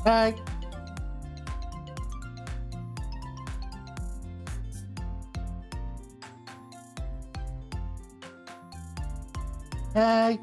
Hi. Hi.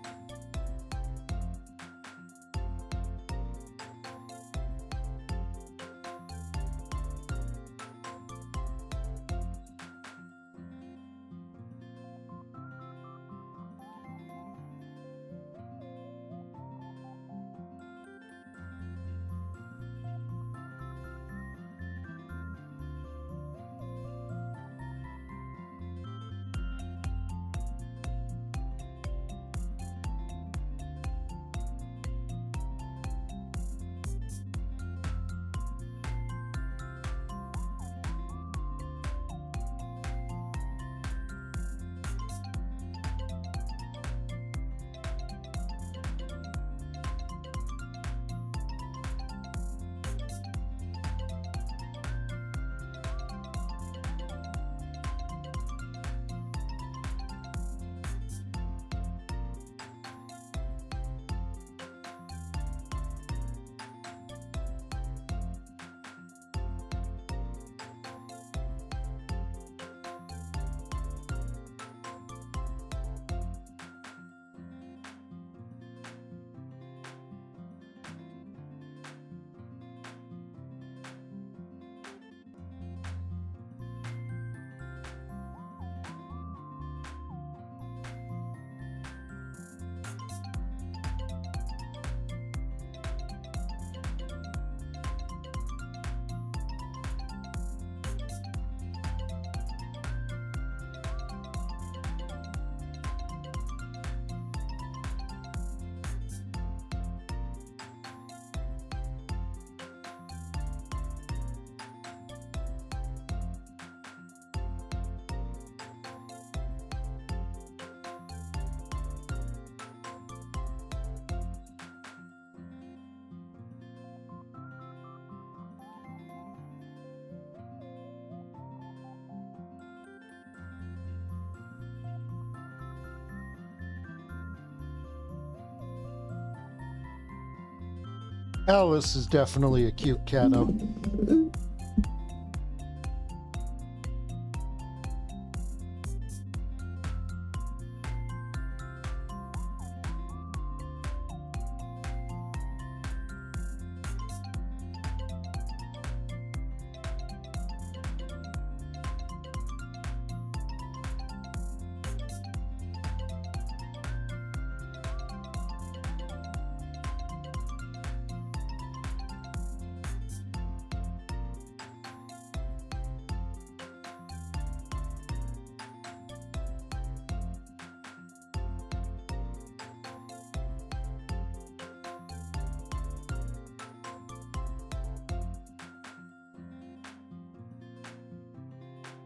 Alice is definitely a cute catto.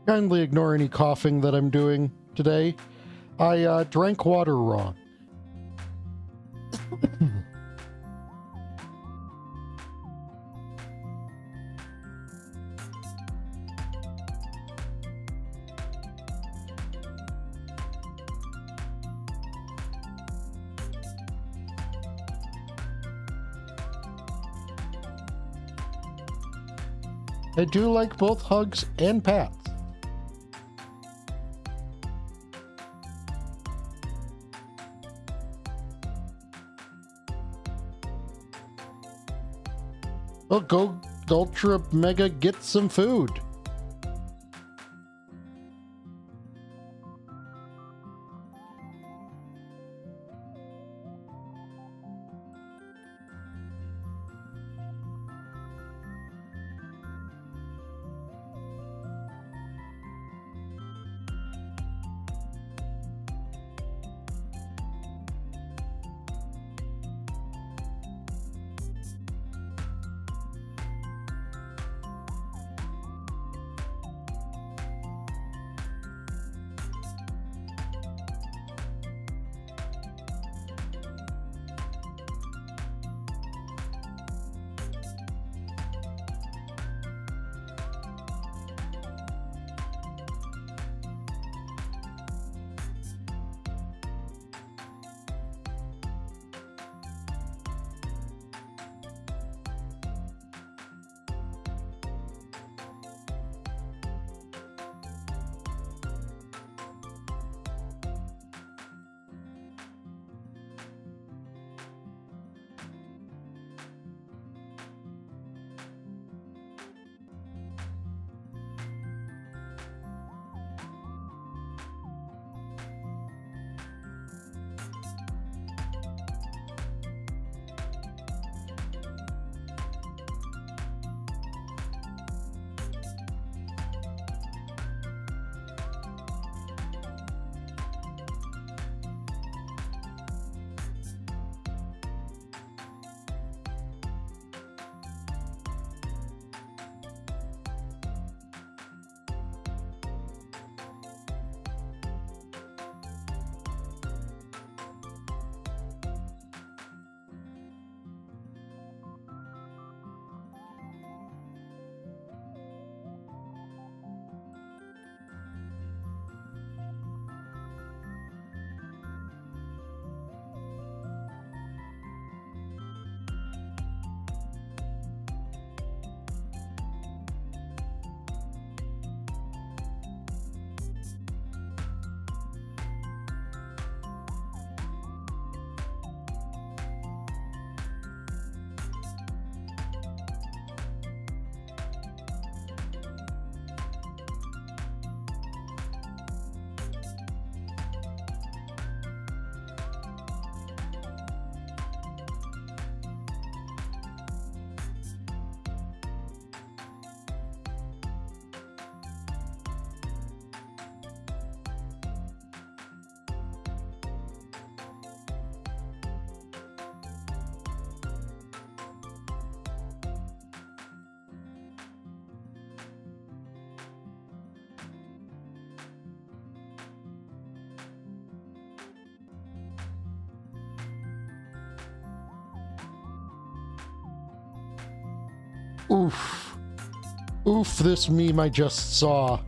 Kindly ignore any coughing that I'm doing today. I drank water wrong. I do like both hugs and pats. Well, go Ultra Mega get some food. Oof. Oof, this meme I just saw.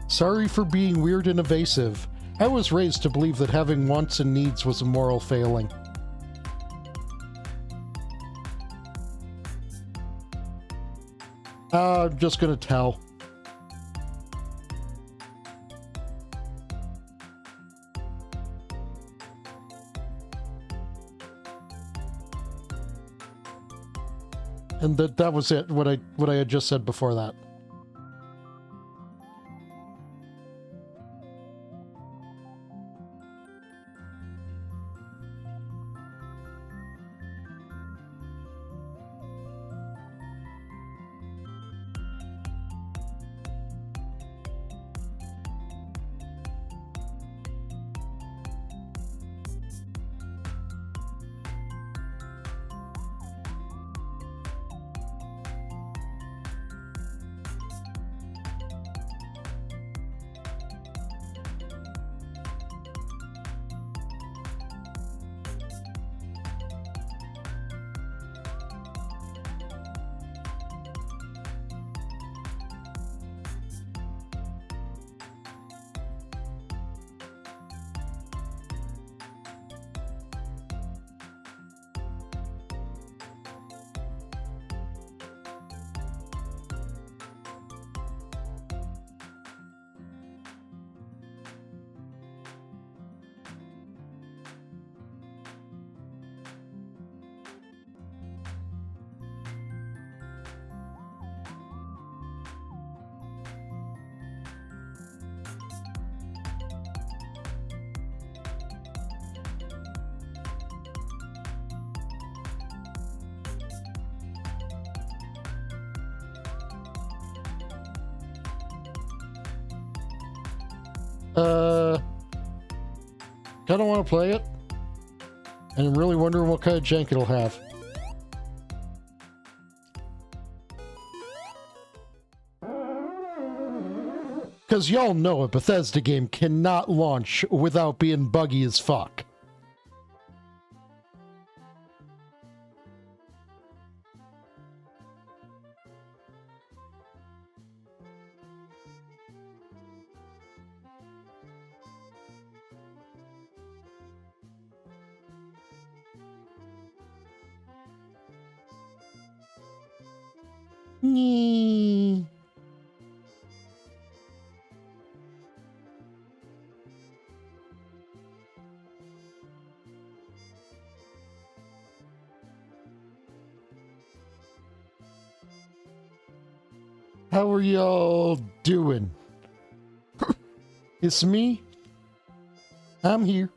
Sorry for being weird and evasive. I was raised to believe that having wants and needs was a moral failing. I'm just gonna tell. And that was it, what I had just said before that. Kinda want to play it, and I'm really wondering what kind of jank it'll have. Because y'all know a Bethesda game cannot launch without being buggy as fuck. How are y'all doing? It's me. I'm here.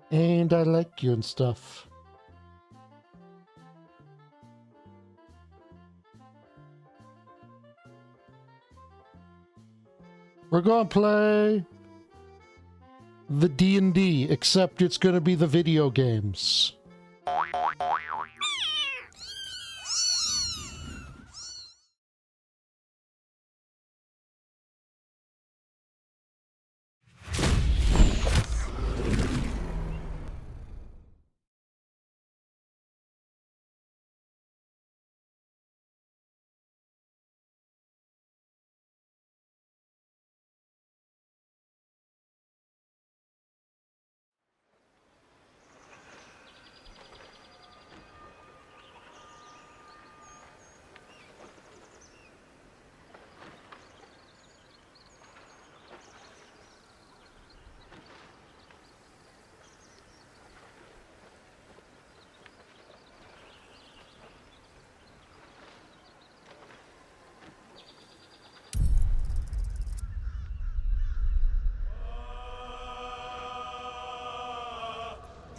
And I like you and stuff. We're gonna play the D&D, except it's gonna be the video games.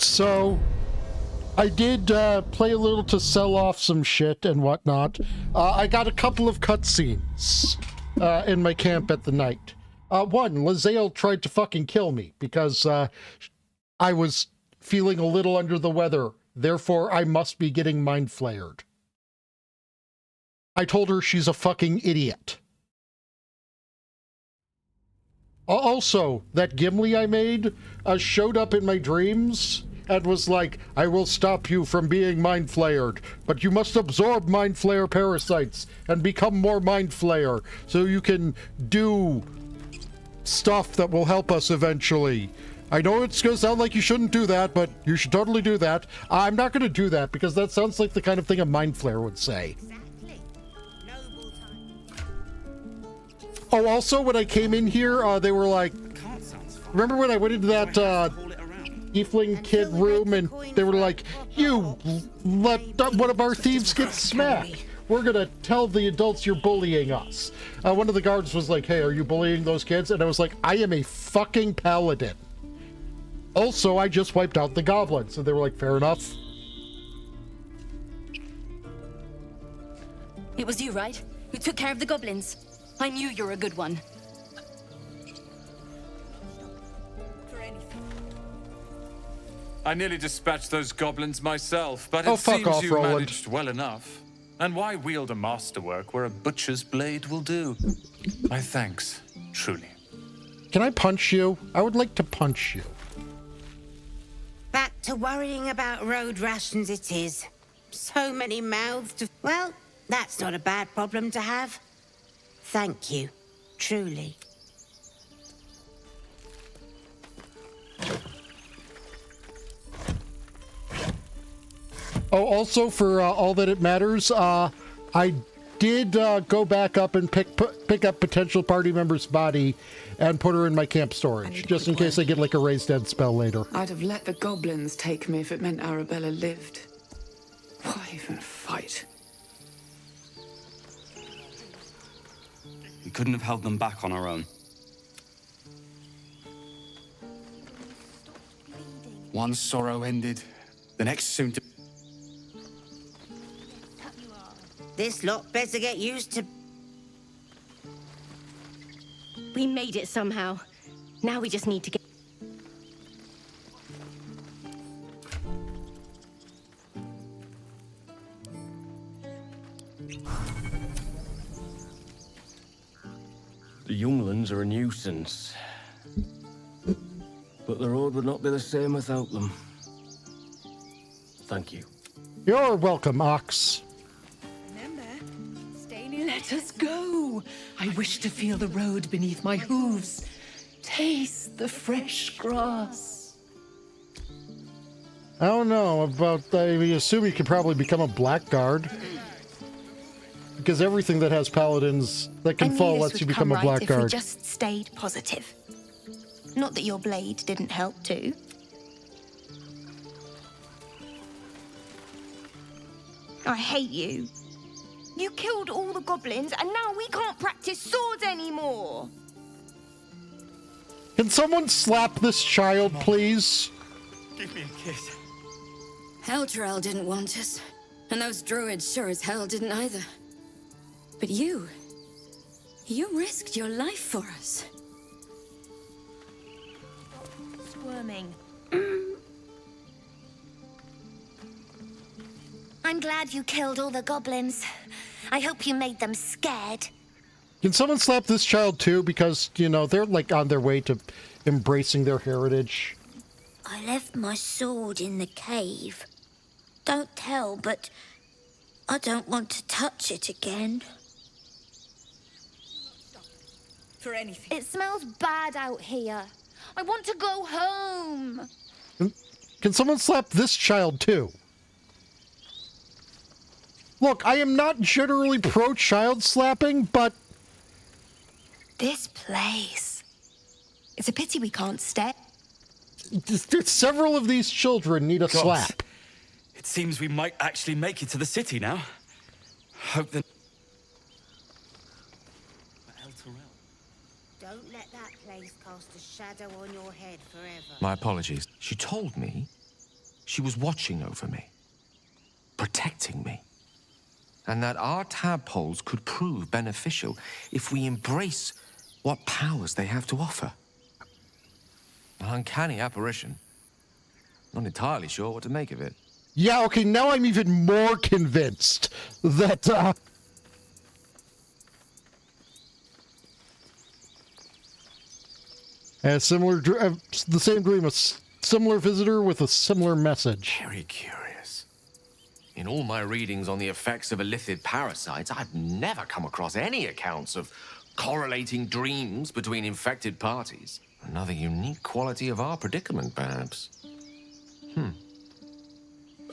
So, I did play a little to sell off some shit and whatnot. I got a couple of cutscenes in my camp at the night. One, Lae'zel tried to fucking kill me because I was feeling a little under the weather. Therefore, I must be getting mind flared. I told her she's a fucking idiot. Also, that Gimli I made showed up in my dreams and was like, I will stop you from being mind flayered, but you must absorb mind flayer parasites and become more mind flayer so you can do stuff that will help us eventually. I know it's going to sound like you shouldn't do that, but you should totally do that. I'm not going to do that because that sounds like the kind of thing a mind flayer would say. Exactly. Noble time. Oh, also, when I came in here, they were like, remember when I went into that Tiefling kid room and they were like, you let one of our thieves get smacked. We're going to tell the adults you're bullying us. One of the guards was like, hey, are you bullying those kids? And I was like, I am a fucking paladin. Also, I just wiped out the goblins. And they were like, fair enough. It was you, right? Who took care of the goblins? I knew you were a good one. I nearly dispatched those goblins myself, but Oh, it fuck seems off, you Roland. managed well enough. And why wield a masterwork where a butcher's blade will do? My thanks, truly. Can I punch you? I would like to punch you. Back to worrying about road rations it is. So many mouths to... Well, that's not a bad problem to have. Thank you, truly. Oh, also for all that it matters, I did go back up and pick up potential party member's body and put her in my camp storage, just in case I get like a raised dead spell later. I'd have let the goblins take me if it meant Arabella lived. Why even fight? We couldn't have held them back on our own. One sorrow ended, the next soon to... This lot better get used to... We made it somehow. Now we just need to get... The younglings are a nuisance. But the road would not be the same without them. Thank you. You're welcome, Ox. Let us go. I wish to feel the road beneath my hooves. Taste the fresh grass. I don't know about, I assume you could probably become a blackguard. Because everything that has paladins that can fall lets you become a blackguard. If we just stayed positive. Not that your blade didn't help too. I hate you. You killed all the goblins, and now we can't practice swords anymore. Can someone slap this child, please? Give me a kiss. Heltrel didn't want us. And those druids sure as hell didn't either. But you risked your life for us. Squirming. I'm glad you killed all the goblins. I hope you made them scared. Can someone slap this child too? Because, you know, they're like on their way to embracing their heritage. I left my sword in the cave. Don't tell, but I don't want to touch it again. For anything. It smells bad out here. I want to go home. Can someone slap this child too? Look, I am not generally pro-child slapping, but... This place. It's a pity we can't stay. Several of these children need a slap. It seems we might actually make it to the city now. Hope that... Don't let that place cast a shadow on your head forever. My apologies. She told me she was watching over me, protecting me, and that our tadpoles could prove beneficial if we embrace what powers they have to offer. An uncanny apparition. Not entirely sure what to make of it. Yeah, okay, now I'm even more convinced that, A similar, the same dream, similar visitor with a similar message. Very curious. In all my readings on the effects of illithid parasites, I've never come across any accounts of correlating dreams between infected parties. Another unique quality of our predicament, perhaps.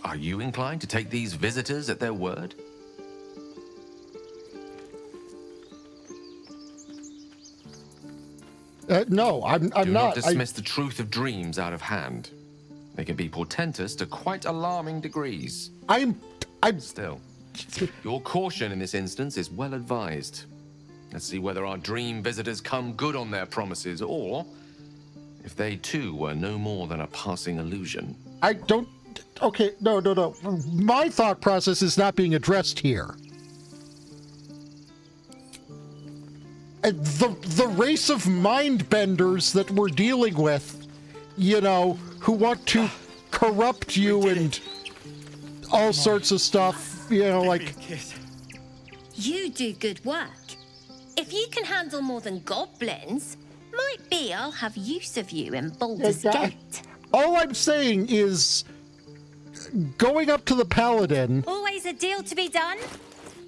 Are you inclined to take these visitors at their word? No, I'm Do not not. dismiss the truth of dreams out of hand. They can be portentous to quite alarming degrees. I'm. Still, your caution in this instance is well advised. Let's see whether our dream visitors come good on their promises, or if they too were no more than a passing illusion. I don't. Okay, no. My thought process is not being addressed here. And the race of mind benders that we're dealing with, you know, who want to corrupt you and all sorts of stuff, you know, like. You do good work. If you can handle more than goblins, might be I'll have use of you in Baldur's Gate. All I'm saying is, going up to the Paladin. Always a deal to be done,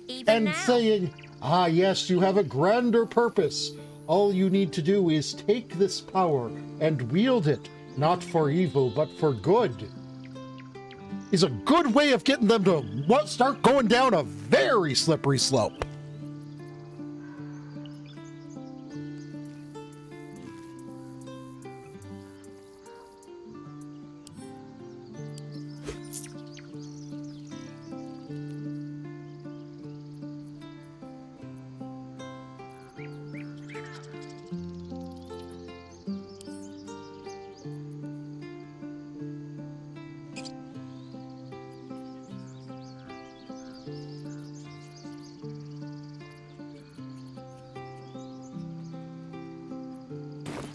even and now. saying, "Ah, yes, you have a grander purpose. All you need to do is take this power and wield it, not for evil, but for good," is a good way of getting them to start going down a very slippery slope.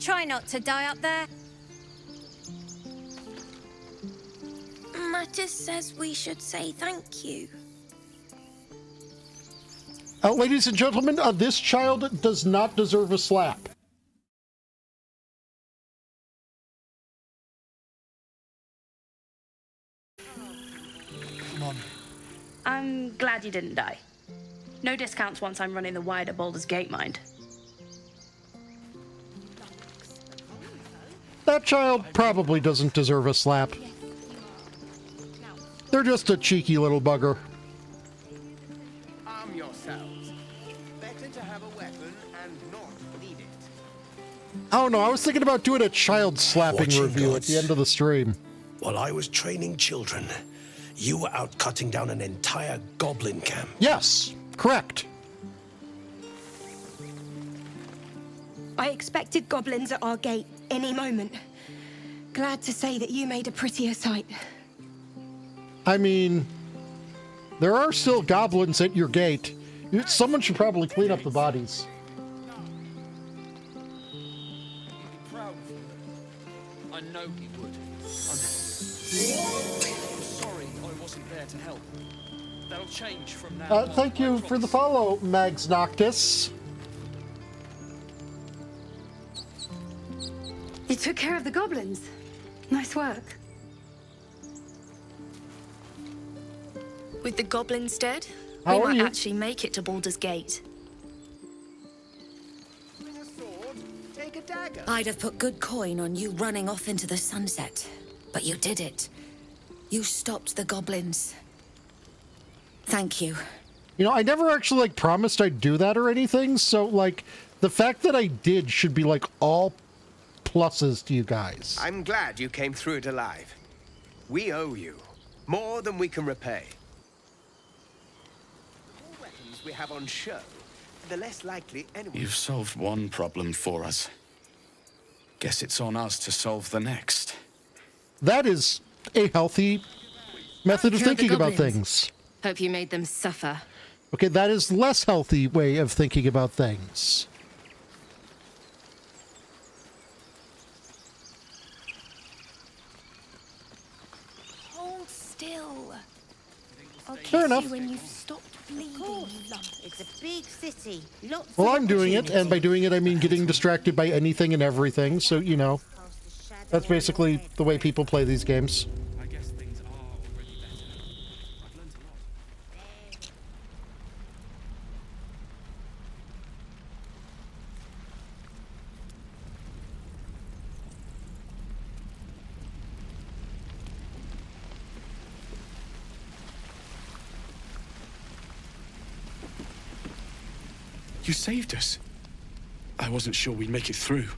Try not to die up there. Mattis says we should say thank you. Ladies and gentlemen, this child does not deserve a slap. Come on. I'm glad you didn't die. No discounts once I'm running the wider Baldur's Gate mind. That child probably doesn't deserve a slap. They're just a cheeky little bugger. Arm yourselves. Better to have a weapon and not need it. Oh no, I was thinking about doing a child slapping Watching review gods. at the end of the stream. While I was training children, you were out cutting down an entire goblin camp. Yes, correct. I expected goblins at our gate any moment. Glad to say that you made a prettier sight. I mean, there are still goblins at your gate. Someone should probably clean up the bodies. I know he would. I'm sorry I wasn't there to help. That'll change from now on. Thank you for the follow, Mags Noctis. You took care of the goblins. Nice work. With the goblins dead, How we are might you? actually make it to Baldur's Gate. Bring a sword, take a dagger. I'd have put good coin on you running off into the sunset, but you did it. You stopped the goblins. Thank you. You know, I never actually, like, promised I'd do that or anything, so, like, the fact that I did should be, like, all pluses to you guys. I'm glad you came through it alive. We owe you more than we can repay. The more weapons we have on show, the less likely anyone... You've solved one problem for us. Guess it's on us to solve the next. That is a healthy method of Killed the thinking about goblins. things. Hope you made them suffer. Okay, that is less healthy way of thinking about things. Hold still. I'll Fair kiss enough. you when you've stopped Of course. It's a big city. Lots Well, of I'm doing it, and by doing it, I mean getting distracted by anything and everything. So, you know, that's basically the way people play these games. I guess things are already better. I've learned a lot. You saved us. I wasn't sure we'd make it through.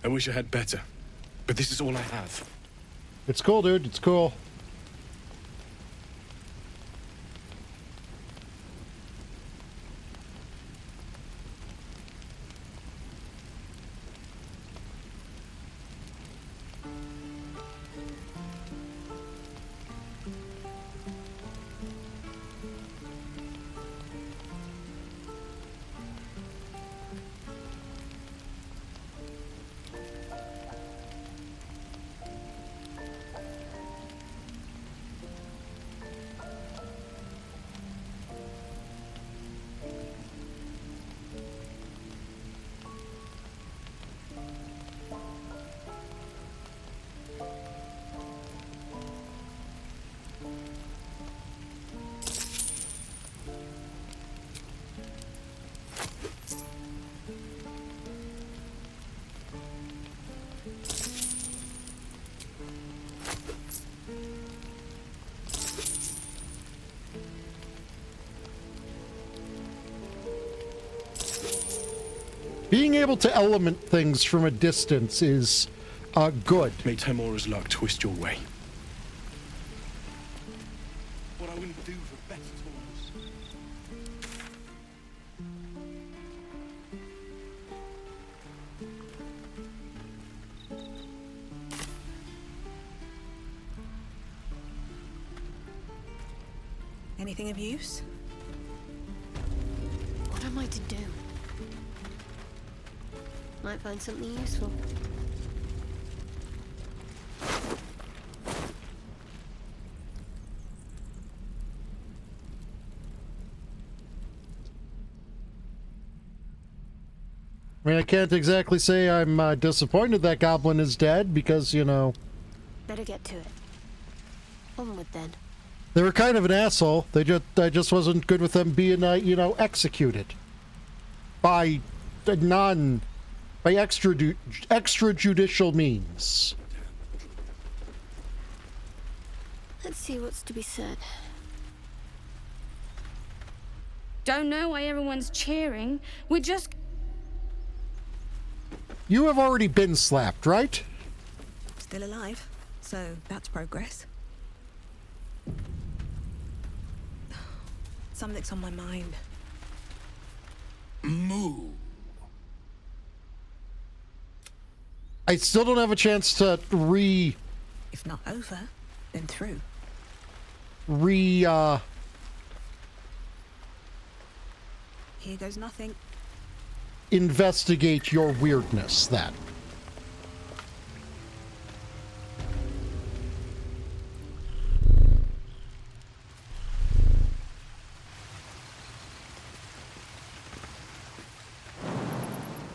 I wish I had better, but this is all I have. It's cool, dude. It's cool. Being able to element things from a distance is good. May Temora's luck twist your way. What I wouldn't do for better tools. Anything of use? What am I to do? Might find something useful. I mean, I can't exactly say I'm disappointed that Goblin is dead because, you know... Better get to it. Onward then. They were kind of an asshole. I just wasn't good with them being, you know, executed. By extrajudicial means. Let's see what's to be said. Don't know why everyone's cheering. We're just... You have already been slapped, right? Still alive, so that's progress. Something's on my mind. Moo. I still don't have a chance to If not over, then through. Here goes nothing. Investigate your weirdness, then.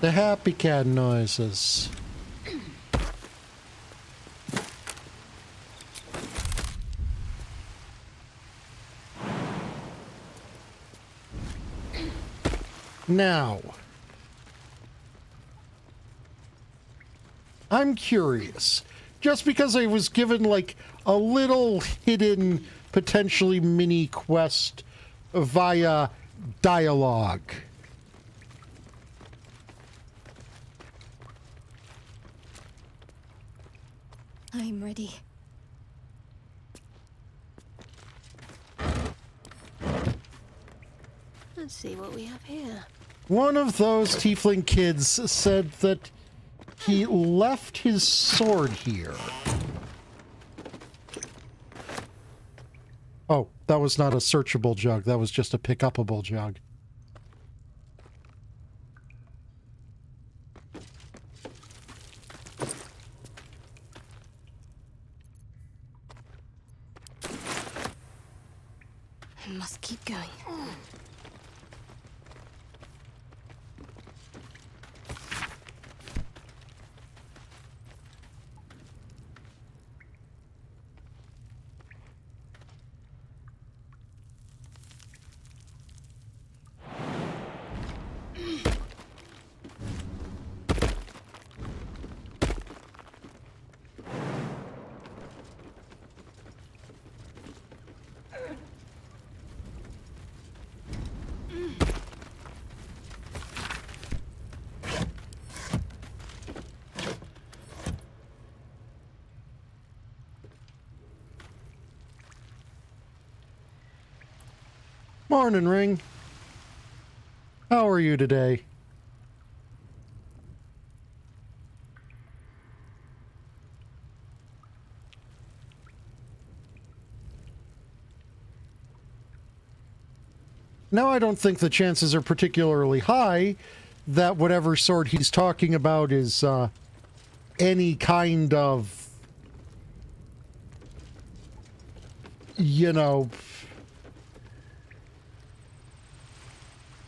The happy cat noises. Now, I'm curious. Just because I was given, like, a little hidden, potentially mini quest via dialogue. I'm ready. Let's see what we have here. One of those tiefling kids said that he left his sword here. Oh, that was not a searchable jug. That was just a pick-upable jug. Morning, Ring. How are you today? Now, I don't think the chances are particularly high that whatever sword he's talking about is any kind of, you know,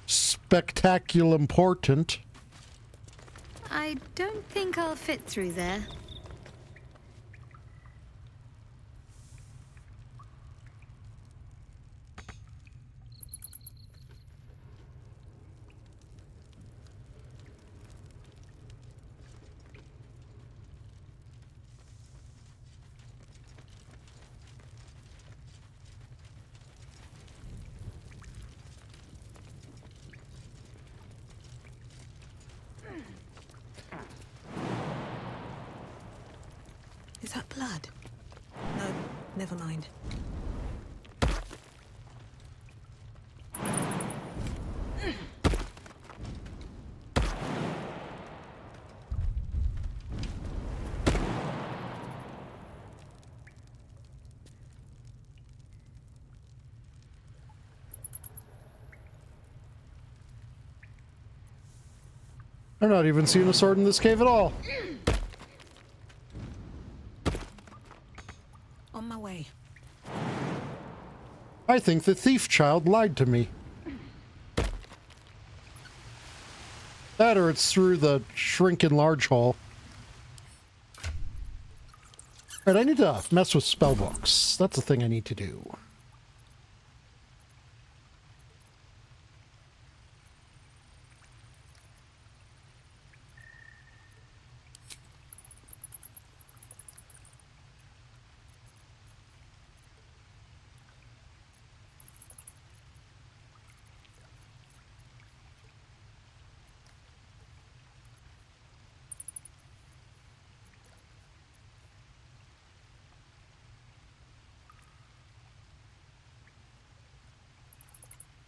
spectacular important. I don't think I'll fit through there. Is that blood? No, never mind. I'm not even seeing a sword in this cave at all. On my way. I think the thief child lied to me. That or it's through the shrink large hole. Alright, I need to mess with spellbooks. That's the thing I need to do.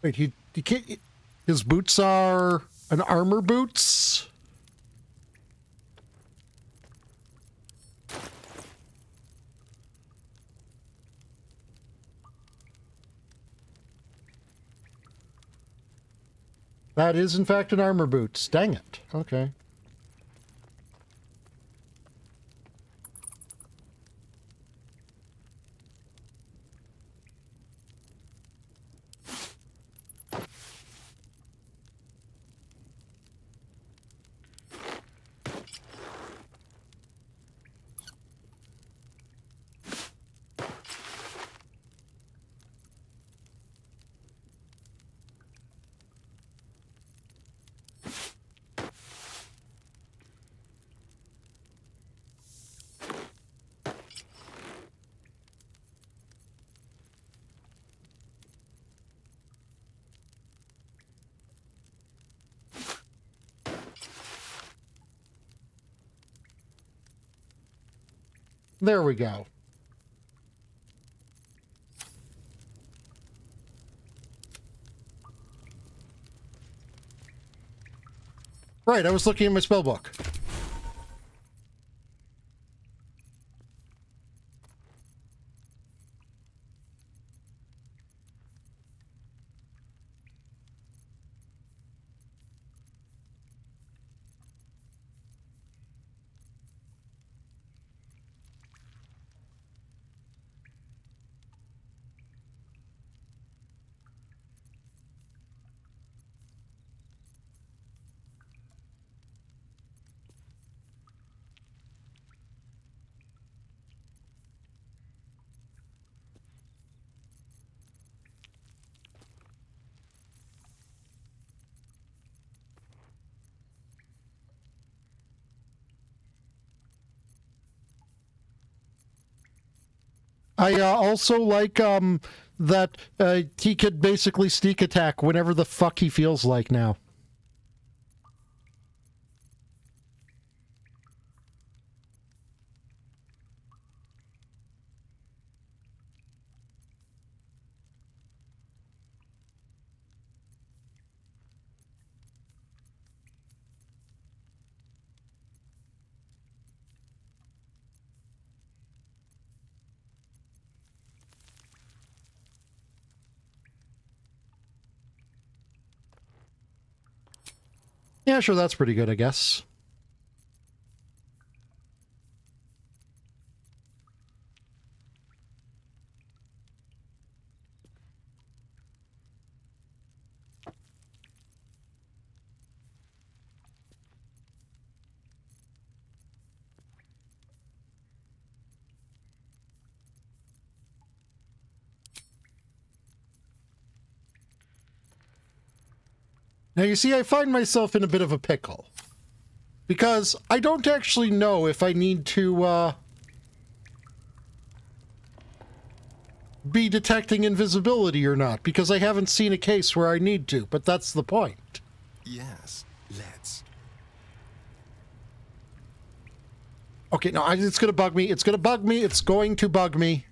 Wait, he can't... His boots are an armor boots? That is, in fact, an armor boots. Dang it. Okay. There we go. Right, I was looking at my spell book. I also like that he could basically sneak attack whenever the fuck he feels like now. Yeah, sure, that's pretty good, I guess. Now, you see, I find myself in a bit of a pickle. Because I don't actually know if I need to, be detecting invisibility or not, because I haven't seen a case where I need to, but that's the point. Yes, let's. Okay, no, it's gonna bug me. It's gonna bug me. It's going to bug me.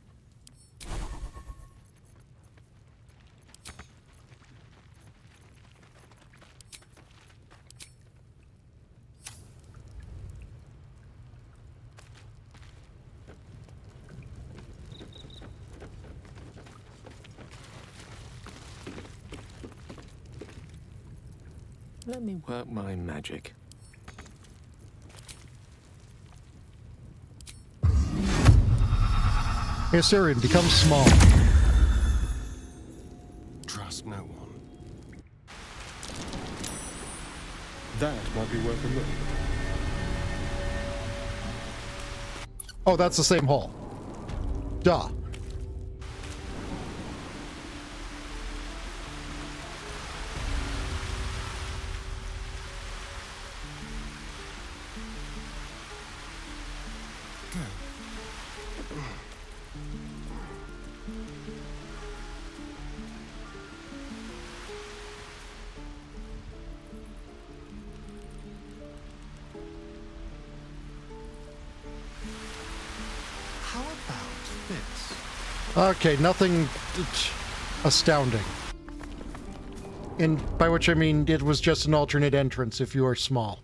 Let me work my magic. Hey, Syrian, become small. Trust no one. That might be worth a look. Oh, that's the same hole. Duh. Okay, nothing astounding. And by which I mean it was just an alternate entrance if you are small.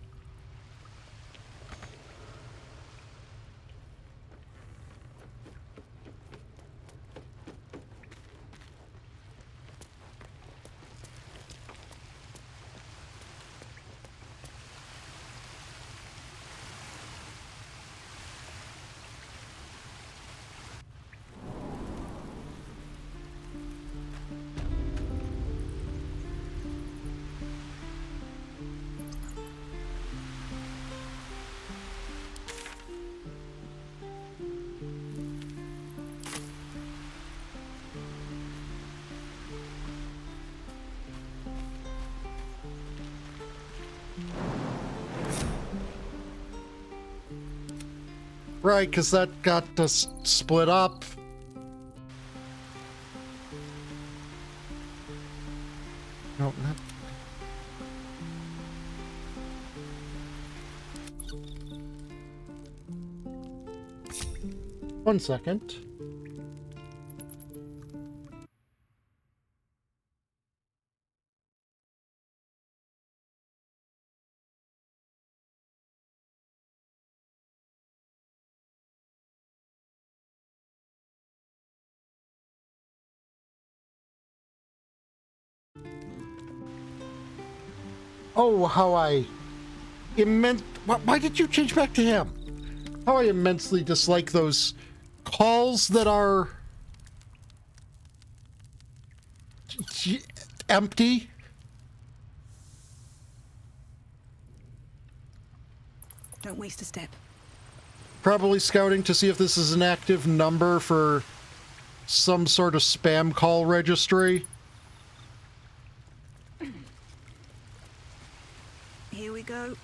Right, because that got us split up. No, not... One second. Oh, how I why did you change back to him? How I immensely dislike those calls that are empty. Don't waste a step. Probably scouting to see if this is an active number for some sort of spam call registry. Here we go.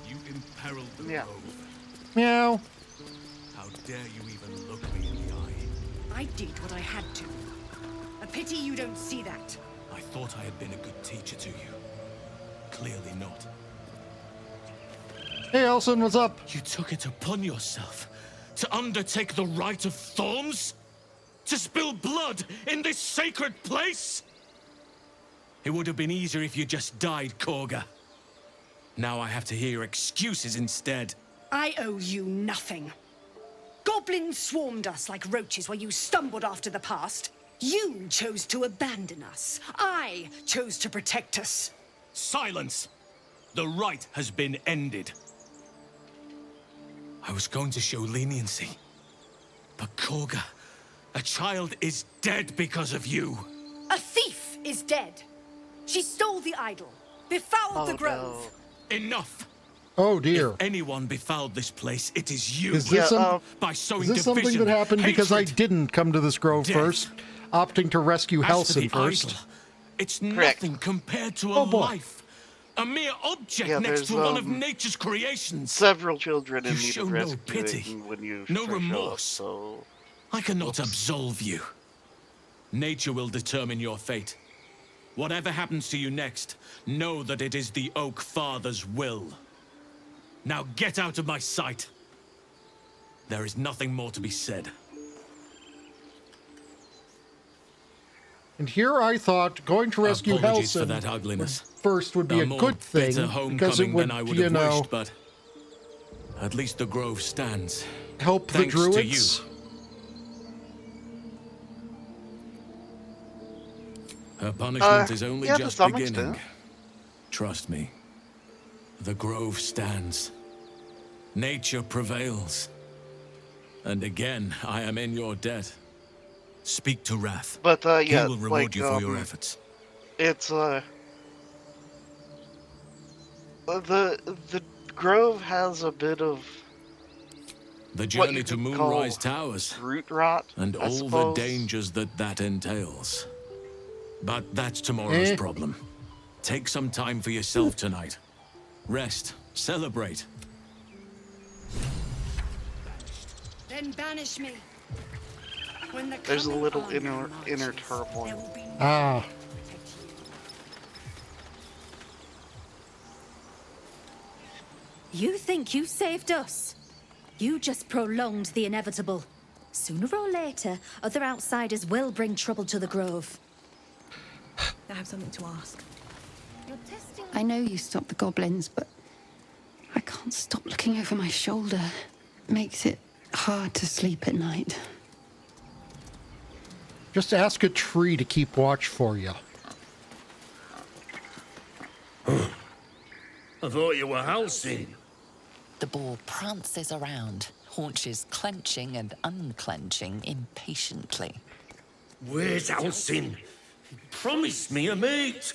You imperiled the Meow. road. Meow. How dare you even look me in the eye? I did what I had to. A pity you don't see that. I thought I had been a good teacher to you. Clearly not. Hey, Elson, what's up? You took it upon yourself to undertake the rite of thorns? To spill blood in this sacred place? It would have been easier if you just died, Korga. Now I have to hear excuses instead. I owe you nothing. Goblins swarmed us like roaches while you stumbled after the past. You chose to abandon us. I chose to protect us. Silence! The rite has been ended. I was going to show leniency. But Korga, a child is dead because of you. A thief is dead. She stole the idol, befouled the grove. No. Enough! Oh dear. If anyone befouled this place, it is you. Is this, By sowing is this something division, that happened because I hatred, didn't come to this grove death. first, opting to rescue As for Halsin the first? idol, it's nothing compared to a life. A mere object next to one of nature's creations. Several children in You need show of no rescuing pity, when you no first show up, remorse. so... I cannot absolve you. Nature will determine your fate. Whatever happens to you next, know that it is the Oak Father's will. Now get out of my sight. There is nothing more to be said. And here I thought going to rescue Apologies for Halsin that ugliness. first would be a more good thing, bitter because it homecoming would, than I would you have know, wished, but at least the grove stands. help the Thanks to druids. you. Her punishment is only yeah, to just some beginning. extent. Trust me. The grove stands. Nature prevails. And again, I am in your debt. Speak to Wrath. But, yeah, he will reward like, you for your efforts. It's, the grove has a bit of... The what journey you to could Moonrise call Towers. root rot, And I all the suppose. dangers that entails. But that's tomorrow's problem. Take some time for yourself tonight. Rest. Celebrate. Then banish me. When the There's a coming little army inner marches, turmoil. Ah. You think you saved us? You just prolonged the inevitable. Sooner or later, other outsiders will bring trouble to the grove. I have something to ask. I know you stopped the goblins, but I can't stop looking over my shoulder. It makes it hard to sleep at night. Just ask a tree to keep watch for you. I thought you were Halsin. The boar prances around, haunches clenching and unclenching impatiently. Where's Halsin? He promised me a mate.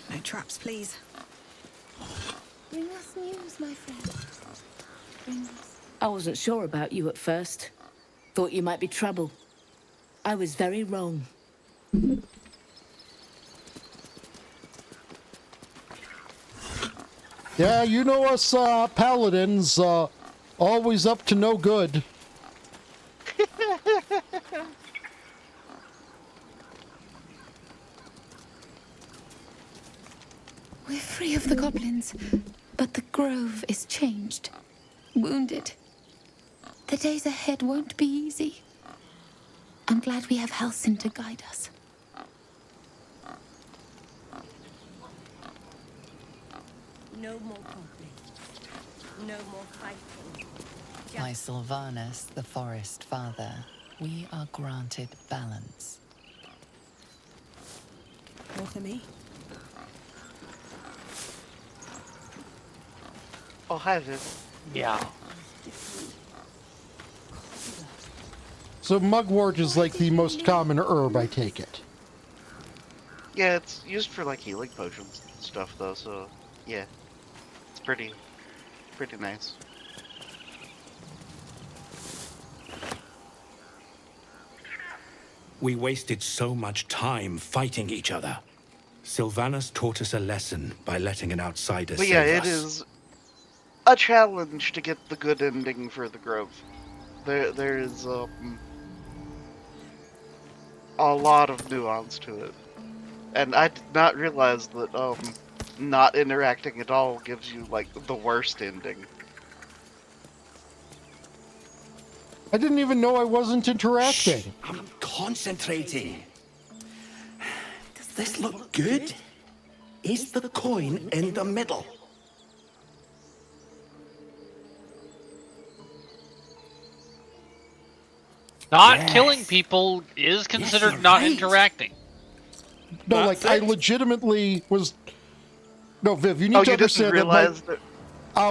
No traps, please. Bring us news, my friend. Bring us. I wasn't sure about you at first. Thought you might be trouble. I was very wrong. Yeah, you know us paladins, always up to no good. We're free of the goblins, but the grove is changed. Wounded. The days ahead won't be easy. I'm glad we have Halsin to guide us. No more conflict. No more fighting. By Sylvanus, the Forest Father, we are granted balance. More for me? I'll have it. Yeah. So mugwort is like the most common herb, I take it. Yeah, it's used for like healing potions and stuff though, so yeah. It's pretty nice. We wasted so much time fighting each other. Sylvanus taught us a lesson by letting an outsider But yeah, save it us. is a challenge to get the good ending for the grove. There is a lot of nuance to it, and I did not realize that not interacting at all gives you like the worst ending. I didn't even know I wasn't interacting. Shh, I'm concentrating. Does this look good? Is the coin in the middle? Not killing people is considered you're not right. interacting. No, That's like, I it. legitimately was... No, Viv, you need Oh, to you didn't understand realize that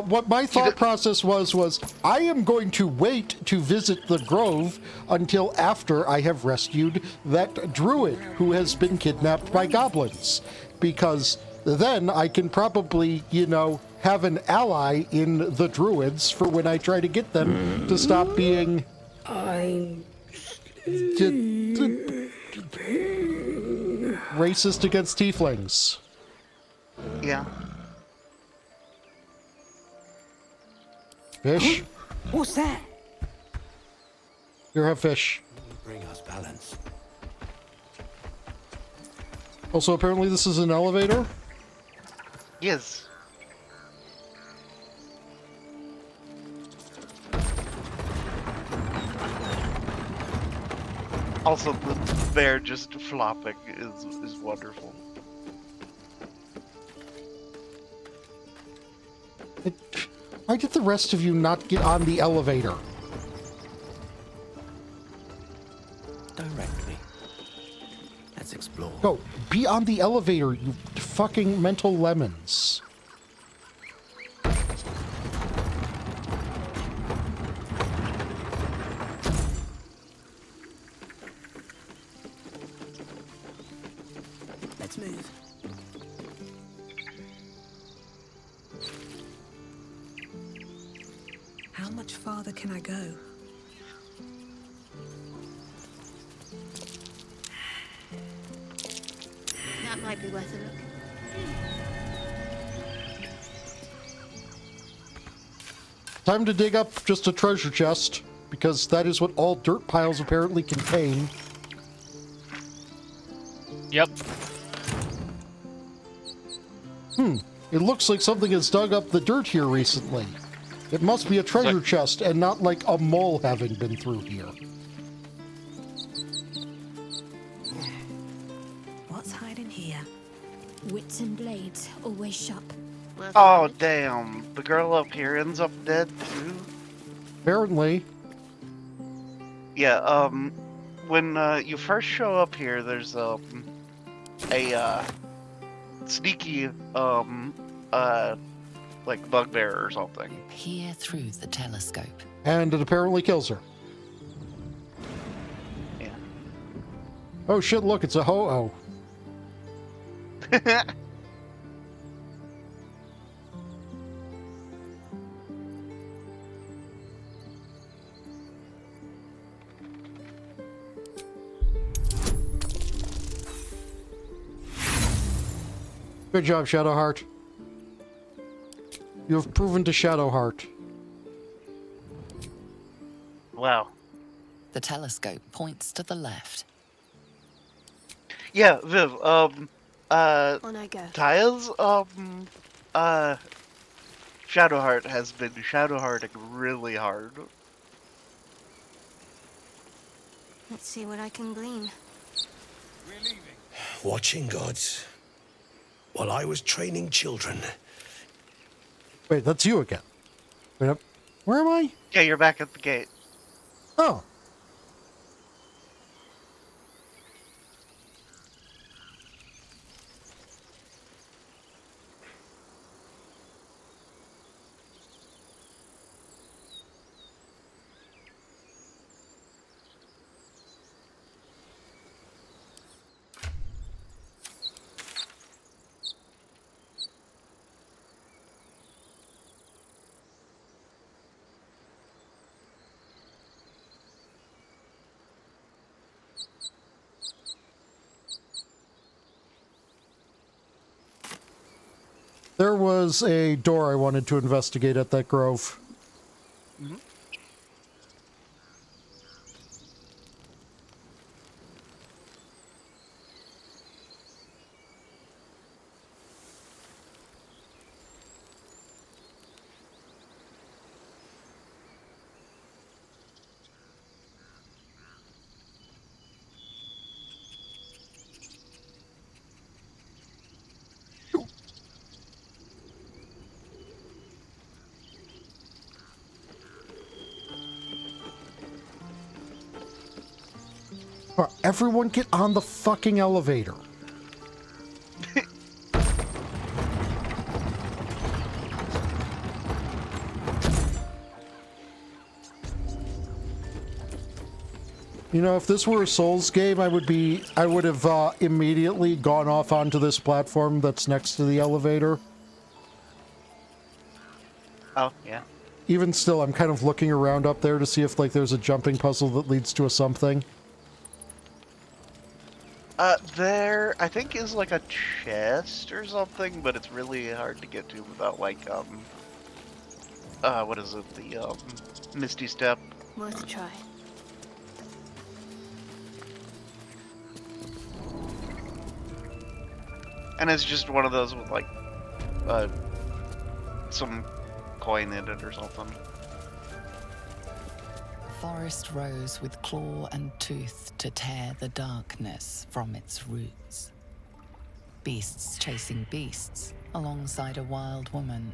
what my thought process was I am going to wait to visit the grove until after I have rescued that druid who has been kidnapped by goblins. Because then I can probably, you know, have an ally in the druids for when I try to get them to stop being... I'm racist against tieflings. Yeah. Fish? What's that? Here, have fish. Bring us balance. Also, apparently this is an elevator. Yes. Also, the bear just flopping is wonderful. Why did the rest of you not get on the elevator? directly. Let's explore. Go, be on the elevator, you fucking mental lemons. Let's move. How much farther can I go? That might be worth a look. Time to dig up just a treasure chest, because that is what all dirt piles apparently contain. Yep. It looks like something has dug up the dirt here recently. It must be a treasure chest and not like a mole having been through here. What's hiding here? Wits and blades, always sharp. Oh, damn. The girl up here ends up dead, too? Apparently. Yeah, when, you first show up here, there's, a sneaky, like, bugbear or something. Peer through the telescope. And it apparently kills her. Yeah. Oh shit, look, it's a ho-oh. Good job, Shadowheart. You have proven to Shadowheart. Wow. The telescope points to the left. Yeah, Viv, On I go. Taya's, Shadowheart has been Shadowhearting really hard. Let's see what I can glean. Watching gods. While I was training children. Wait, that's you again. Wait up. Where am I? Yeah, you're back at the gate. Oh. There was a door I wanted to investigate at that grove. Mm-hmm. Everyone get on the fucking elevator. You know, if this were a Souls game, I would have immediately gone off onto this platform that's next to the elevator. Oh, yeah. Even still, I'm kind of looking around up there to see if, like, there's a jumping puzzle that leads to a something. There, I think, is, like, a chest or something, but it's really hard to get to without, like, what is it, the, Misty Step. Worth a try. And it's just one of those with, like, some coin in it or something. Forest rose with claw and tooth to tear the darkness from its roots. Beasts chasing beasts alongside a wild woman.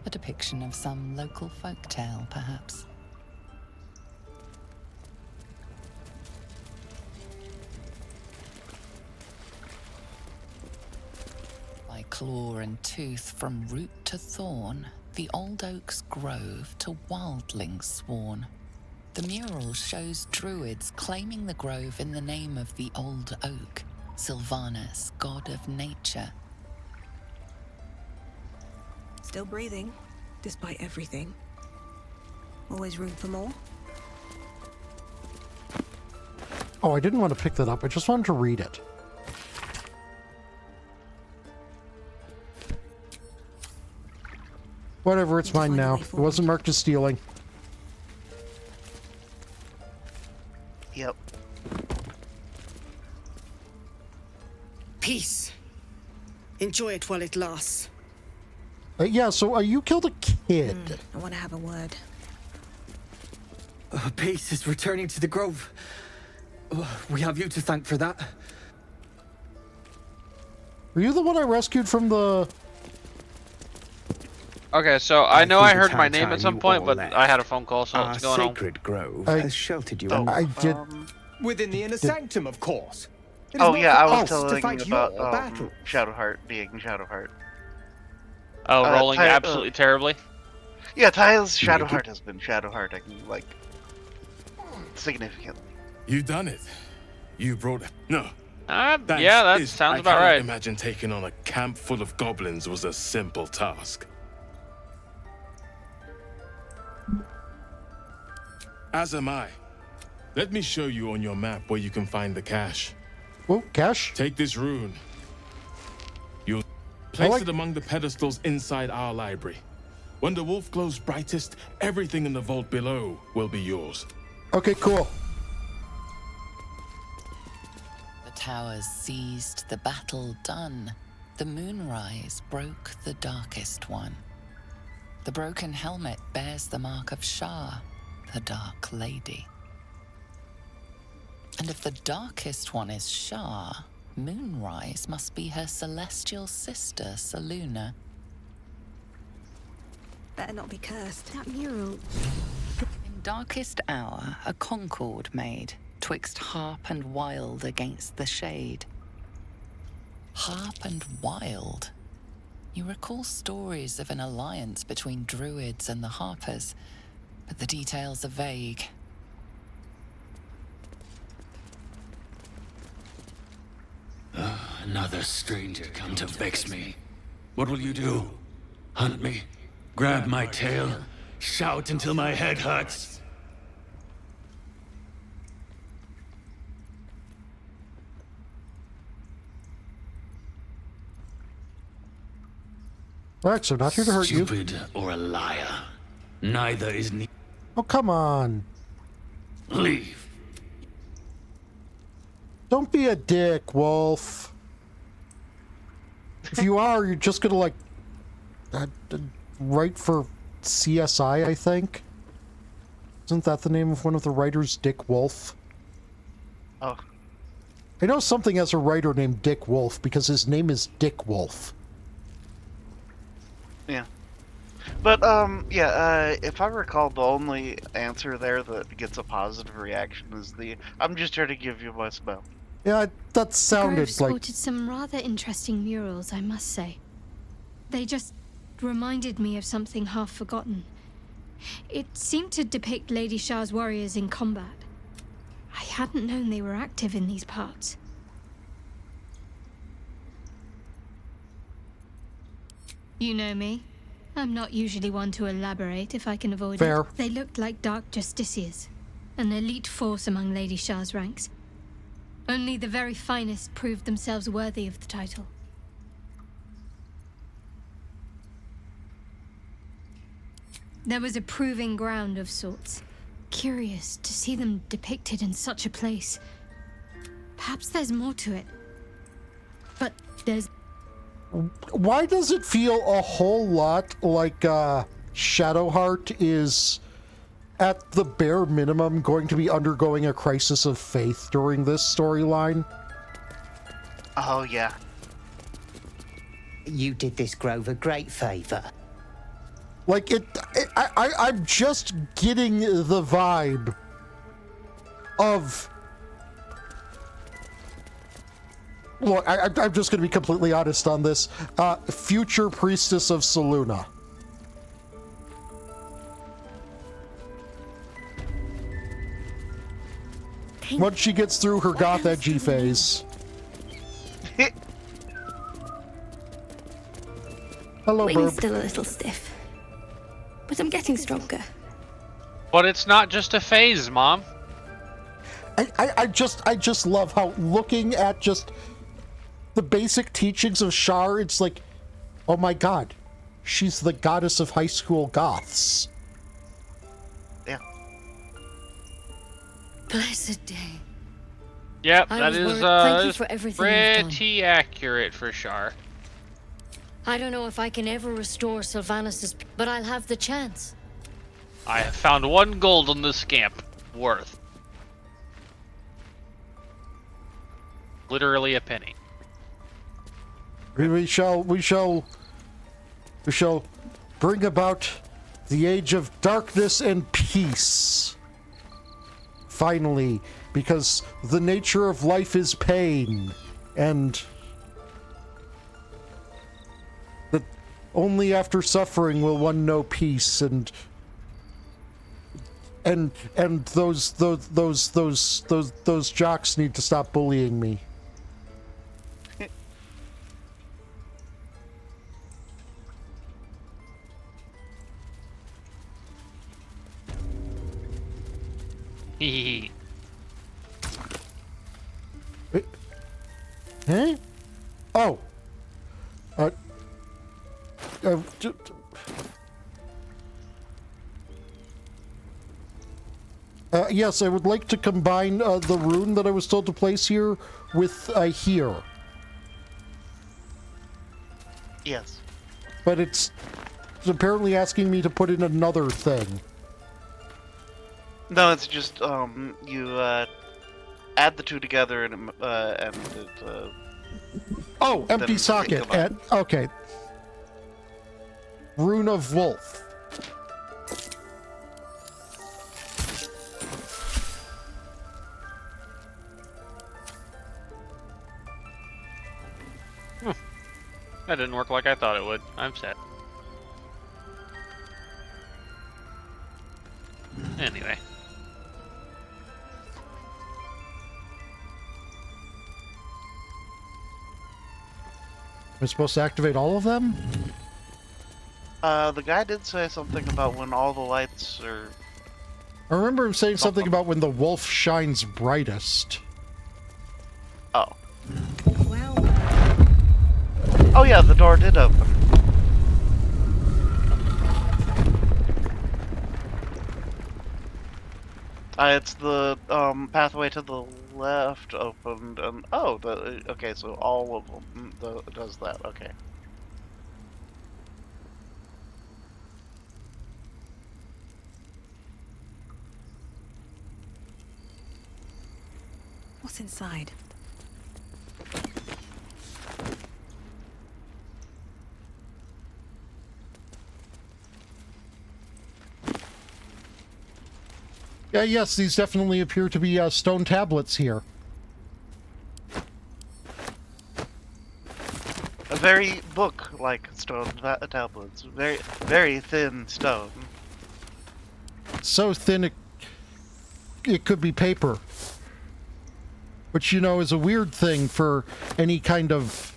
A depiction of some local folktale, perhaps. By claw and tooth from root to thorn, the old oak's grove to wildlings sworn. The mural shows druids claiming the grove in the name of the old oak, Sylvanus, god of nature. Still breathing, despite everything. Always room for more. Oh, I didn't want to pick that up. I just wanted to read it. Whatever, it's mine now. It wasn't marked as stealing. Yep. Peace. Enjoy it while it lasts. Yeah, so you killed a kid. I want to have a word. Peace is returning to the grove. We have you to thank for that. Were you the one I rescued from the... Okay, so I know I heard my name at some point, but I had a phone call, so what's going on? Our sacred grove has sheltered you. I did... Within the inner sanctum, of course. Oh yeah, I was telling you about Shadowheart being Shadowheart. Oh, rolling absolutely terribly? Yeah, Tyle's Shadowheart has been Shadowhearting, like, significantly. You done it. You brought it. No. Yeah, that sounds about right. I can't imagine taking on a camp full of goblins was a simple task. As am I. Let me show you on your map where you can find the cache. Oh, cache? Take this rune. You'll place it among the pedestals inside our library. When the wolf glows brightest, everything in the vault below will be yours. Okay, cool. The towers seized, the battle done. The moonrise broke the darkest one. The broken helmet bears the mark of Shah, the Dark Lady. And if the darkest one is Shah, Moonrise must be her celestial sister, Saluna. Better not be cursed. That mural. In darkest hour, a concord made, twixt harp and wild against the shade. Harp and wild? You recall stories of an alliance between druids and the harpers, but the details are vague. Another stranger come to vex me. What will you do? Hunt me? Grab my tail? Shout until my head hurts? Rex, I'm not here to hurt you. Stupid or a liar. Neither is needed. Oh, come on. Leave. Don't be a dick, Wolf. If you are, you're just gonna, like, write for CSI, I think. Isn't that the name of one of the writers, Dick Wolf? Oh. I know something has a writer named Dick Wolf because his name is Dick Wolf. Yeah. But, yeah, if I recall, the only answer there that gets a positive reaction is I'm just here to give you my smell. Yeah, that The sounded Grove like... sported some rather interesting murals, I must say. They just reminded me of something half forgotten. It seemed to depict Lady Shah's warriors in combat. I hadn't known they were active in these parts. You know me. I'm not usually one to elaborate if I can avoid Fair. it. They looked like dark justiciars, an elite force among Lady Shah's ranks. Only the very finest proved themselves worthy of the title. There was a proving ground of sorts. Curious to see them depicted in such a place. Perhaps there's more to it. But there's... Why does it feel a whole lot like Shadowheart is, at the bare minimum, going to be undergoing a crisis of faith during this storyline? Oh, yeah. You did this Grove a great favor. Like, I'm just getting the vibe of... Look, I'm just going to be completely honest on this. Future Priestess of Selûne. Once she gets through her goth edgy phase. Hello, Wing's Burb. still a little stiff, but I'm getting stronger. But it's not just a phase, Mom. I just love how, looking at just the basic teachings of Shar, it's like, oh my god, she's the goddess of high school goths. Yeah. Blessed day. Yep, I that was is worried. Thank you for everything you've done. pretty accurate for Shar. I don't know if I can ever restore Sylvanus', but I'll have the chance. I have found 1 gold on this scamp. Worth. Literally a penny. We shall bring about the age of darkness and peace. Finally, because the nature of life is pain, and that only after suffering will one know peace, and those jocks need to stop bullying me. Hehehe. Huh? Oh. Yes, I would like to combine the rune that I was told to place here with here. Yes. But it's apparently asking me to put in another thing. No, it's just you add the two together and it. Oh, empty socket. Okay. Rune of Wolf. That didn't work like I thought it would. I'm sad. Anyway. Am I supposed to activate all of them? The guy did say something about when all the lights are... I remember him saying something about when the wolf shines brightest. Oh. Oh yeah, the door did open. It's the pathway to the left opened, and oh, okay, so all of them does that. Okay. What's inside? Yes, these definitely appear to be stone tablets here. A very book-like stone tablets. Very, very thin stone. So thin it could be paper. Which, you know, is a weird thing for any kind of,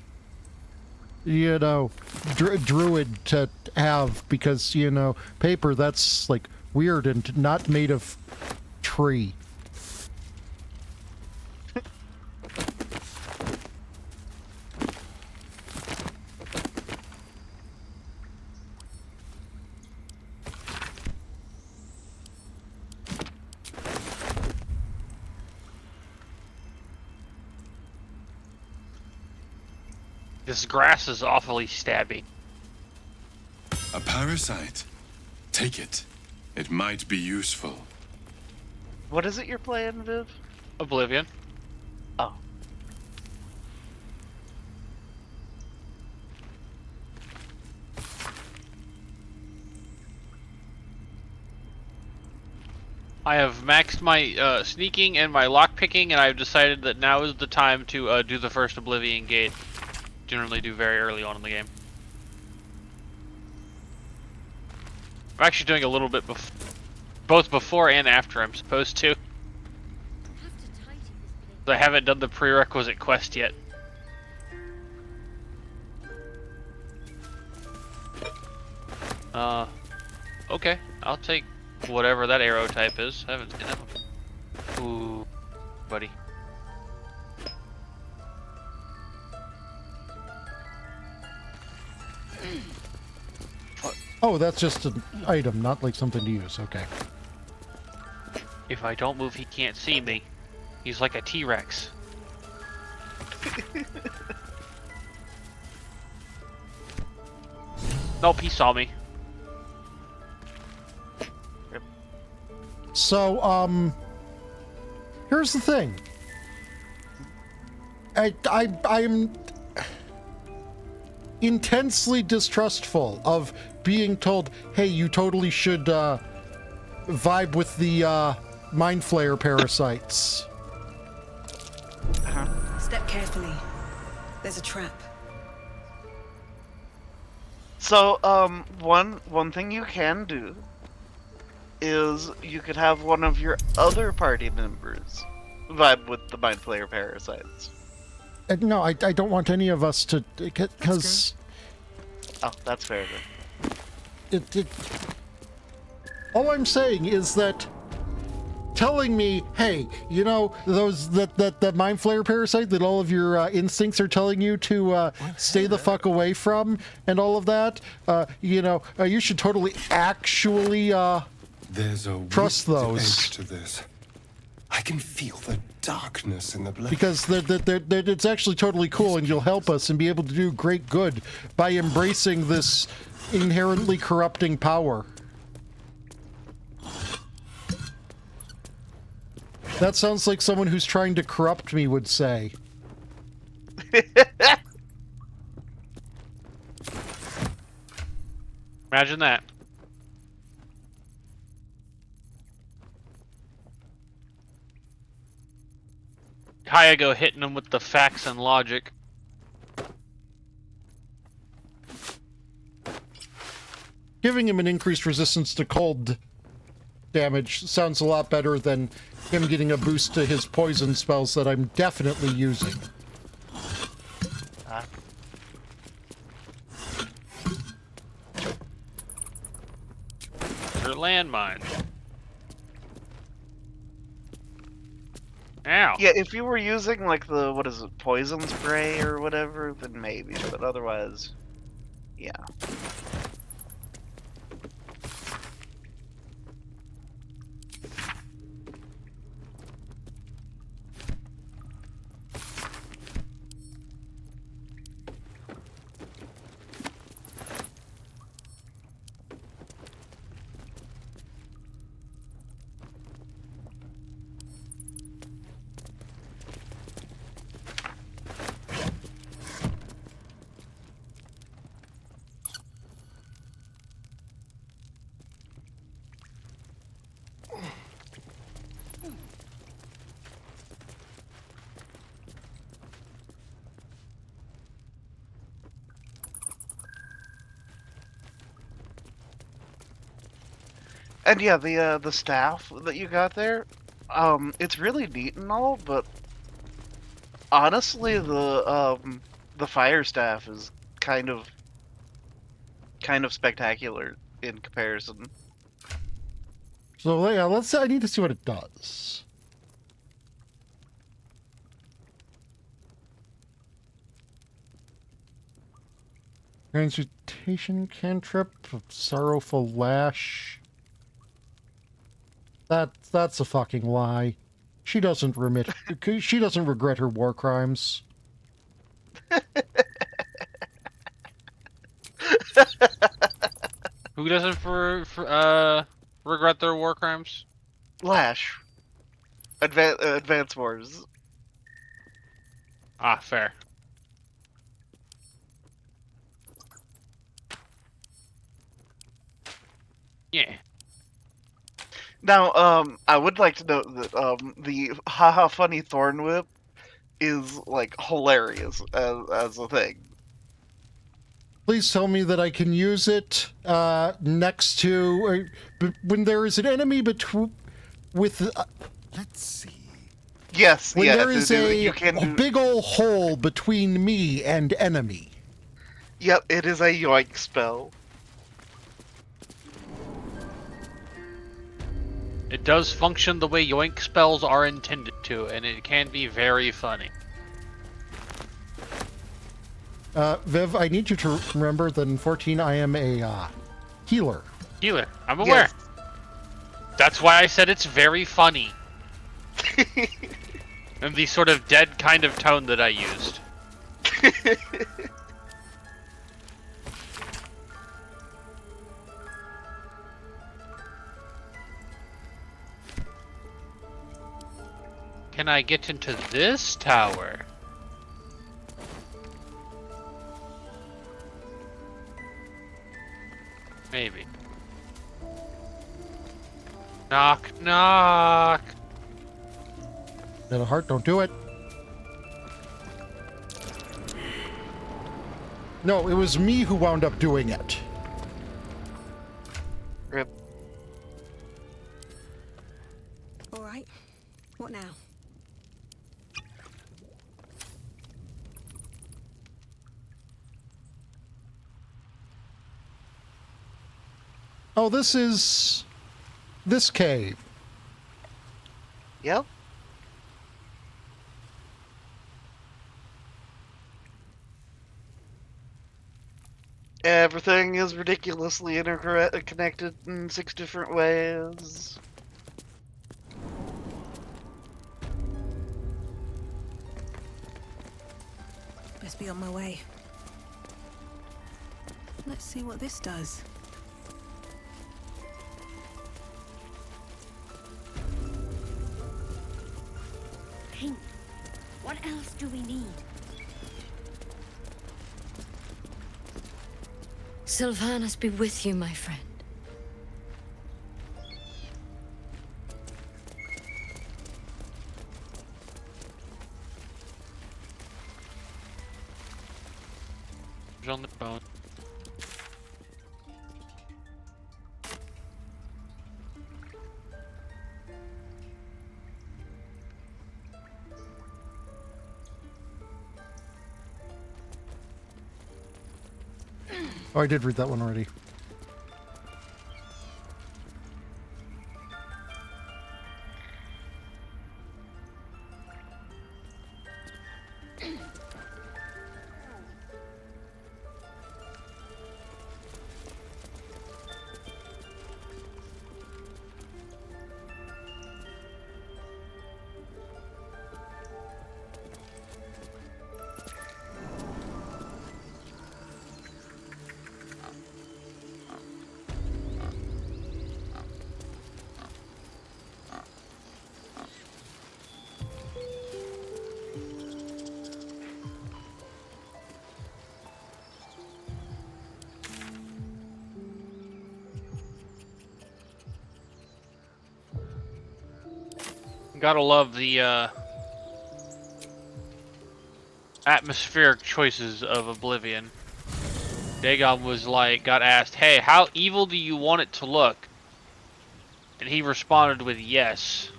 you know, druid to have, because, you know, paper, that's, like, weird and not made of tree. This grass is awfully stabby. A parasite. Take it. It might be useful. What is it you're playing, Viv? Oblivion. Oh. I have maxed my sneaking and my lockpicking, and I've decided that now is the time to do the first Oblivion gate. Generally do very early on in the game. I'm actually doing a little bit both before and after I'm supposed to. I haven't done the prerequisite quest yet. Okay, I'll take whatever that arrow type is. I haven't seen that one. Ooh, buddy. Oh, that's just an item, not like something to use. Okay. If I don't move, he can't see me. He's like a T-Rex. Nope, he saw me. So, here's the thing. I'm intensely distrustful of being told, hey, you totally should vibe with the mind flayer parasites. Step carefully. There's a trap. So, one thing you can do is you could have one of your other party members vibe with the mind flayer parasites. No, I don't want any of us to, because... Oh, that's fair then. All I'm saying is that telling me, hey, you know, that mind flayer parasite that all of your instincts are telling you to stay the fuck away from, and all of that, you know, you should totally actually There's a trust those. edge to this. I can feel the darkness in the blood. Because it's actually totally cool, and you'll help us and be able to do great good by embracing this inherently corrupting power. That sounds like someone who's trying to corrupt me would say. Imagine that. Kyago hitting him with the facts and logic. Giving him an increased resistance to cold damage sounds a lot better than him getting a boost to his poison spells that I'm definitely using. They're landmines. Ow. Yeah, if you were using like the, what is it, poison spray or whatever, then maybe, but otherwise, yeah. And yeah, the staff that you got there, it's really neat and all, but honestly, the fire staff is kind of spectacular in comparison. So yeah, I need to see what it does. Transmutation cantrip, sorrowful lash. That's a fucking lie. She doesn't regret her war crimes. Who doesn't regret their war crimes? Lash. Advance Wars. Ah, fair. Yeah. Now, I would like to note that the haha funny thorn whip is like hilarious as a thing. Please tell me that I can use it next to when there is an enemy with. Let's see. Yes. When yes, there is a can big old hole between me and enemy. Yep, it is a yoink spell. It does function the way yoink spells are intended to, and it can be very funny. Viv, I need you to remember that in 14 I am a healer. Healer, I'm aware. Yes. That's why I said it's very funny. And the sort of dead kind of tone that I used. Can I get into this tower? Maybe. Knock, knock. Little heart, don't do it. No, it was me who wound up doing it. Rip. All right. What now? Oh, this is this cave. Yep. Everything is ridiculously interconnected in 6 different ways. Best be on my way. Let's see what this does. Pink, what else do we need? Sylvanas be with you, my friend. On the phone. Oh, I did read that one already. Gotta love the atmospheric choices of Oblivion. Dagon was like, got asked, hey, how evil do you want it to look? And he responded with yes.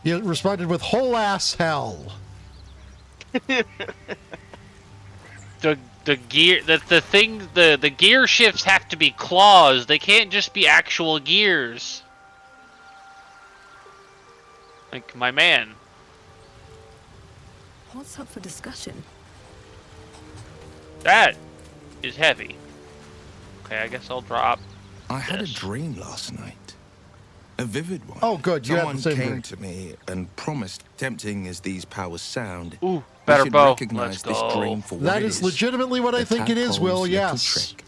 He responded with whole ass hell. The gear the gear shifts have to be claws. They can't just be actual gears. Like my man. What's up for discussion? That is heavy. Okay, I guess I'll drop. I had a dream last night. A vivid one. Oh, good. You Someone had the same came dream. to me and promised, tempting as these powers sound, ooh, we better should bow. recognize Let's this go. dream for what That it is legitimately what I The think it is, tadpole's Will, little yes. trick.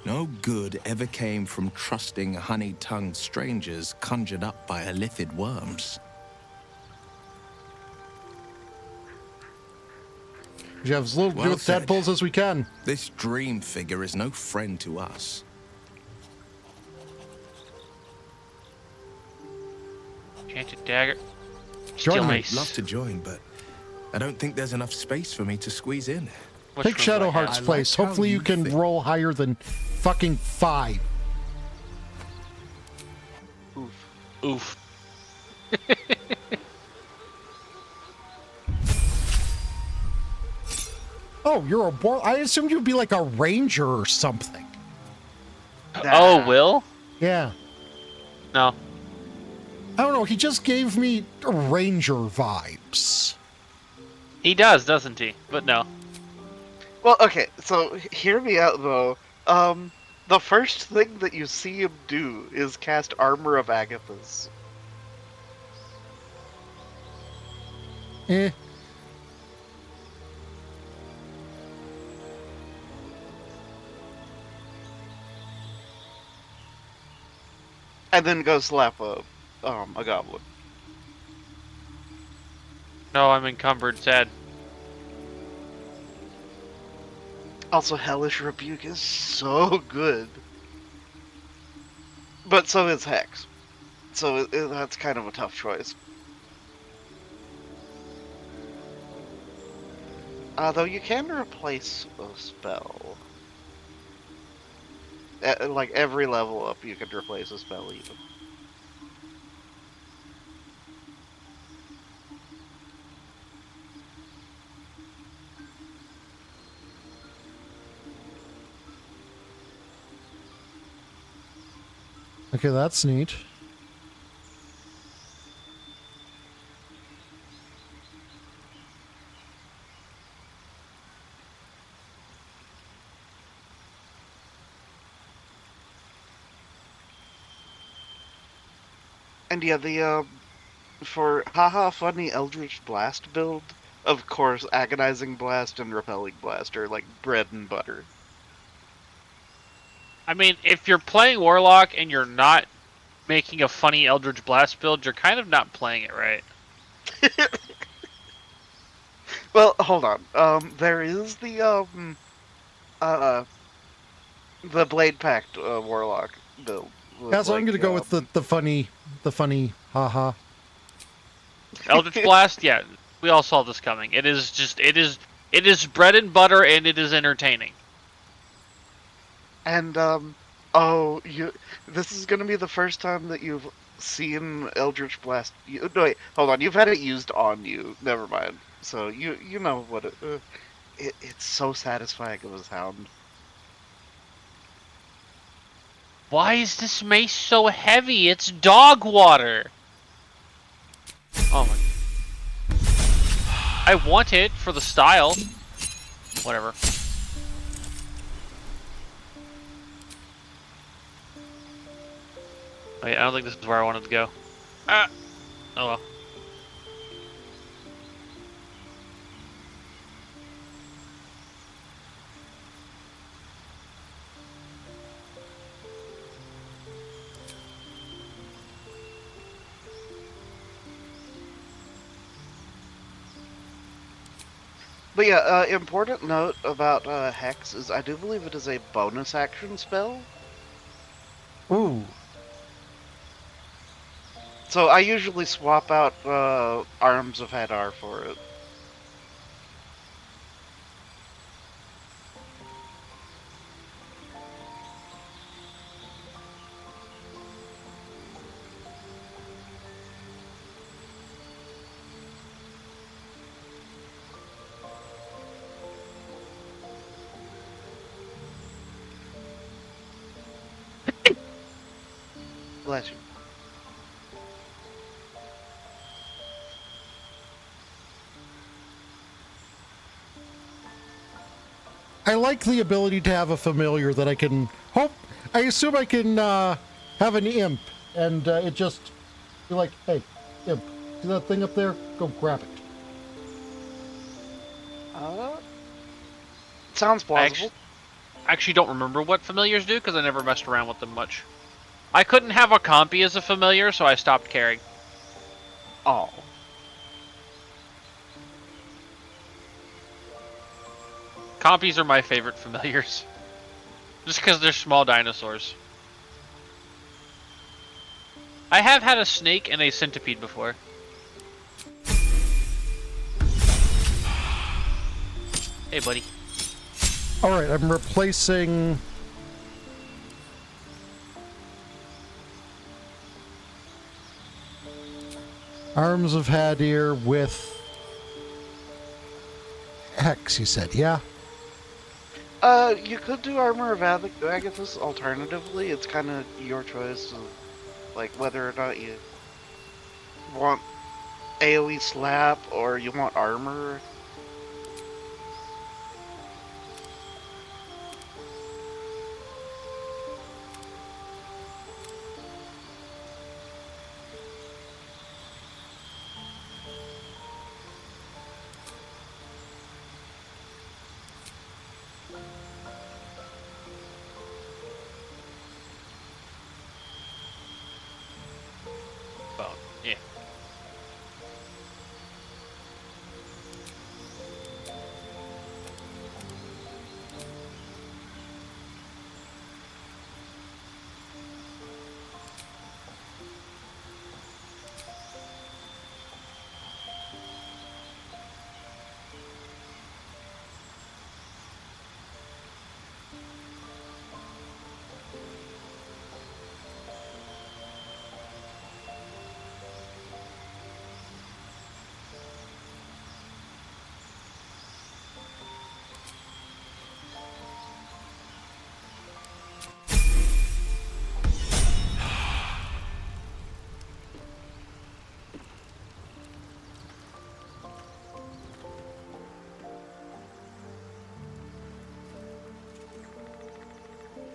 No good ever came from trusting honey-tongued strangers conjured up by illithid worms. We have as little to do Well with said. tadpoles as we can. This dream figure is no friend to us. Enchanted dagger. Join Still me. nice. I'd love to join, but I don't think there's enough space for me to squeeze in. Take Shadowheart's place. Hopefully you can roll higher than fucking 5. Oof. Oh, you're a I assumed you'd be like a ranger or something. Oh, Will? Yeah. No. I don't know. He just gave me ranger vibes. He does, doesn't he? But no. Well, okay, so hear me out though. The first thing that you see him do is cast Armor of Agathis. Eh. And then go slap a goblin. No, I'm encumbered, sad. Also, Hellish Rebuke is so good. But so is Hex. So that's kind of a tough choice. Though you can replace a spell. Like every level up, you can replace a spell even. Okay, that's neat. And yeah, the for haha funny Eldritch Blast build, of course, Agonizing Blast and Repelling Blast are like bread and butter. I mean, if you're playing Warlock and you're not making a funny Eldritch Blast build, you're kind of not playing it right. Well, hold on. There is the Blade Pact Warlock build. Yeah, so I'm gonna go with the funny, haha. Eldritch Blast, yeah, we all saw this coming. It is bread and butter, and it is entertaining. And this is gonna be the first time that you've seen Eldritch Blast. No, wait, hold on. You've had it used on you. Never mind. So you know what it's so satisfying of a sound. Why is this mace so heavy? It's dog water. Oh my. I want it for the style. Whatever. Wait, I don't think this is where I wanted to go. Ah. Oh well. But yeah, important note about Hex is I do believe it is a bonus action spell. Ooh. So I usually swap out Arms of Hadar for it. bless you. I like the ability to have a familiar that I can hope. I assume I can have an imp, and it just be like, hey, imp, see that thing up there? Go grab it. Sounds plausible. I actually don't remember what familiars do because I never messed around with them much. I couldn't have a compy as a familiar, so I stopped caring. Oh. Compies are my favorite familiars. Just because they're small dinosaurs. I have had a snake and a centipede before. Hey, buddy. Alright, I'm replacing... Arms of Hadir with... Hex, you said, yeah? You could do Armor of Agathis alternatively. It's kind of your choice of, like, whether or not you want AoE slap or you want armor. Yeah.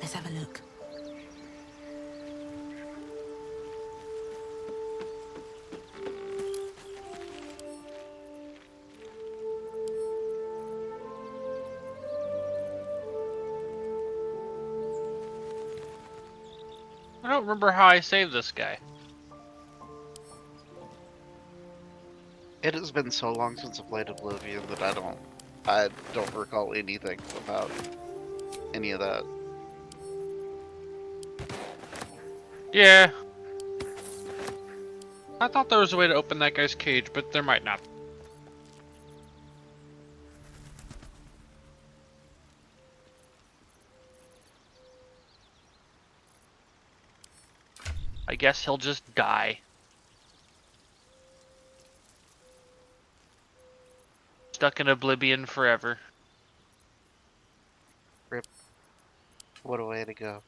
Let's have a look. I don't remember how I saved this guy. It has been so long since I played Oblivion that I don't recall anything about any of that. Yeah. I thought there was a way to open that guy's cage, but there might not. I guess he'll just die. Stuck in oblivion forever. Rip. What a way to go.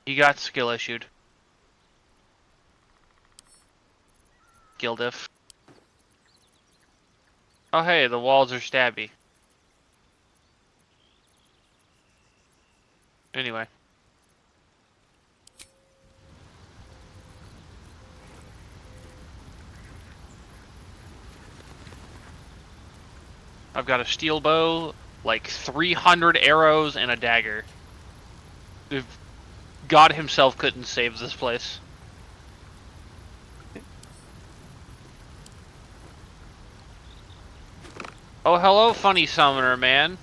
He got skill issued. Skill diff. Oh hey, the walls are stabby. Anyway. I've got a steel bow, like 300 arrows, and a dagger. If God himself couldn't save this place. Oh, hello, funny summoner, man.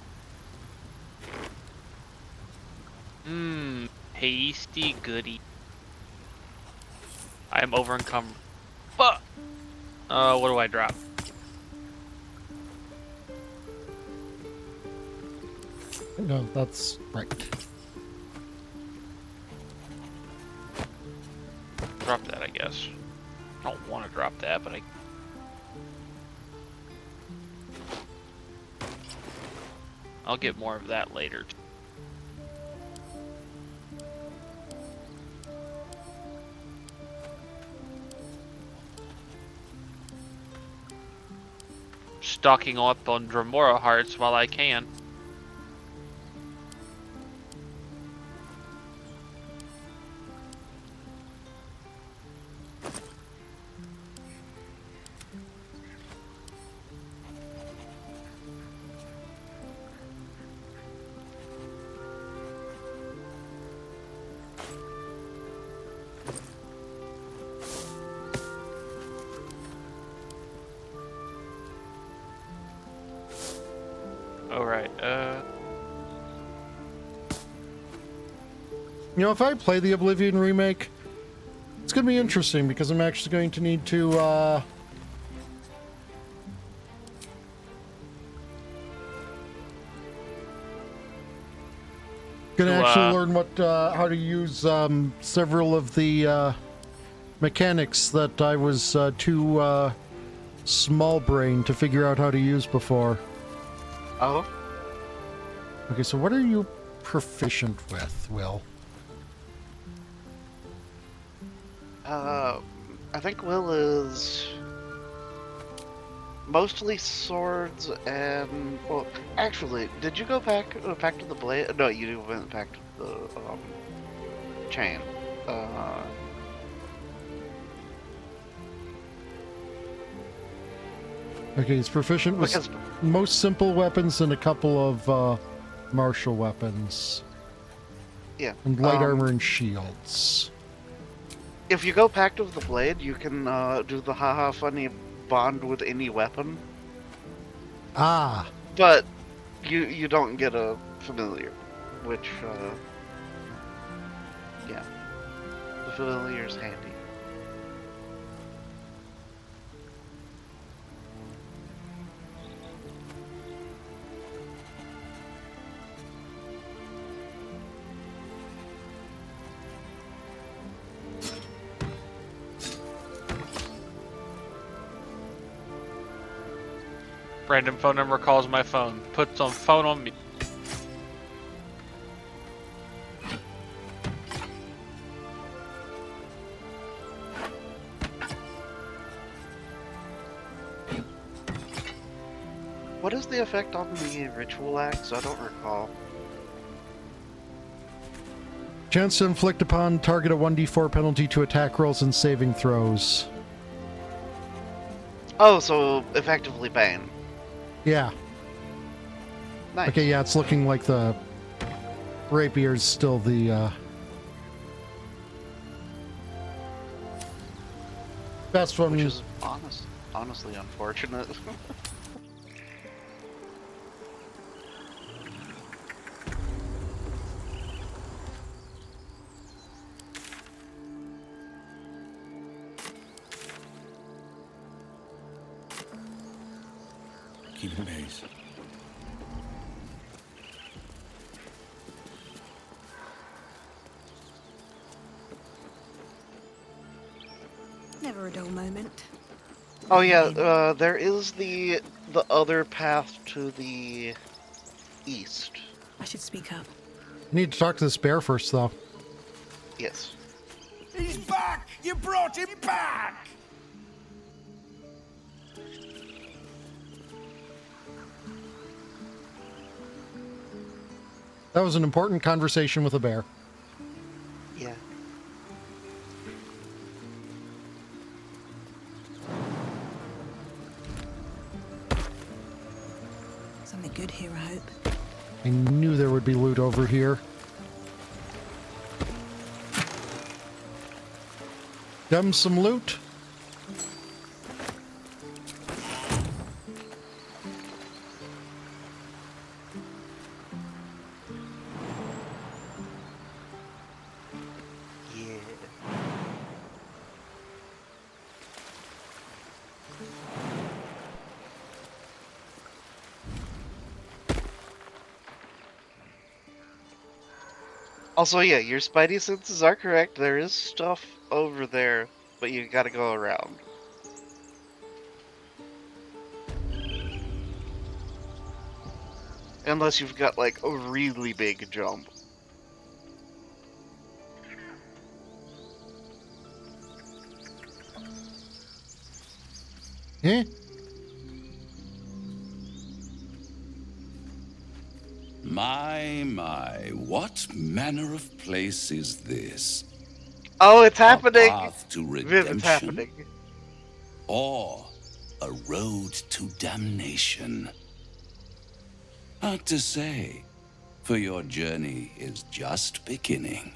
Mmm, tasty goody. I am over encumbered. Fuck! What do I drop? No, that's right. Drop that, I guess. I don't want to drop that, but I'll get more of that later. stocking up on Dremora hearts while I can. Alright, You know, if I play the Oblivion remake, it's going to be interesting because I'm actually going to need to, learn what, how to use, several of the, mechanics that I was, too, small-brained to figure out how to use before. Oh? Okay, so what are you proficient with, Will? I think Will is mostly swords and, well, actually, did you go back to the blade? No, you went back to the chain. Okay, he's proficient with most simple weapons and a couple of martial weapons. Yeah. And light armor and shields. If you go Pact of the Blade, you can do the haha funny bond with any weapon. Ah. But you don't get a familiar, which yeah, the familiar's handy. random phone number calls my phone. Puts on phone on me. What is the effect on the ritual axe? I don't recall. Chance to inflict upon target a 1d4 penalty to attack rolls and saving throws. Oh, so effectively Bane. Yeah. Nice. Okay, yeah, it's looking like the rapier's still the best one. Which is honestly unfortunate. Keeping pace. Never a dull moment. Oh yeah, there is the other path to the east. I should speak up. I need to talk to this bear first, though. Yes. He's back! You brought him back! That was an important conversation with a bear. Yeah. Something good here, I hope. I knew there would be loot over here. Them some loot. Also, yeah, your spidey senses are correct. There is stuff over there, but you gotta go around. Unless you've got, like, a really big jump. Eh? My, what manner of place is this? Oh, it's happening. A path to Viv, redemption? it's happening. Or a road to damnation? Hard to say, for your journey is just beginning.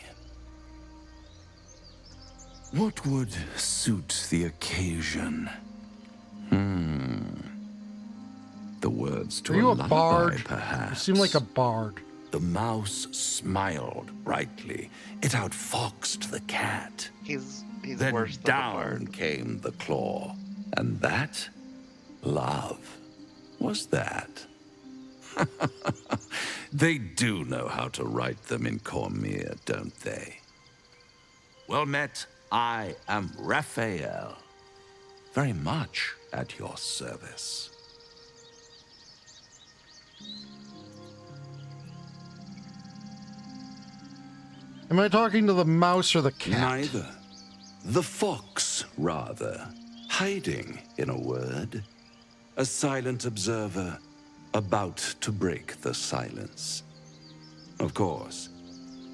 What would suit the occasion? The words to Are you a lullaby, bard? perhaps. You seem like a bard. The mouse smiled brightly. It outfoxed the cat. He's then worse than down came the claw. And that, love, was that. They do know how to write them in Cormier, don't they? Well met, I am Raphael. Very much at your service. Am I talking to the mouse or the cat? Neither. The fox, rather. Hiding, in a word. A silent observer, about to break the silence. Of course,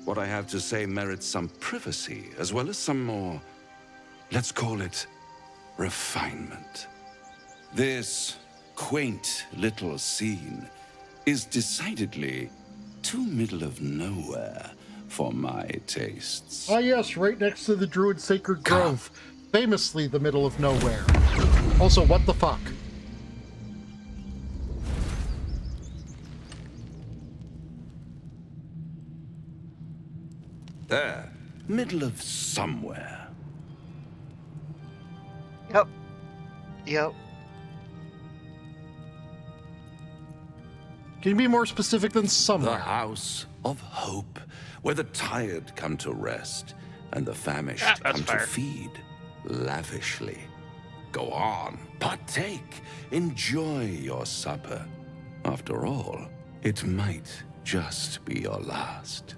what I have to say merits some privacy, as well as some more, let's call it, refinement. This quaint little scene is decidedly too middle of nowhere for my tastes. Ah, yes, right next to the Druid Sacred Grove. Famously the middle of nowhere. Also, what the fuck? There, middle of somewhere. Yep. Yep. Can you be more specific than somewhere? The House of Hope, where the tired come to rest and the famished come to feed lavishly. Go on, partake, enjoy your supper. After all, it might just be your last.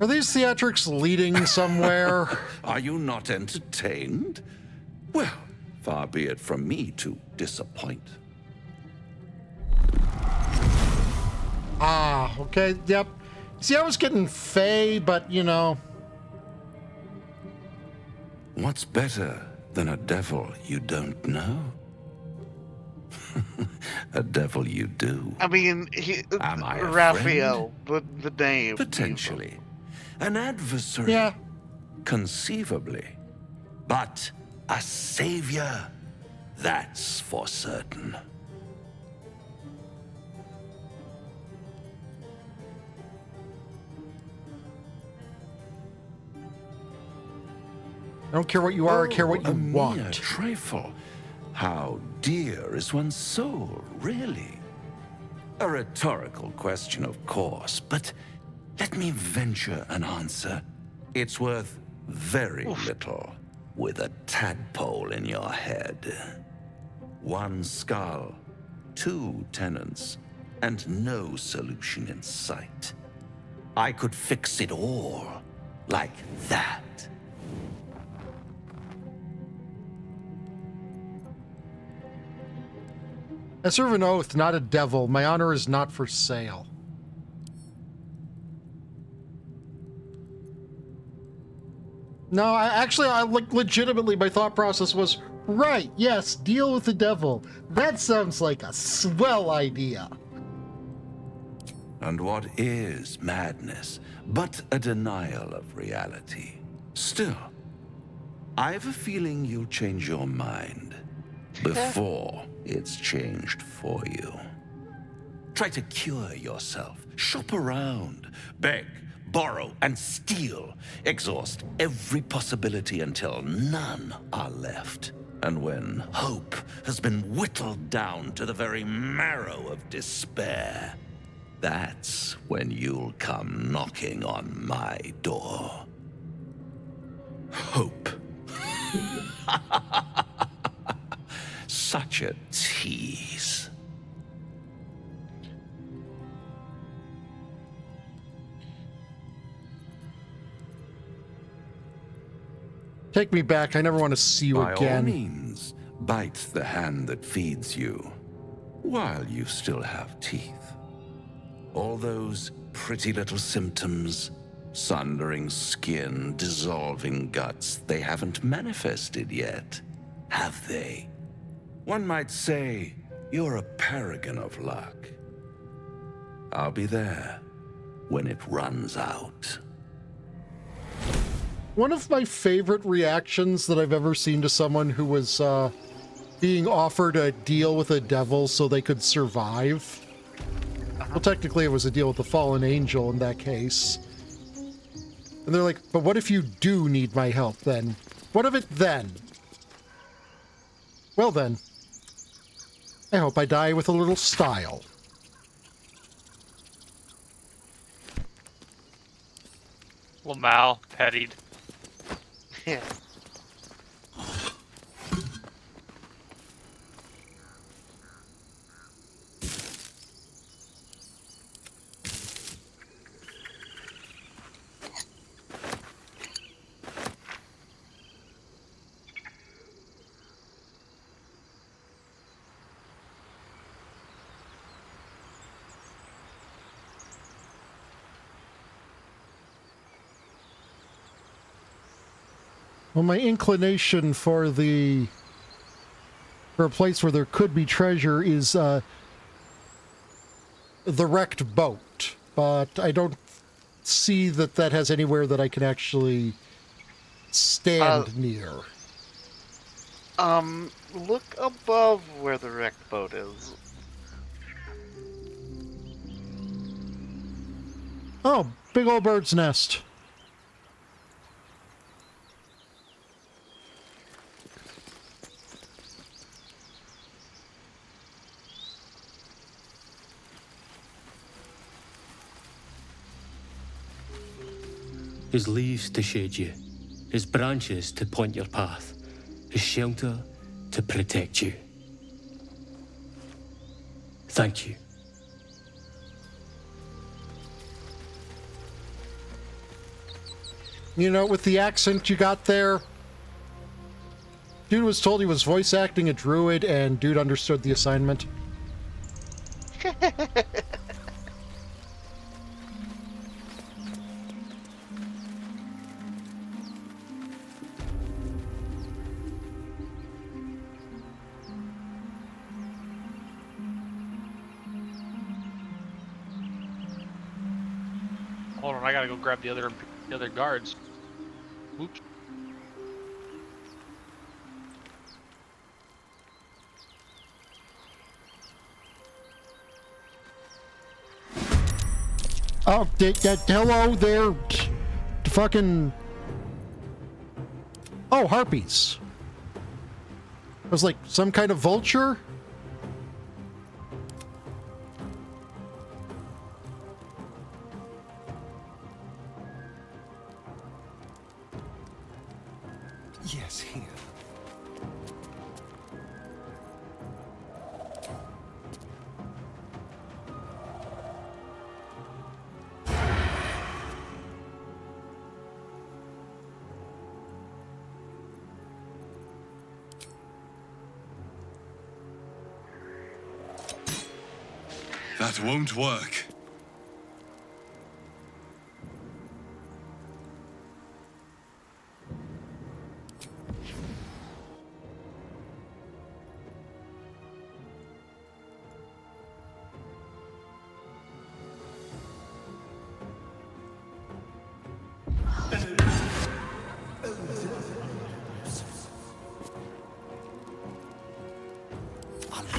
Are these theatrics leading somewhere? Are you not entertained? Well, far be it from me to disappoint. Ah, okay, yep. See, I was getting Fae, but, you know. What's better than a devil you don't know? A devil you do. I mean, Am I a Raphael, the name. Potentially. An adversary. Yeah. Conceivably. But a savior, that's for certain. I don't care what you are, I care what you want. Mere trifle. How dear is one's soul, really? A rhetorical question, of course, but let me venture an answer. It's worth very little with a tadpole in your head. One skull, two tenants, and no solution in sight. I could fix it all like that. I serve an oath, not a devil. My honor is not for sale. No, I legitimately, my thought process was, right, yes, deal with the devil. That sounds like a swell idea. And what is madness but a denial of reality? Still, I have a feeling you'll change your mind before it's changed for you. Try to cure yourself. Shop around. Beg, borrow, and steal. Exhaust every possibility until none are left. And when hope has been whittled down to the very marrow of despair, that's when you'll come knocking on my door. Hope. Such a tease. Take me back. I never want to see you By again. all means, bite the hand that feeds you. while you still have teeth. All those pretty little symptoms, sundering skin, dissolving guts, they haven't manifested yet, have they? One might say you're a paragon of luck. I'll be there when it runs out. One of my favorite reactions that I've ever seen to someone who was being offered a deal with a devil so they could survive. Well, technically it was a deal with the fallen angel in that case. And they're like, but what if you do need my help then? What of it then? Well then, I hope I die with a little style. Lamau, pettied. Yeah. Well, my inclination for a place where there could be treasure is the wrecked boat, but I don't see that that has anywhere that I can actually stand near. Look above where the wrecked boat is. Oh, big old bird's nest. His leaves to shade you, his branches to point your path, his shelter to protect you. Thank you. You know, with the accent you got there, dude was told he was voice acting a druid, and dude understood the assignment. Hold on, I gotta go grab the other guards. Oops. Oh, hello there, fucking... Oh, harpies. It was like some kind of vulture? Yes, here. That won't work.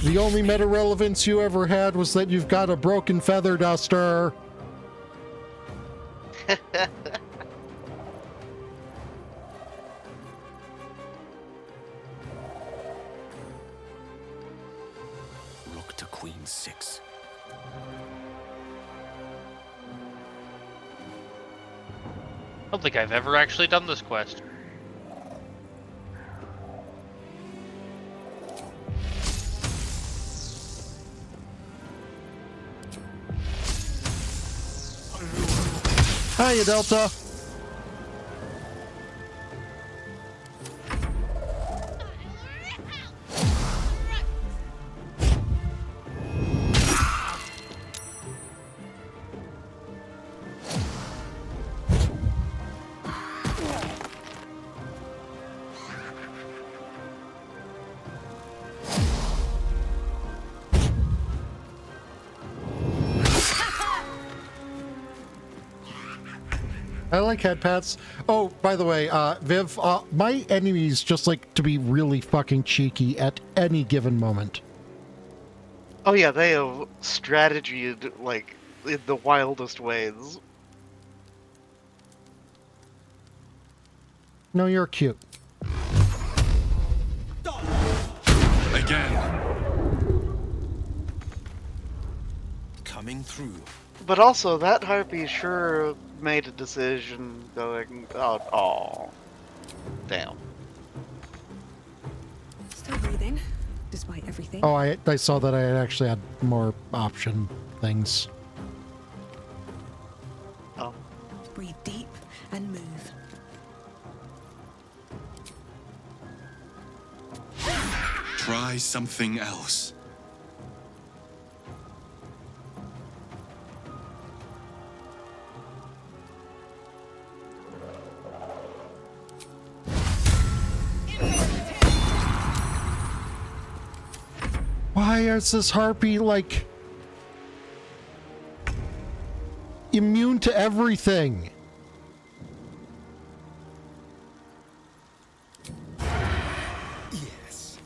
The only meta relevance you ever had was that you've got a broken feather duster. Rook to Queen 6. I don't think I've ever actually done this quest. Hiya, Delta. I like head pats. Oh, by the way, Viv, my enemies just like to be really fucking cheeky at any given moment. Oh yeah, they have strategy like in the wildest ways. No, you're cute. Again. Coming through. But also, that harpy sure made a decision going, oh, damn. Still breathing, despite everything. Oh, I saw that I had actually had more option things. Oh. Breathe deep and move. Try something else. Why is this harpy like immune to everything? Yes.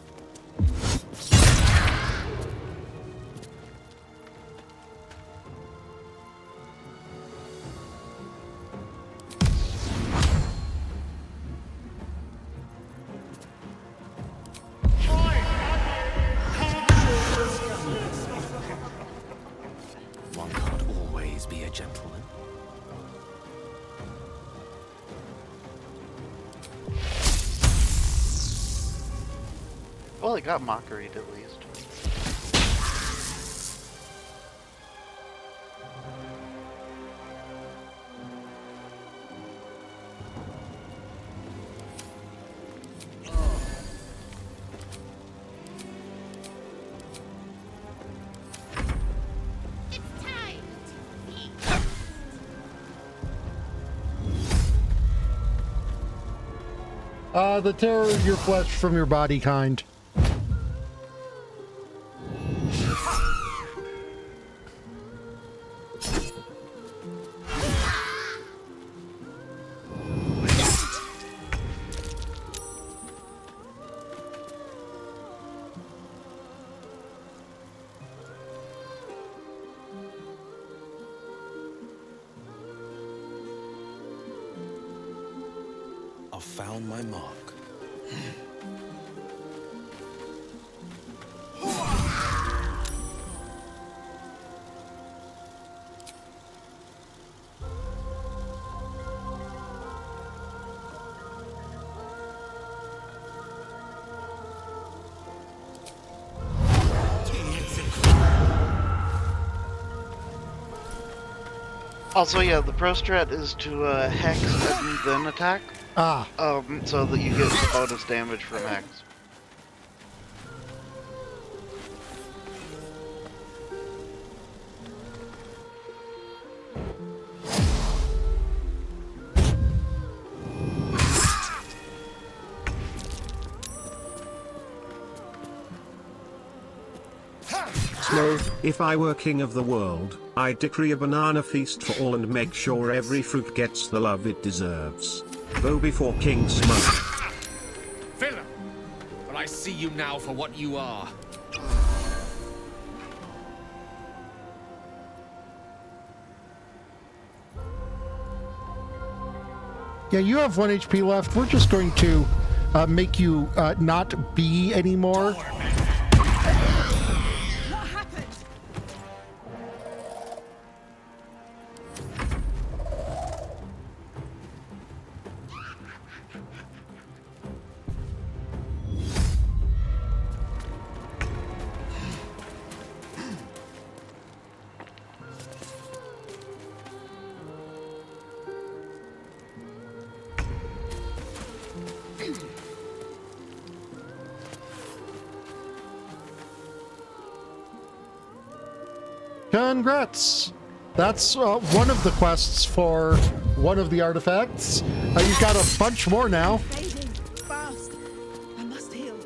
One can't always be a gentleman. Well, it got mockeried at least. The terror of your flesh from your body kind. I've found my mark. Also, yeah, the pro strat is to hex and then attack. Ah. So that you get the bonus damage from hex. Snow, if I were king of the world, I'd decree a banana feast for all and make sure every fruit gets the love it deserves. Go before King Smitin. Villain! But I see you now for what you are. Yeah, you have 1 HP left. We're just going to make you not be anymore. Congrats! That's one of the quests for one of the artifacts. You've got a bunch more now. Fast. I must heal.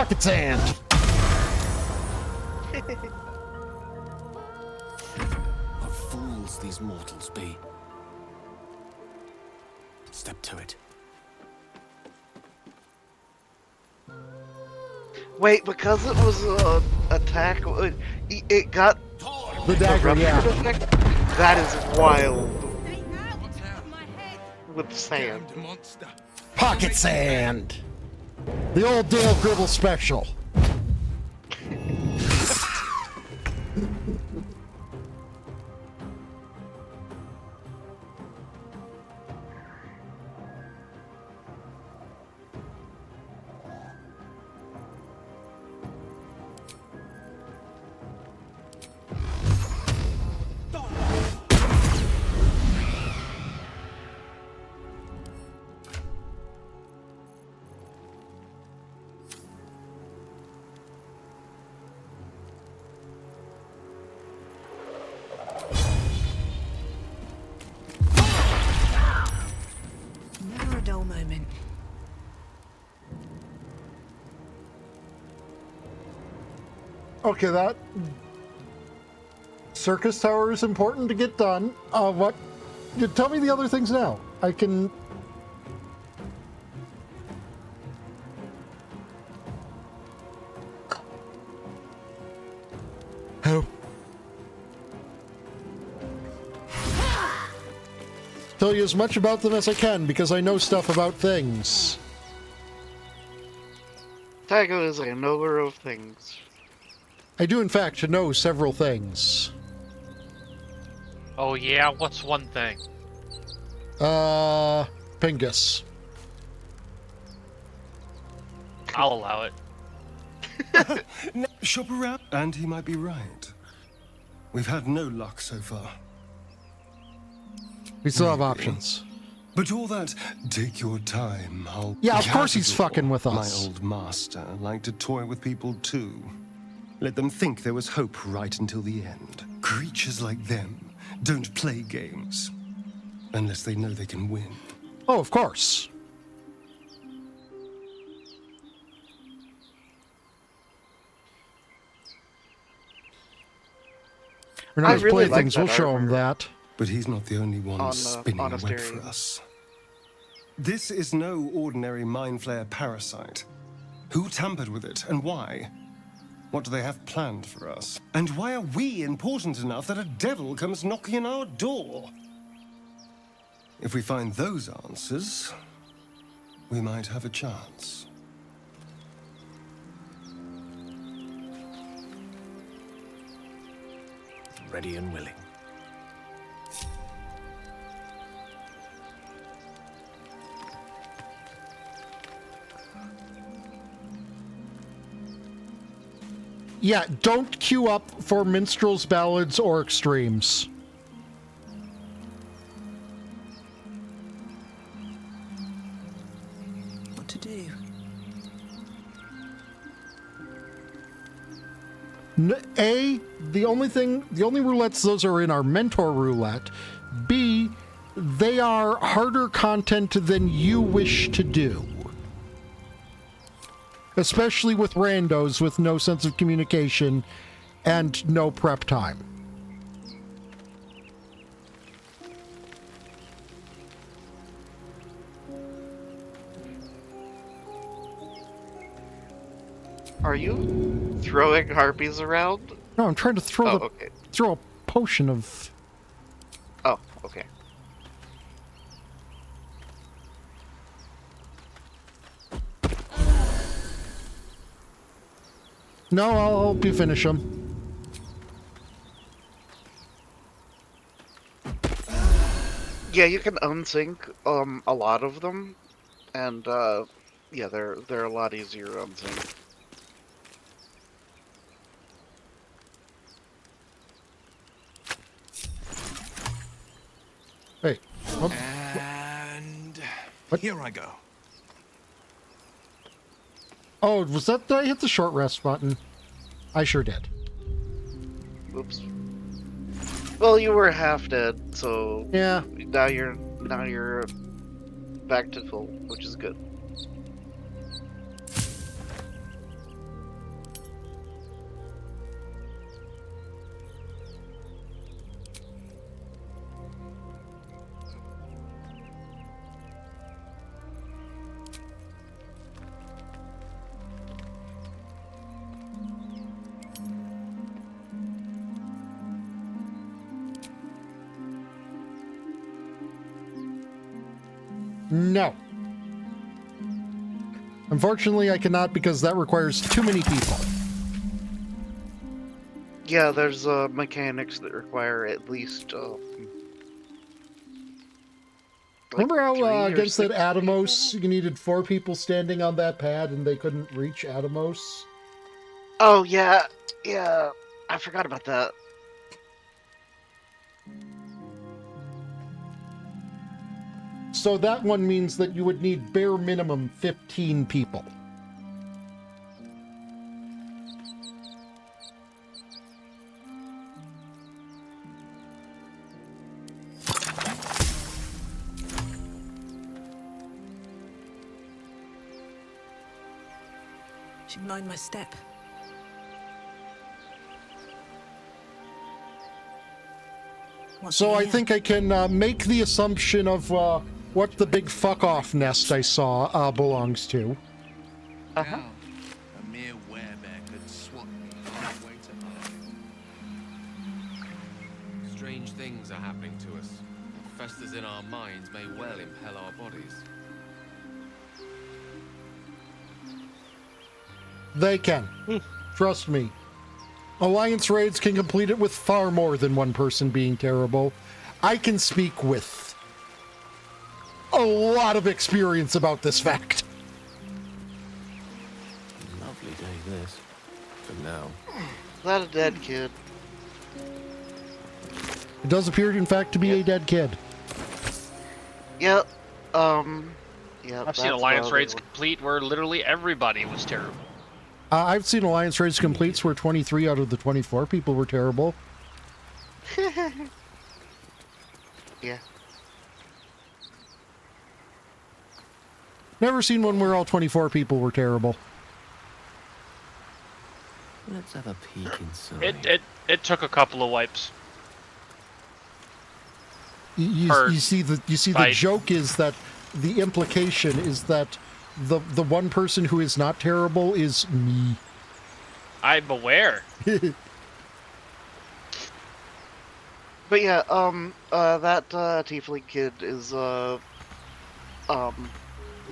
Pocket sand. What fools these mortals be. Step to it. Wait, because it was an attack, it got the dagger, yeah. Effect? That is wild. With sand. Pocket sand. The old Dale Gribble special. Never a dull moment. Okay, that circus tower is important to get done. What? You tell me the other things now. I can. Oh. Tell you as much about them as I can because I know stuff about things. Tago is a knower of things. I do, in fact, know several things. Oh yeah, what's one thing? Pingus. I'll allow it. Shop around, and he might be right. We've had no luck so far. We still have options. But all that, take your time, I'll... Yeah, of course he's fucking with us. My old master liked to toy with people too. Let them think there was hope right until the end. Creatures like them don't play games. Unless they know they can win. Oh, of course. We're not really playthings, we'll show him that. But he's not the only one spinning a web for us. This is no ordinary mind flayer parasite. Who tampered with it, and why? What do they have planned for us? And why are we important enough that a devil comes knocking on our door? If we find those answers, we might have a chance. Ready and willing. Yeah, don't queue up for minstrels, ballads, or extremes. What to do? A, the only roulettes those are in are mentor roulette. B, they are harder content than you wish to do. Especially with randos with no sense of communication and no prep time. Are you throwing harpies around? No, I'm trying to throw throw a potion of... Oh, okay. No, I'll help you finish them. Yeah, you can unsync a lot of them, and yeah, they're a lot easier to unsync. Hey. And here I go. Oh, was that... Did I hit the short rest button? I sure did. Oops. Well, you were half dead, so yeah. Now you're back to full, which is good. No. Unfortunately, I cannot because that requires too many people. Yeah, there's mechanics that require at least. Remember how against that 6 Atomos, you needed 4 people standing on that pad and they couldn't reach Atomos? Oh, yeah. Yeah. I forgot about that. So that one means that you would need bare minimum 15 people. Should mind my step. So I think I can make the assumption of what the big fuck-off nest I saw belongs to. Uh-huh. A mere werebear could swat me halfway to Paladin. Strange things are happening to us. What festers in our minds may well impel our bodies. They can. Trust me. Alliance raids can complete it with far more than one person being terrible. I can speak with a lot of experience about this fact. Lovely day this. For now. Not a dead kid. It does appear, in fact, to be a dead kid. Yep. Yeah. I've seen Alliance raids complete where literally everybody was terrible. I've seen Alliance raids completes where 23 out of the 24 people were terrible. Yeah. Never seen one where all 24 people were terrible. Let's have a peek inside. It took a couple of wipes. You see the joke is that the implication is that the one person who is not terrible is me. I'm aware. But yeah, that tiefling kid is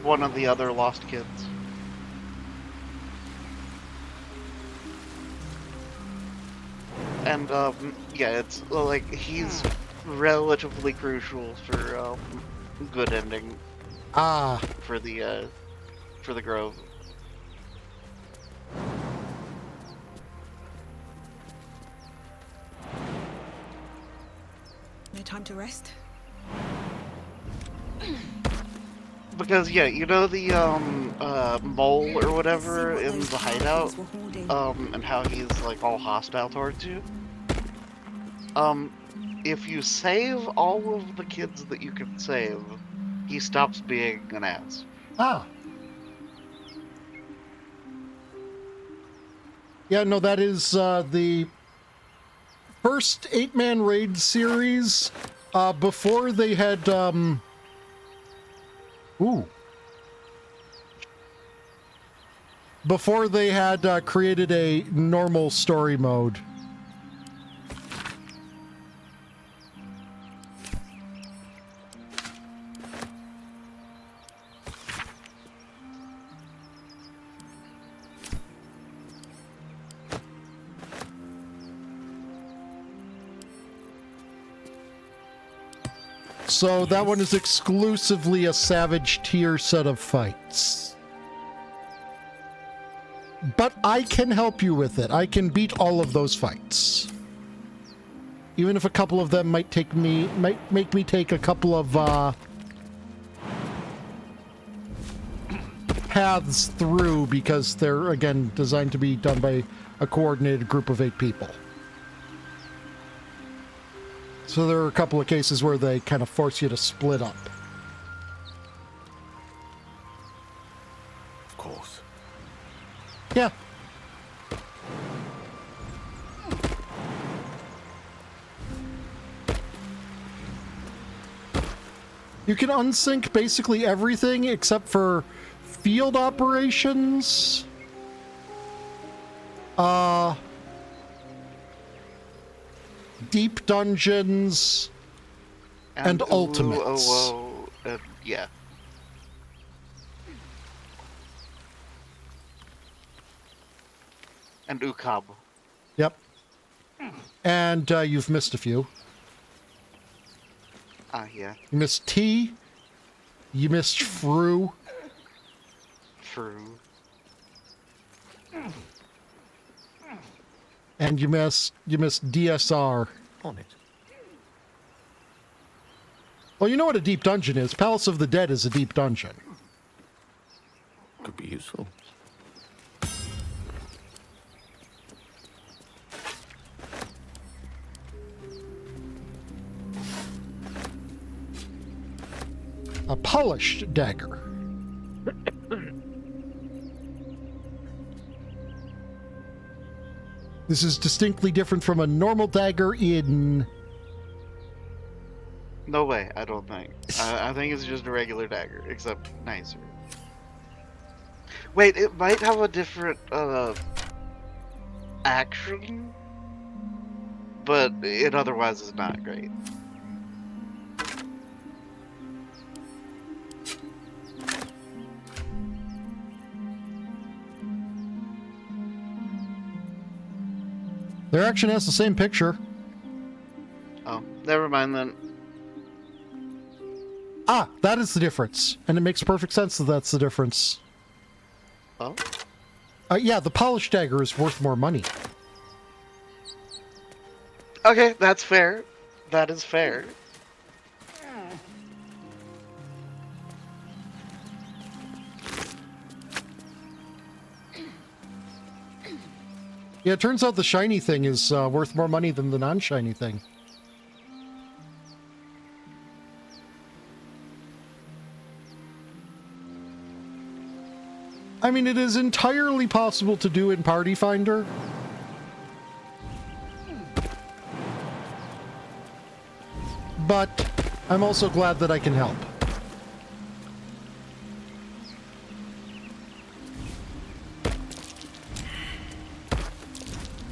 one of the other lost kids. And yeah, it's like he's relatively crucial for good ending. For the Grove. No time to rest? Because yeah, you know the mole or whatever in the hideout, and how he's like all hostile towards you. If you save all of the kids that you can save, he stops being an ass. Yeah, no, that is the first 8-man raid series before they had before they had created a normal story mode. So that one is exclusively a Savage tier set of fights. But I can help you with it. I can beat all of those fights. Even if a couple of them might make me take a couple of paths through because they're, again, designed to be done by a coordinated group of 8 people. So there are a couple of cases where they kind of force you to split up. Of course. Yeah. You can unsync basically everything except for field operations. Deep dungeons and ultimates. Yeah. And Ukab. Yep. And you've missed a few. Yeah. You missed T. You missed Fru. True. And you missed DSR. On it. Well, you know what a deep dungeon is. Palace of the Dead is a deep dungeon. Could be useful. A polished dagger. This is distinctly different from a normal dagger in... No way, I don't think. I think it's just a regular dagger, except nicer. Wait, it might have a different action, but it otherwise is not great. Their action has the same picture. Oh, never mind then. Ah, that is the difference. And it makes perfect sense that that's the difference. Oh? Yeah, the polished dagger is worth more money. Okay, that's fair. That is fair. Yeah, it turns out the shiny thing is worth more money than the non-shiny thing. I mean, it is entirely possible to do in Party Finder. But I'm also glad that I can help.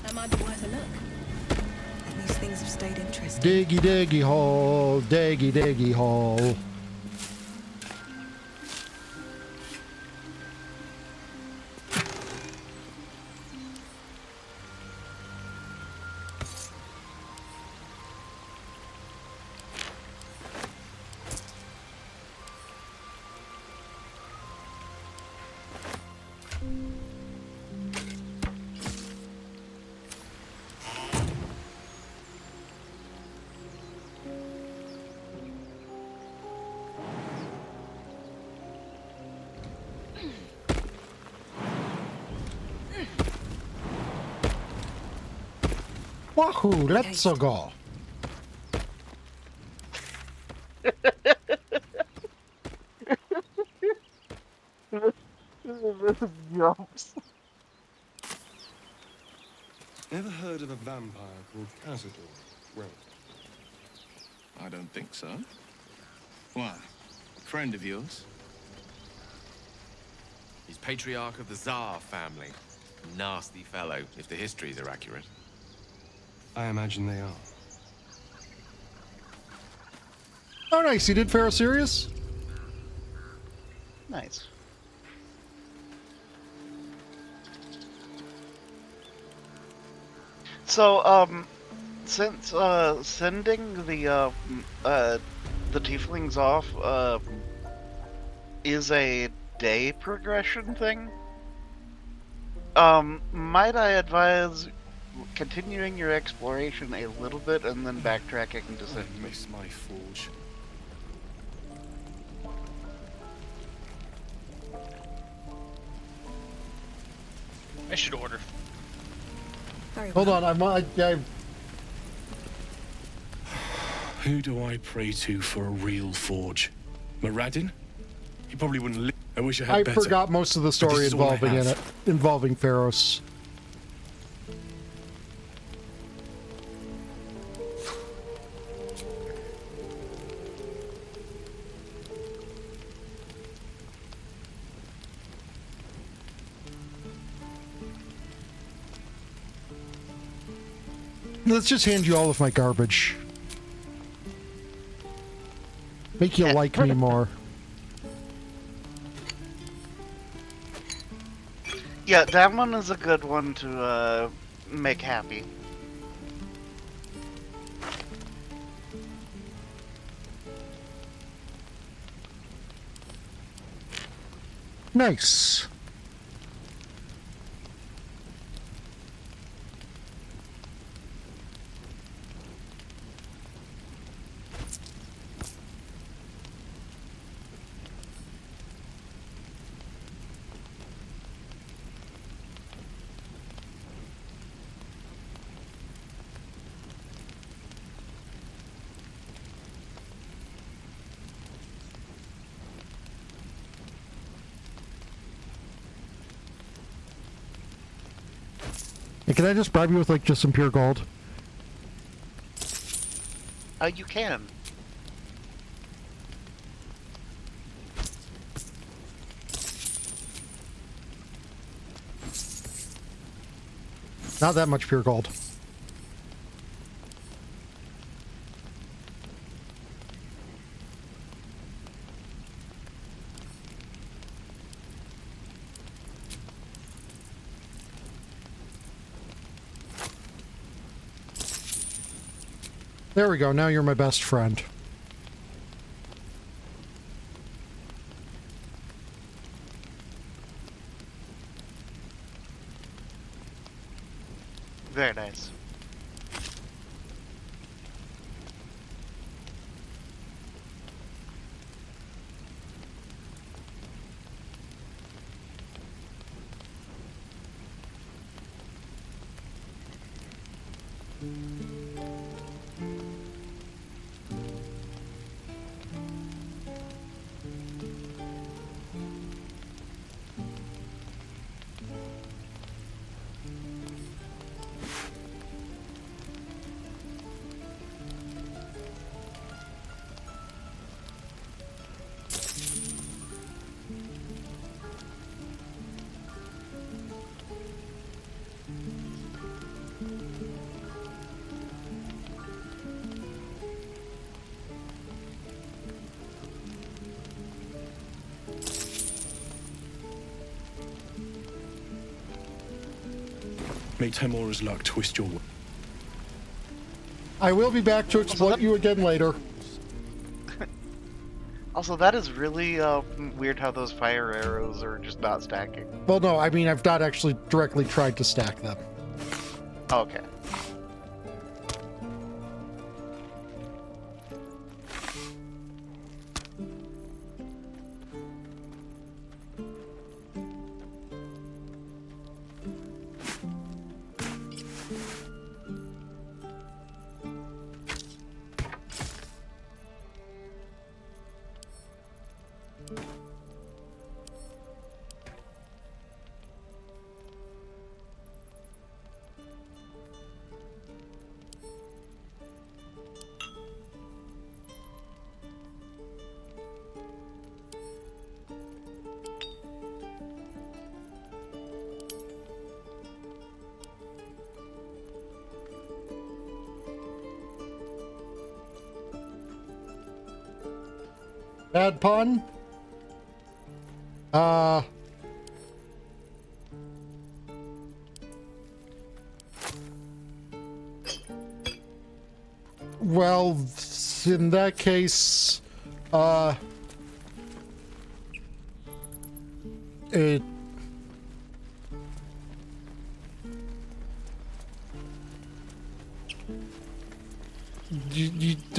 That might be worth a look. These things have stayed interesting. Diggy diggy hole, diggy diggy hole. Wahoo, let's go. Jumps. Ever heard of a vampire called Cazador? Well, I don't think so. Why? Friend of yours? He's patriarch of the Tsar family. Nasty fellow, if the histories are accurate. I imagine they are. Oh, nice. You did Pharaoh Sirius? Nice. So, since sending the tieflings off is a day progression thing, might I advise continuing your exploration a little bit and then backtracking to I miss my forge. I should order. Hold on, I Who do I pray to for a real forge? Moradin? He probably wouldn't live. I wish I had better. forgot most of the But story this is all I involving have. involving Pharaohs. Let's just hand you all of my garbage. Make you like me more. Yeah, that one is a good one to make happy. Nice. Hey, can I just bribe you with, like, just some pure gold? You can. Not that much pure gold. There we go. Now you're my best friend. Very nice. May Temora's luck twist your way. I will be back to exploit you again later. Also, that is really weird how those fire arrows are just not stacking. Well, no, I mean, I've not actually directly tried to stack them. Okay. Bad pun? Well, in that case, it...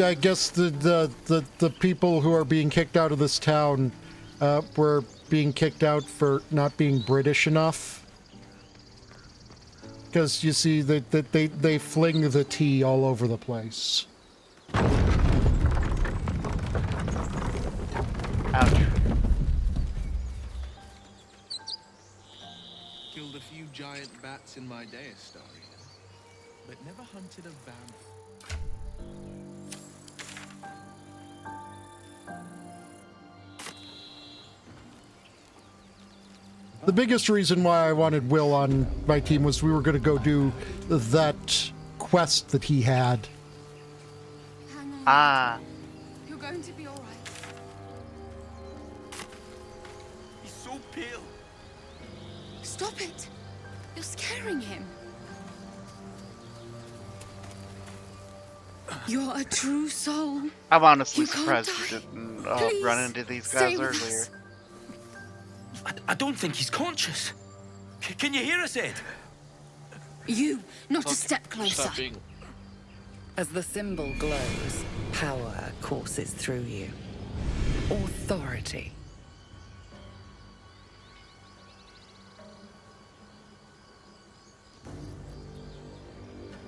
I guess the people who are being kicked out of this town were being kicked out for not being British enough. Because you see that they fling the tea all over the place. Ouch. Killed a few giant bats in my day, Astarion, but never hunted a vampire. The biggest reason why I wanted Will on my team was we were going to go do that quest that he had. Ah. You're going to be all right. He's so pale. Stop it! You're scaring him. You're a true soul. I'm honestly You can't surprised die. you didn't Please, run into these stay guys with earlier. us. I don't think he's conscious. Can you hear us, Ed? You, not a step closer. As the symbol glows, power courses through you. Authority.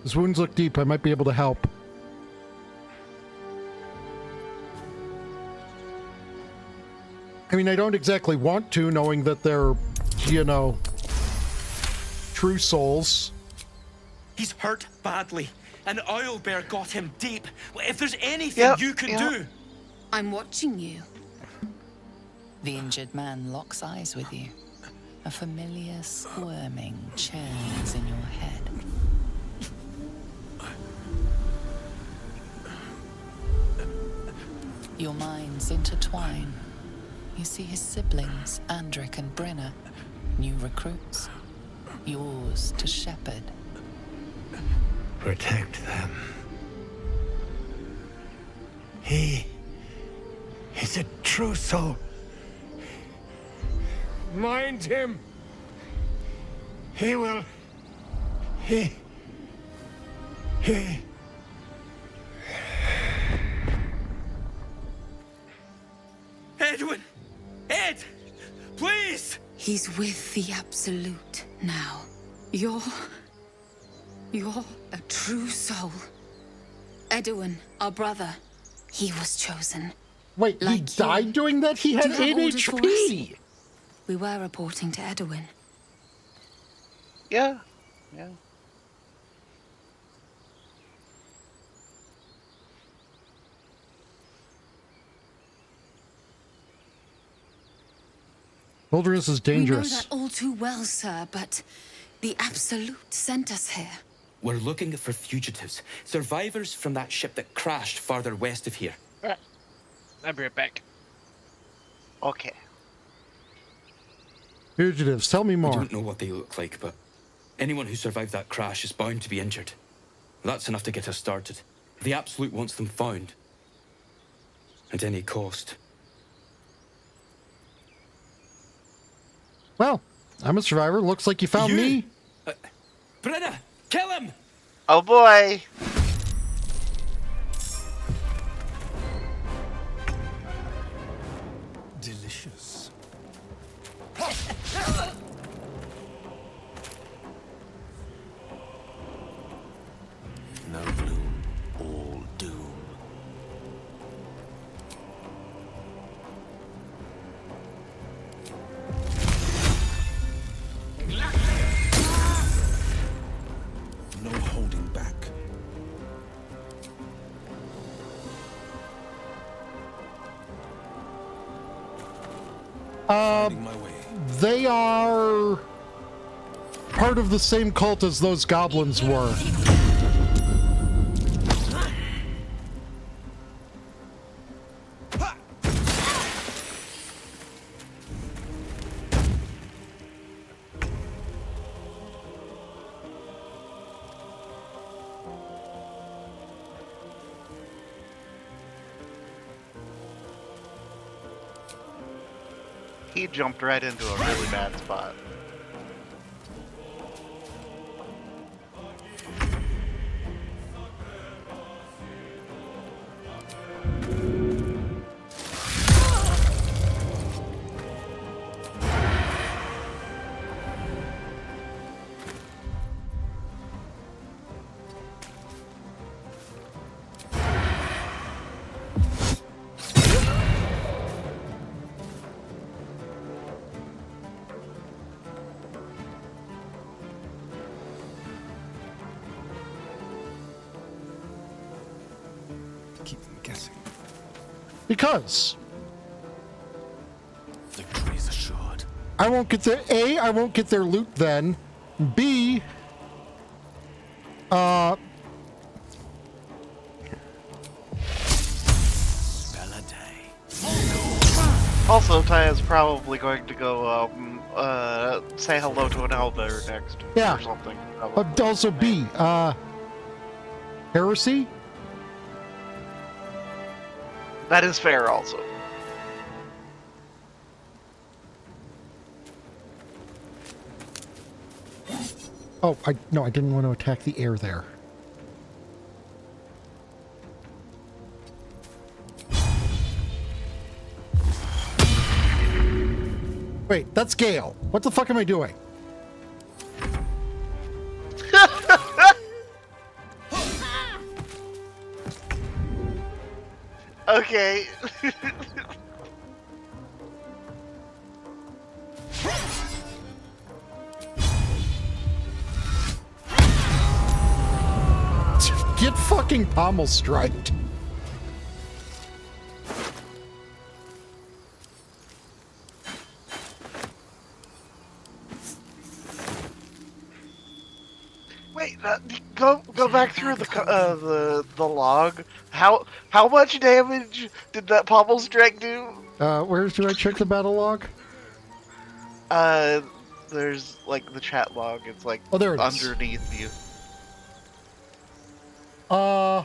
His wounds look deep. I might be able to help. I mean, I don't exactly want to, knowing that they're, you know, true souls. He's hurt badly. An owlbear got him deep. If there's anything you can do... I'm watching you. The injured man locks eyes with you. A familiar squirming churns in your head. Your minds intertwine. You see his siblings, Andric and Brenna, new recruits, yours to shepherd. Protect them. He is a true soul. Mind him. He will. He. Edwin! Ed! Please! He's with the Absolute now. You're a true soul. Edwin, our brother, he was chosen. Wait, he died doing that? He had Do you have 8 orders for HP! us? We were reporting to Edwin. Yeah. Wilderness is We know dangerous. that all too well, sir, but the Absolute sent us here. We're looking for fugitives. Survivors from that ship that crashed farther west of here. I'll be right back. Okay. Fugitives, tell me I more. don't know what they look like, but anyone who survived that crash is bound to be injured. That's enough to get us started. The Absolute wants them found. At any cost. Well, I'm a survivor. Looks like you found me. Brenna! Kill him! Oh boy! Delicious. No bloom, all doom. No holding back. They are part of the same cult as those goblins were. He jumped right into a really bad spot. Keep them guessing. Because Victory's assured. I won't get their I won't get their loot then. B, Also, Taya's probably going to go say hello to an owlbear next. Yeah. Or something. Also B, heresy? That is fair also. Oh, no, I didn't want to attack the air there. Wait, that's Gale. What the fuck am I doing? Okay. Get fucking pommel striked. Wait, go back through the log. How much damage did that pommel strike do? Where do I check the battle log? There's like the chat log. It's like there it is. underneath you. Oh,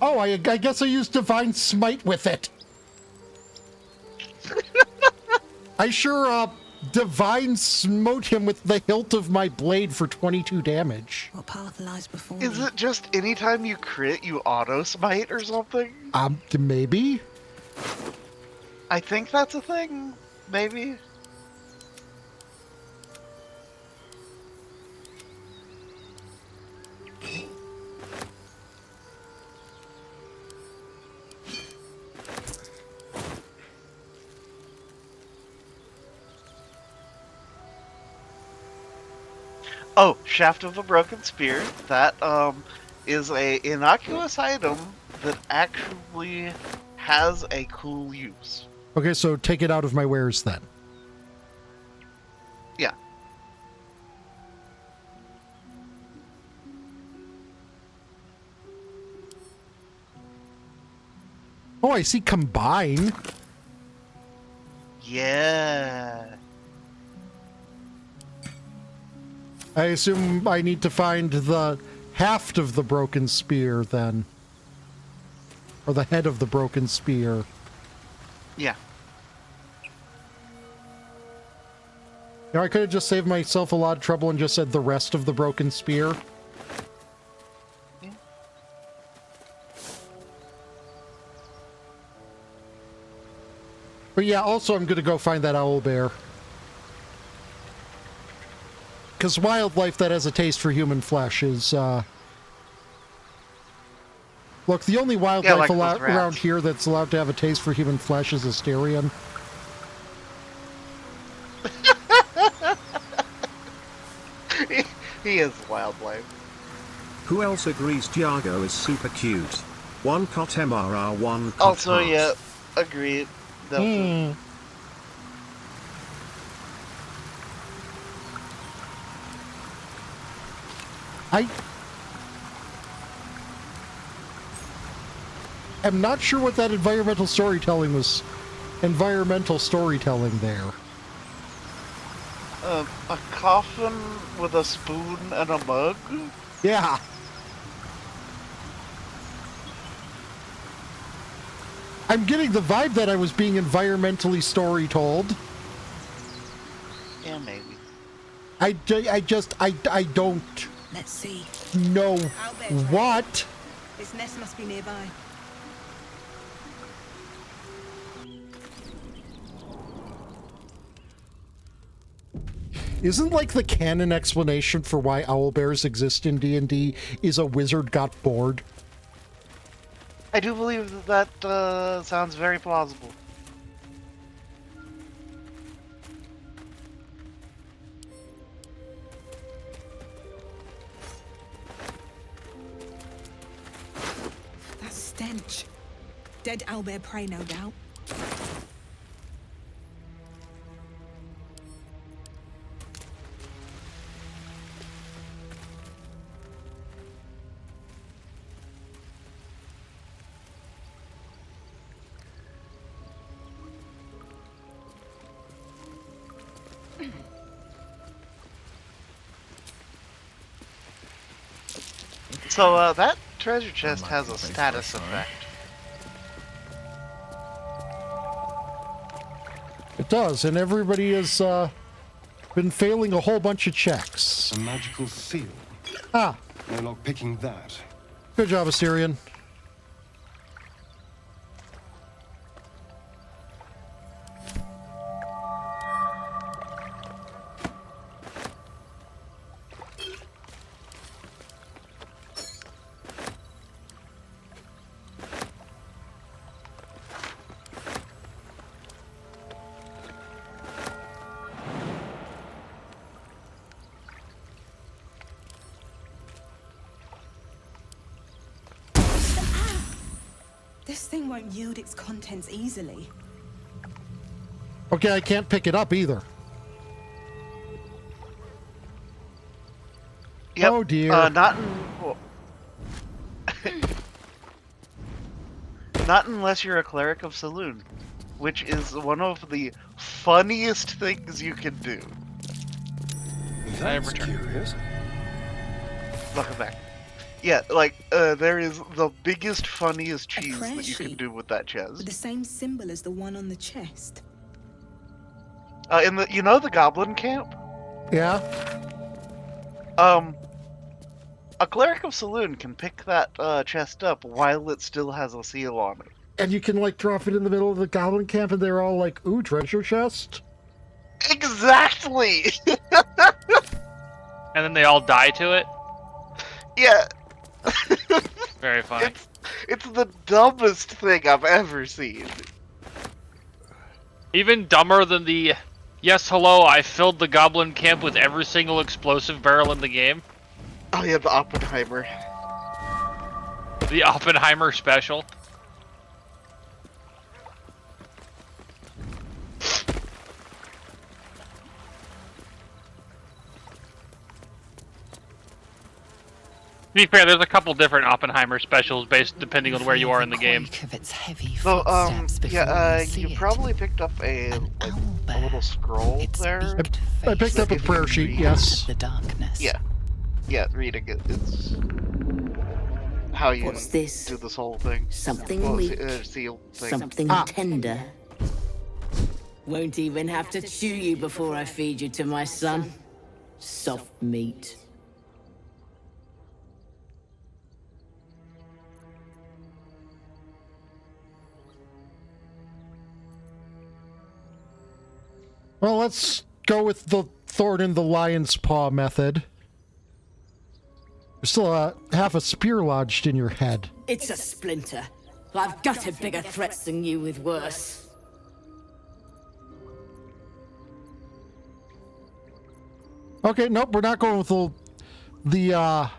I guess I used Divine Smite with it. I sure, Divine Smote him with the hilt of my blade for 22 damage. What path lies before Is it just anytime you crit, you auto smite or something? Maybe? I think that's a thing. Maybe. Oh, Shaft of the Broken Spear. That is a innocuous item that actually has a cool use. Okay, so take it out of my wares then. Yeah. Oh, I see combine. Yeah. I assume I need to find the haft of the broken spear then. Or the head of the broken spear. Yeah. You know, I could have just saved myself a lot of trouble and just said the rest of the broken spear. Yeah. But yeah, also I'm gonna go find that owlbear. Because wildlife that has a taste for human flesh is, Look, the only wildlife around here that's allowed to have a taste for human flesh is Asterion. He is wildlife. Who else agrees Tiago is super cute? One cot MRR, one cot Also, heart. yeah, agreed. I'm not sure what that environmental storytelling was. Environmental storytelling there. A coffin with a spoon and a mug? Yeah. I'm getting the vibe that I was being environmentally story told. Yeah, maybe. I don't Let's see. know what. Its nest must be nearby. Isn't like the canon explanation for why owlbears exist in D&D is a wizard got bored? I do believe that sounds very plausible. That stench. Dead owlbear prey, no doubt. So, that treasure chest has a status effect. It does, and everybody has been failing a whole bunch of checks. A magical seal. Ah. No lock picking that. Good job, Assyrian. This thing won't yield its contents easily. Okay, I can't pick it up either. Yep. Oh dear. Not in... Well, not unless you're a cleric of Saloon, which is one of the funniest things you can do. That's curious. Welcome back. Yeah, like, there is the biggest, funniest cheese prayer that you can sheet do with that chest. With the same symbol as the one on the chest. In the, you know the goblin camp? Yeah. A cleric of Saloon can pick that chest up while it still has a seal on it. And you can, like, drop it in the middle of the goblin camp and they're all like, ooh, treasure chest? Exactly! And then they all die to it? Yeah. Very funny. It's the dumbest thing I've ever seen. Even dumber than the, yes, hello, I filled the goblin camp with every single explosive barrel in the game. Oh yeah, the Oppenheimer. The Oppenheimer special. To be fair, there's a couple different Oppenheimer specials based depending on where you are in the game. So, yeah, you probably picked up a little scroll there. I picked up a prayer sheet, yes. The darkness. Yeah. Yeah, reading it. It's how you What's this? do this whole thing. Something Well, weak. seal thing. Something tender. Won't even have to chew you before I feed you to my son. Soft meat. Well, let's go with the thorn in the lion's paw method. There's still half a spear lodged in your head. It's a splinter. I've gutted bigger threats than you with worse. Okay, nope, we're not going with the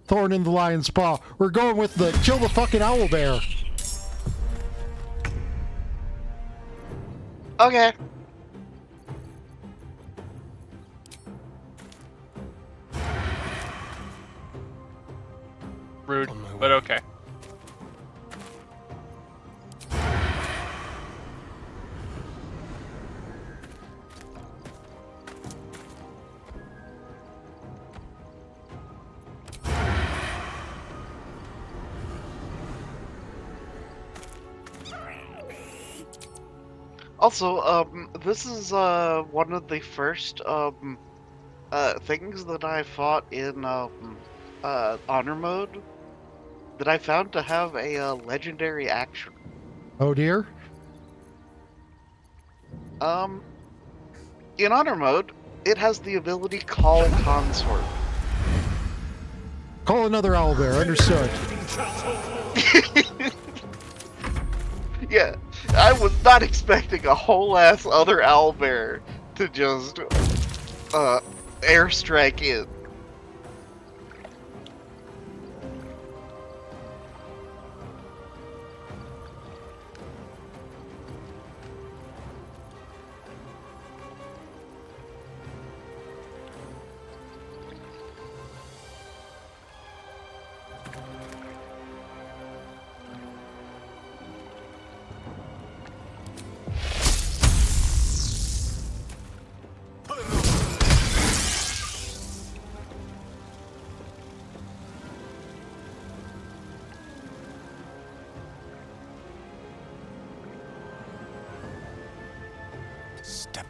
thorn in the lion's paw. We're going with the kill the fucking owl bear. Okay. Rude, but okay. Also, this is one of the first things that I fought in honor mode that I found to have a legendary action. Oh dear. In honor mode, it has the ability Call Consort. Call another owlbear, understood. Yeah, I was not expecting a whole ass other owlbear to just airstrike in.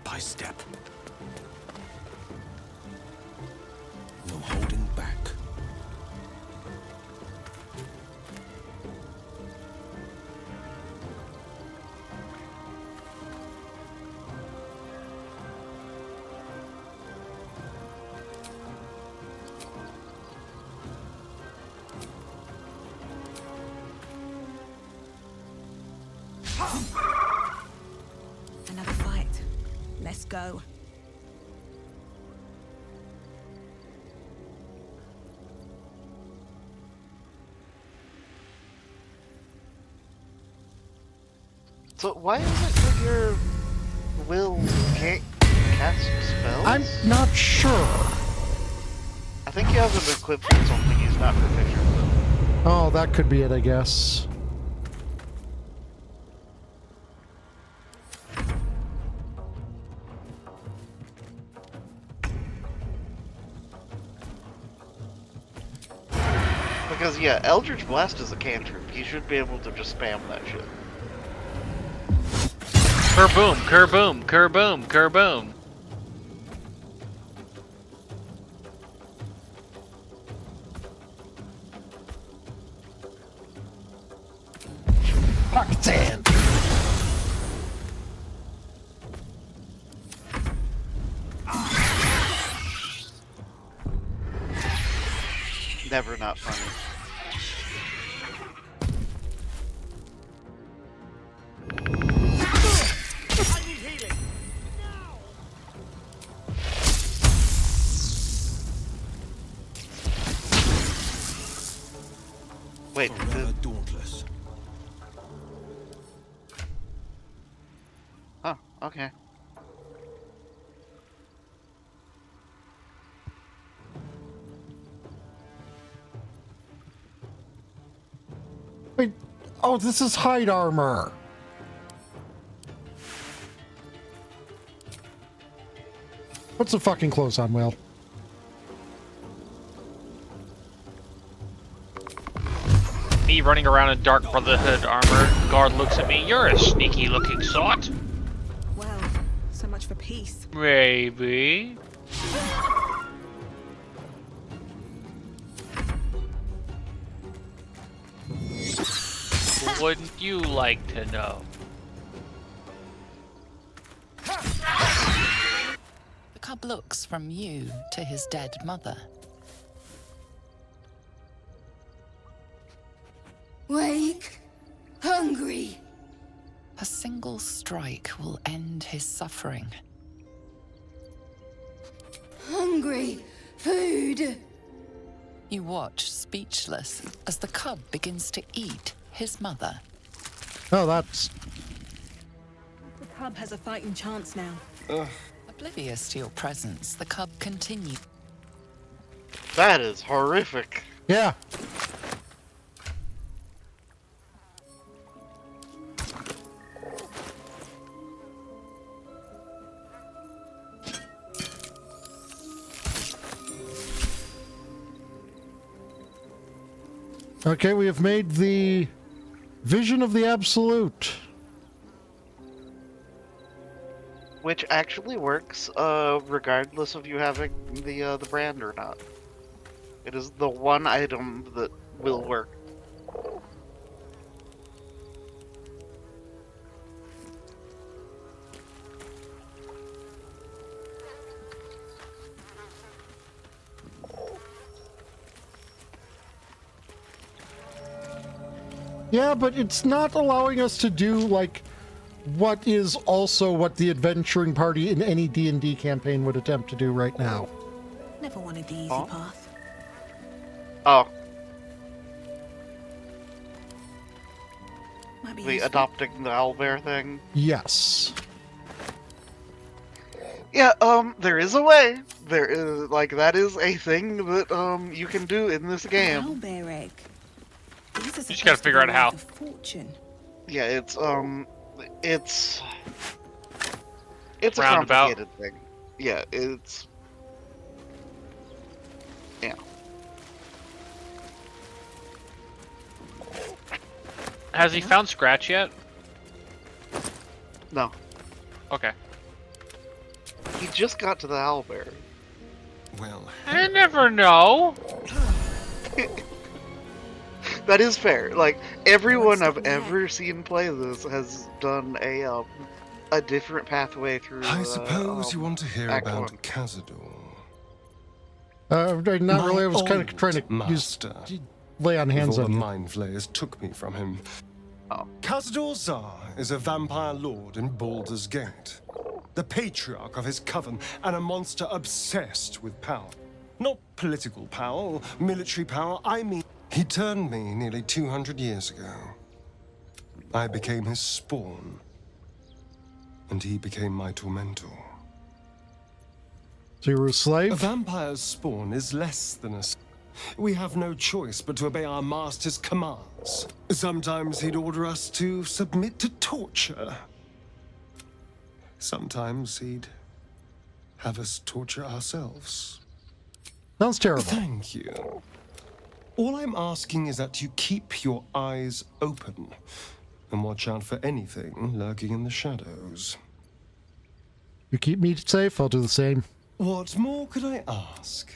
by step. No holding back. Another fight. Let's go. So why is it that your will can't cast spells? I'm not sure. I think you have him equipped with something he's not proficient with. Oh, that could be it, I guess. Because, yeah, Eldritch Blast is a cantrip. He should be able to just spam that shit. Kerboom, kerboom, kerboom, kerboom. Pakistan. Never not funny. Wait, dauntless. Oh, okay. Wait, oh, this is hide armor. Put some fucking clothes on, Will. Me running around in Dark Brotherhood armor. Guard looks at me. You're a sneaky looking sort. Well, so much for peace. Maybe. Wouldn't you like to know? The cub looks from you to his dead mother. Wake. Hungry. A single strike will end his suffering. Hungry. Food. You watch, speechless, as the cub begins to eat his mother. Oh, that's... The cub has a fighting chance now. Oblivious to your presence, the cub continues. That is horrific. Yeah. Okay, we have made the Vision of the Absolute. Which actually works, regardless of you having the brand or not. It is the one item that will work. Yeah, but it's not allowing us to do, like, what is also what the adventuring party in any D&D campaign would attempt to do right now. Never wanted the easy path. Oh. Might be The useful. adopting the owlbear thing? Yes. Yeah, there is a way. There is, like, that is a thing that, you can do in this game. Owlbear egg. These are You just supposed gotta to figure be out how. worth a fortune. Yeah, it's a Roundabout. complicated thing. Yeah, it's... Yeah. Has he found Scratch yet? No. Okay. He just got to the owlbear. Well, I never know. That is fair. Like, everyone I've ever seen play this has done a different pathway through. I suppose you want to hear Act about 1. Cazador. Not really. I was kind of trying to lay on hands before on the you. mind flayers took me from him. Oh. Cazador Zar is a vampire lord in Baldur's Gate, the patriarch of his coven, and a monster obsessed with power. Not political power or military power, I mean, he turned me nearly 200 years ago. I became his spawn, and he became my tormentor. So you were a slave? A vampire's spawn is less than a... We have no choice but to obey our master's commands. Sometimes he'd order us to submit to torture. Sometimes he'd have us torture ourselves. Sounds terrible. Thank you. All I'm asking is that you keep your eyes open and watch out for anything lurking in the shadows. You keep me safe, I'll do the same. What more could I ask?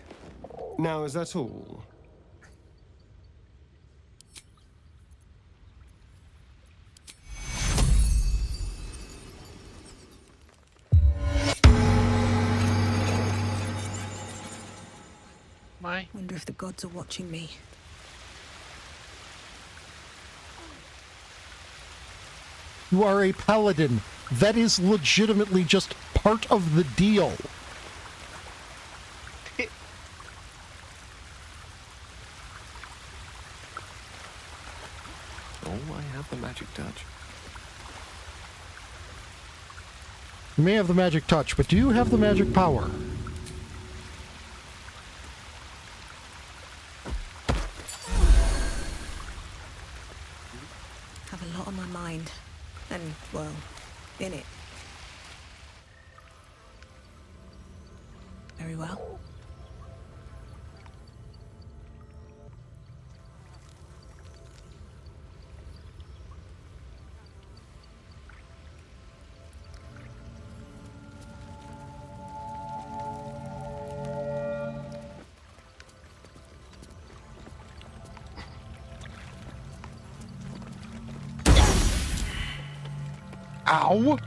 Now, is that all? I wonder if the gods are watching me. You are a paladin. That is legitimately just part of the deal. Oh, I have the magic touch. You may have the magic touch, but do you have the magic power? Have a lot on my mind. And, well, in it. Very well. Ow!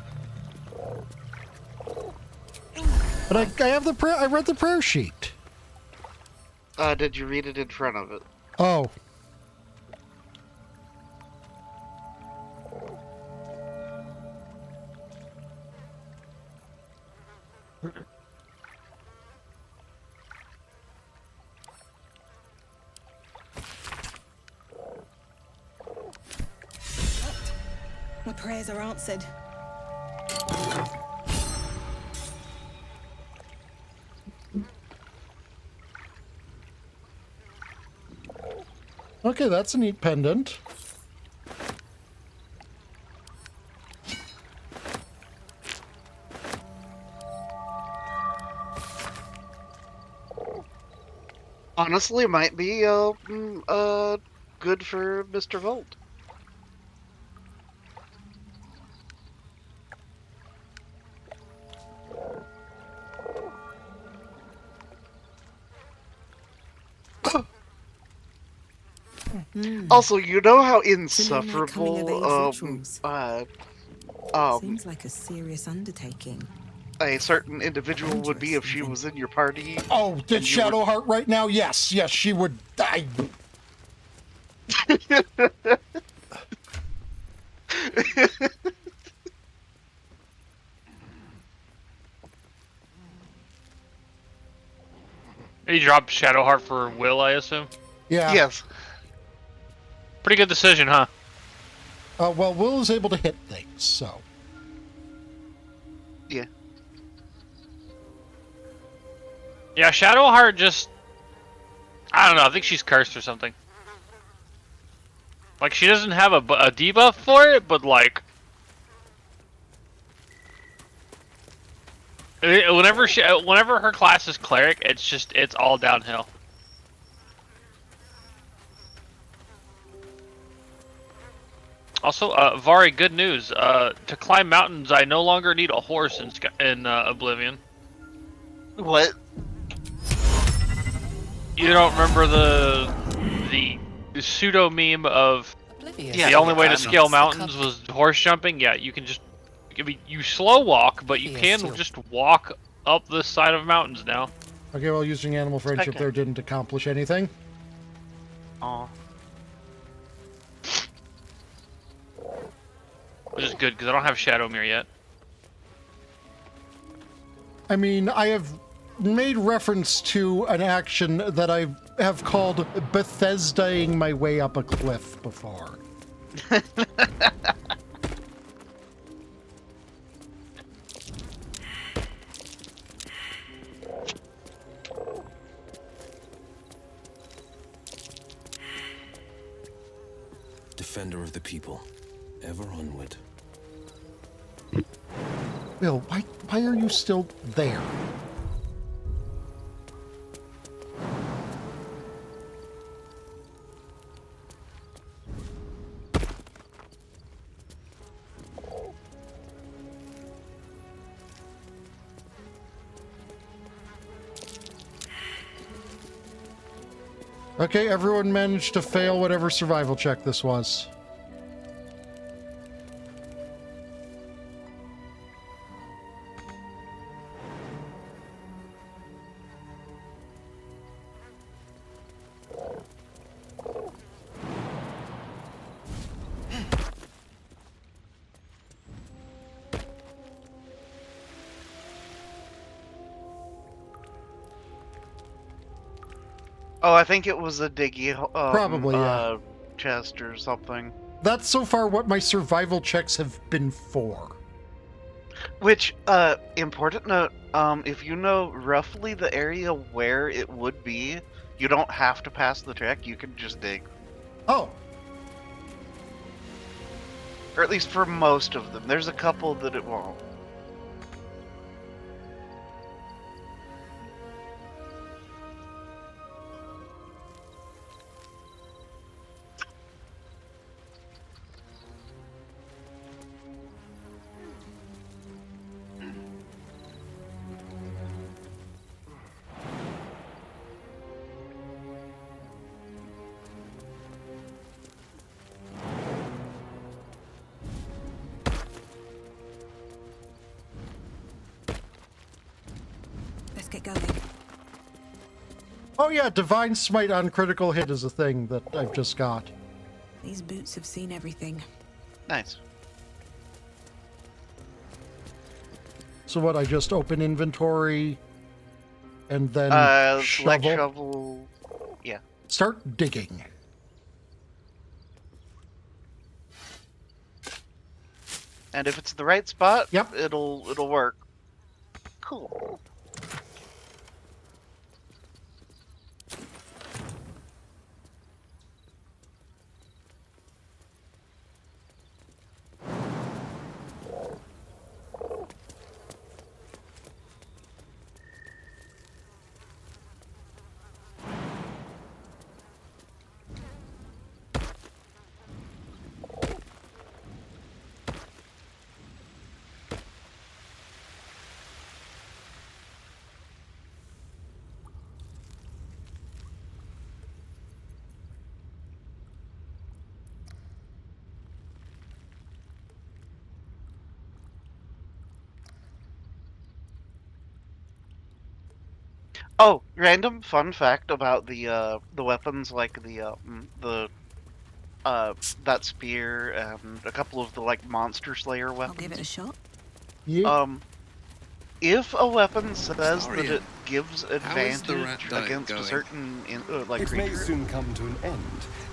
But I have the prayer. I read the prayer sheet. Did you read it in front of it? Oh. My prayers are answered. Okay, that's a neat pendant. Honestly, it might be good for Mr. Volt. Also, you know how insufferable Seems like a serious undertaking. a certain individual would be if she was in your party. Oh, did Shadowheart right now? Yes, yes, she would die. You dropped Shadowheart for Will, I assume? Yeah. Yes. Pretty good decision, huh? Well, Will is able to hit things, so. Yeah. Yeah, Shadowheart just... I don't know, I think she's cursed or something. Like, she doesn't have a debuff for it, but like... Whenever her class is Cleric, it's all downhill. Also, Vari, good news. To climb mountains, I no longer need a horse in Oblivion. What? You don't remember the pseudo meme of Yeah, the only way to scale mountains was horse jumping? Yeah, you can just you slow walk, but you can just walk up the side of mountains now. Okay, well, using animal friendship there didn't accomplish anything. Aw. Which is good because I don't have Shadowmere yet. I mean, I have made reference to an action that I have called Bethesdaing my way up a cliff before. Defender of the people, ever onward. Bill, why are you still there? Okay, everyone managed to fail whatever survival check this was. Oh, I think it was a diggy Probably, yeah. chest or something. That's so far what my survival checks have been for. Which, important note, if you know roughly the area where it would be, you don't have to pass the check, you can just dig. Oh. Or at least for most of them. There's a couple that it won't. Let's get going. Oh yeah, Divine Smite on critical hit is a thing that I've just got. These boots have seen everything. Nice. So what, I just open inventory and then shovel? Like shovel, yeah. Start digging. And if it's the right spot, yep, it'll work. Cool. Oh, random fun fact about the weapons, like that spear and a couple of the like monster slayer weapons. I'll give it a shot. Yeah. If a weapon says that it gives How is the rat advantage diet against a going? certain like It may creature, soon come to an end.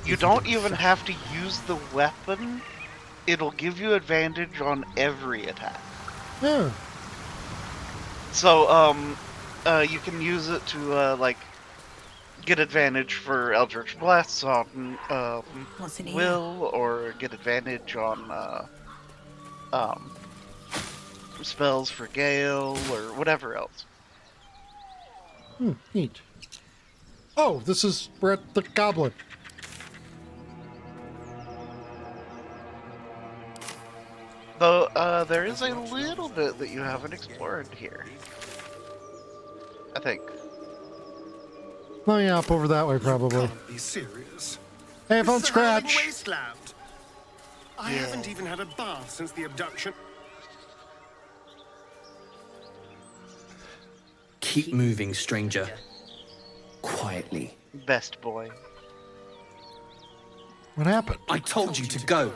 you don't even have to use the weapon. It'll give you advantage on every attack. Yeah. So you can use it to like get advantage for Eldritch Blasts on What's in here? Will, or get advantage on spells for Gale, or whatever else. Neat. Oh, this is, we're at the Goblin. Though there is a little bit that you haven't explored here. think. Oh yeah, up over that way probably. Be serious. Hey, I found It's a howling Scratch. wasteland. I haven't even had a bath since the abduction. Keep moving, stranger. Quietly. Best boy. What happened? I told you to go.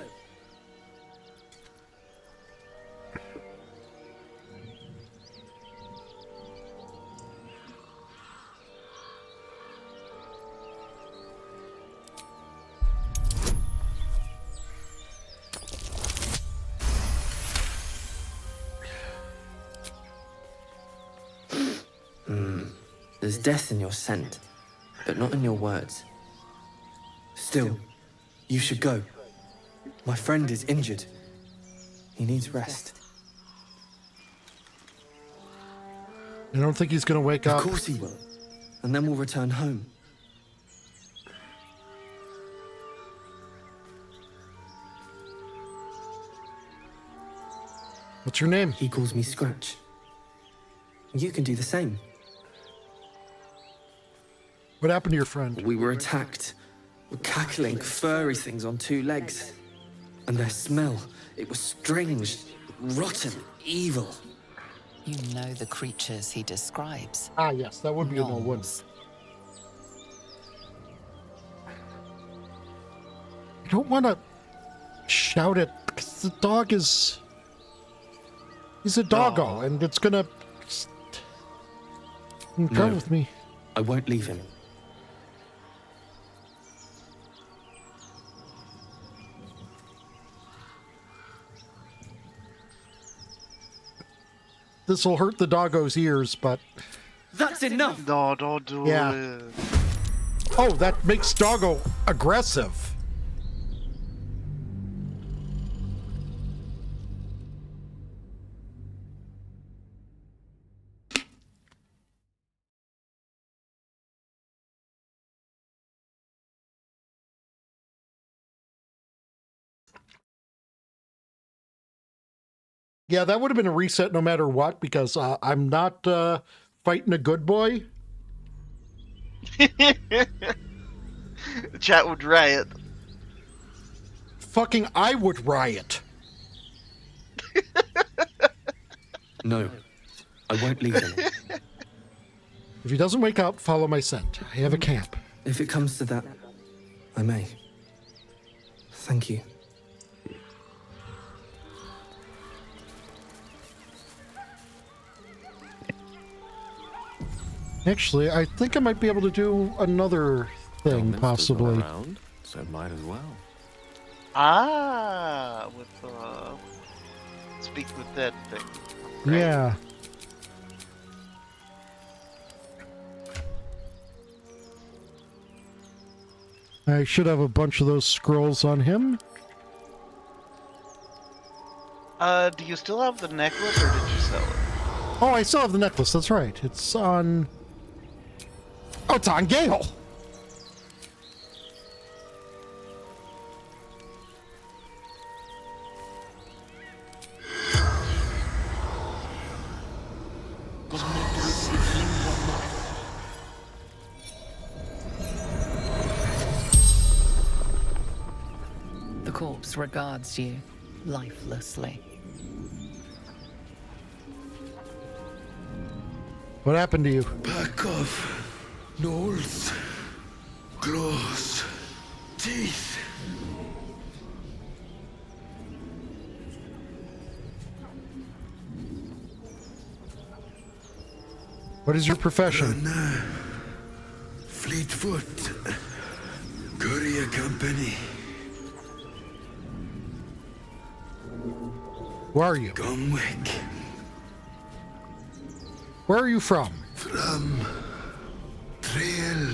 There's death in your scent, but not in your words. Still, you should go. My friend is injured. He needs rest. I don't think he's gonna wake up. Of course he will. And then we'll return home. What's your name? He calls me Scratch. You can do the same. What happened to your friend? We were attacked. Were cackling, furry things on two legs. And their smell, it was strange, rotten, evil. You know the creatures he describes. Ah, yes, that would be an old one. I don't want to shout it because the dog is. He's a doggo, and it's gonna. Come with me. I won't leave him. This will hurt the doggo's ears, but. That's enough! No, don't do it. Oh, that makes doggo aggressive. Yeah, that would have been a reset no matter what, because I'm not fighting a good boy. Chat would riot. Fucking I would riot. No, I won't leave him. If he doesn't wake up, follow my scent. I have a camp. If it comes to that, I may. Thank you. Actually, I think I might be able to do another thing, possibly. Around, so might as well. Ah, with speak with that thing. Right? Yeah. I should have a bunch of those scrolls on him. Do you still have the necklace, or did you sell it? Oh, I still have the necklace. That's right. It's on. Oh, it's on Gale. The corpse regards you lifelessly. What happened to you? Back off. Nose. Claws. Teeth. What is your profession? Fleetfoot. Courier company. Where are you? Gomwick. Where are you from? From Trail.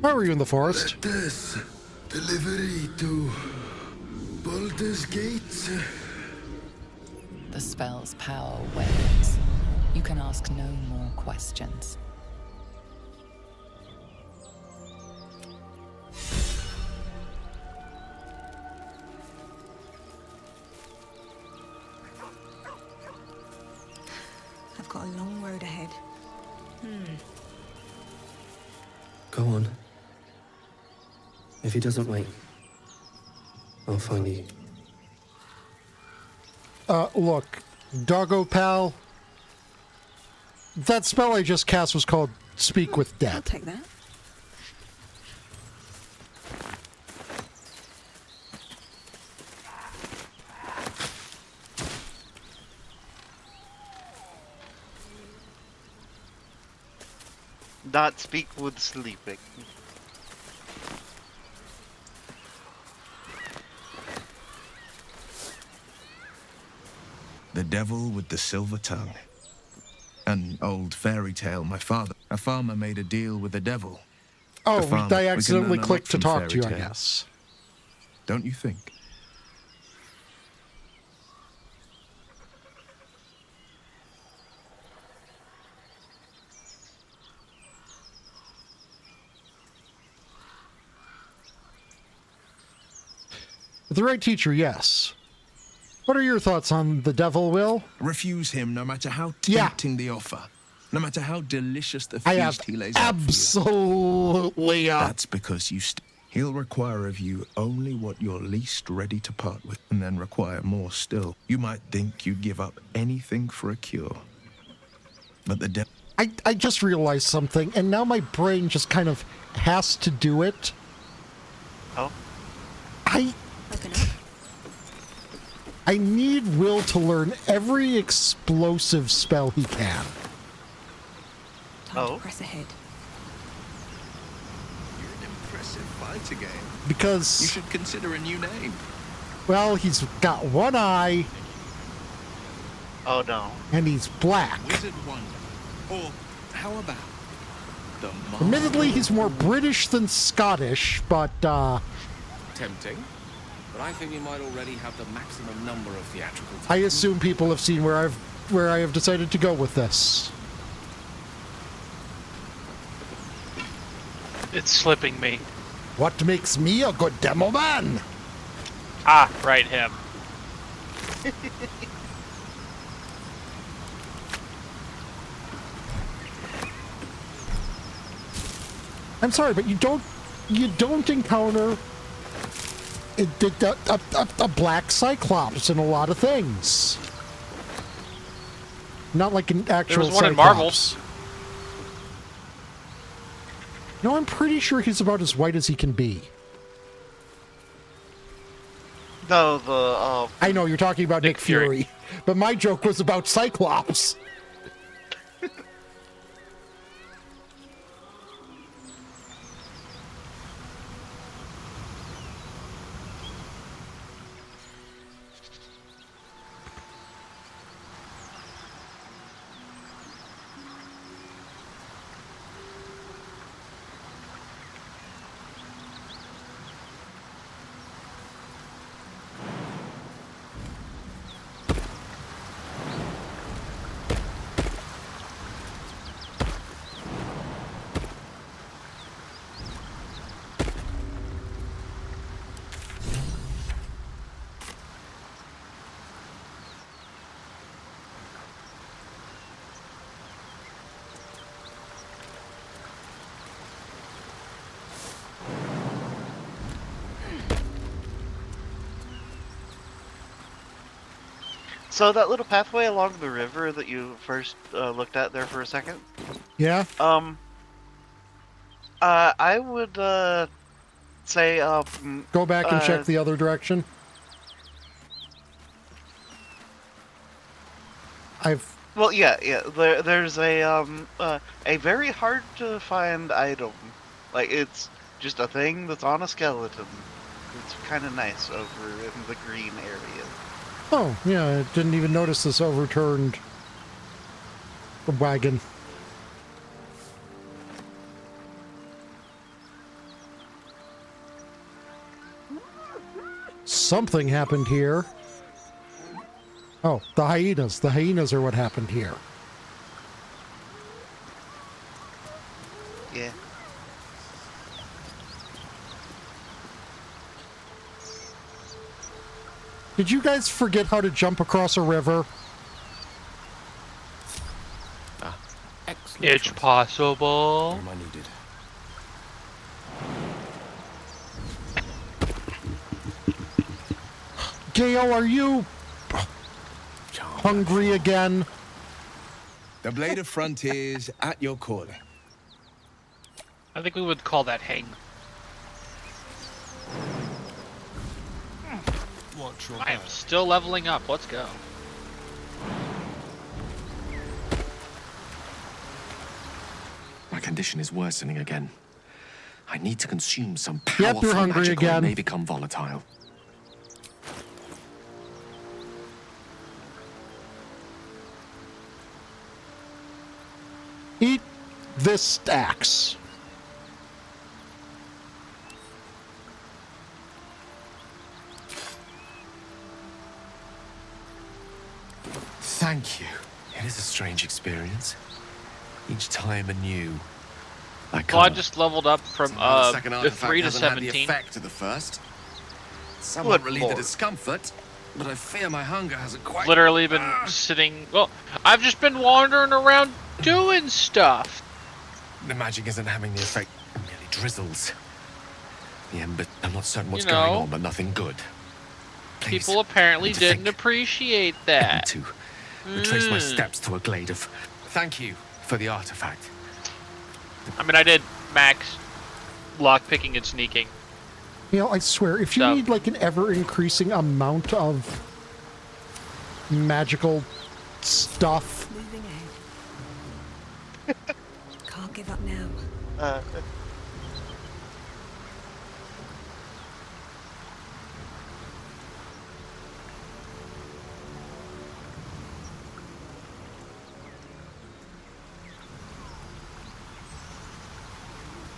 Why were you in the forest? This delivery to Baldur's Gate. The spell's power wanes. You can ask no more questions. If he doesn't wait, I'll find you. Look, Doggo Pal, that spell I just cast was called Speak with Death. I'll take that. Not speak with sleeping. The devil with the silver tongue. An old fairy tale my father. A farmer made a deal with the devil. Oh, The farmer- I we can accidentally learn a lot clicked to from talk to you, I fairy tales. guess. Don't you think? With the right teacher, yes. What are your thoughts on the devil, Will? Refuse him no matter how tempting the offer. No matter how delicious the I have feast he lays out for you. absolutely. That's because he'll require of you only what you're least ready to part with, and then require more still. You might think you'd give up anything for a cure. But the devil... I just realized something, and now my brain just kind of has to do it. Oh? I need Will to learn every explosive spell he can. Time to press ahead. You're an impressive fighter, game. Because... You should consider a new name. Well, he's got one eye. Oh no. And he's black. Wizard Wonder. Or how about the Mark? Admittedly, he's more British than Scottish, but, Tempting. But I think we might already have the maximum number of theatrical I assume people have seen where I have decided to go with this. It's slipping me. What makes me a good demo man? Ah, right, him. I'm sorry, but you don't encounter a black cyclops in a lot of things. Not like an actual. There was one in Cyclops. Marvels. No, I'm pretty sure he's about as white as he can be. No, the I know you're talking about Nick Fury, but my joke was about Cyclops. So that little pathway along the river that you first looked at there for a second. Yeah. I would say Go back and check the other direction. Well, yeah. There's a very hard to find item. Like it's just a thing that's on a skeleton. It's kind of nice over in the green area. Oh, yeah, I didn't even notice this overturned wagon. Something happened here. Oh, the hyenas. The hyenas are what happened here. Yeah. Did you guys forget how to jump across a river? It's possible. Where am I needed? Gale, are you hungry again? The blade of frontiers at your calling. I think we would call that hang. I am still leveling up. Let's go. My condition is worsening again. I need to consume some Yep, powerful you're hungry magical again. that may become volatile. Eat this axe. Thank you. It is a strange experience. Each time anew. Well, I just leveled up from The second artifact 3 to hasn't had the 17. effect of the first. Somewhat Good relieve the lord. discomfort, but I fear my hunger hasn't quite. Literally been sitting. Well, I've just been wandering around doing stuff. The magic isn't having the effect. It merely drizzles. Yeah, but I'm not certain what's You know, going on, but nothing good. Please, People apparently to didn't think. appreciate that. To retrace my steps to a glade of. Thank you for the artifact. I mean, I did max lockpicking and sneaking. You know, I swear, if you need like an ever-increasing amount of magical stuff. Moving ahead. Can't give up now.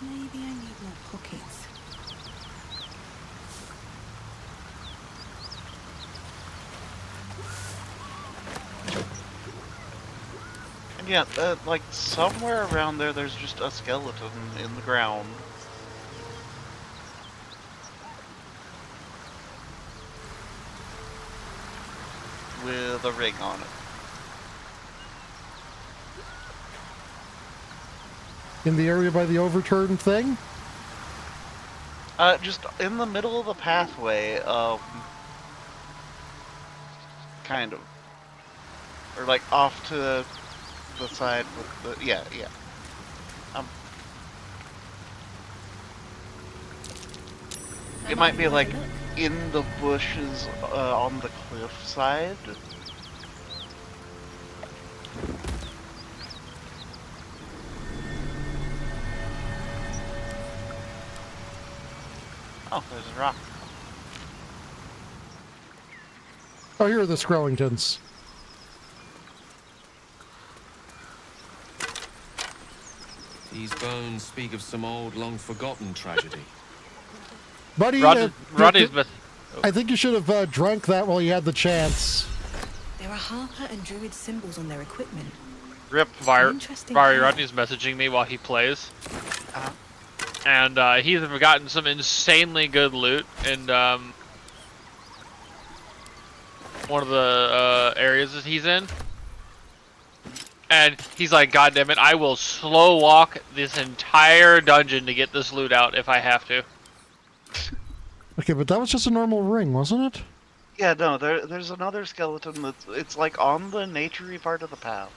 Maybe I need more pockets. And yeah, like somewhere around there, there's just a skeleton in the ground. With a ring on it. In the area by the overturned thing? Just in the middle of the pathway, kind of. Or like off to the side with the, yeah. It might be like in the bushes on the cliff side. Oh, there's a rock. Oh, here are the Scrowingtons. These bones speak of some old, long-forgotten tragedy. Buddy, Rodney's I think you should have drank that while you had the chance. There are Harper and Druid symbols on their equipment. Rip. Interesting Vari how- Rodney's messaging me while he plays. And he's gotten some insanely good loot in one of the areas that he's in. And he's like, God damn it, I will slow walk this entire dungeon to get this loot out if I have to. Okay, but that was just a normal ring, wasn't it? Yeah, no, there's another skeleton that's it's like on the naturey part of the path.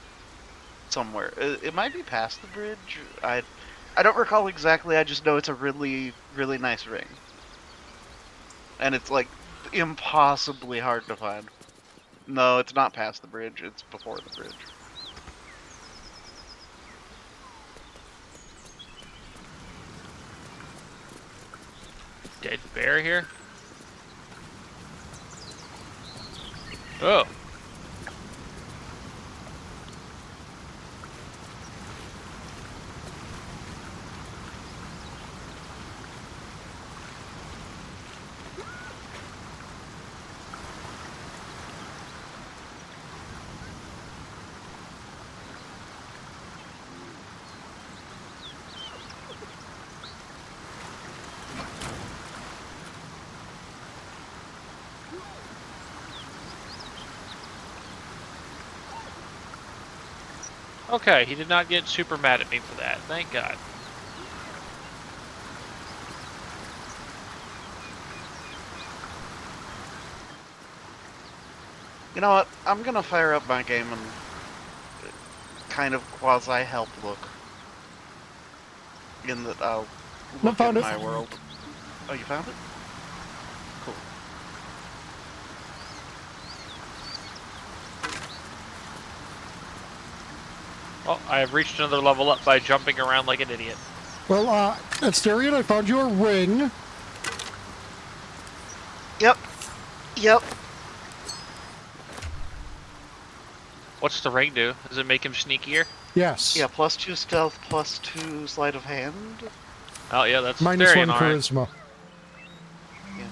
Somewhere. It might be past the bridge. I don't recall exactly, I just know it's a really, really nice ring. And it's like impossibly hard to find. No, it's not past the bridge, it's before the bridge. Dead bear here? Oh. Okay, he did not get super mad at me for that. Thank God. You know what? I'm gonna fire up my game and kind of quasi-help look. In that I'll look at my world. Oh, you found it? Cool. Oh, I have reached another level up by jumping around like an idiot. Well, Asterion, I found your ring. Yep. Yep. What's the ring do? Does it make him sneakier? Yes. Yeah, +2 stealth, +2 sleight of hand. Oh yeah, that's -1 charisma. Yeah.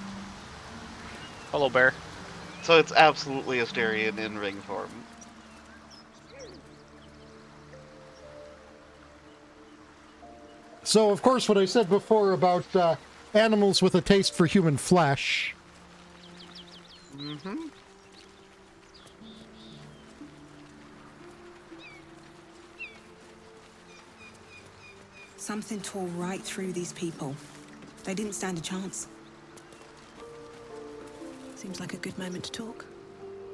Hello, bear. So it's absolutely Asterion in ring form. So, of course, what I said before about animals with a taste for human flesh. Mm-hmm. Something tore right through these people. They didn't stand a chance. Seems like a good moment to talk.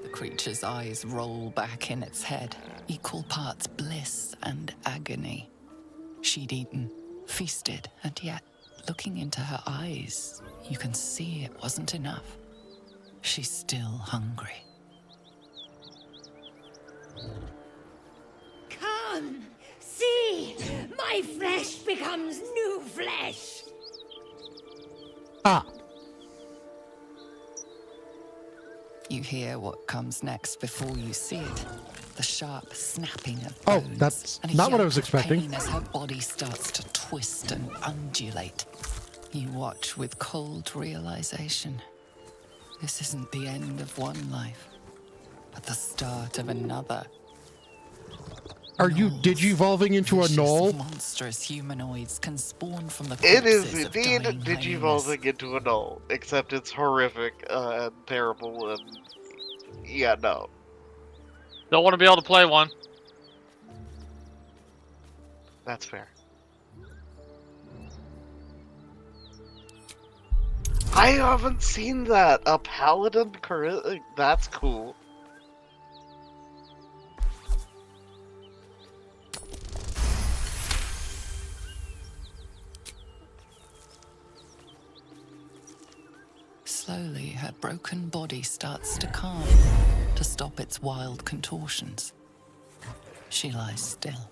The creature's eyes roll back in its head, equal parts bliss and agony. She'd eaten, feasted, and yet, looking into her eyes, you can see it wasn't enough. She's still hungry. Come, see! My flesh becomes new flesh! Ah. You hear what comes next before you see it. The sharp snapping of Oh, bones. that's and a not what I yelp was of expecting. pain as her body starts to twist and undulate. You watch with cold realization. This isn't the end of one life, but the start of another. Are you digivolving into a gnoll? Monstrous humanoids can spawn from the It is corpses of indeed dying digivolving into a gnoll, except it's horrific and terrible and... Yeah, no. Don't want to be able to play one. That's fair. I haven't seen that! A Paladin that's cool. Slowly, her broken body starts to calm, to stop its wild contortions. She lies still.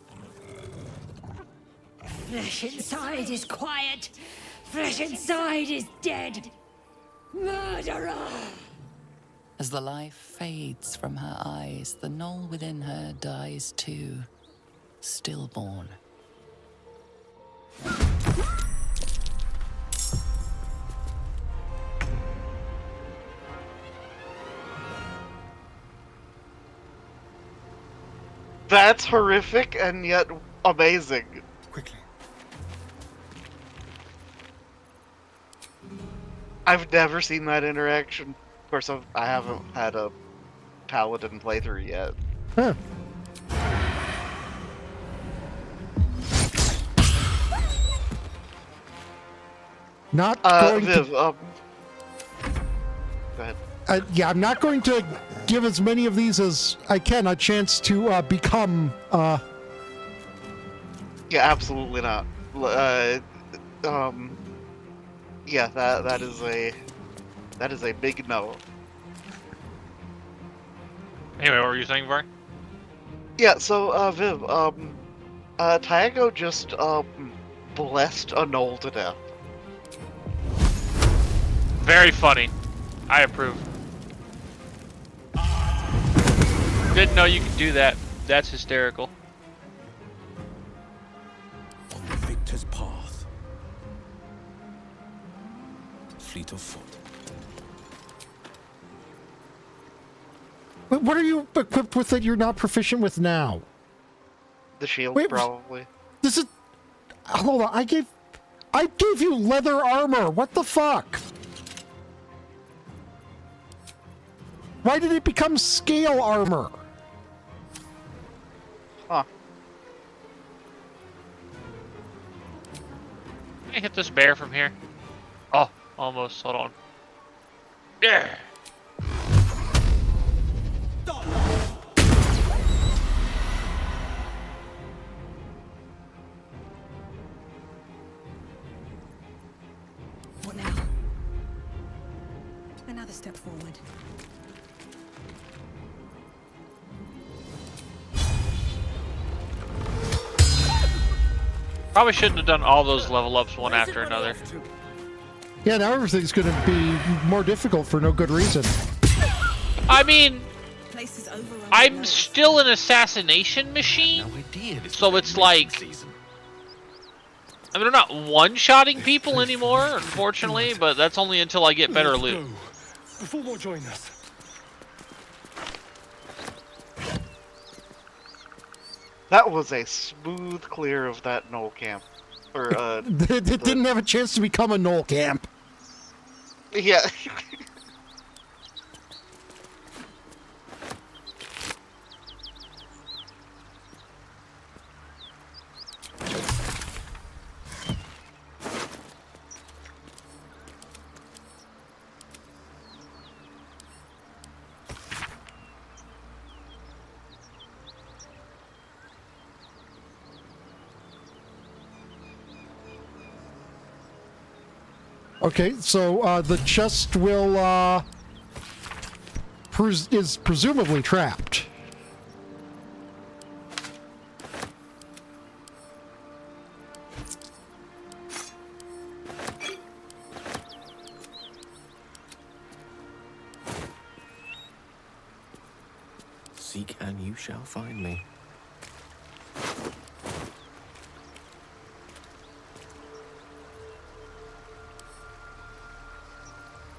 Flesh inside is quiet. Flesh inside is dead. Murderer! As the life fades from her eyes, the gnoll within her dies too, stillborn. That's horrific and yet amazing. Quickly. I've never seen that interaction. Of course, I haven't had a Paladin playthrough yet. Huh. Not going Viv, to... go ahead. Yeah, I'm not going to give as many of these as I can a chance to become... Yeah, absolutely not. Yeah, that is a big no. Anyway, what were you saying, Var? Yeah, so, Viv, Tyago just, blessed a gnoll to death. Very funny. I approve. Didn't know you could do that. That's hysterical. On the victor's path. Fleet of foot. What are you equipped with that you're not proficient with now? The shield, Wait, probably. This is... Hold on, I gave you leather armor! What the fuck? Why did it become scale armor? Huh. Can I hit this bear from here? Oh, almost. Hold on. Yeah. What now? Another step forward. Probably shouldn't have done all those level ups one after another. Yeah, now everything's going to be more difficult for no good reason. I mean, I'm still an assassination machine, so it's like... I mean, I'm not one-shotting people anymore, unfortunately, but that's only until I get better loot. Before more join us. That was a smooth clear of that knoll camp. Or, it didn't have a chance to become a knoll camp. Yeah. Okay, so the chest will is presumably trapped. Seek and you shall find me.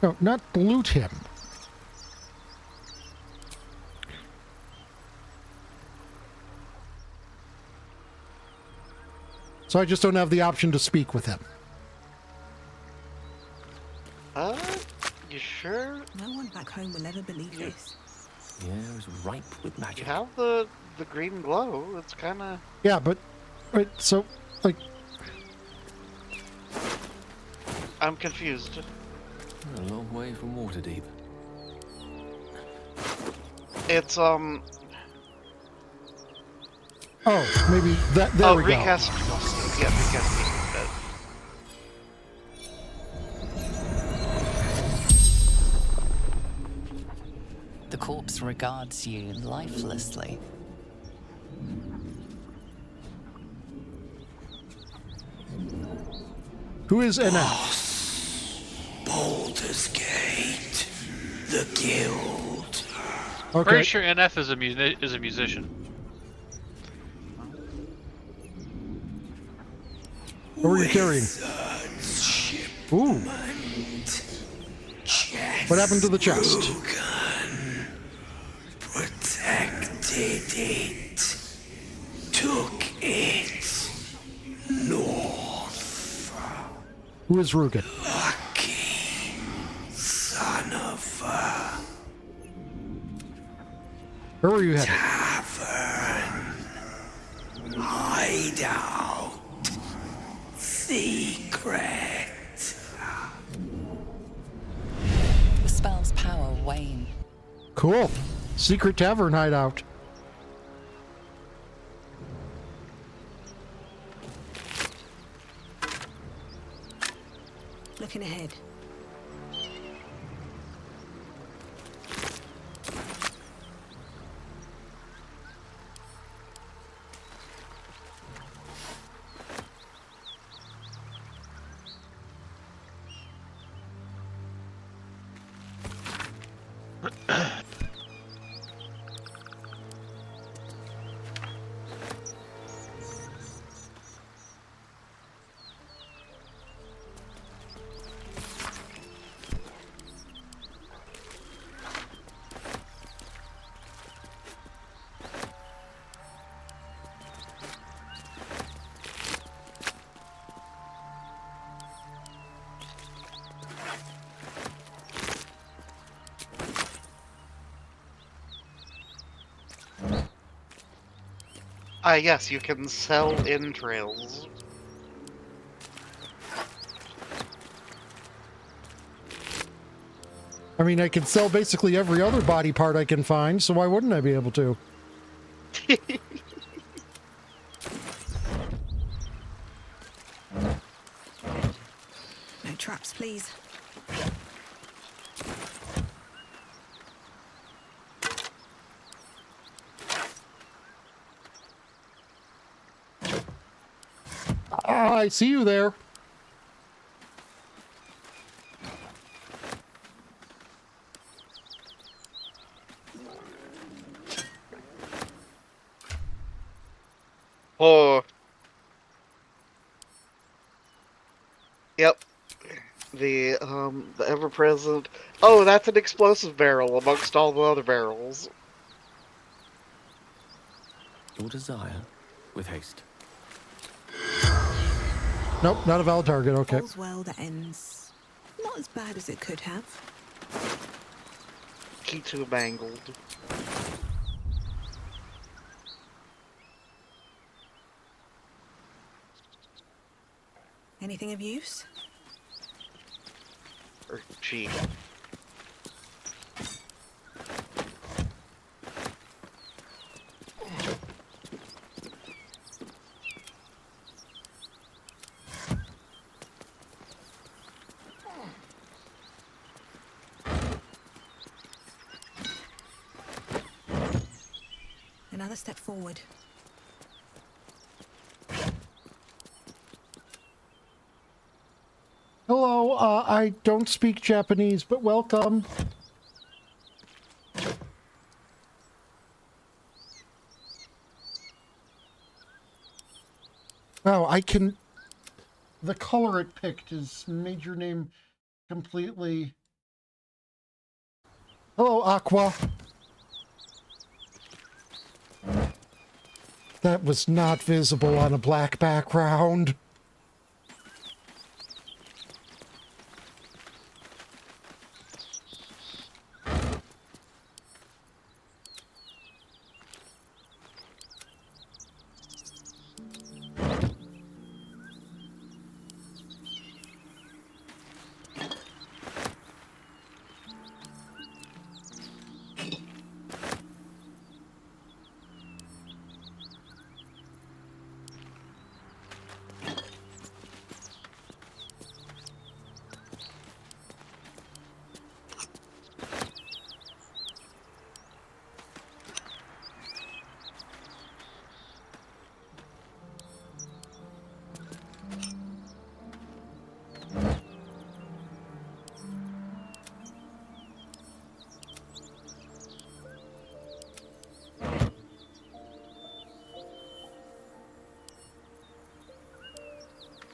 No, not loot him. So I just don't have the option to speak with him. You sure? No one back home will ever believe this. The air is ripe with magic. You have the green glow. It's kind of... Yeah, but... Right, so, like... I'm confused. A long way from Waterdeep. It's, Oh, maybe that... There we recast. go. Yeah, recast. The corpse regards you lifelessly. Who is NF? Baldur's Gate. The Guild. Okay. Pretty sure NF is a musician. What were you carrying? Ooh. What happened to the chest? Protected it. Took it. North. Who is Rugen? Lucky. Son of a... Where were you headed? Tavern. Hideout. Secret. The spell's power wane. Cool. Secret tavern hideout. Looking ahead. Yes, you can sell entrails. I mean, I can sell basically every other body part I can find, so why wouldn't I be able to? No traps, please. Ah, I see you there. Oh. Yep. The ever-present... Oh, that's an explosive barrel amongst all the other barrels. Your desire, with haste. Nope, not a valid target, okay. All's well that ends not as bad as it could have. Key to mangled. Anything of use? Or cheap. Another step forward. Hello, I don't speak Japanese, but welcome. Oh, I can... The color it picked has made your name completely... Hello, Aqua. That was not visible on a black background.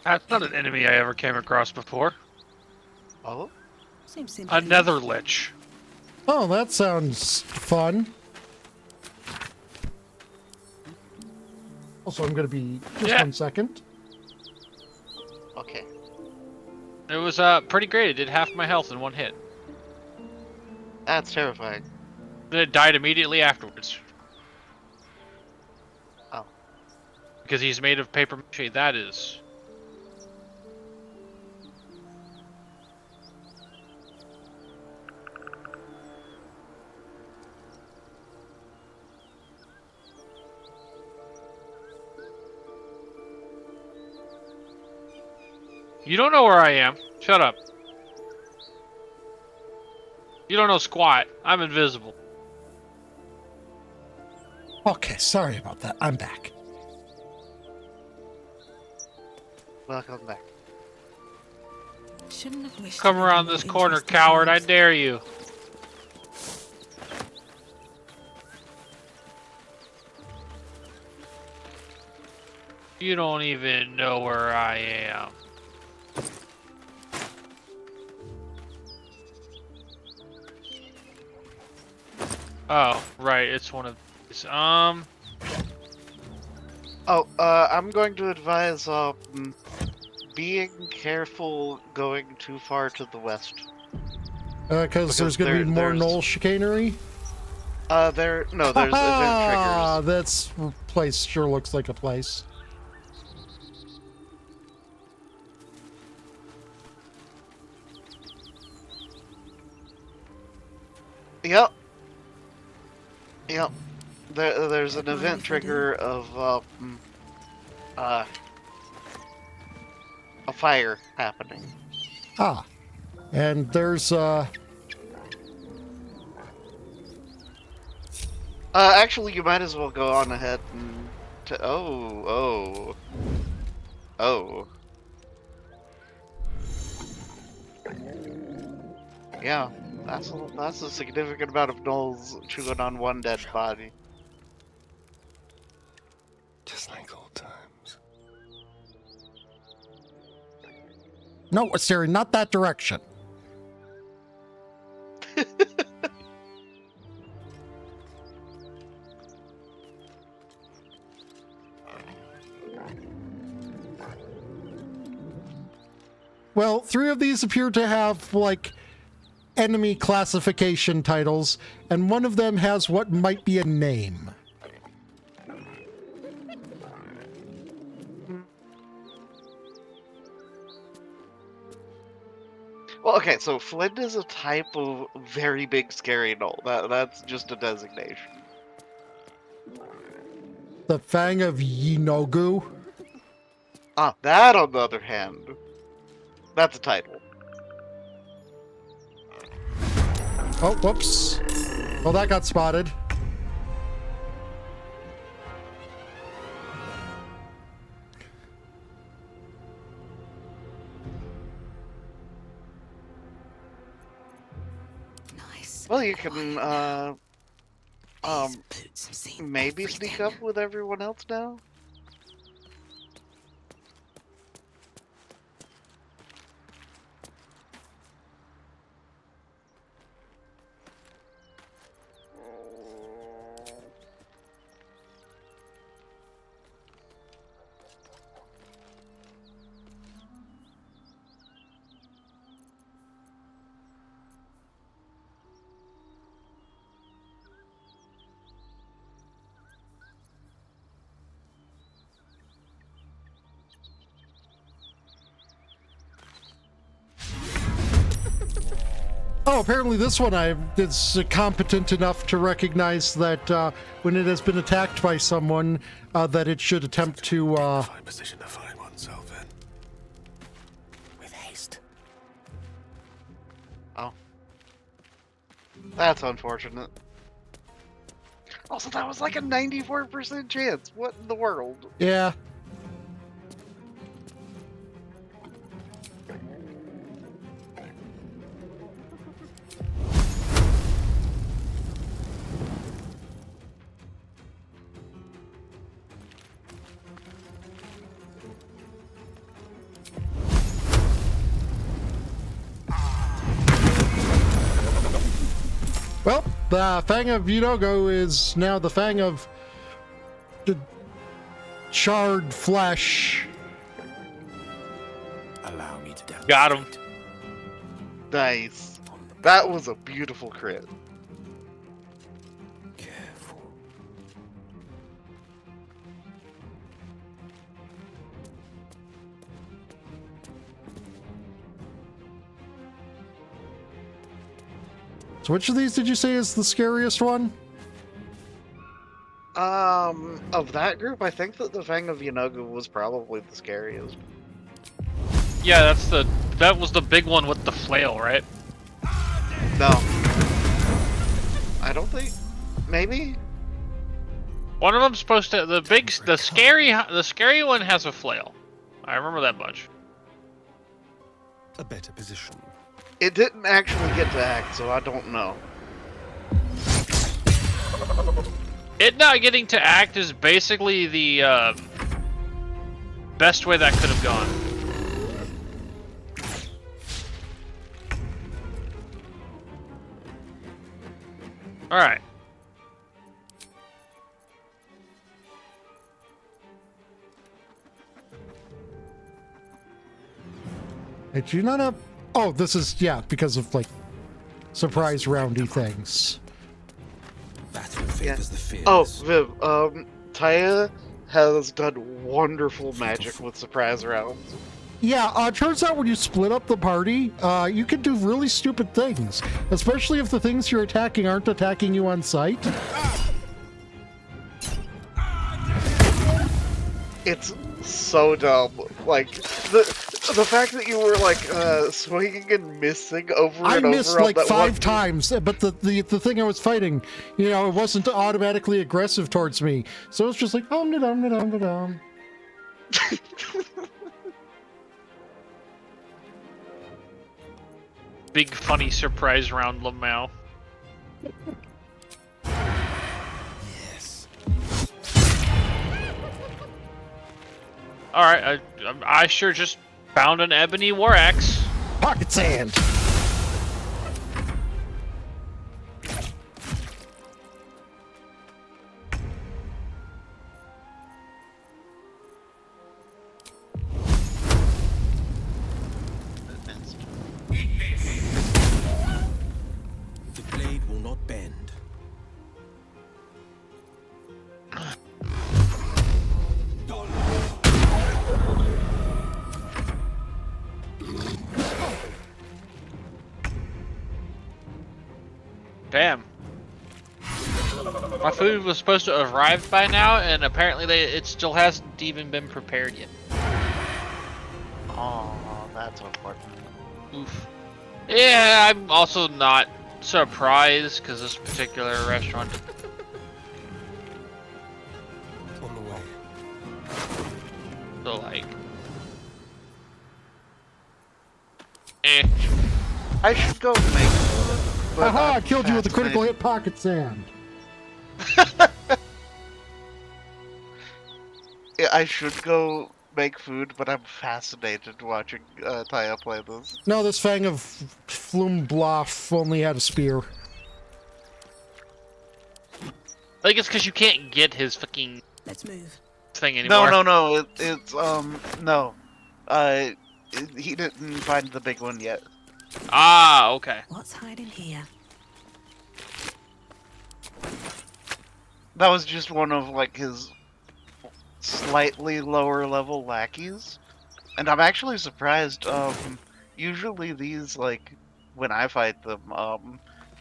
That's not an enemy I ever came across before. Oh? Seems simple. A nether lich. Oh, that sounds fun. Also, I'm going to be... Just 1 second. Okay. It was pretty great. It did half my health in one hit. That's terrifying. Then it died immediately afterwards. Oh. Because he's made of paper mache. That is. You don't know where I am. Shut up. You don't know squat. I'm invisible. Okay, sorry about that. I'm back. Welcome back. Shouldn't have wished. Come around this corner, coward. I dare you. You don't even know where I am. Oh, right. It's one of these. Oh, I'm going to advise, being careful going too far to the west. Because there's going to be more knoll chicanery? No, there's event triggers. This place sure looks like a place. Yep. Yep. There's an event trigger of a fire happening. Ah, and there's actually, you might as well go on ahead and oh. Yeah, that's a significant amount of gnolls chewing on one dead body. Just like old times. no, Siri, not that direction. Well, 3 of these appear to have, like, enemy classification titles, and one of them has what might be a name. Well, okay, so Flint is a type of very big scary gnoll. That's just a designation. The Fang of Yinogu. Ah, that on the other hand, that's a title. Oh, whoops. Well, that got spotted. Nice. Well, you can, maybe sneak up with everyone else now? Oh, apparently this one is competent enough to recognize that when it has been attacked by someone, that it should attempt to... position to find oneself in. With haste. Oh. That's unfortunate. Also, that was like a 94% chance. What in the world? Yeah. Well, the Fang of Yunogo is now the Fang of the charred flesh. Allow me to demonstrate. Got him. Nice. That was a beautiful crit. Careful. So which of these did you say is the scariest one? Of that group, I think that the Fang of Yanogu was probably the scariest. Yeah, that was the big one with the flail, right? No. I don't think. Maybe? One of them's supposed to the scary one has a flail. I remember that much. A better position. It didn't actually get to act, so I don't know. It not getting to act is basically the best way that could have gone. Alright. Did you not have... Oh, this is, yeah, because of, like, surprise roundy things. Yeah. Oh, Viv, Taya has done wonderful magic with surprise rounds. Yeah, turns out when you split up the party, you can do really stupid things, especially if the things you're attacking aren't attacking you on sight. It's so dumb. Like the fact that you were like swinging and missing over and over. I missed like that 5 times, but the thing I was fighting, you know, it wasn't automatically aggressive towards me, so it was just like dum. Big funny surprise round, Lamau. Yes. Alright, I sure just found an ebony war axe. Pocket sand! The blade will not bend. Damn. My food was supposed to have arrived by now, and apparently it still hasn't even been prepared yet. Oh, that's unfortunate. Oof. Yeah, I'm also not surprised, because this particular restaurant... On the way. So, like... I should go make food. Haha, I killed you with a critical hit pocket sand. Yeah, I should go make food, but I'm fascinated watching Taya play this. No, this Fang of Flumbloff only had a spear. I think it's because you can't get his fucking... Let's move. ...thing anymore. No. No. He didn't find the big one yet. Ah, okay. What's hiding here? That was just one of, like, his slightly lower level lackeys. And I'm actually surprised, usually these, like, when I fight them,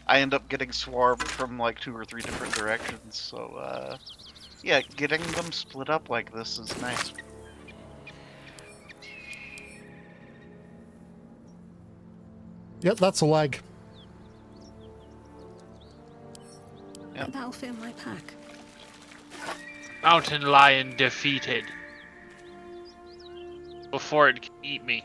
I end up getting swarmed from, like, 2 or 3 different directions, so, yeah, getting them split up like this is nice. Yep, that's a leg. Yep. That'll fit in my pack. Mountain lion defeated. Before it can eat me.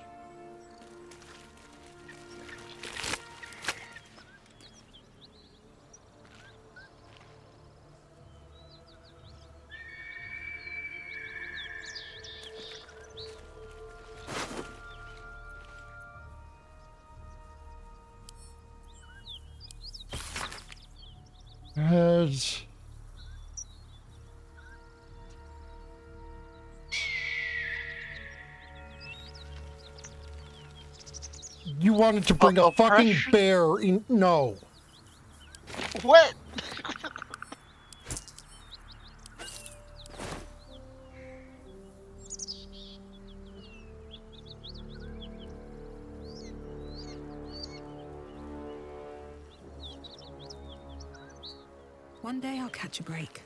You wanted to bring a fucking bear in... No. What? One day I'll catch a break.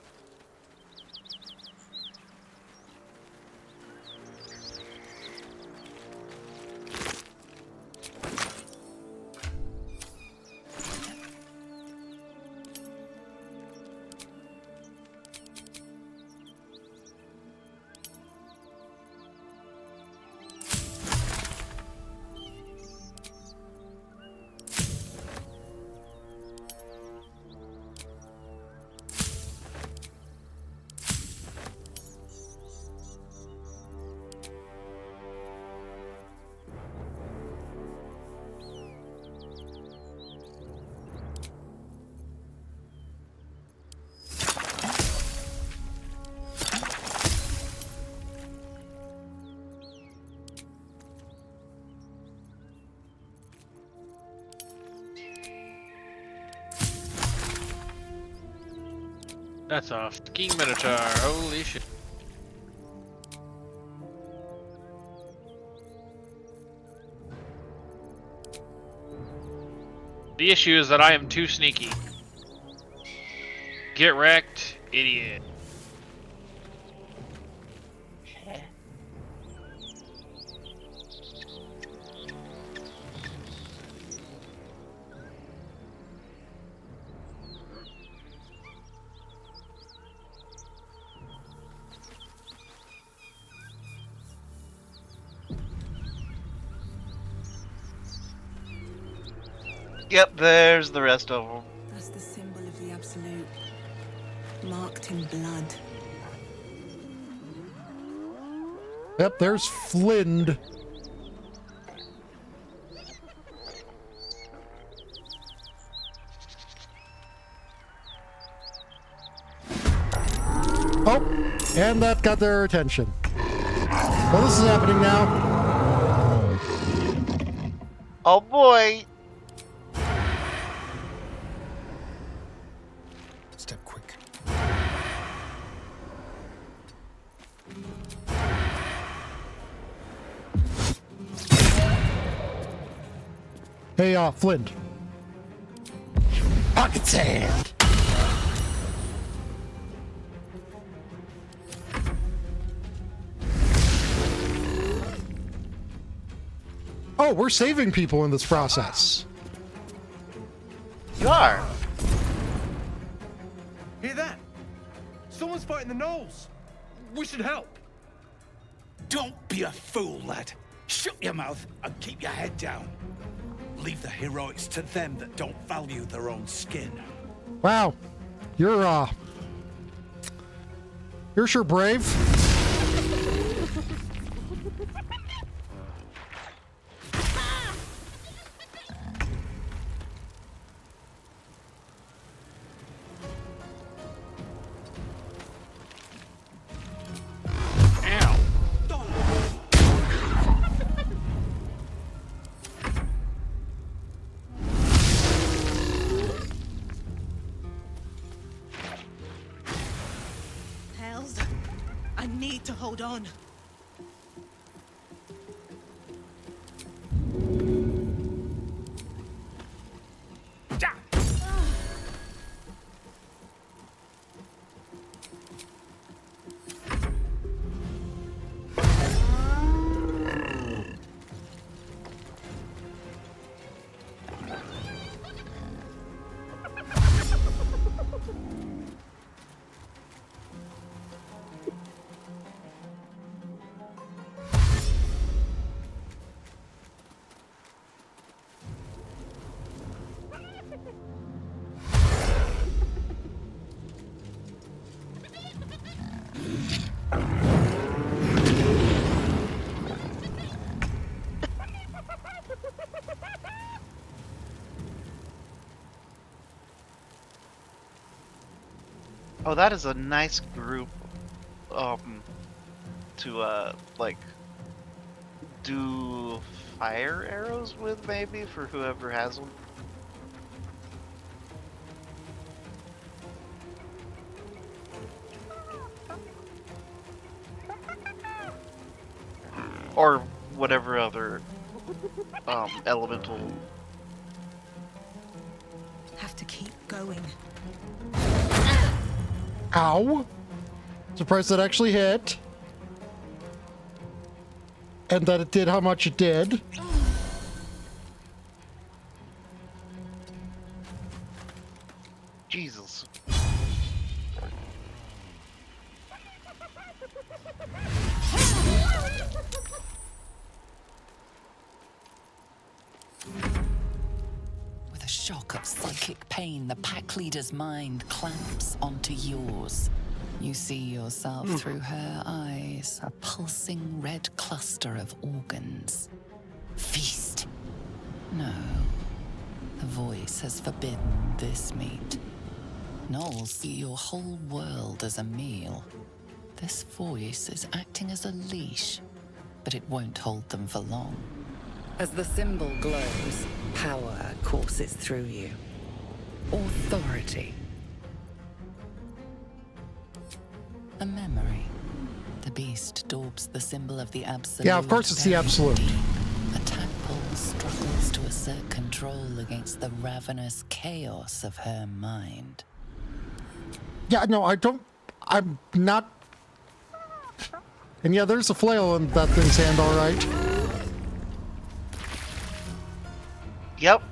That's a fucking minotaur, holy shit. The issue is that I am too sneaky. Get wrecked, idiot. Yep, there's the rest of them. That's the symbol of the Absolute, marked in blood. Yep, there's Flind. Oh, and that got their attention. Well, this is happening now. Oh boy! Step quick. Hey, Flint. Pocket sand. Oh, we're saving people in this process. You are. Hear that? Someone's fighting the gnolls. We should help. Don't be a fool, lad. Shut your mouth and keep your head down. Leave the heroics to them that don't value their own skin. Wow, you're sure brave. Hells, I need to hold on. Oh, that is a nice group, to, like, do fire arrows with, maybe, for whoever has them. Or whatever other, elemental... Have to keep going. Ow. Surprised that actually hit. And that it did how much it did. Jesus. With a shock of psychic pain, the pack leader's mind clamps onto yours. You see yourself through her eyes, a pulsing red cluster of organs. Feast. No. The voice has forbidden this meat. Gnolls see your whole world as a meal. This voice is acting as a leash, but it won't hold them for long. As the symbol glows, power courses through you. Authority. A memory. The beast daubs the symbol of the Absolute. Yeah, of course it's the Absolute. A tadpole struggles to assert control against the ravenous chaos of her mind. Yeah, no, I don't. I'm not. And yeah, there's a flail in that thing's hand, all right. Yep.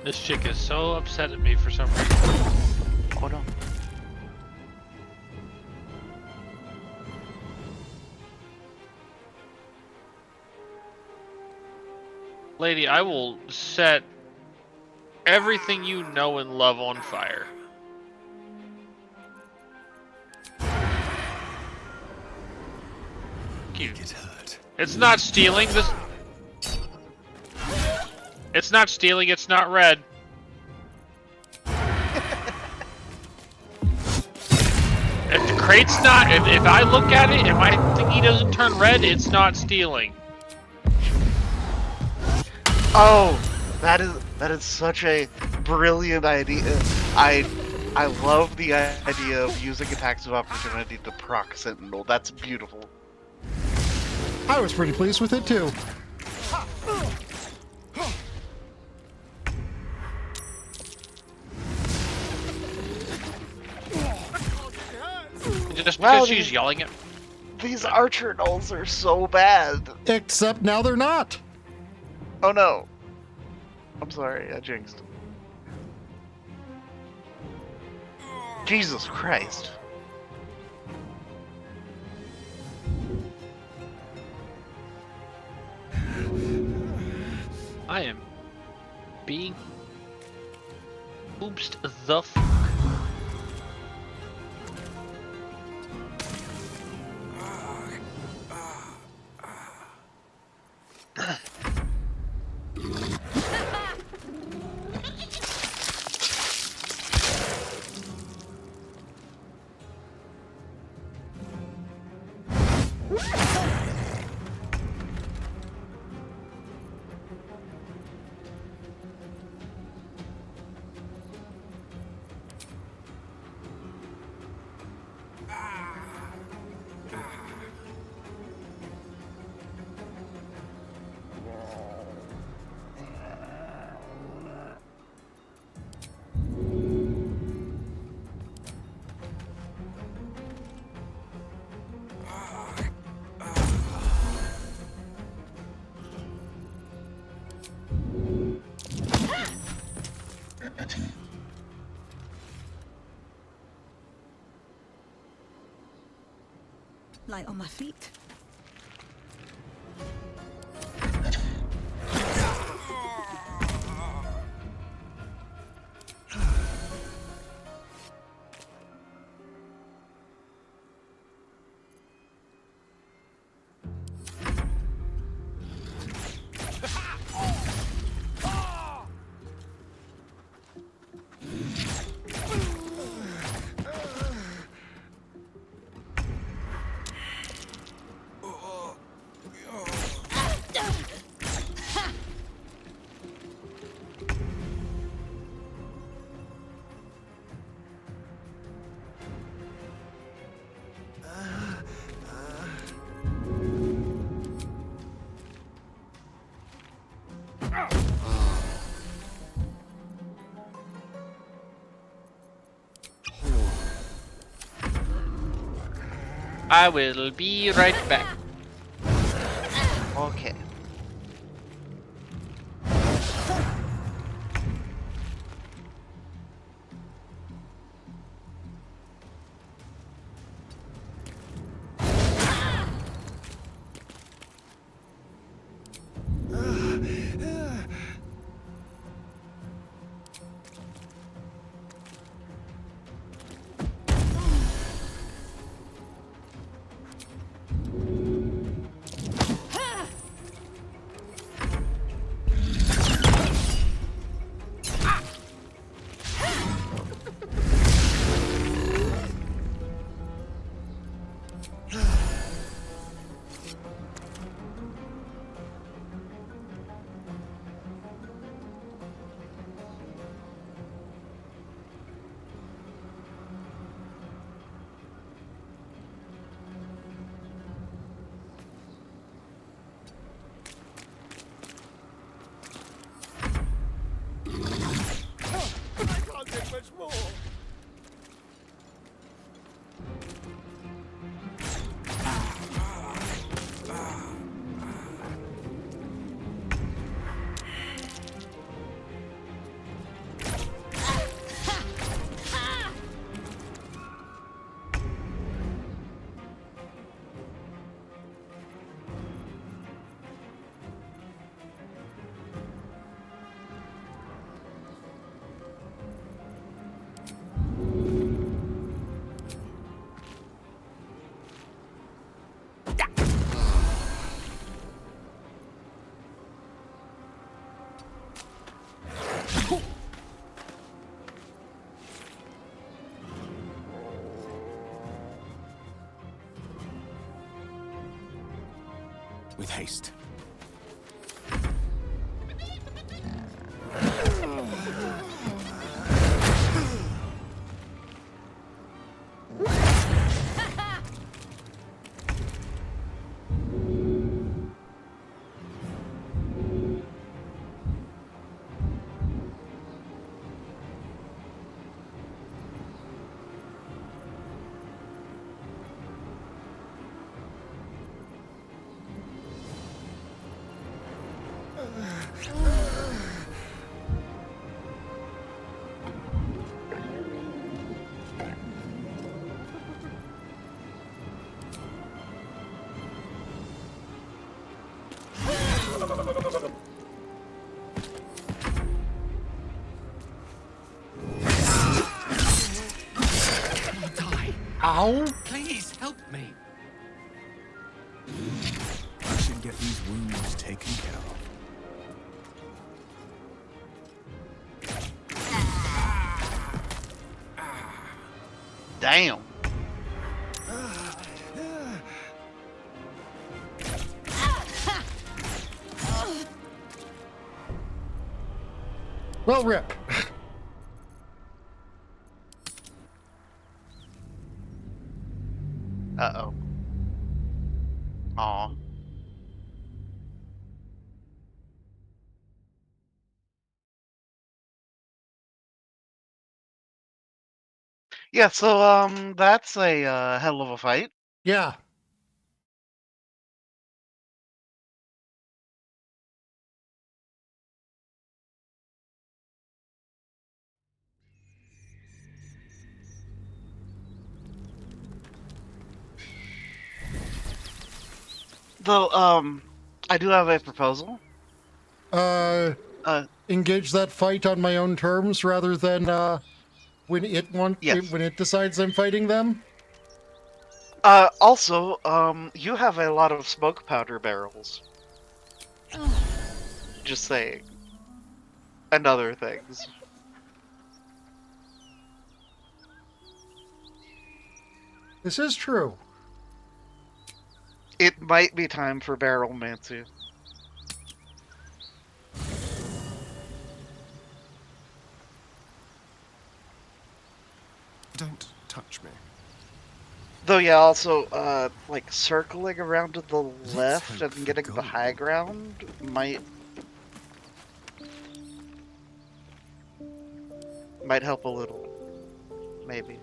This chick is so upset at me for some reason. Oh no. Lady, I will set everything you know and love on fire. Cute. It's not stealing this. It's not stealing, it's not red. If the crate's not, if I look at it and my thingy doesn't turn red, it's not stealing. Oh, that is such a brilliant idea. I love the idea of using attacks of opportunity to proc Sentinel. That's beautiful. I was pretty pleased with it too. Just Wow, because she's yelling at. These archer gnolls are so bad. Except now they're not. Oh no. I'm sorry, I jinxed. Jesus Christ. I am being oopsed the f. Light on my feet. I will be right back. Okay. With haste. Ow! Please help me. I should get these wounds taken care of. Damn. Well, rip. Uh-oh. Aw. Yeah, so, that's a, hell of a fight. Yeah. Though, I do have a proposal. Engage that fight on my own terms rather than when it decides I'm fighting them. Also, you have a lot of smoke powder barrels. Just saying. And other things. This is true. It might be time for barrelmancy. Don't touch me. Though, yeah, also, like, circling around to the left and getting the high ground might help a little. Maybe.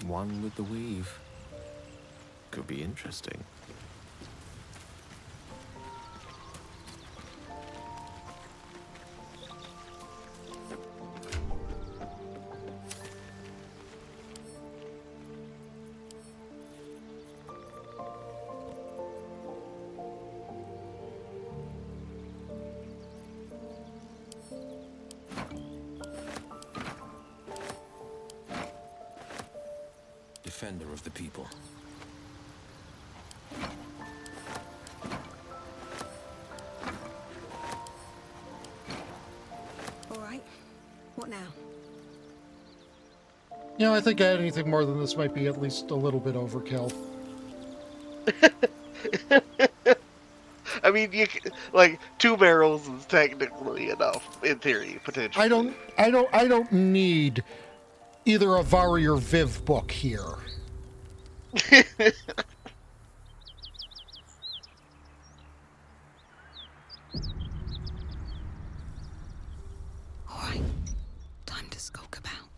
One with the weave. Could be interesting. Defender of the people. All right. What now? You know, I think anything more than this might be at least a little bit overkill. I mean, like 2 barrels is technically enough in theory, potentially. I don't need either a Vari or Viv book here. All right. Time to skulk about.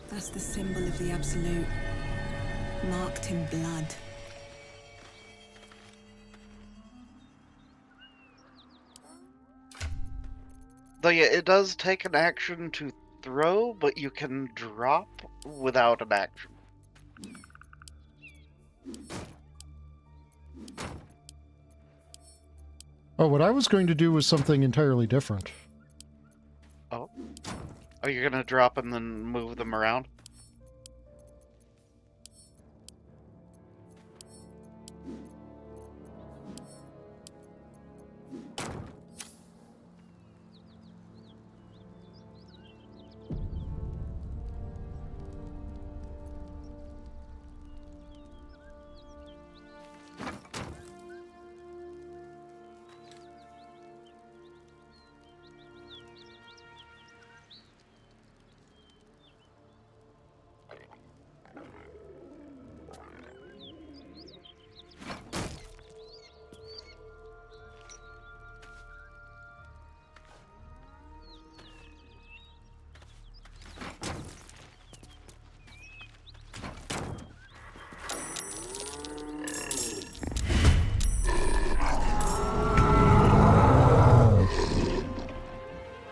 That's the symbol of the Absolute, marked in blood. Though, yeah, it does take an action to throw, but you can drop without an action. Oh, what I was going to do was something entirely different. Oh? Are you gonna drop and then move them around?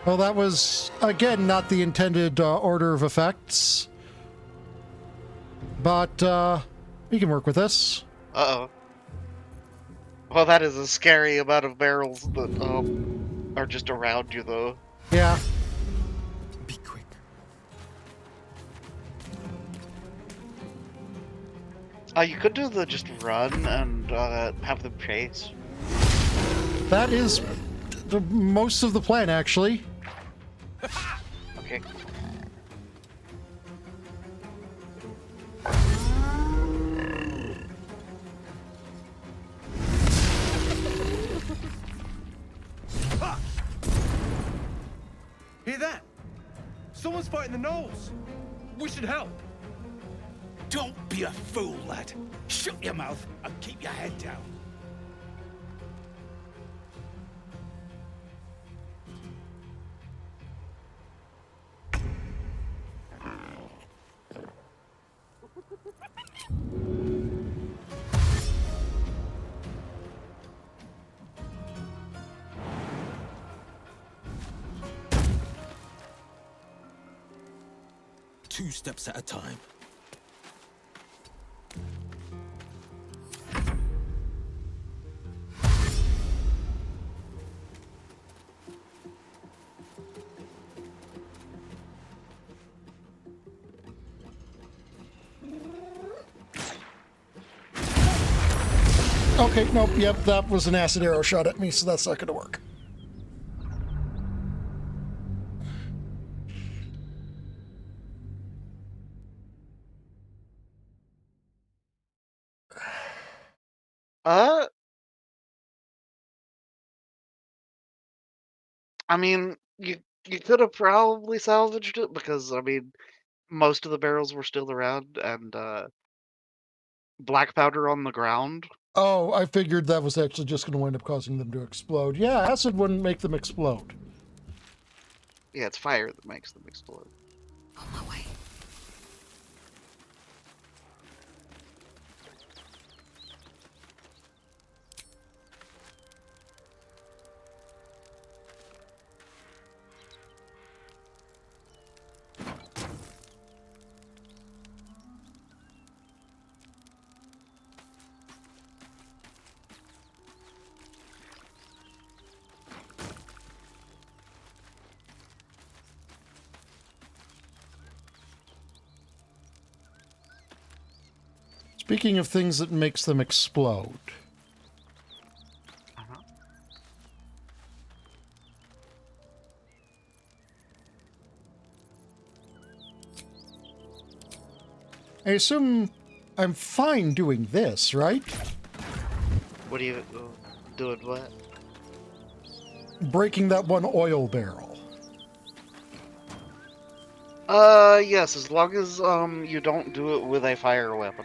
Well, that was, again, not the intended order of effects. But, we can work with this. Uh-oh. Well, that is a scary amount of barrels that, are just around you, though. Yeah. Be quick. You could do the just run and, have them chase. That is most of the plan, actually. Okay. Hear that? Someone's fighting the gnolls. We should help. Don't be a fool, lad. Shut your mouth and keep your head down. Two steps at a time. Okay, nope, yep, that was an acid arrow shot at me, so that's not gonna work. I mean, you could have probably salvaged it because I mean, most of the barrels were still around and black powder on the ground. Oh, I figured that was actually just going to wind up causing them to explode. Yeah, acid wouldn't make them explode. Yeah, it's fire that makes them explode. On my way. Speaking of things that makes them explode. I assume I'm fine doing this, right? What are you doing? What? Breaking that one oil barrel. Yes, as long as you don't do it with a fire weapon.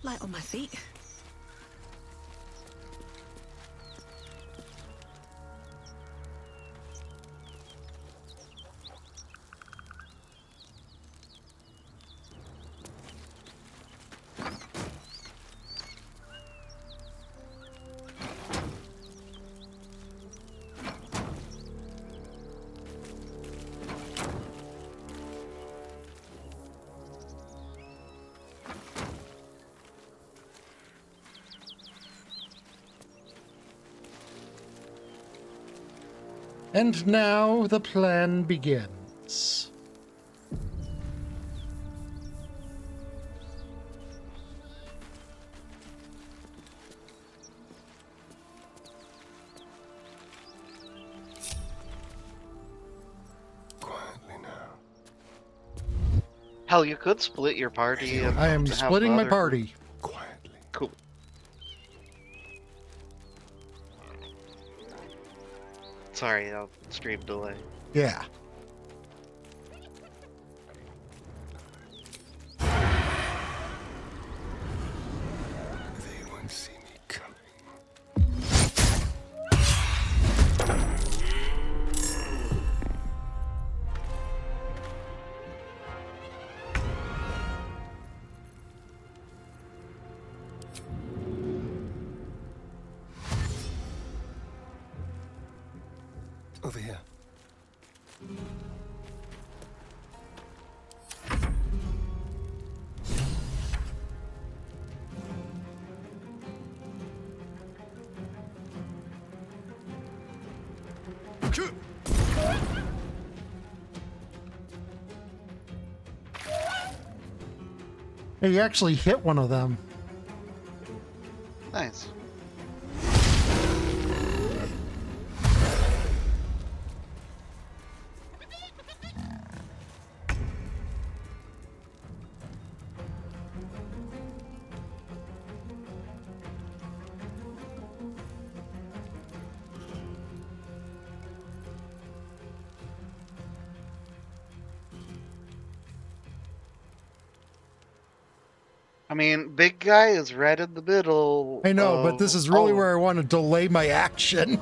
Light on my feet. And now the plan begins. Quietly now. Hell, you could split your party. And I am have splitting the my other party. Quietly. Cool. Sorry, stream delay. Yeah. They won't see me coming. Over here. Hey, you actually hit one of them. Nice. I mean, big guy is right in the middle. I know, but this is really where I want to delay my action.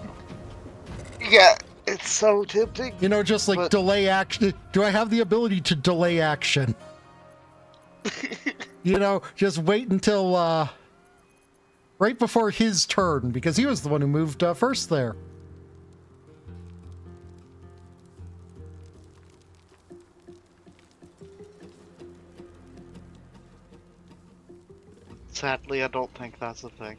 Yeah, it's so tempting. You know, just like delay action. Do I have the ability to delay action? You know, just wait until right before his turn, because he was the one who moved first there. Sadly, I don't think that's a thing.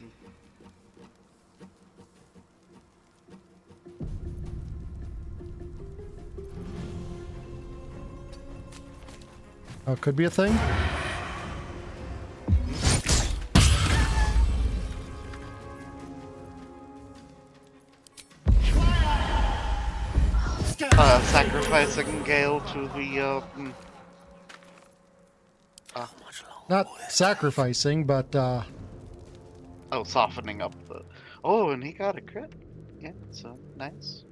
Oh, could be a thing. Sacrificing Gale to the Not sacrificing, but oh, softening up the. Oh, and he got a crit. Yeah, so nice.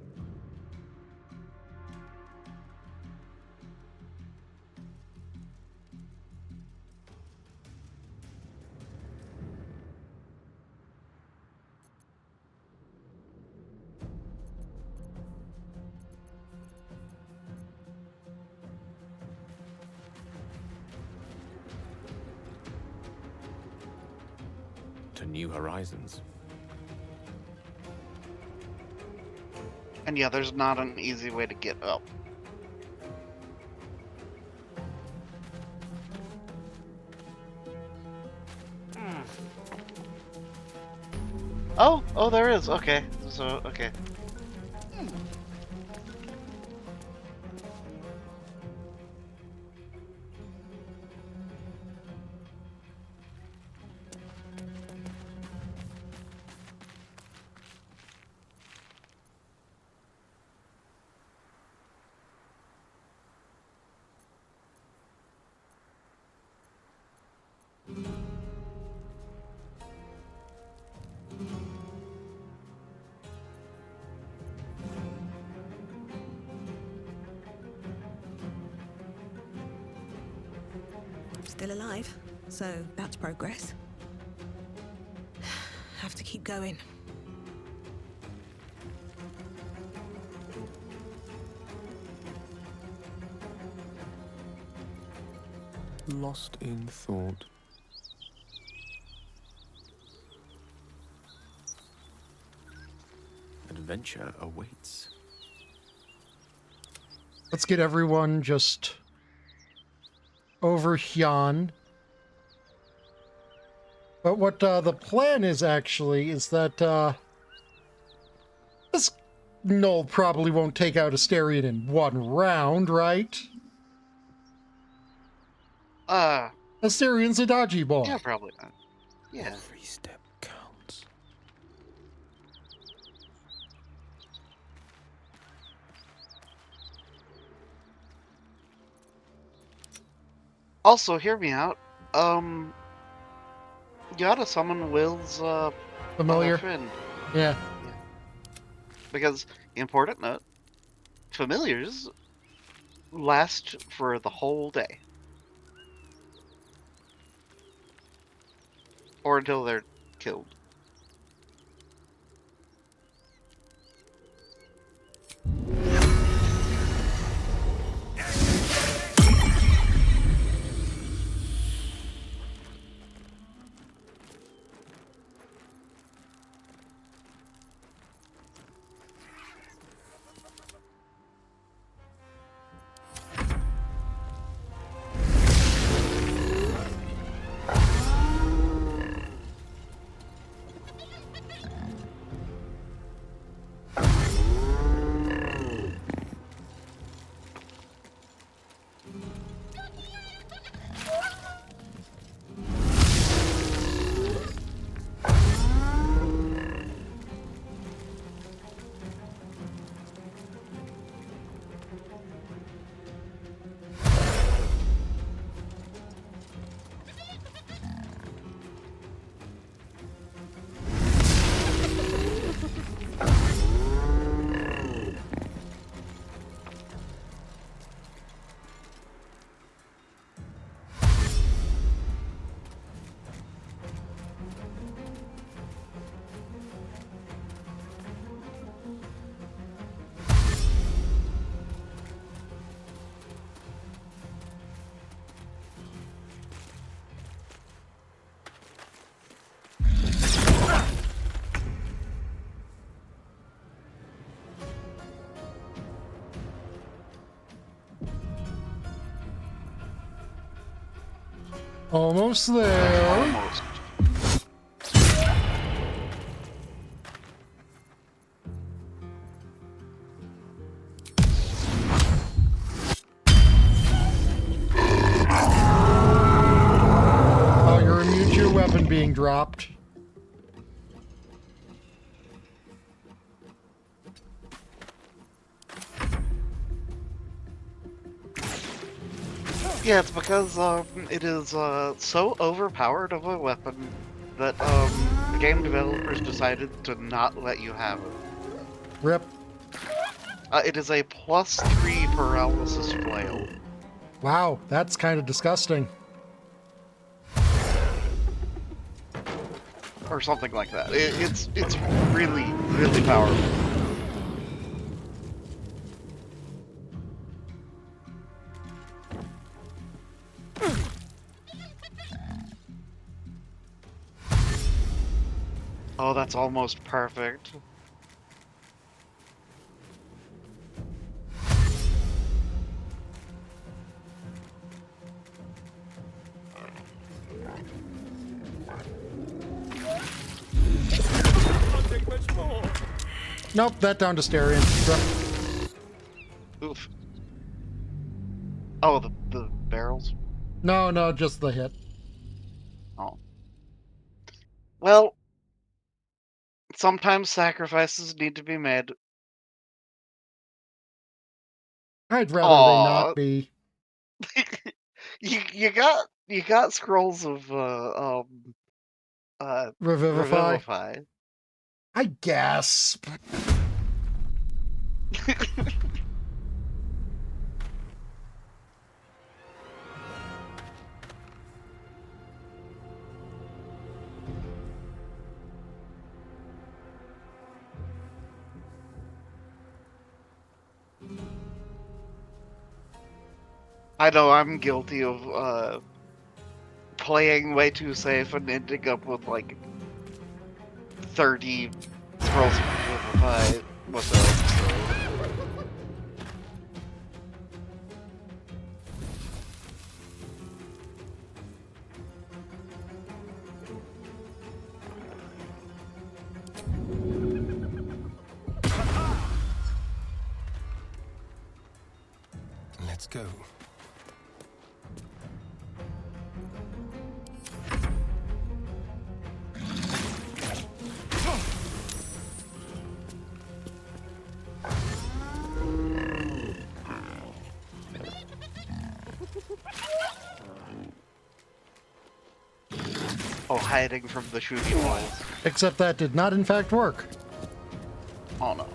To new horizons. And yeah, there's not an easy way to get up. Oh, there is. Okay, so okay. Still alive, so that's progress. Have to keep going. Lost in thought. Adventure awaits. let's get everyone just over Hyun. But what the plan is actually is that this Null probably won't take out Asterion in one round, right? Asterian's a dodgy boy. Yeah, probably not. Yeah. Every step counts. Also, hear me out. You ought to summon Will's Familiar? friend. Yeah. Because, important note, familiars last for the whole day. Or until they're killed. Almost there. Almost. Oh, you're immune to your weapon being dropped. Yeah, it's because it is so overpowered of a weapon that the game developers decided to not let you have it. Rip. It is a +3 paralysis flail. Wow, that's kind of disgusting. Or something like that. It's really, really powerful. Oh, that's almost perfect. Nope, that down to Styrian. Oof. Oh, the barrels? No, just the hit. Oh. Well, sometimes sacrifices need to be made. I'd rather they not be. you got scrolls of Revivify. I guess. I know I'm guilty of playing way too safe and ending up with like 30 scrolls of Revivify myself. Let's go. Oh, hiding from the shooting walls. Except that did not in fact work. Oh no.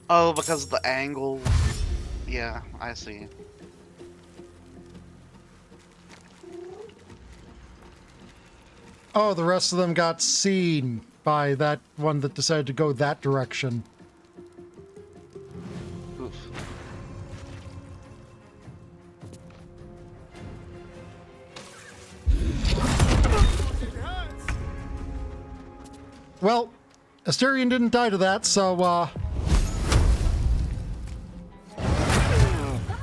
Oh, because of the angle. Yeah, I see. Oh, the rest of them got seen by that one that decided to go that direction. Oof. Well, Asterion didn't die to that, so,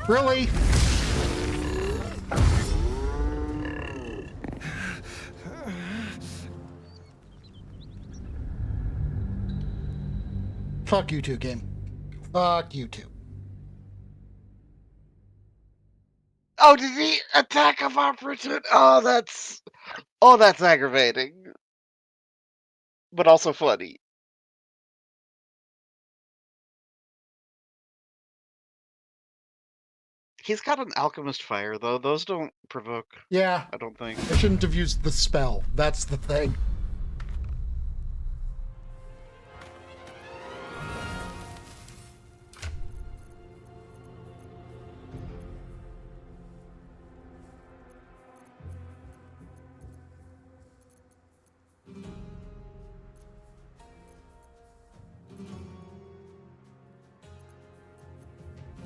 really? Fuck you two, game. Fuck you two. Oh, did he attack of opportunity? Oh, that's aggravating. But also funny. He's got an alchemist fire though. Those don't provoke. Yeah. I don't think. I shouldn't have used the spell. That's the thing.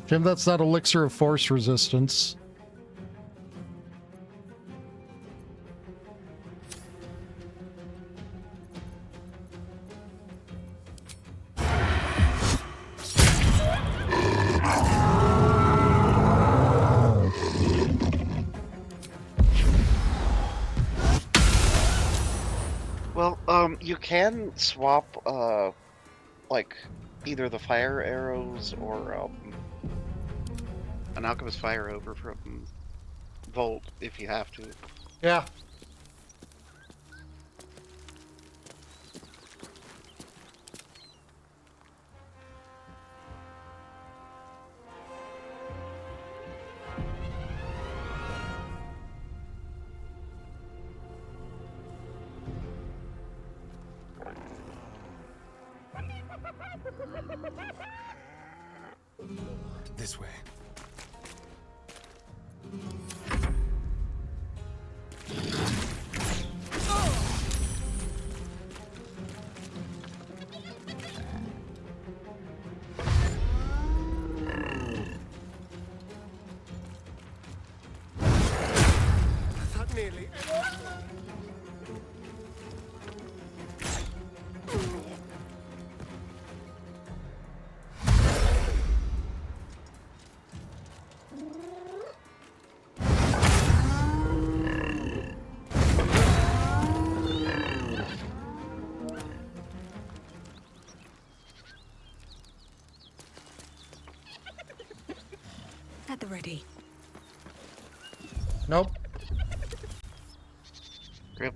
Jim, that's not elixir of force resistance. Well, you can swap, like, either the fire arrows or, an alchemist fire over from Volt if you have to. Yeah. This way. That nearly. At the ready. Nope. Yep.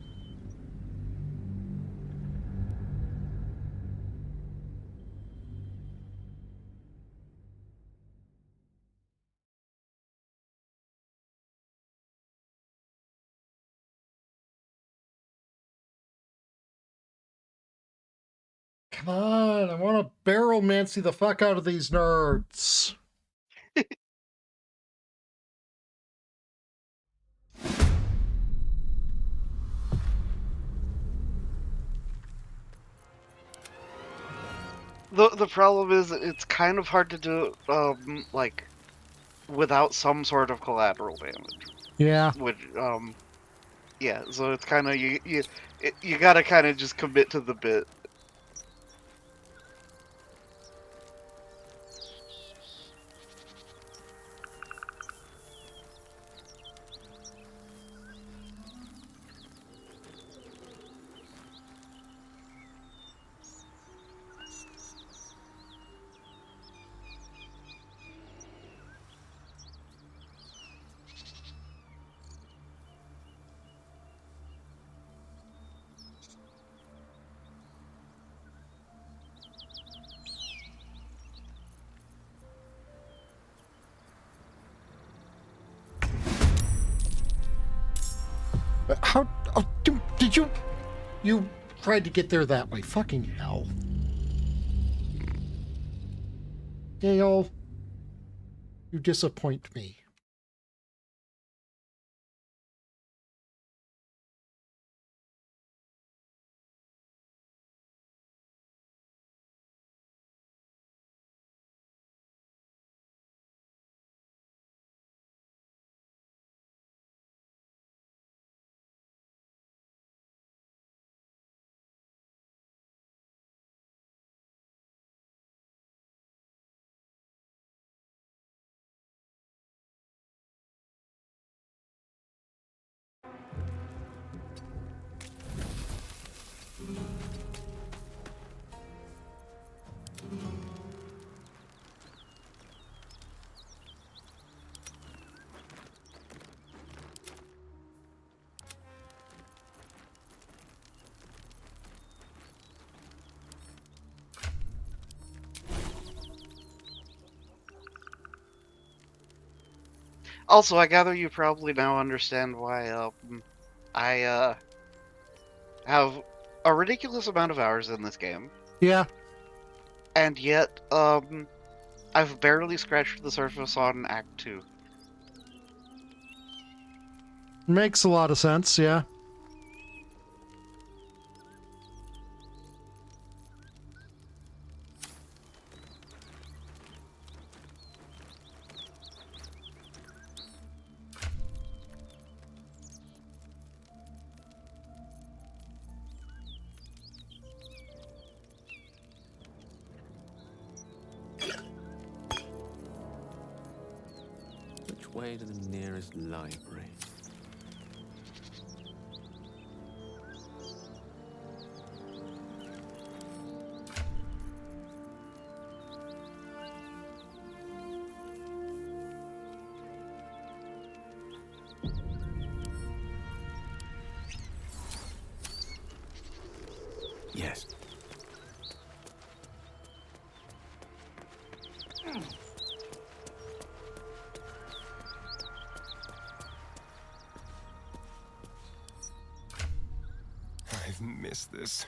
Come on, I want to barrel Mancy the fuck out of these nerds. The problem is it's kind of hard to do, like, without some sort of collateral damage. Yeah. Which, yeah, so it's kind of, you gotta kind of just commit to the bit. How? Oh, did you? You tried to get there that way. Fucking hell. Gale, you disappoint me. Also, I gather you probably now understand why, I, have a ridiculous amount of hours in this game. Yeah. And yet, I've barely scratched the surface on Act 2. Makes a lot of sense, yeah. Which way to the nearest library? Yes. I've missed this.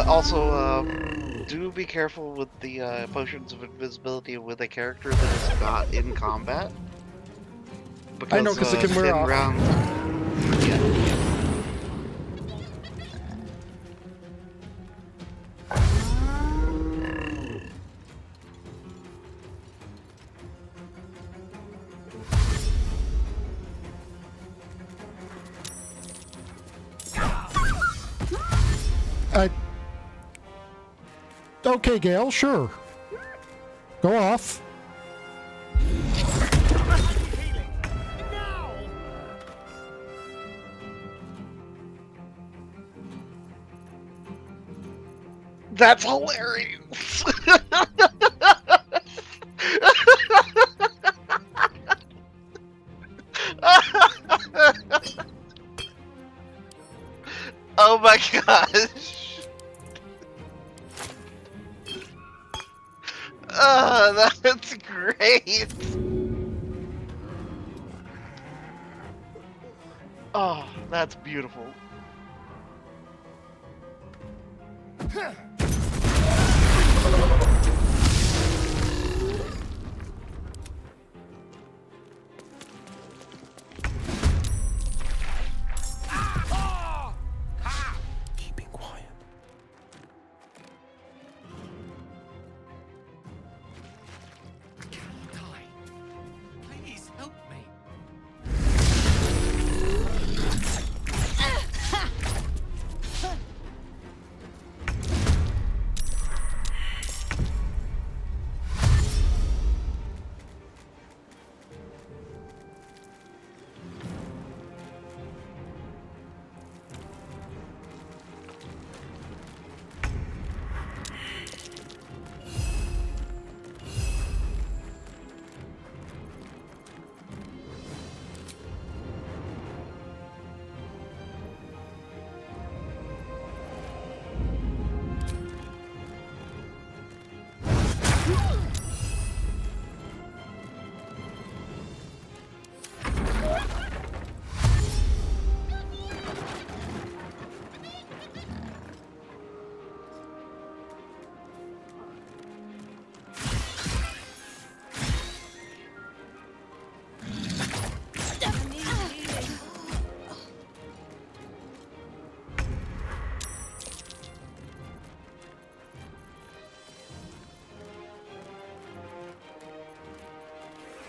Also, do be careful with the potions of invisibility with a character that is not in combat. Because, I know, because it can wear off. Okay, Gale, sure. Go off. That's hilarious! Oh my gosh! Oh, that's great! Oh, that's beautiful. Keeping quiet. Please help me.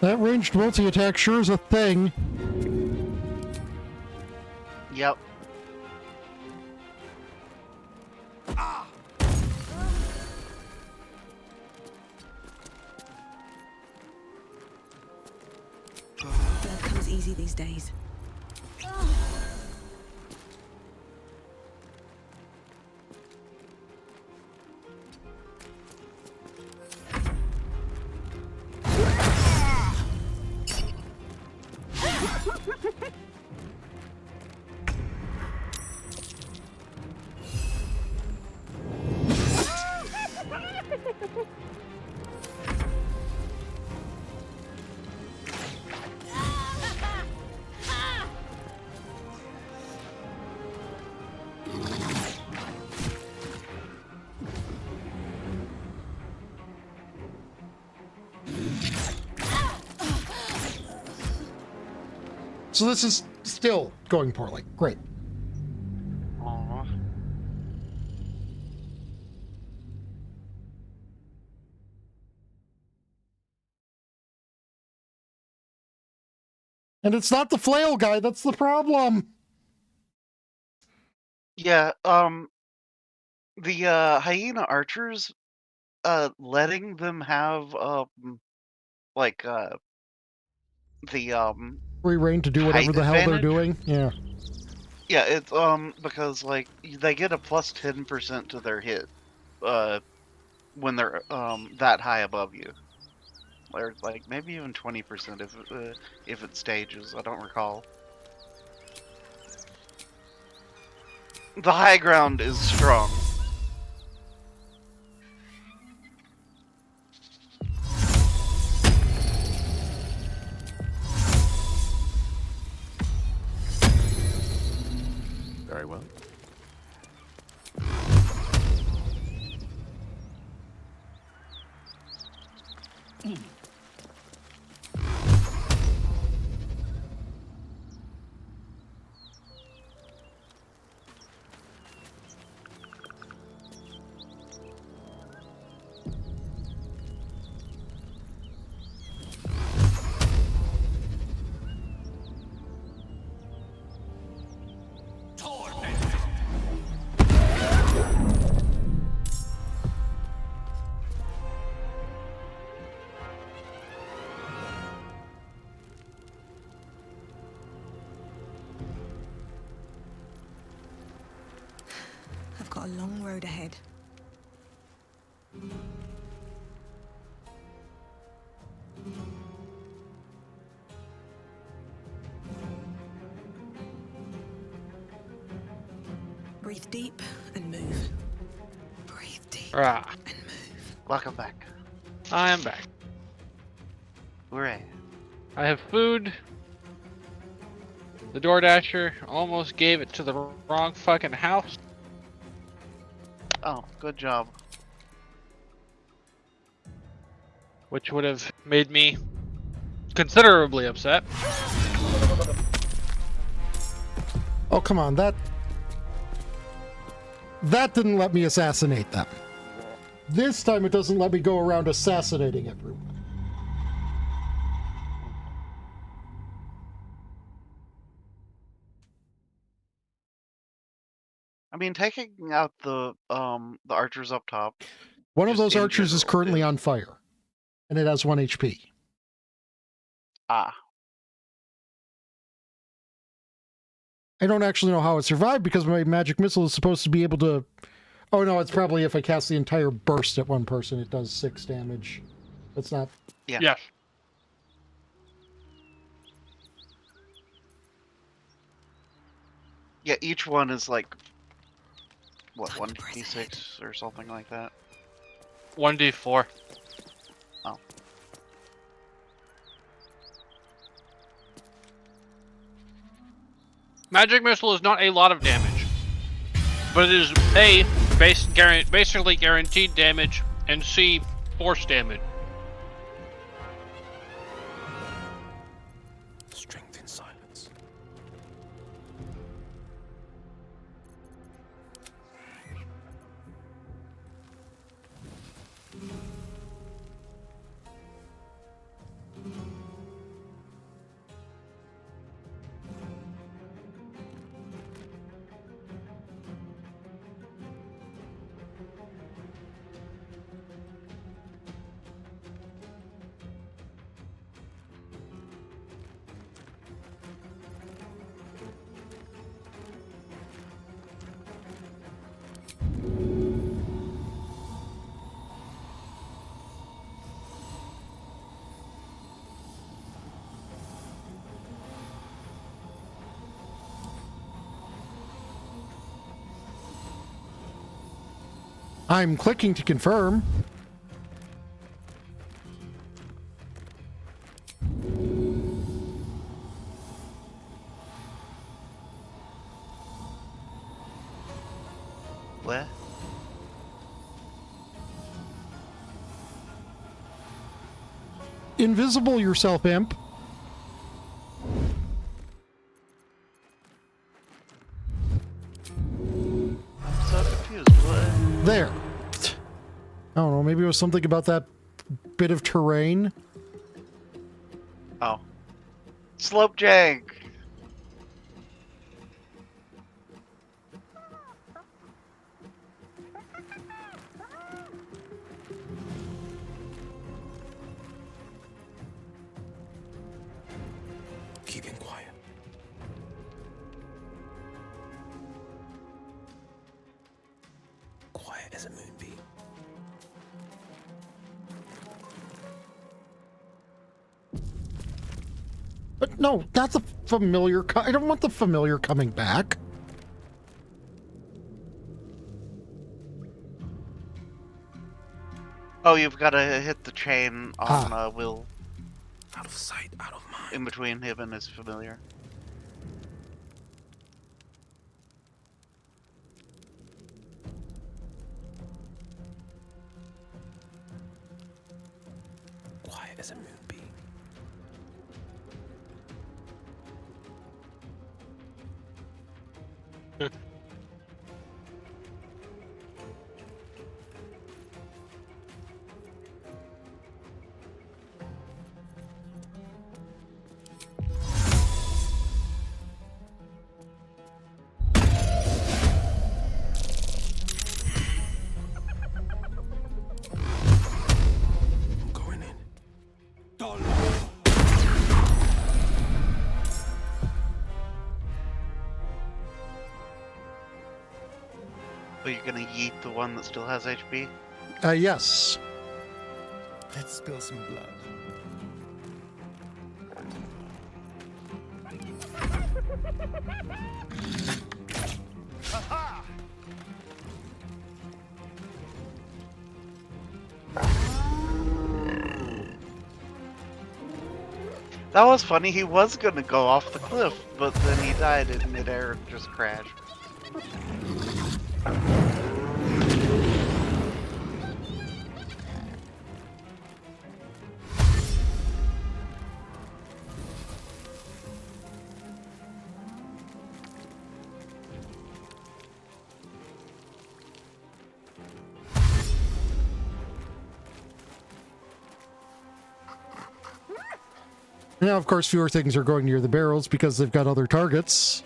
That ranged multi-attack sure is a thing. Yep. Blood comes easy these days. So this is still going poorly. Great. Aww. And it's not the flail guy, that's the problem. Yeah, the hyena archers, letting them have like the Free reign to do whatever height the hell they're advantage? doing. Yeah. Yeah, it's because like they get a plus 10% to their hit, when they're that high above you, or like maybe even 20% if it stages. I don't recall. The high ground is strong. Very well. I've got a long road ahead. Breathe deep and move. Breathe deep Ah. and move. Welcome back. I am back. Hooray. I have food. The DoorDasher almost gave it to the wrong fucking house. Oh, good job. Which would have made me considerably upset. Oh, come on. That didn't let me assassinate them. This time it doesn't let me go around assassinating everyone. I mean, taking out the archers up top. One of those archers is currently on fire, and it has 1 HP. Ah. I don't actually know how it survived because my magic missile is supposed to be able to... Oh no, it's probably if I cast the entire burst at one person, it does 6 damage. That's not... Yeah. Yes. Yeah, each one is like, what, 1d6 or something like that? 1d4. Oh. Magic Missile is not a lot of damage, but it is A, basically guaranteed damage, and C, force damage. Strength in silence. I'm clicking to confirm. Where? Invisible yourself, imp. I'm so confused. What? There. I don't know, maybe it was something about that bit of terrain. Oh. Slope jank. Keeping quiet. as a moonbeam. But no, not the familiar. I don't want the familiar coming back. Oh, you've got to hit the chain on Will. Out of sight, out of mind. In between him and his familiar. Quiet as a moonbeam. Are you gonna yeet the one that still has HP? Yes. Let's spill some blood. That was funny. He was gonna go off the cliff, but then he died in midair and just crashed. Now, of course, fewer things are going near the barrels because they've got other targets.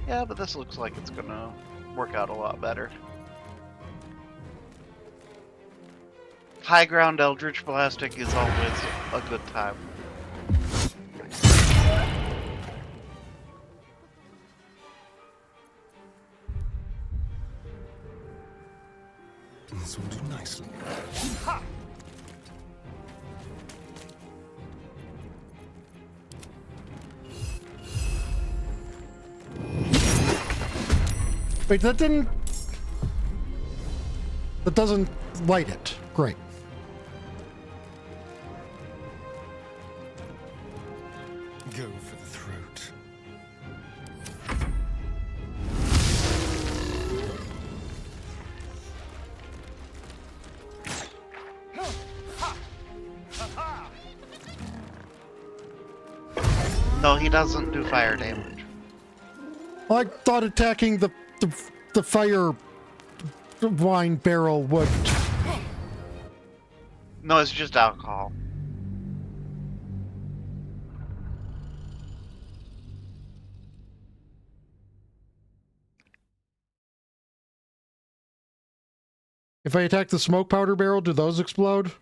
Yeah, but this looks like it's gonna work out a lot better. High ground Eldritch Blasting is always a good time. This will do nicely. Wait, that didn't... That doesn't light it. Great. Go for the throat. No, he doesn't do fire damage. I thought attacking the fire wine barrel would... No, it's just alcohol. If I attack the smoke powder barrel, do those explode?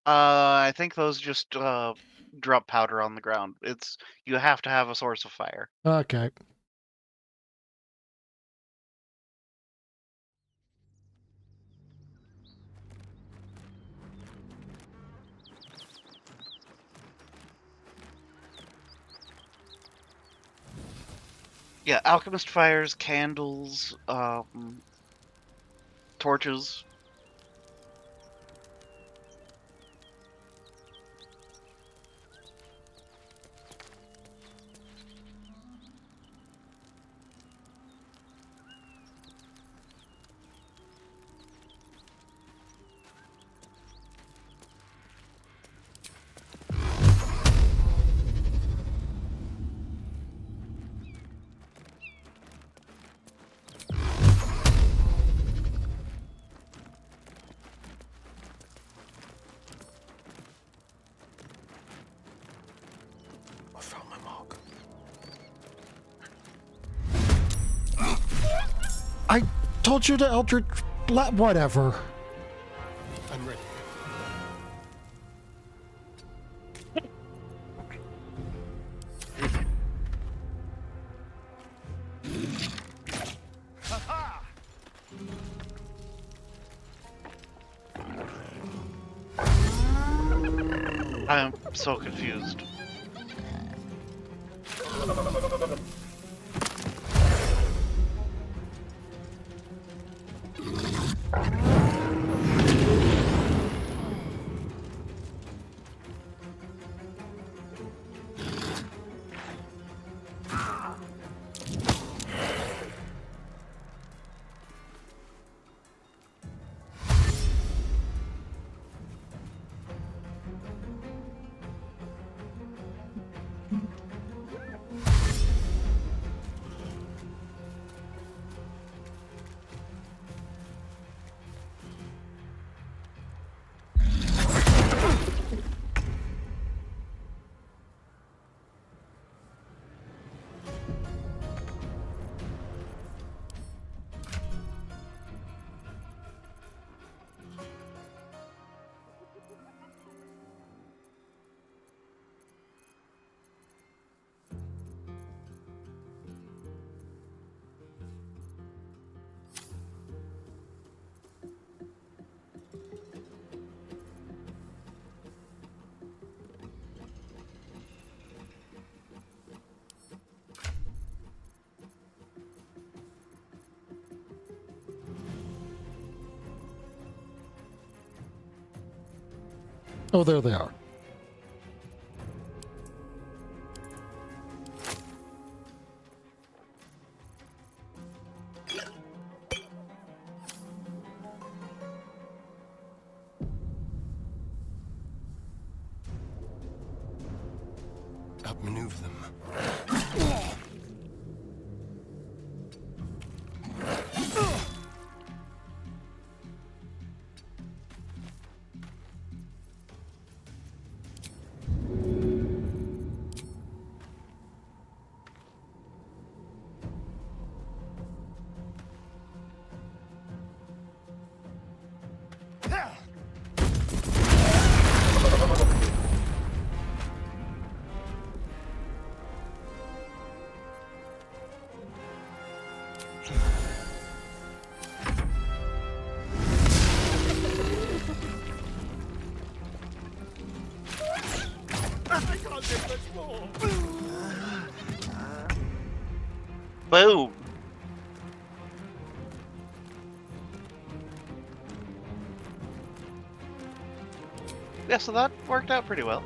I think those just drop powder on the ground. You have to have a source of fire. Okay. Yeah, alchemist fires, candles, torches. I found my mark. I told you to Eldritch... Whatever. I'm ready. I'm so confused. Oh, there they are. Outmaneuver them. Boom! Yeah, so that worked out pretty well.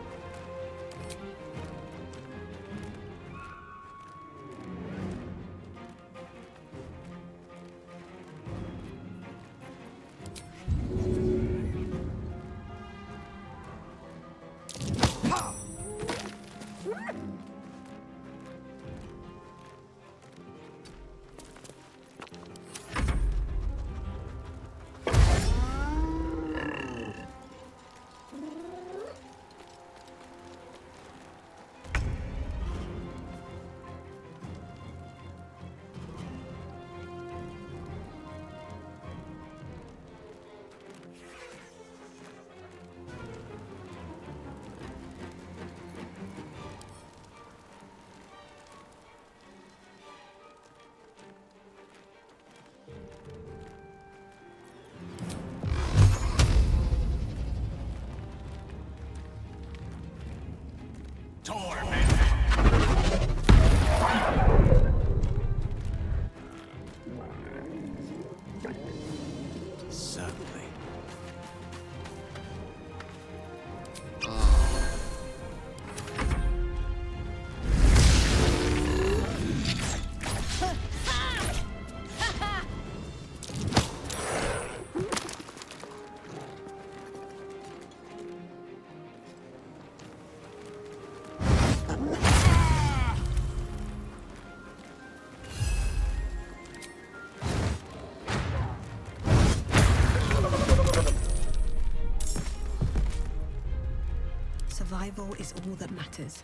Certainly. Survival is all that matters.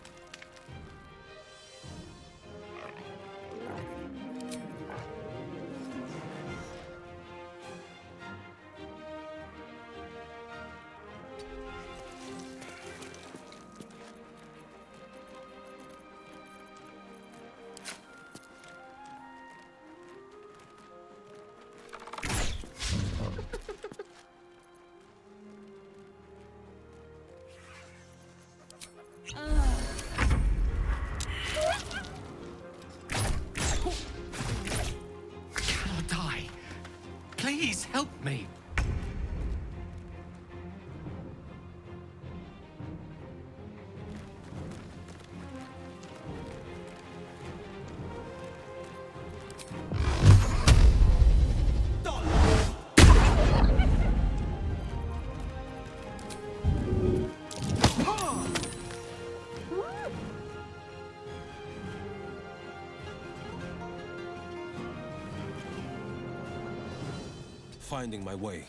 Help me. Finding my way.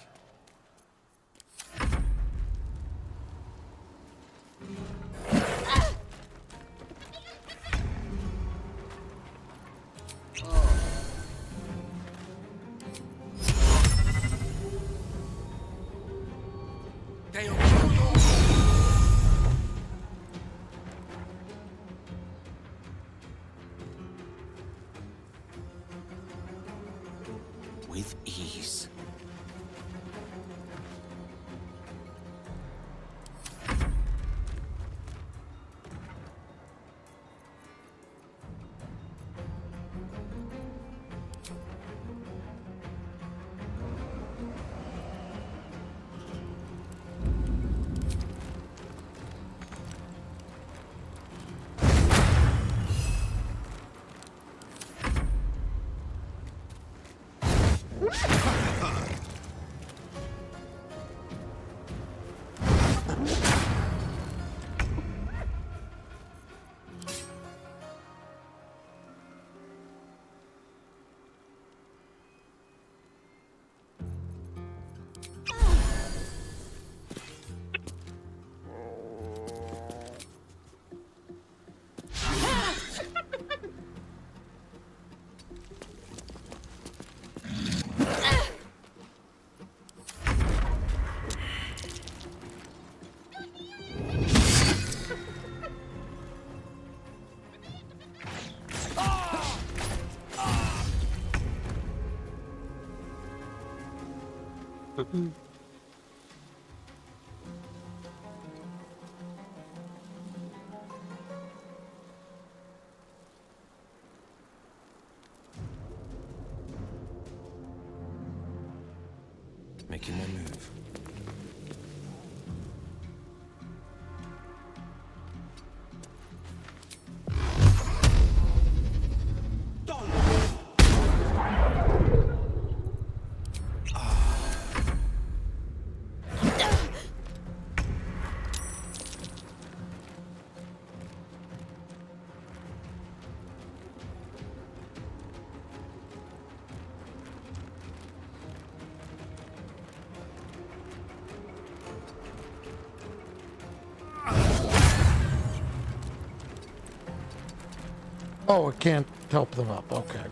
With ease. Making my move. Oh, it can't help them up. Okay.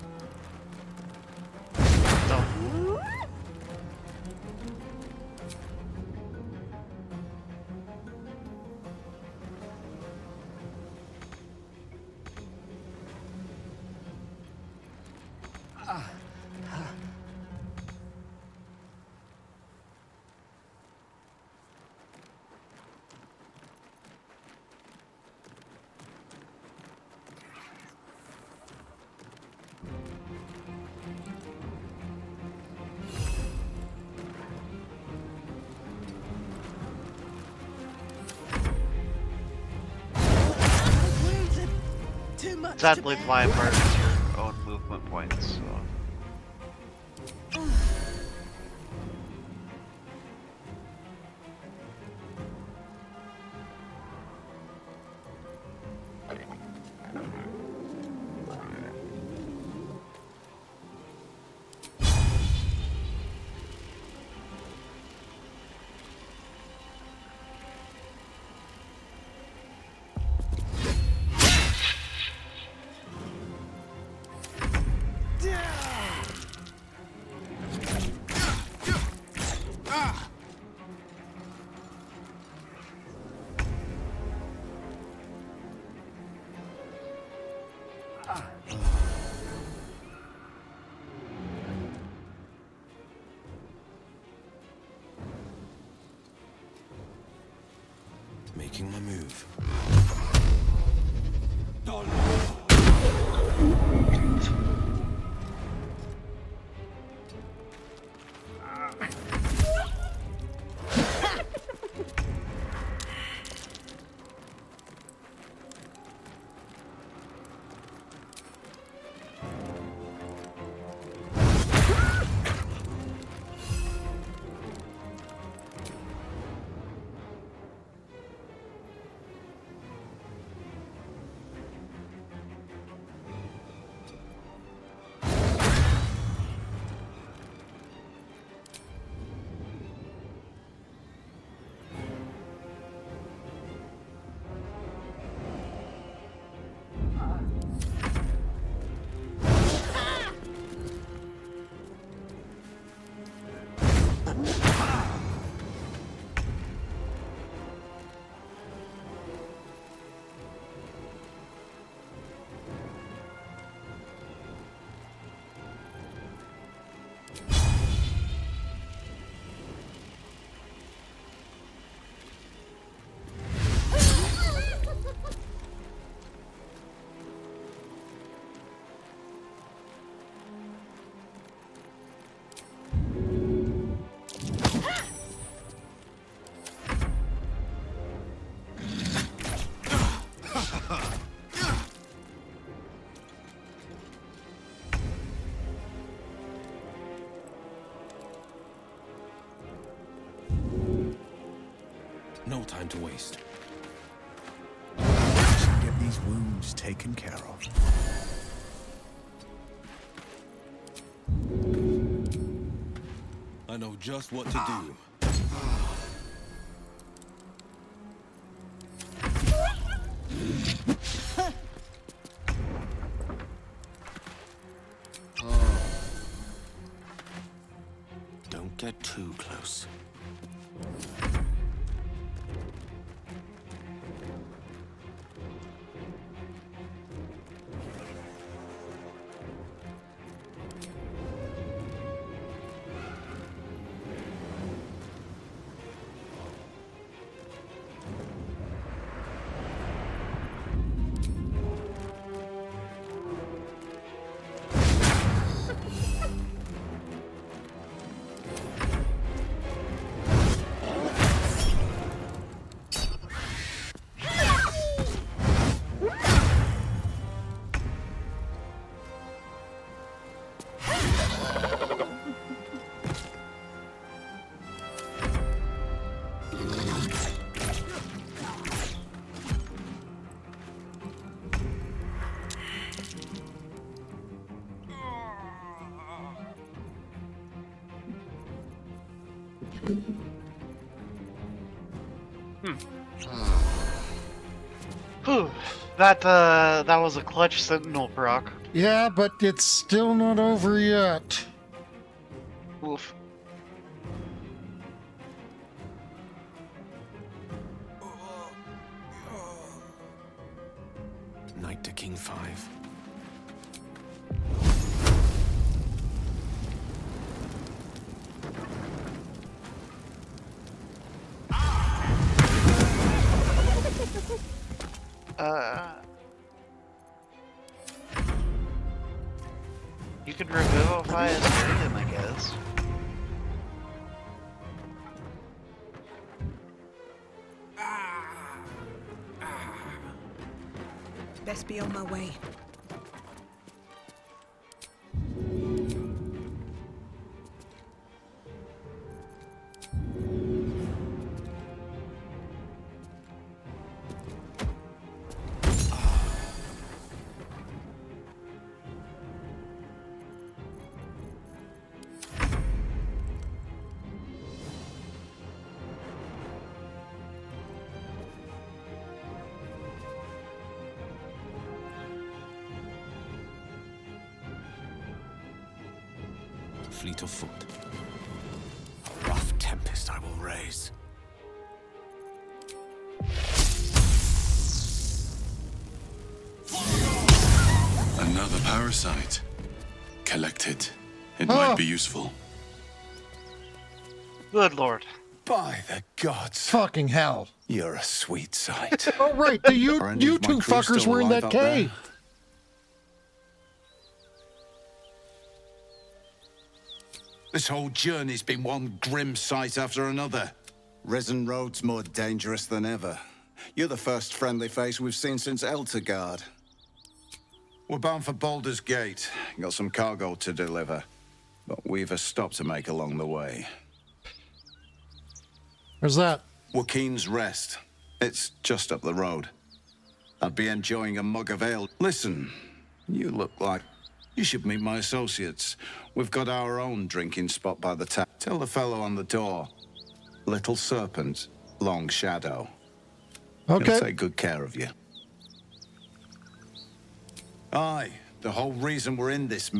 Sadly, flying burns your own movement points. So. Making my move. time to waste. Get these wounds taken care of. I know just what to do. Don't get too close. Whew. That was a clutch sentinel proc. Yeah, but it's still not over yet. Oof. Knight to King 5. You could revivify a Smitin, I guess. Best be on my way. Fleet of foot. A rough tempest I will raise. Another parasite. Collected. It might be useful. Good lord. By the gods. Fucking hell. You're a sweet sight. Oh, right. You two fuckers were in that cave. This whole journey's been one grim sight after another. Risen Road's more dangerous than ever. You're the first friendly face we've seen since Eltergard. We're bound for Baldur's Gate. Got some cargo to deliver. But we've a stop to make along the way. Where's that? Joaquin's Rest. It's just up the road. I'd be enjoying a mug of ale. Listen, you look like... You should meet my associates. We've got our own drinking spot by the tap. Tell the fellow on the door. Little Serpent, Long Shadow. Okay. He'll take good care of you. Aye, the whole reason we're in this...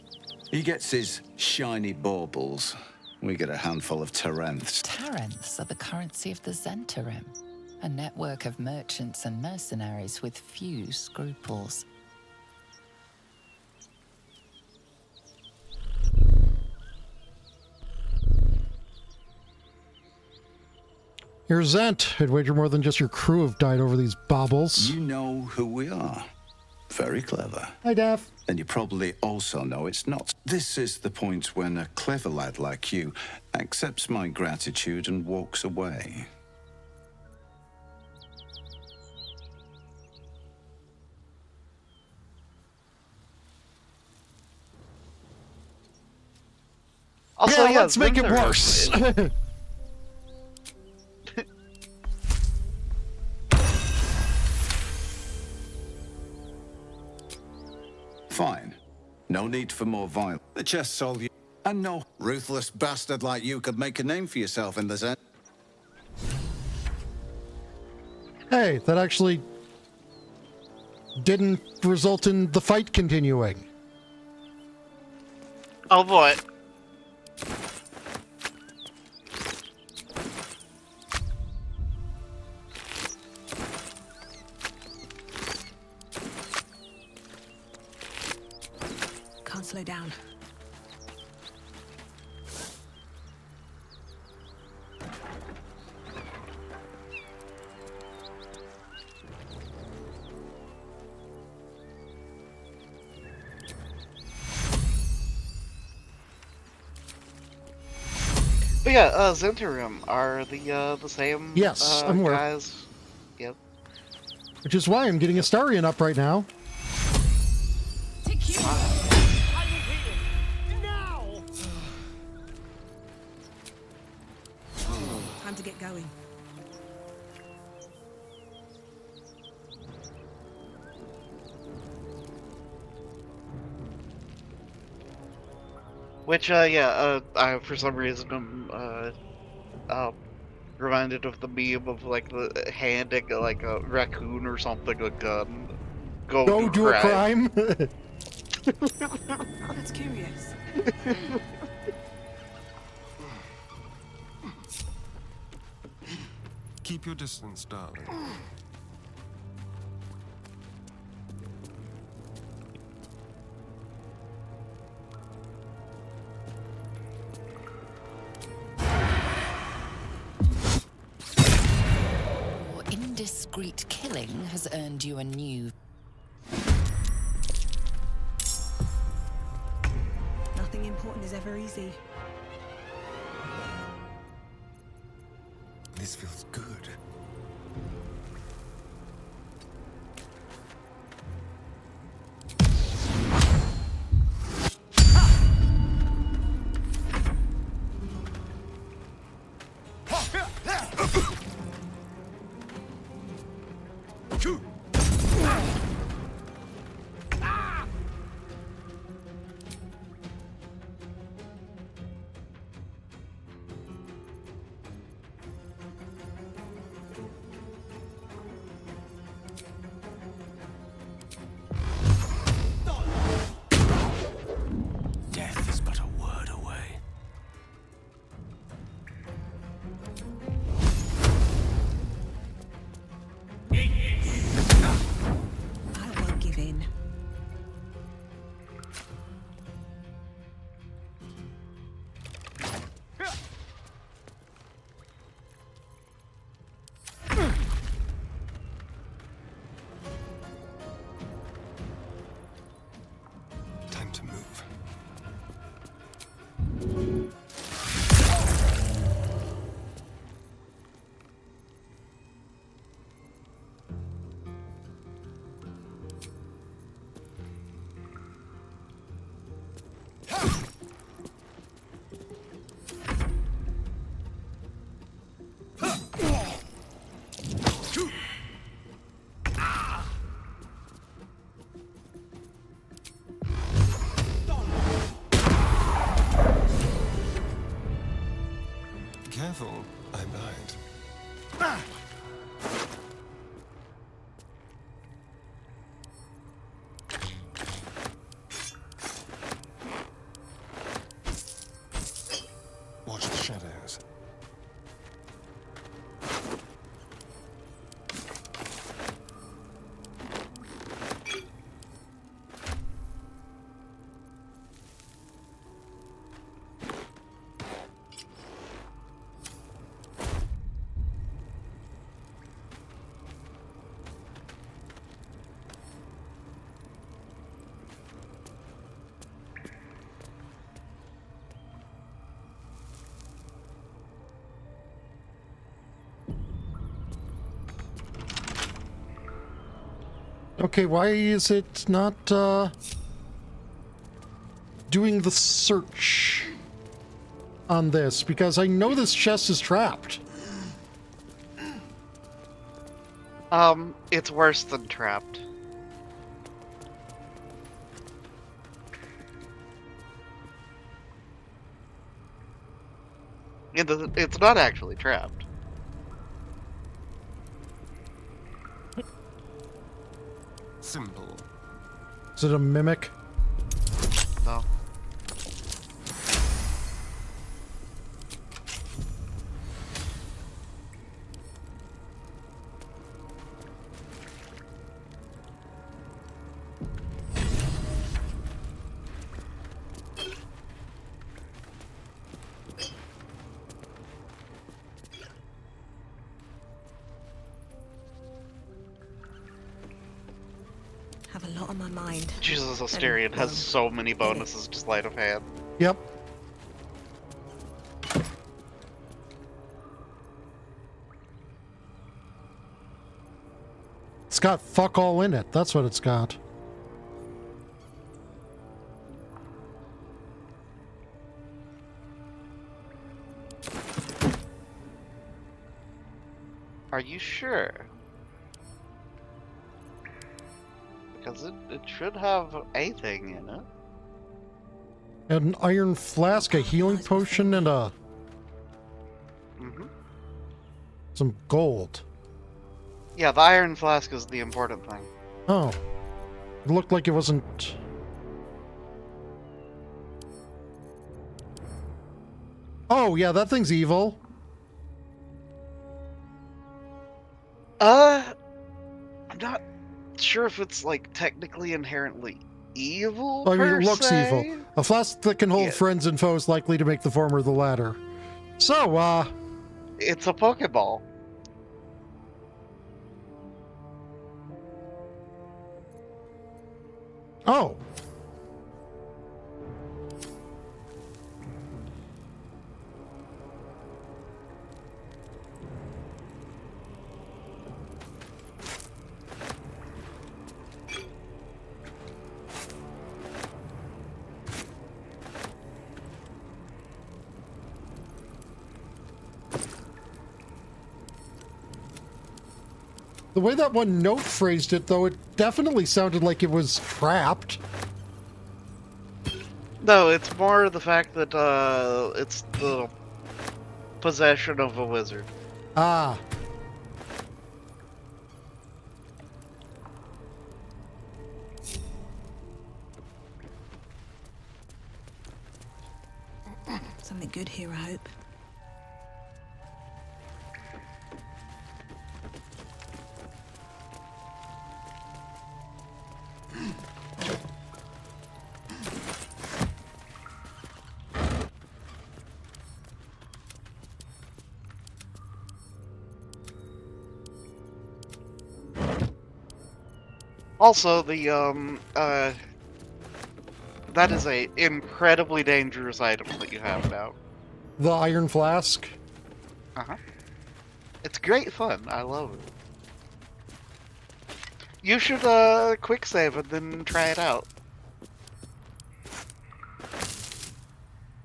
He gets his shiny baubles. We get a handful of Tarenths. Tarenths are the currency of the Zentarim, a network of merchants and mercenaries with few scruples. You're Zent. I'd wager more than just your crew have died over these baubles. You know who we are. Very clever. Hi, Daff. And you probably also know it's not. This is the point when a clever lad like you accepts my gratitude and walks away. Also, yeah, let's make it worse. Fine. No need for more violence. The chest sold you. And no ruthless bastard like you could make a name for yourself in the Zen. Hey, that actually didn't result in the fight continuing. Oh boy. Can't slow down. But yeah, Zentarim are the same Yes, I'm aware. guys. Yep. Which is why I'm getting Astarion up right now. Time to get going. Which, yeah, I for some reason am reminded of the meme of like the handing like a raccoon or something a gun. Go do a crime. That's curious. Keep your distance, darling. Your indiscreet killing has earned you a new... Nothing important is ever easy. This feels good. Death is but a word away. I won't give in. Time to move. Careful, I'm behind. Watch the shadows. Okay, why is it not doing the search on this? Because I know this chest is trapped. It's worse than trapped. It's not actually trapped. Simple. Is it a mimic? No. Have a lot on my mind. Jesus, Asterion has so many bonuses to sleight of hand. Yep. It's got fuck all in it. That's what it's got. Are you sure? Because it should have a thing in it. An iron flask, a healing potion, and a... some gold. Yeah, the iron flask is the important thing. Oh. It looked like it wasn't... Oh, yeah, that thing's evil. I'm not sure if it's, like, technically inherently evil, I mean, per it looks se. evil. A flask that can hold friends and foes likely to make the former the latter. So, It's a Pokeball. Oh. The way that one note phrased it, though, it definitely sounded like it was trapped. No, it's more the fact that, it's the possession of a wizard. Ah. Something good here, I hope. Also, that is a incredibly dangerous item that you have now. The iron flask? Uh-huh. It's great fun. I love it. You should, quick save and then try it out.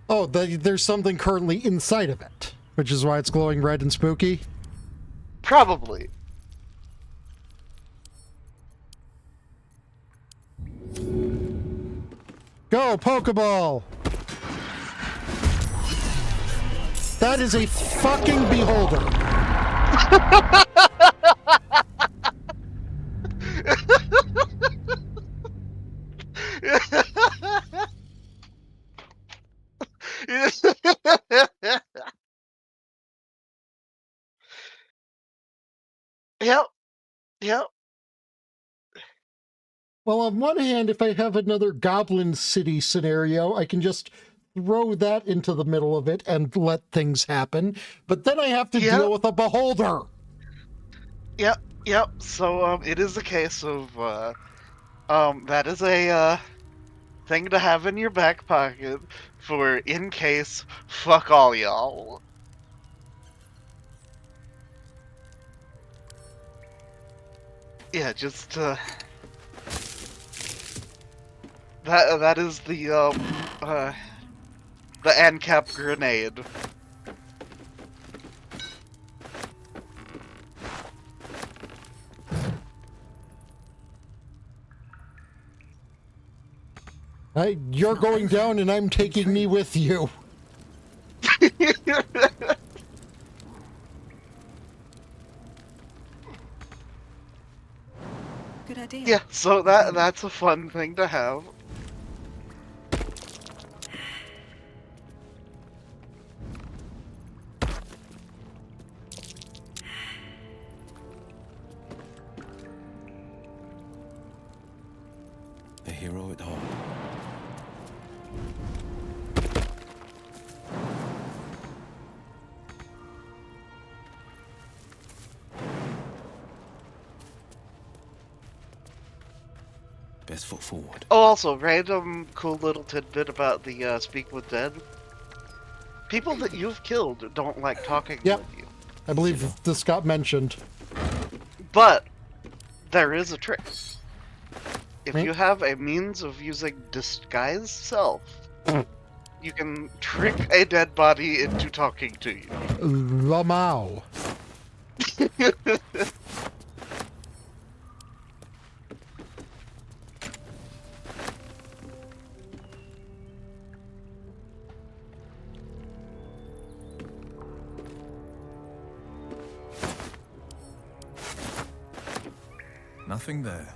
Oh, there's something currently inside of it, which is why it's glowing red and spooky? Probably. Go, Pokeball! That is a fucking beholder! Yep. Yep. Well, on one hand, if I have another Goblin City scenario, I can just throw that into the middle of it and let things happen. But then I have to deal with a beholder. Yep. Yep. So, it is a case of, that is a, thing to have in your back pocket for in case fuck all y'all. Yeah, just, that is the ANCAP grenade. You're going down and I'm taking me with you. idea. Yeah, so that's a fun thing to have. A hero at heart. Best foot forward. Oh, also, random cool little tidbit about the Speak with Dead. People that you've killed don't like talking Yep. with you. I believe this got mentioned. But there is a trick. If Me? you have a means of using disguise self, you can trick a dead body into talking to you. Lamau. Nothing there.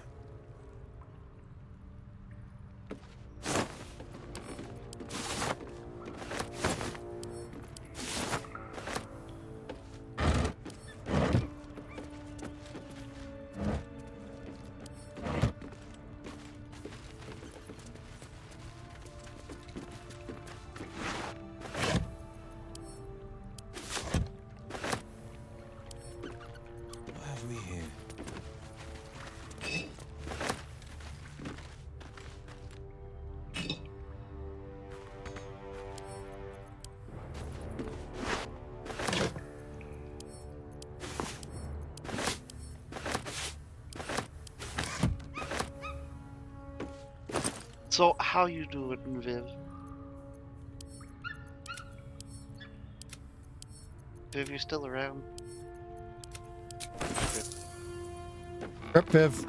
What have we here? So, how you doing, Viv? Viv, you still around? Rip Viv.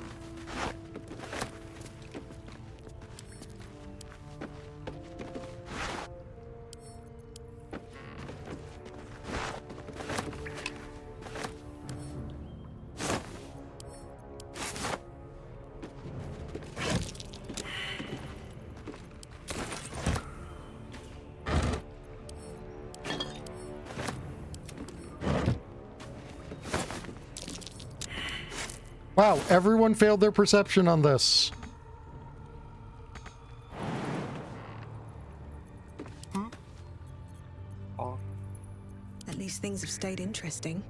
Wow, everyone failed their perception on this. At least things have stayed interesting.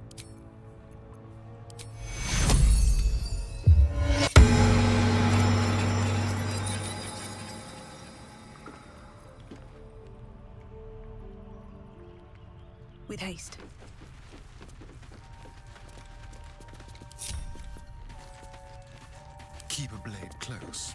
With haste. Keep a blade close.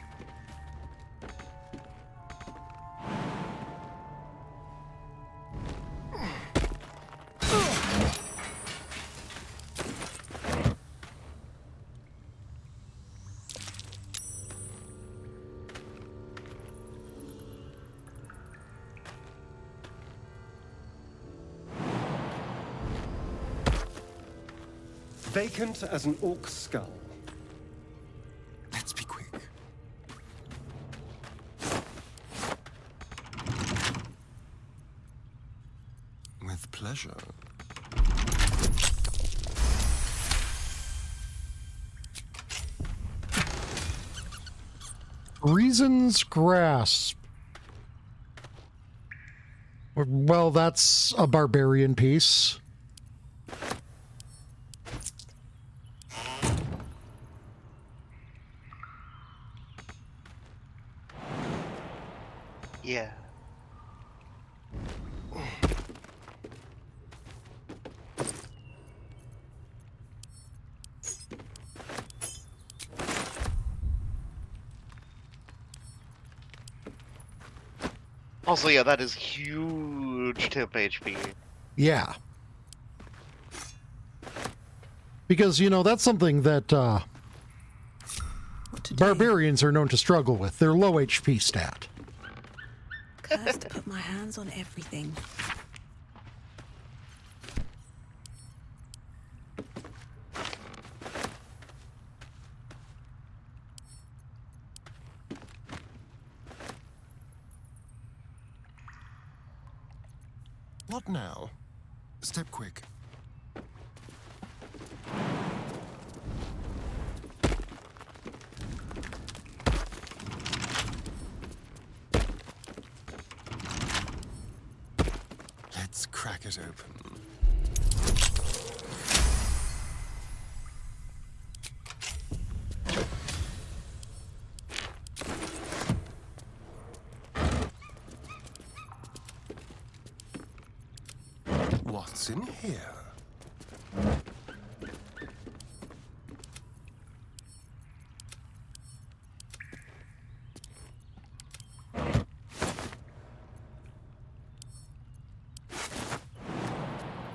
Vacant as an orc skull. Let's be quick. With pleasure. Reason's Grasp. Well, that's a barbarian piece. Yeah. Also, yeah, that is huge temp HP. Yeah. Because, you know, that's something that barbarians are known to struggle with. Their low HP stat. Cursed to put my hands on everything. What now? Step quick. Let's crack it open. What's in here?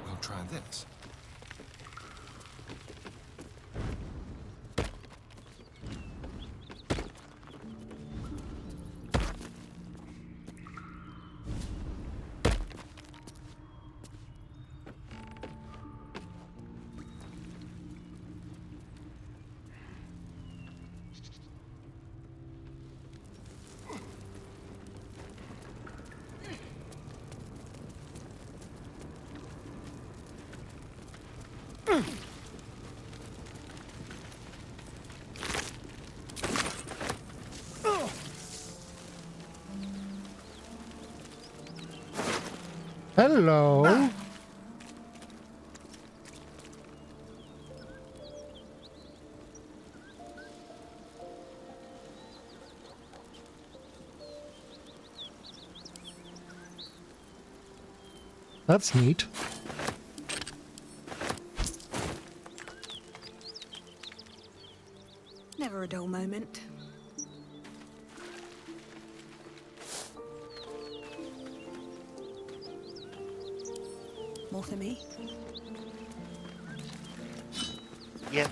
We'll try this. Hello. That's neat. Never a dull moment. More for me? Yeah.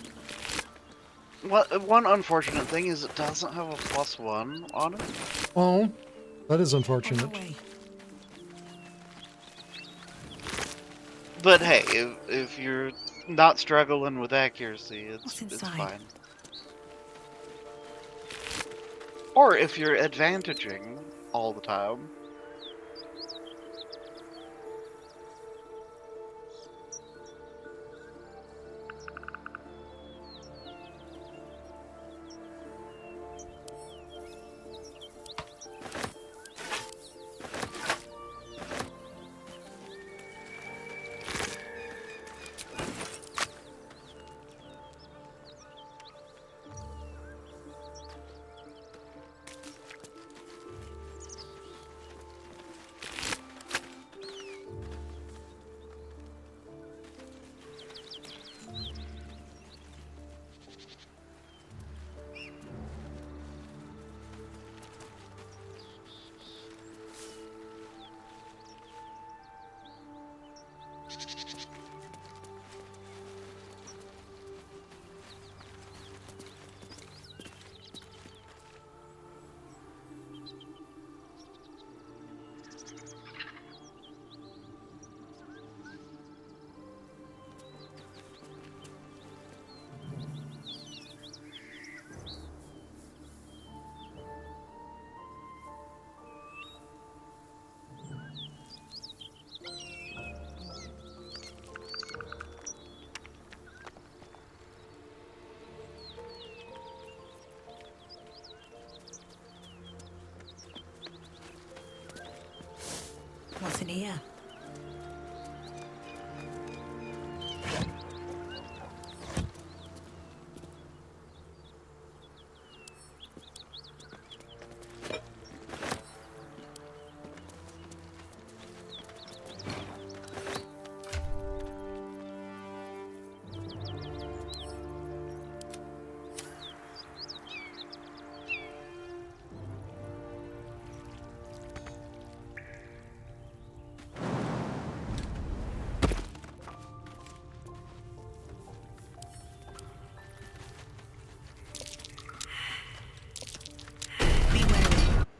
One unfortunate thing is it doesn't have a +1 on it. Oh, that is unfortunate. But hey, if you're not struggling with accuracy, it's fine. Or if you're advantaging all the time. What's in here?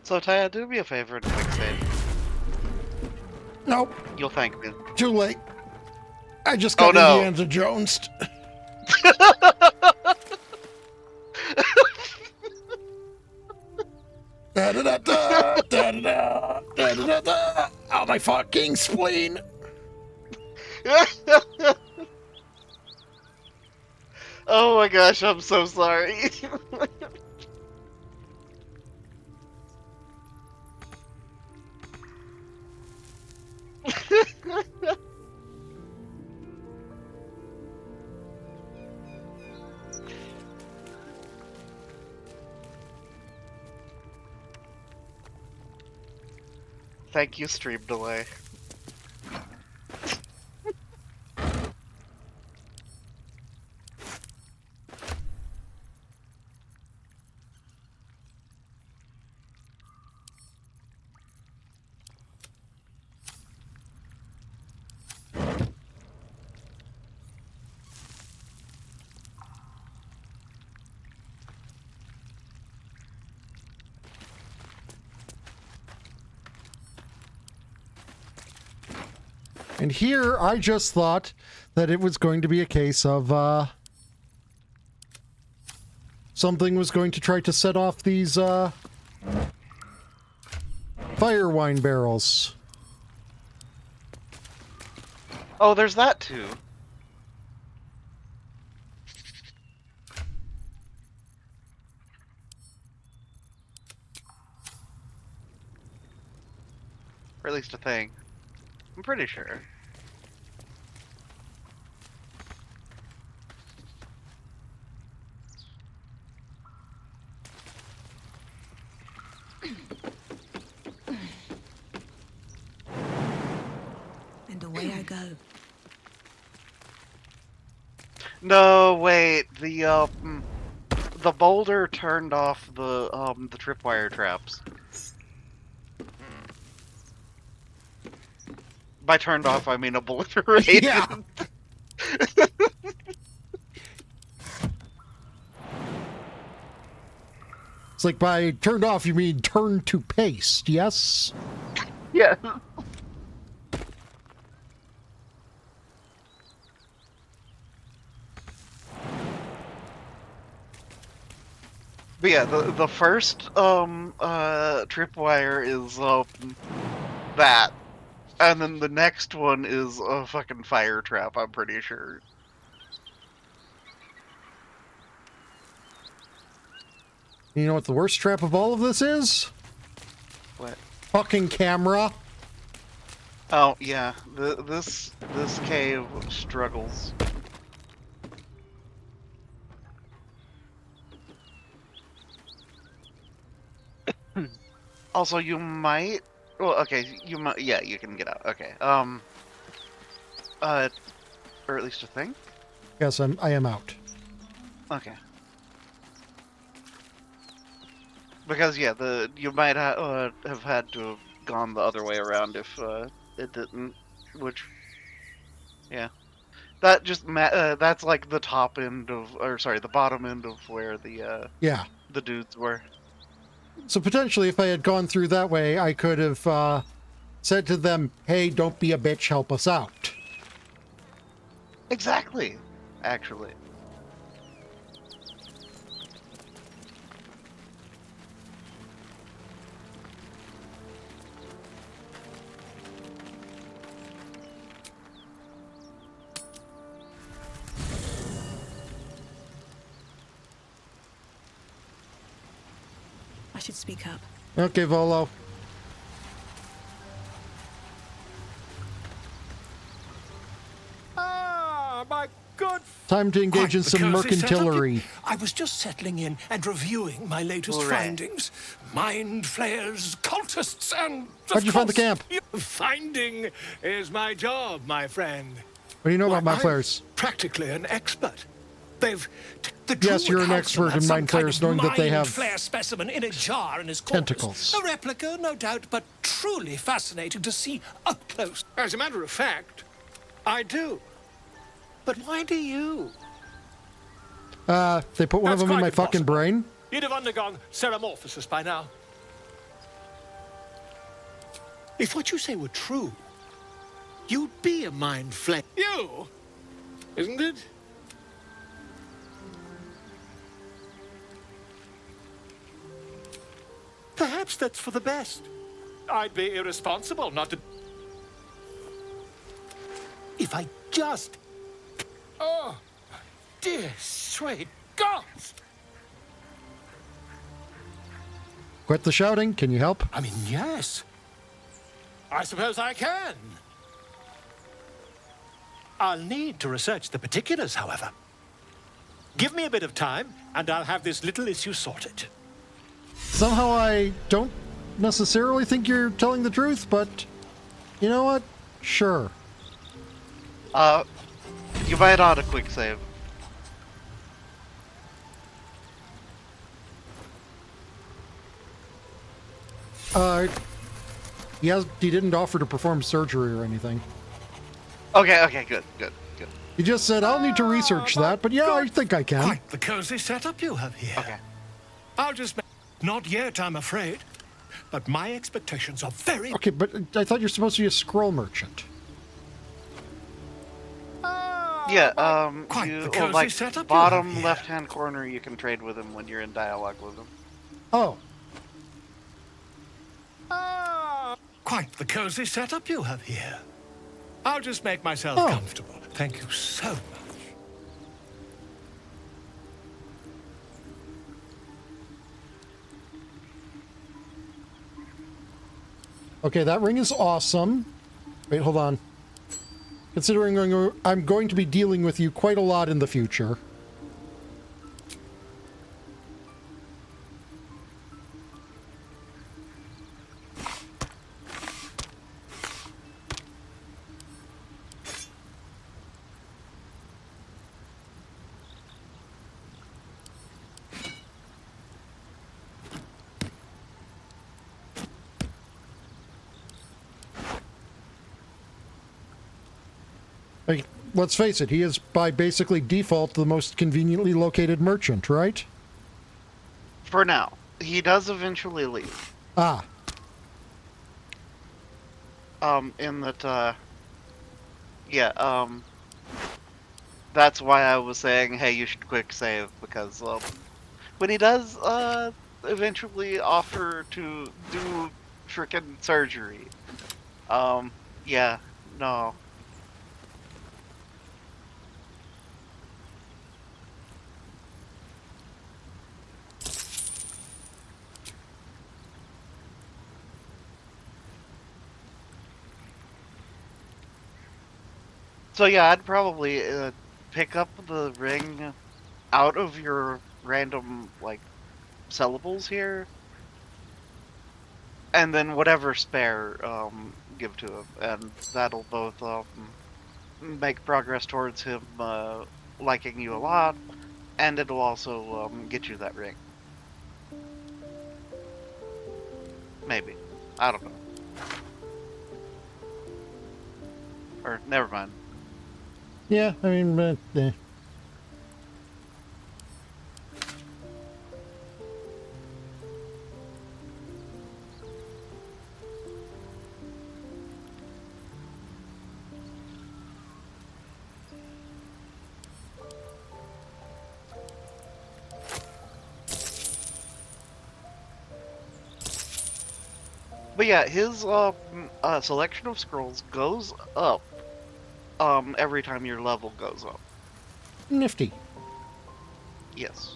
So Taya, do me a favor and quick save. Nope. You'll thank me. Too late. I just got Indiana Jones. Da da da da da da da da da. Oh, my fucking spleen. Oh my gosh, I'm so sorry. Thank you, stream delay. And here, I just thought that it was going to be a case of, something was going to try to set off these, fire wine barrels. Oh, there's that too. Or at least a thing. I'm pretty sure. And away I go. No, wait. The boulder turned off the tripwire traps. By turned off, I mean obliterated. Yeah. It's like by turned off, you mean turned to paste, yes? Yeah. But yeah, the first tripwire is that, and then the next one is a fucking fire trap. I'm pretty sure. You know what the worst trap of all of this is? What? Fucking camera. Oh yeah, this cave struggles. Also, you might. Well, okay, you might. Yeah, you can get out. Okay. Or at least a thing. Yes, I am out. Okay. Because yeah, you might have had to have gone the other way around if it didn't. Which, yeah, that just that's like the top end of, or sorry, the bottom end of where the yeah, the dudes were. So potentially, if I had gone through that way, I could have said to them, "Hey, don't be a bitch, help us out." Exactly, actually. I should speak up. Okay, Volo. Ah, my good. Time to engage in some mercantility. I was just settling in and reviewing my latest findings. Mind flayers, cultists, and how'd you find the camp? Finding is my job, my friend. What do you know about mind flayers? Practically an expert. They've yes, you're an expert in mind flayers, knowing that they have flare specimen in a jar in his tentacles. A replica, no doubt, but truly fascinating to see up close. As a matter of fact, I do. But why do you? They put one of them in my fucking brain. You'd have undergone ceramorphosis by now. If what you say were true, you'd be a mind flare. You, isn't it? Perhaps that's for the best. I'd be irresponsible not to. If I just... Oh, dear sweet gods! Quit the shouting. Can you help? I mean, yes. I suppose I can. I'll need to research the particulars, however. Give me a bit of time, and I'll have this little issue sorted. Somehow I don't necessarily think you're telling the truth, but you know what? Sure. You might ought a quick save. He didn't offer to perform surgery or anything. Okay, good. He just said, I'll need to research that, but yeah, I think I can. Quite the cozy setup you have here. Okay. I'll just... Not yet, I'm afraid. But my expectations are very... Okay, but I thought you're supposed to be a scroll merchant. Yeah, quite you, the cozy like, setup bottom left-hand corner, you can trade with him when you're in dialogue with him. Oh. Quite the cozy setup you have here. I'll just make myself comfortable. Thank you so much. Okay, that ring is awesome. Wait, hold on. Considering I'm going to be dealing with you quite a lot in the future. Like, let's face it, he is by basically default the most conveniently located merchant, right? For now. He does eventually leave. Ah. In that, that's why I was saying, hey, you should quick save, because, when he does, eventually offer to do frickin' surgery, yeah, no. So yeah, I'd probably pick up the ring out of your random, like, sellables here, and then whatever spare, give to him, and that'll both make progress towards him liking you a lot, and it'll also get you that ring. Maybe. I don't know. Or, never mind. Yeah, I mean, But yeah, his selection of scrolls goes up every time your level goes up. Nifty. Yes.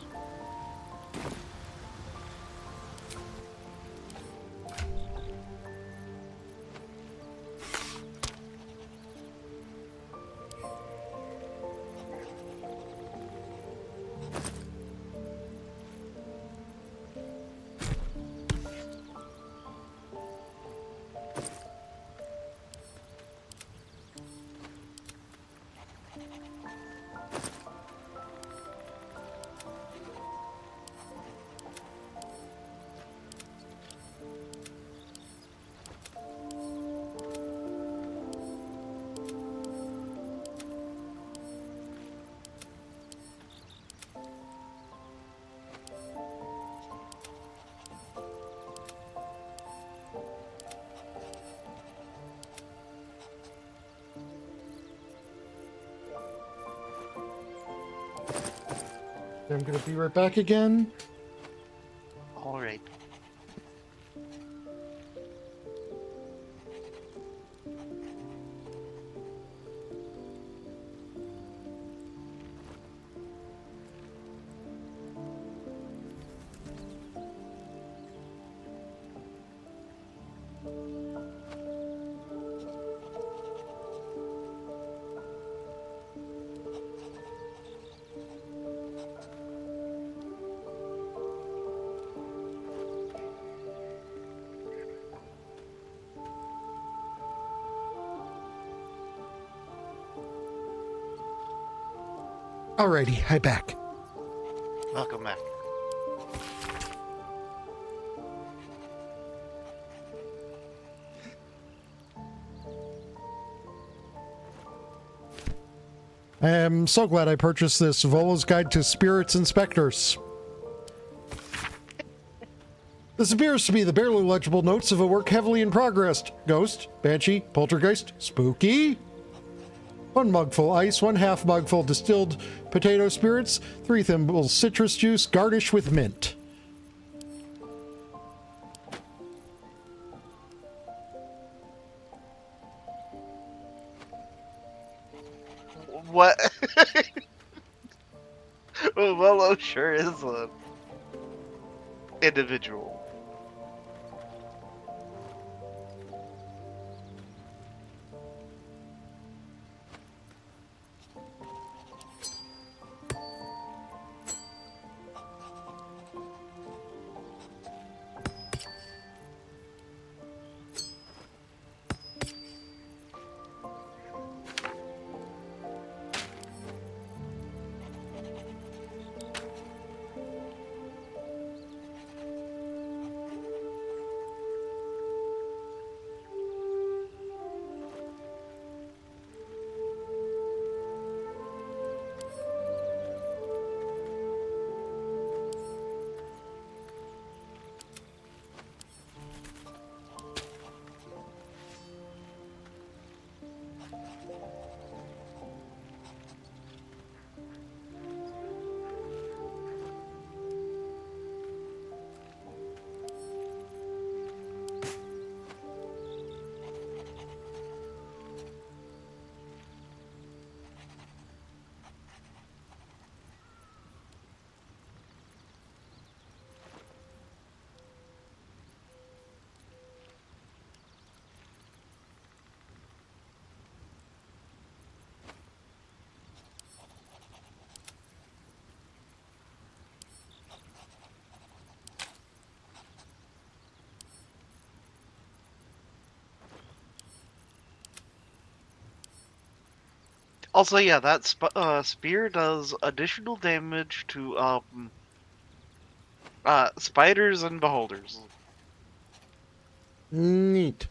I'm gonna be right back again. All right. Alrighty, I'm back. Welcome back. I am so glad I purchased this Volo's Guide to Spirits and Specters. This appears to be the barely legible notes of a work heavily in progress. Ghost, banshee, poltergeist, spooky. 1 mugful ice, 1/2 mugful distilled potato spirits, 3 thimbles citrus juice, garnish with mint. What? Well, Volo sure is a individual. Also, yeah, that spear does additional damage to spiders and beholders. Neat.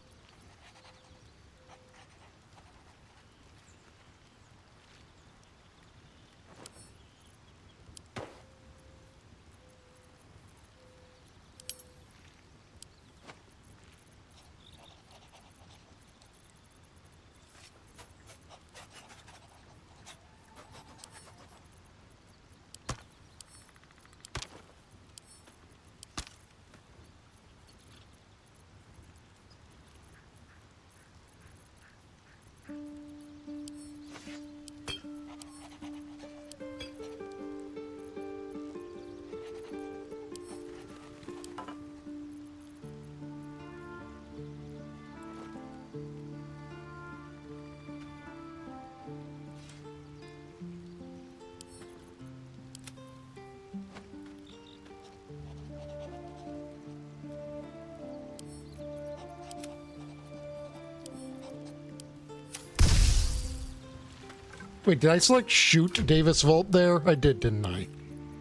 Wait, did I select shoot Davis Vault there? I did, didn't I?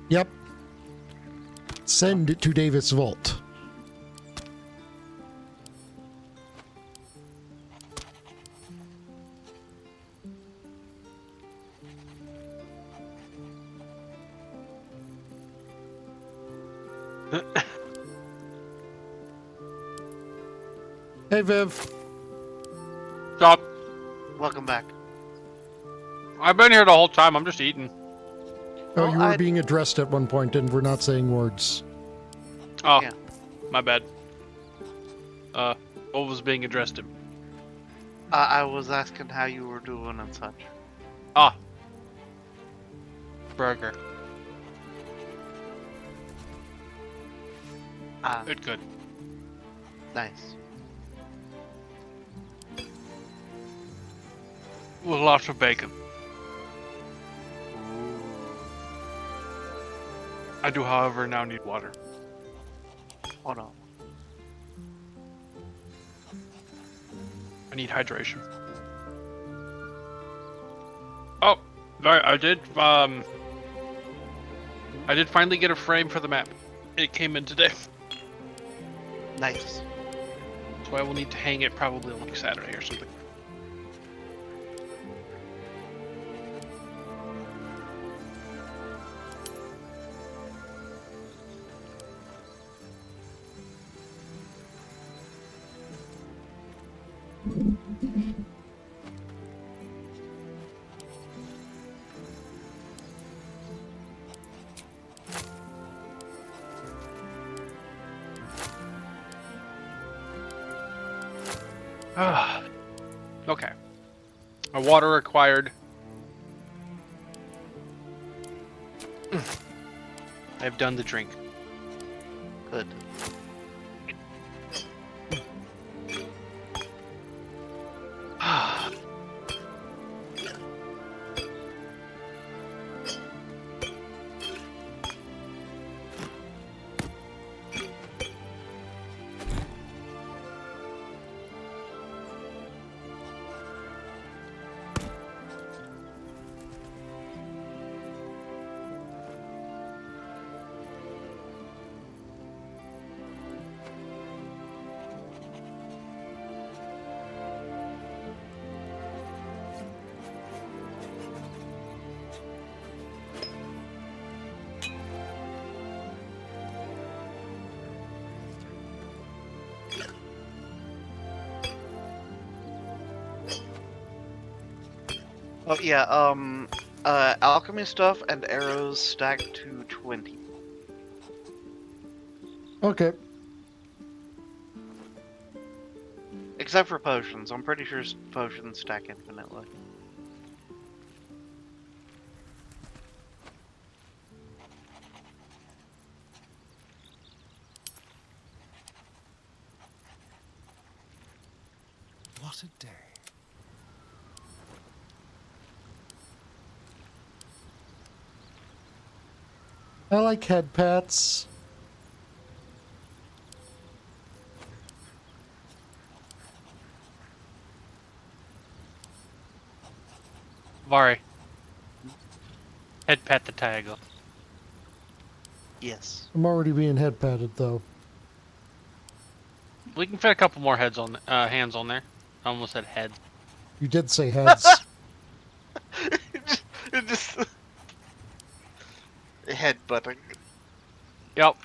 Yep. Send it to Davis Vault. Hey, Viv. Stop. Welcome back. I've been here the whole time. I'm just eating. Oh, you were being addressed at one point and we're not saying words. Oh, yeah. My bad. What was being addressed to? I was asking how you were doing and such. Ah. Burger. Ah. Good. Nice. With lots of bacon. I do, however, now need water. Oh no. I need hydration. Oh, right, I did finally get a frame for the map. It came in today. Nice. So I will need to hang it probably on like Saturday or something. Okay. My water required. I've done the drink. Good. Oh yeah, alchemy stuff and arrows stacked to 20. Okay. Except for potions. I'm pretty sure potions stack infinitely. What a day. I like head pats. Vari. Head pat the tiger. Yes. I'm already being head patted though. We can fit a couple more heads on, hands on there. I almost said head. You did say heads. It just headbutting. Yep.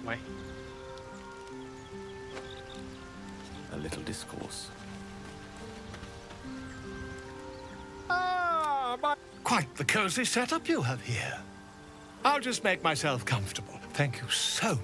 Way. A little discourse. Quite the cozy setup you have here. I'll just make myself comfortable. Thank you so much.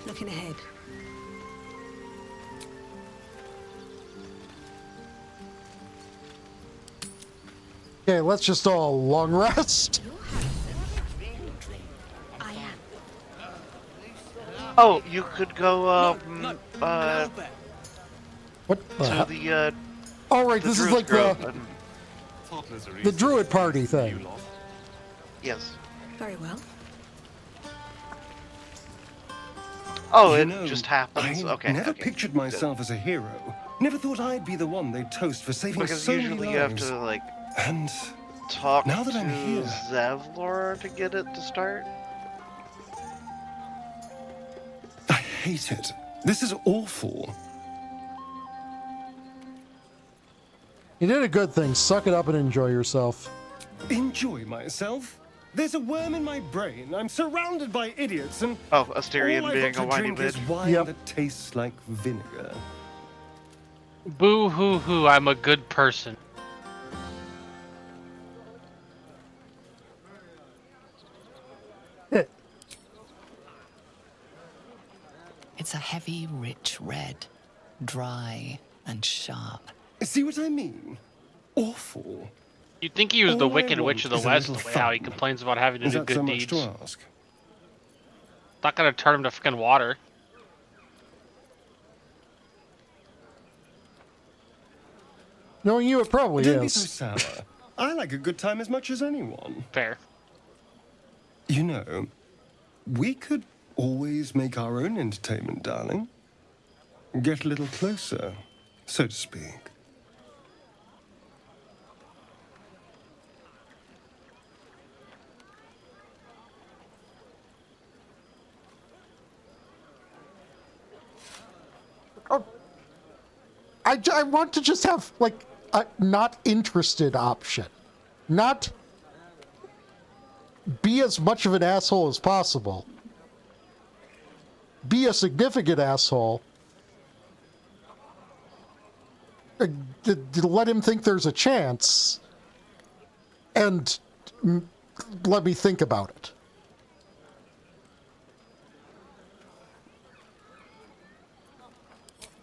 Looking ahead. Okay, let's just all long rest. Oh, you could go, What the hell? to the, Oh, right, the this is Druid's like Grove the druid party thing. Yes. Very well. Oh, You it know, just happens. I Okay. never okay. pictured myself as a hero. Never thought I'd be the one they'd toast for saving Because so usually many you have lives. to, like, And talk now that to I'm here, Zavlor to get it to start? I hate it. This is awful. You did a good thing. Suck it up and enjoy yourself. Enjoy myself? There's a worm in my brain. I'm surrounded by idiots, and Asterion all being a I've got to whiny drink is bitch. wine that tastes like vinegar. Boo hoo hoo, I'm a good person. It's a heavy, rich red, dry and sharp. See what I mean? Awful. You'd think he was the All I Wicked Witch of the want is a West, the little way how he fun. complains about having to Is do that good so much deeds. to ask? Not gonna turn him to fucking water. Knowing you, it probably Don't be is. so sour. I like a good time as much as anyone. Fair. You know, we could always make our own entertainment, darling. Get a little closer, so to speak. I want to just have, like, a not interested option. Not be as much of an asshole as possible. Be a significant asshole. Let him think there's a chance. And let me think about it.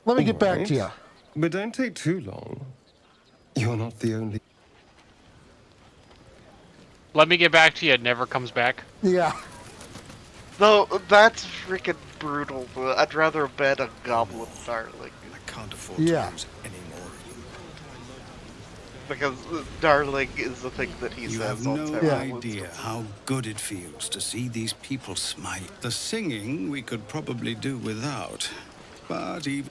Let me get back to you. But don't take too long. You're not the only... Let me get back to you, it never comes back. Yeah. Though, that's freaking brutal, but I'd rather bet a goblin darling. I can't afford to lose any more of them. Because darling is the thing that he You says have on no Terra. idea how good it feels to see these people smile. The singing we could probably do without, but even...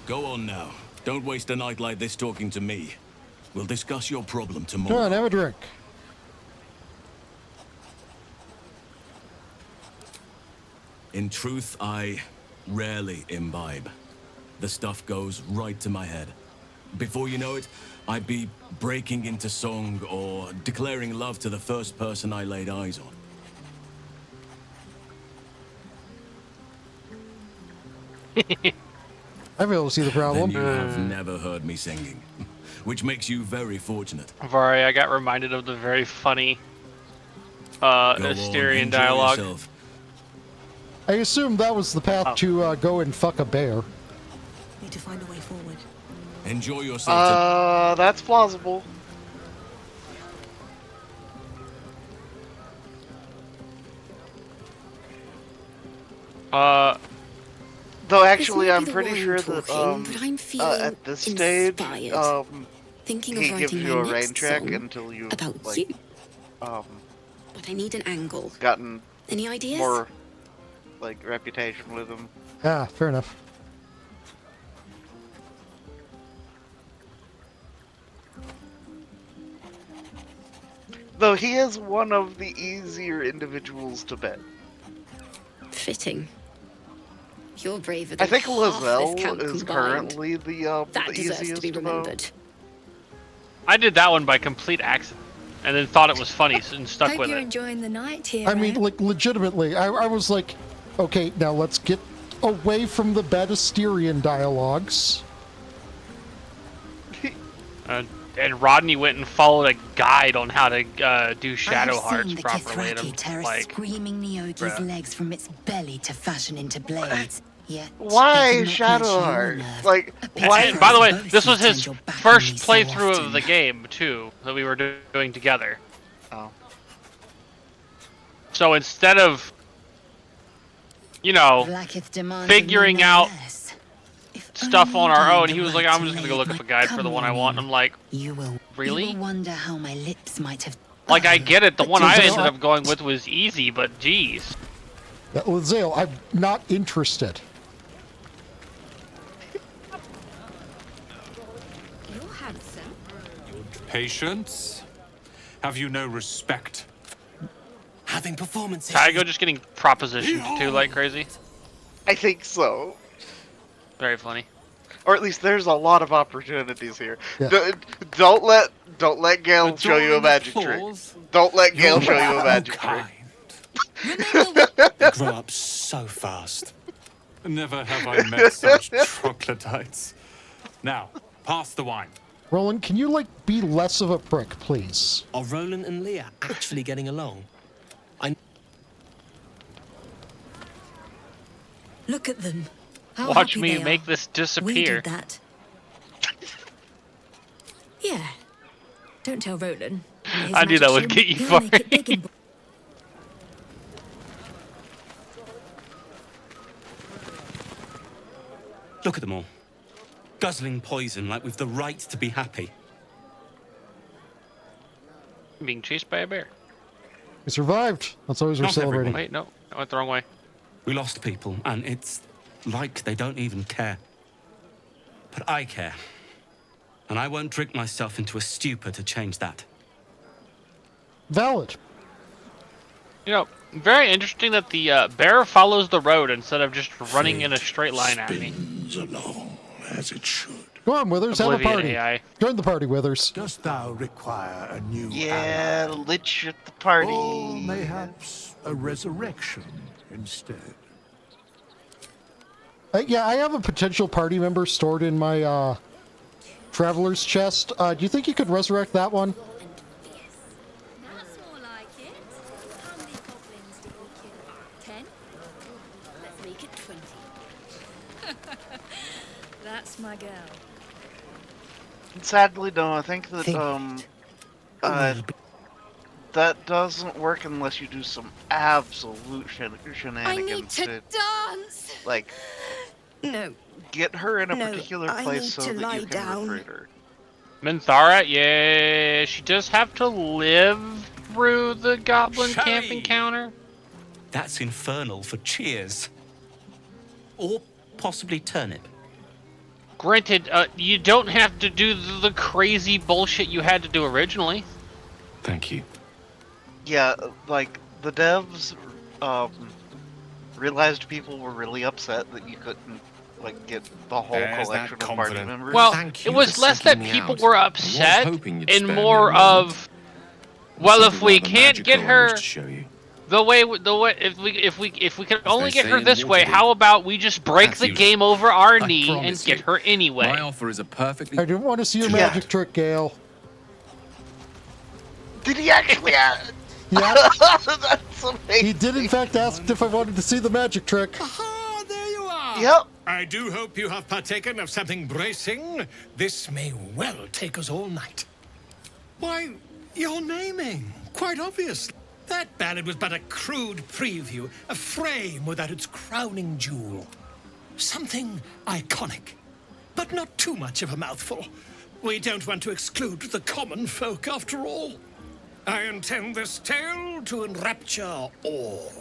Go on now. Don't waste a night like this talking to me. We'll discuss your problem Come tomorrow. on, have a drink. In truth, I rarely imbibe. The stuff goes right to my head. Before you know it, I'd be breaking into song or declaring love to the first person I laid eyes on. I'm able to see the problem. Then you have never heard me singing, which makes you very fortunate. Vari, I got reminded of the very funny Asterion enjoy dialogue. yourself. I assume that was the path to go and fuck a bear. Need to find a way forward. Enjoy yourself. That's plausible. Though actually, I'm pretty sure that at this stage, Thinking he of gives writing you my a rain next check song until you've about like, you. But I need an angle. gotten Any ideas? more like reputation with him. Ah, fair enough. Though he is one of the easier individuals to bet. Fitting. You're braver than I think half this Lizelle camp is combined. currently the That deserves easiest to be to remembered. vote. I did that one by complete accident, and then thought it was funny and stuck Hope with you're it. enjoying the night here. I mean, like, legitimately, I was like, okay, now let's get away from the bad Asterion dialogues. And Rodney went and followed a guide on how to do shadow I have hearts seen the properly. And Kithraki I'm tear a like, screaming Nyogi's bruh. legs from its belly to fashion into blades. Yet Why they did not Shadow mention your Heart? nerve. Like, Why? And by the way, Both this was you his turned your back on first me so playthrough often. of the game too that we were doing together. Oh. So instead of, you know, Lacketh demanded figuring me no out less. stuff on our only own, the he was like, right I'm to just gonna lay go look up my a guide for the one I want. And I'm like, You will really? wonder how my lips might have. Like, I get it. The But one I did you ended know- up going with was easy, but geez. Lizelle, I'm not interested. Patience? Have you no respect? Having performances. Tygo just getting propositioned to like crazy. I think so. Very funny. Or at least there's a lot of opportunities here. Yeah. Don't let Gale show you a magic trick. Don't let Gale show you a magic trick. They grow up so fast. Never have I met such troglodytes. Now, pass the wine. Roland, can you, like, be less of a prick, please? Are Roland and Leah actually getting along? Look at them. How Watch happy me they make are. this We disappear. did that. Yeah. Don't tell Roland. His I knew that would magic get you he'll make it big fired. and Look at them all. Guzzling poison like we've the right to be happy. Being chased by a bear. We survived. That's always we're Not celebrating. Wait, no. I went the wrong way. We lost people, and it's like they don't even care. But I care. And I won't drink myself into a stupor to change that. Valid. You know, very interesting that the bear follows the road instead of just running in a straight line at me. Along as it should. Go on, Withers, have a Oblivion party. AI. Join the party, Withers. Dost thou require a new Yeah, lich at the party. Or mayhaps a resurrection instead? Yeah, I have a potential party member stored in my traveler's chest. Do you think you could resurrect that one? That's more like it. How many goblins did we kill? 10? Let's make it 20. That's my girl. Sadly, no. I think that that doesn't work unless you do some absolute shenanigans. I need to dance. Like, no, get her in a No, particular I place need so to that lie you can down. recruit her. Minthara, yeah, she does have to live through the goblin camp encounter. That's infernal for cheers. Or possibly turnip. Granted, you don't have to do the crazy bullshit you had to do originally. Thank you. Yeah, like, the devs realized people were really upset that you couldn't, like, get the whole There's that collection of party confident. members. Well, Thank it you was for less that seeking me people out. were I was upset hoping you'd and spare me more a moment. of, well, if we Something rather can't get magical I wish her to show you. the way if we can only they get say her in this way, Waterdeep. how about we just break That's the you. game over our I knee and promise get you. her anyway? My offer is a perfectly... I didn't want to see your Yeah. magic trick, Gale. Did he actually ask? Yeah. That's amazing. He did, in fact, ask if I wanted to see the magic trick. Ah, there you are. Yep. I do hope you have partaken of something bracing. This may well take us all night. Why, your naming. Quite obvious. That ballad was but a crude preview, a frame without its crowning jewel. Something iconic, but not too much of a mouthful. We don't want to exclude the common folk after all. I intend this tale to enrapture all.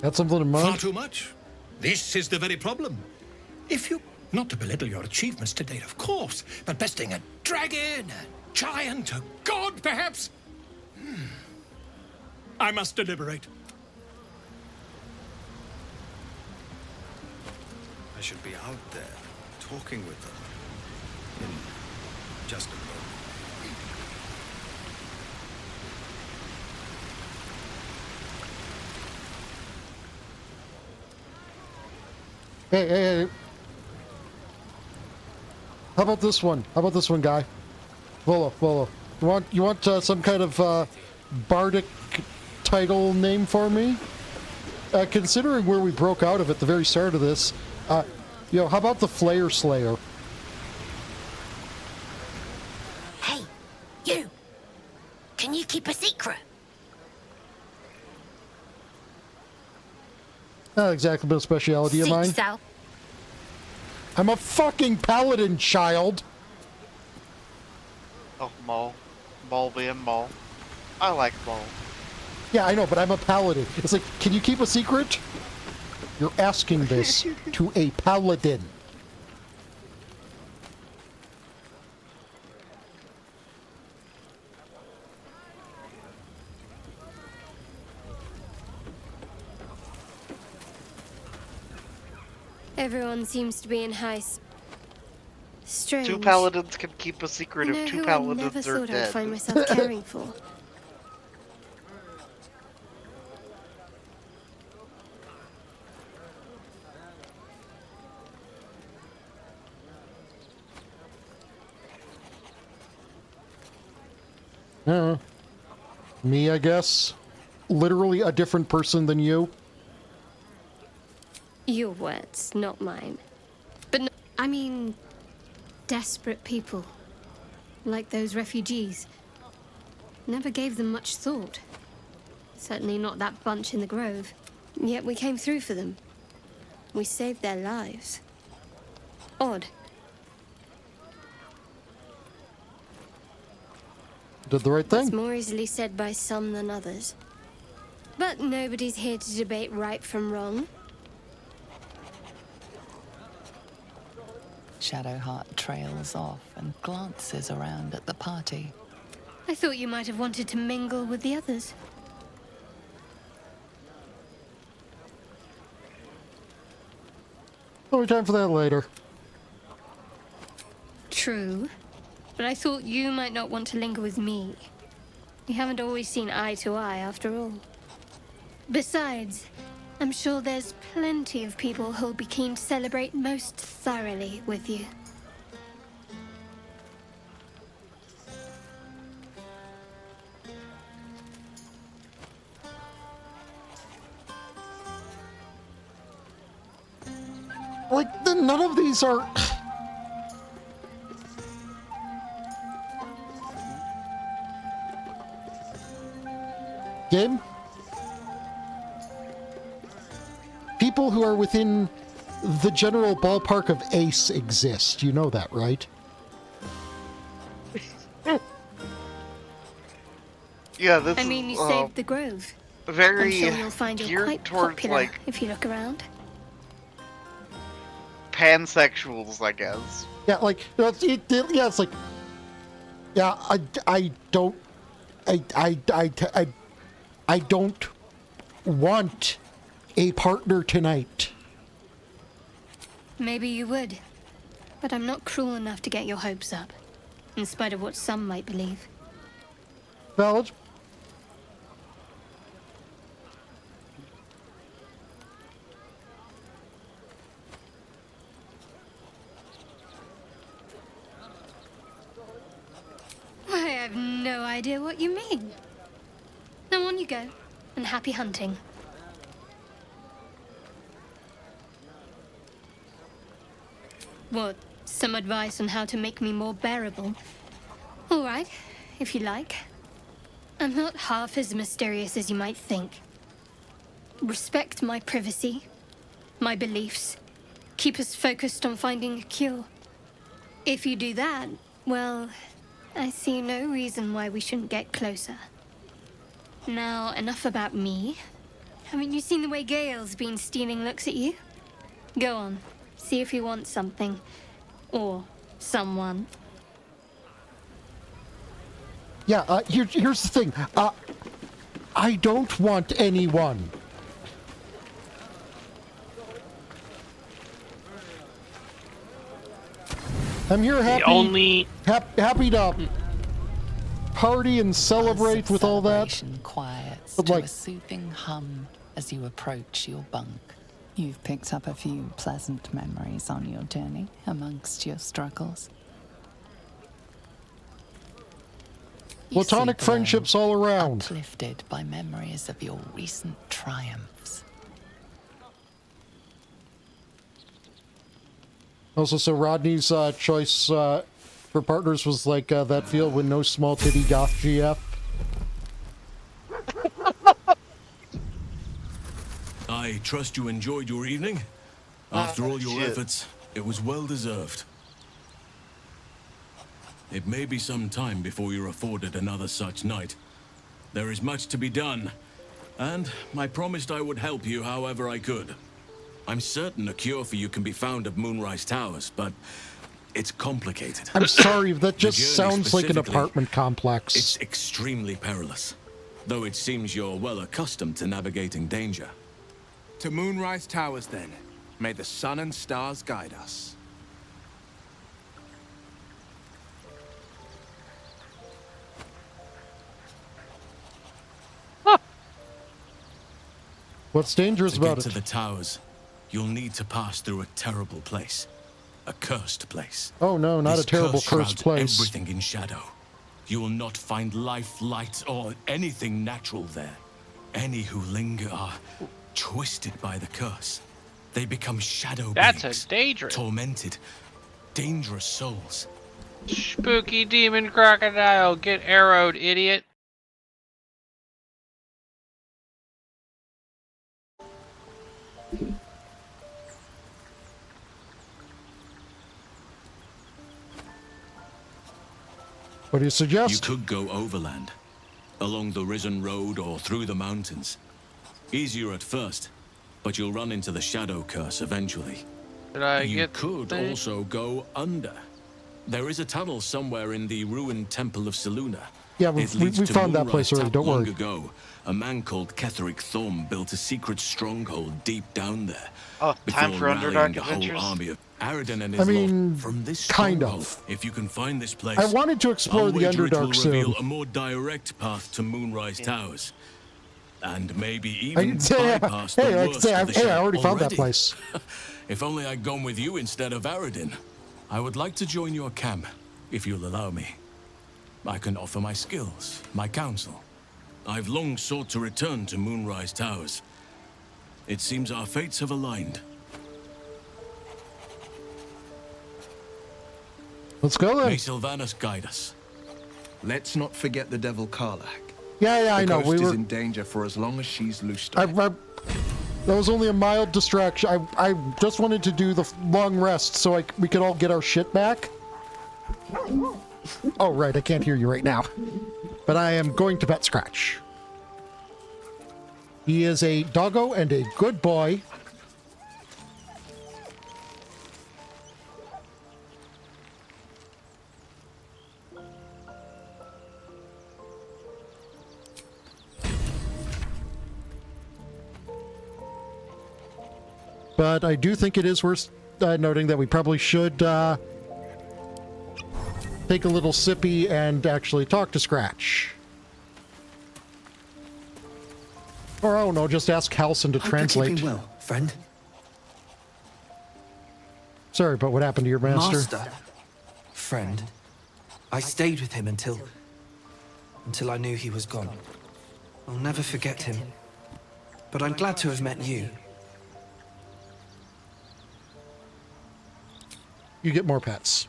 Got something in Far mind? too much. This is the very problem. If you, not to belittle your achievements to date, of course, but besting a dragon, a giant, a god, perhaps? I must deliberate. I should be out there, talking with them. In just a moment. Hey. How about this one? How about this one, guy? Volo. You want some kind of bardic title name for me? Considering where we broke out of at the very start of this, how about the Flayer Slayer? Hey, you! Can you keep a secret? Not exactly a speciality of mine. Sal. I'm a fucking paladin, child! Oh, Maul. Maul being Maul. I like Maul. Yeah, I know, but I'm a paladin. It's like, can you keep a secret? You're asking this to a paladin. Everyone seems to be in strange. 2 paladins can keep a secret if 2 paladins I never are thought dead. I'd find myself caring for. Me, I guess. Literally a different person than you. Your words, not mine. But no, I mean, desperate people. Like those refugees. Never gave them much thought. Certainly not that bunch in the grove. Yet we came through for them. We saved their lives. Odd. Did the right thing. It's more easily said by some than others. But nobody's here to debate right from wrong. Shadowheart trails off and glances around at the party. I thought you might have wanted to mingle with the others. There'll be time for that later. True. But I thought you might not want to linger with me. We haven't always seen eye to eye, after all. Besides, I'm sure there's plenty of people who'll be keen to celebrate most thoroughly with you. Like, none of these are... Game? People who are within the general ballpark of Ace exist. You know that, right? Yeah, this I mean, you is, saved the grove. very I'm sure you'll find you're geared quite towards, popular like, if you look around. pansexuals, I guess. Yeah, like, it's like... Yeah, I don't want a partner tonight. Maybe you would. But I'm not cruel enough to get your hopes up, in spite of what some might believe. Valid. I have no idea what you mean. Now on you go, and happy hunting. What, some advice on how to make me more bearable? All right, if you like. I'm not half as mysterious as you might think. Respect my privacy, my beliefs. Keep us focused on finding a cure. If you do that, well, I see no reason why we shouldn't get closer. Now, enough about me. Haven't you seen the way Gale's been stealing looks at you? Go on, see if you want something. Or someone. Yeah, here's the thing. I don't want anyone. I'm here happy, happy to party and celebrate with all that. Quiets But to like, a soothing hum as you approach your bunk. You've picked up a few pleasant memories on your journey amongst your struggles. platonic friendships all around. Uplifted by memories of your recent triumphs. Also, so Rodney's choice for partners was like that field with no small titty goth GF. I trust you enjoyed your evening. After all your efforts, it was well deserved. It may be some time before you're afforded another such night. There is much to be done, and I promised I would help you however I could. I'm certain a cure for you can be found at Moonrise Towers, but it's complicated. I'm sorry, that The just journey sounds like an specifically, apartment complex. It's extremely perilous, though it seems you're well accustomed to navigating danger. To Moonrise Towers, then. May the sun and stars guide us. What's dangerous about To it? get to the towers, you'll need to pass through a terrible place. A cursed place. Oh no, not This a terrible curse cursed shrouds place. Everything in shadow. You will not find life, light, or anything natural there. Any who linger are twisted by the curse. They become shadow That's beings, a dangerous. tormented, dangerous souls. Spooky demon crocodile, get arrowed, idiot. What do you suggest? You could go overland, along the Risen Road or through the mountains. Easier at first, but you'll run into the shadow curse eventually. You could also go under. There is a tunnel somewhere in the ruined Temple of Selûne. Yeah, we It leads to found that place Moonrise already, Tower. don't worry. Long ago, a man called Ketheric Thorm built a secret stronghold deep down there. Oh, time before for rallying Underdark the whole adventures? army of Aridin and his I mean, lot from this kind stronghold. of. If you can find this place, I wanted to explore I'll the wager it will Underdark soon. reveal a more direct path to Moonrise Towers. And maybe I even can say, bypass hey, the I can worst say, of the hey, I shadow already found that place. If only I'd gone with you instead of Aridin. I would like to join your camp, if you'll allow me. I can offer my skills, my counsel. I've long sought to return to Moonrise Towers. It seems our fates have aligned. Let's go then. May Sylvanas guide us. Let's not forget the Devil Karlach. Yeah, I know. The We coast were. is in danger for as long as she's loosed. That was only a mild distraction. I just wanted to do the long rest so we could all get our shit back. Oh, right. I can't hear you right now. But I am going to pet Scratch. He is a doggo and a good boy. But I do think it is worth noting that we probably should take a little sippy and actually talk to Scratch. Or, oh no, just ask Halson to translate. Hope you're keeping well, friend. Sorry, but what happened to your master? Friend. I stayed with him until I knew he was gone. I'll never forget him. But I'm glad to have met you. You get more pets.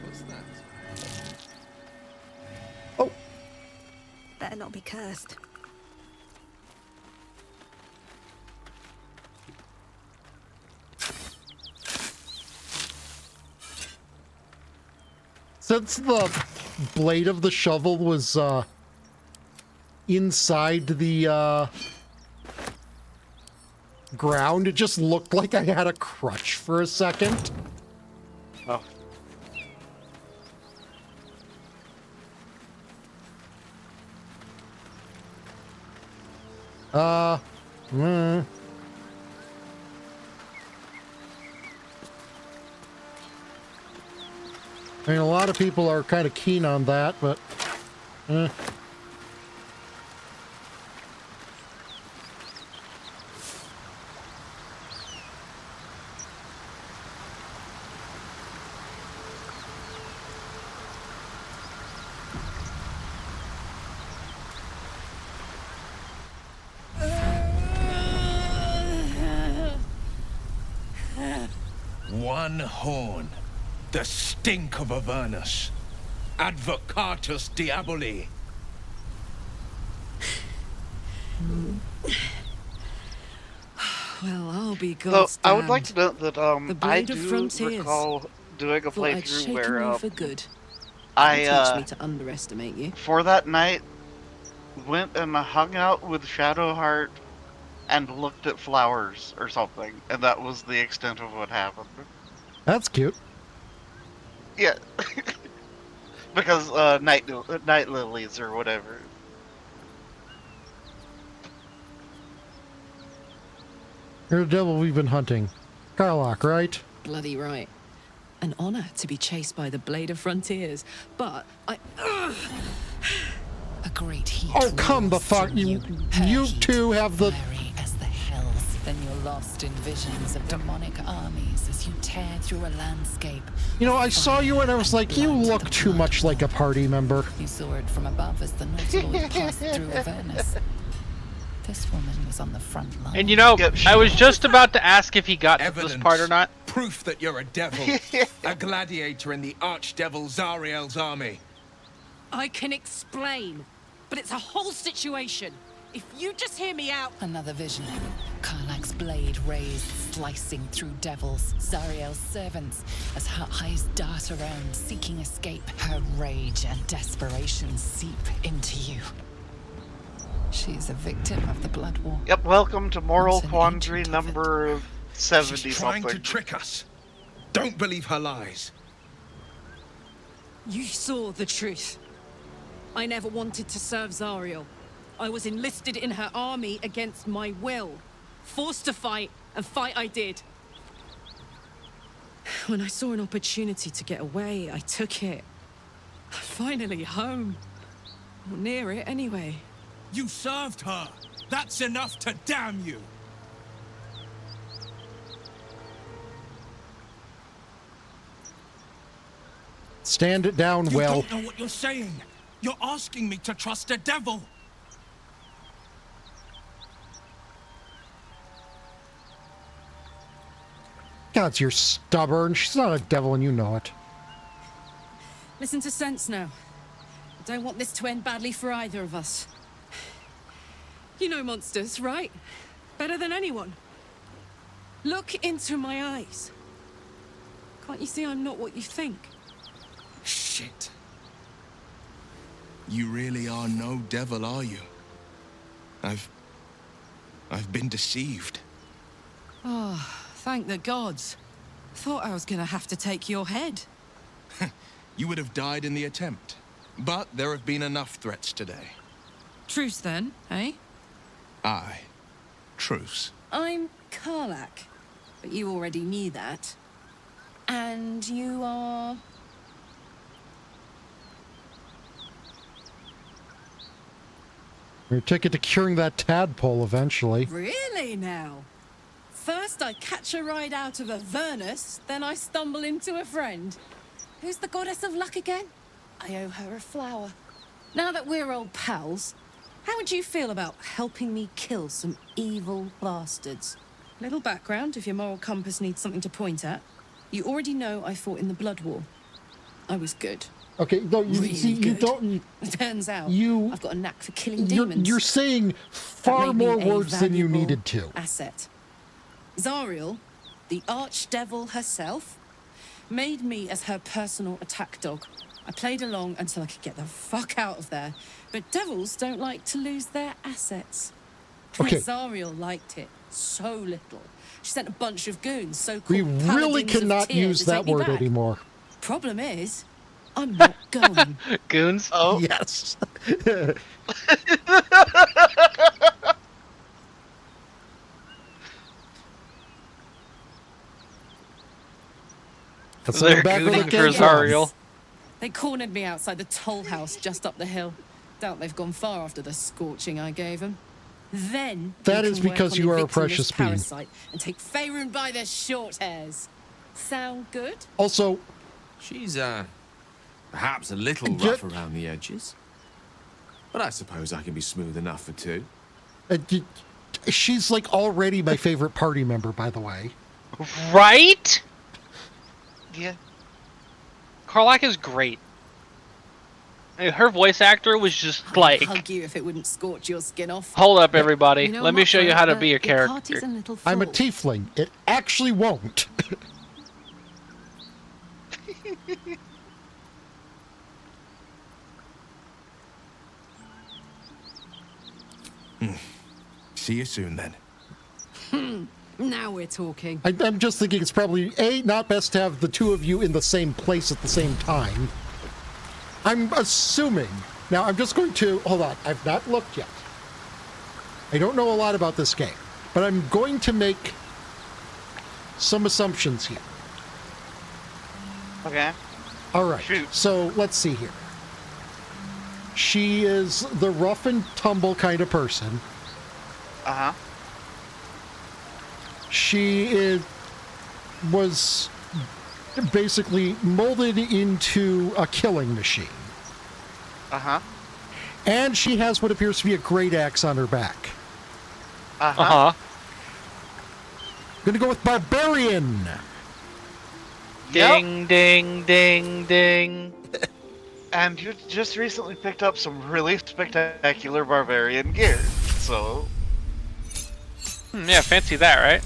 What's that? Better not be cursed. Since the blade of the shovel was inside the ground, it just looked like I had a crutch for a second. Oh. Hmm. I mean, a lot of people are kind of keen on that, but... One horn. The stink of Avernus. Advocatus Diaboli. Well, I'll be So, God's I would like damned. to note that The I Blade of do Frontiers. recall doing a Thought I'd playthrough shaken where you for good. I Don't teach me to underestimate you. for that night went and hung out with Shadowheart and looked at flowers or something, and that was the extent of what happened. That's cute. Yeah, because night lilies or whatever. You're the devil we've been hunting. Karlach, right? Bloody right. An honor to be chased by the Blade of Frontiers, but I... A great heat. Oh, come the fuck. You two have the... Fiery as the hells. Then you're lost in visions of demonic armies as you tear through a landscape. You know, I saw you and I was like, you look too much like a party member. You saw it from above as the Nautiloid passed through Avernus. This woman was on the front line. And you know, I was just about to ask if he got to this part or not. Proof that you're a devil. A gladiator in the archdevil Zariel's army. I can explain, but it's a whole situation. If you just hear me out... Another vision. Karlach's blade raised, slicing through devils, Zariel's servants, as her eyes dart around, seeking escape. Her rage and desperation seep into you. She's a victim of the Blood War. Yep, welcome to Moral Quandary number 70 She's trying something. to trick us. Don't believe her lies. You saw the truth. I never wanted to serve Zariel. I was enlisted in her army against my will. Forced to fight, and fight I did. When I saw an opportunity to get away, I took it. Finally home. Or near it, anyway. You served her. That's enough to damn you. Stand it down You well. don't know what you're saying. You're asking me to trust a devil. God, you're stubborn. She's not a devil and you know it. Listen to sense now. I don't want this to end badly for either of us. You know monsters, right? Better than anyone. Look into my eyes. Can't you see I'm not what you think? Shit. You really are no devil, are you? I've been deceived. Oh, thank the gods. Thought I was gonna have to take your head. You would have died in the attempt. But there have been enough threats today. Truce then, eh? Aye. Truce. I'm Karlach, but you already knew that. And you are... Your ticket to curing that tadpole eventually. Really now? First I catch a ride out of Avernus, then I stumble into a friend. Who's the goddess of luck again? I owe her a flower. Now that we're old pals, how would you feel about helping me kill some evil bastards? Little background if your moral compass needs something to point at. You already know I fought in the Blood War. I was good. Okay, no, you Really see, you good. don't. Turns out, You. I've got a knack for killing demons. You're saying That far made me more a words than you valuable needed to. Asset. Zariel, the archdevil herself, made me as her personal attack dog. I played along until I could get the fuck out of there. But devils don't like to lose their assets. Okay. Zariel liked it so little. She sent a bunch of goons, so-called We really Paladins of cannot Tyr, use to that take me word back. anymore. Problem is, I'm not going. Goons? Oh. Yes. That's They're back where the gooning for game Zariel. was. They cornered me outside the toll house just up the hill. Doubt they've gone far after the scorching I gave them. Then That we is can work because on you are a evicting this precious being. parasite and take Faerun by their short hairs. Sound good? Also, she's perhaps a little Ju- rough around the edges, but I suppose I can be smooth enough for two. She's like already my favorite party member, by the way. Right? Yeah. Karlach is great. I mean, her voice actor was just like, I'd hug you if it wouldn't scorch your skin off. hold up, everybody. You know, Let I'm me up show for you it, how to but be a your character. party's a little I'm a full. tiefling. It actually won't. See you soon, then. Now we're talking. I'm just thinking it's probably, A, not best to have the two of you in the same place at the same time. I'm assuming. Now, I'm just going to... Hold on. I've not looked yet. I don't know a lot about this game, but I'm going to make some assumptions here. Okay. All right. Shoot. So, let's see here. She is the rough and tumble kind of person. Uh-huh. She was basically molded into a killing machine. Uh-huh. And she has what appears to be a great axe on her back. Uh-huh. Uh-huh. Gonna go with Barbarian. Ding, ding, ding, ding. And you just recently picked up some really spectacular barbarian gear, so... Yeah, fancy that, right?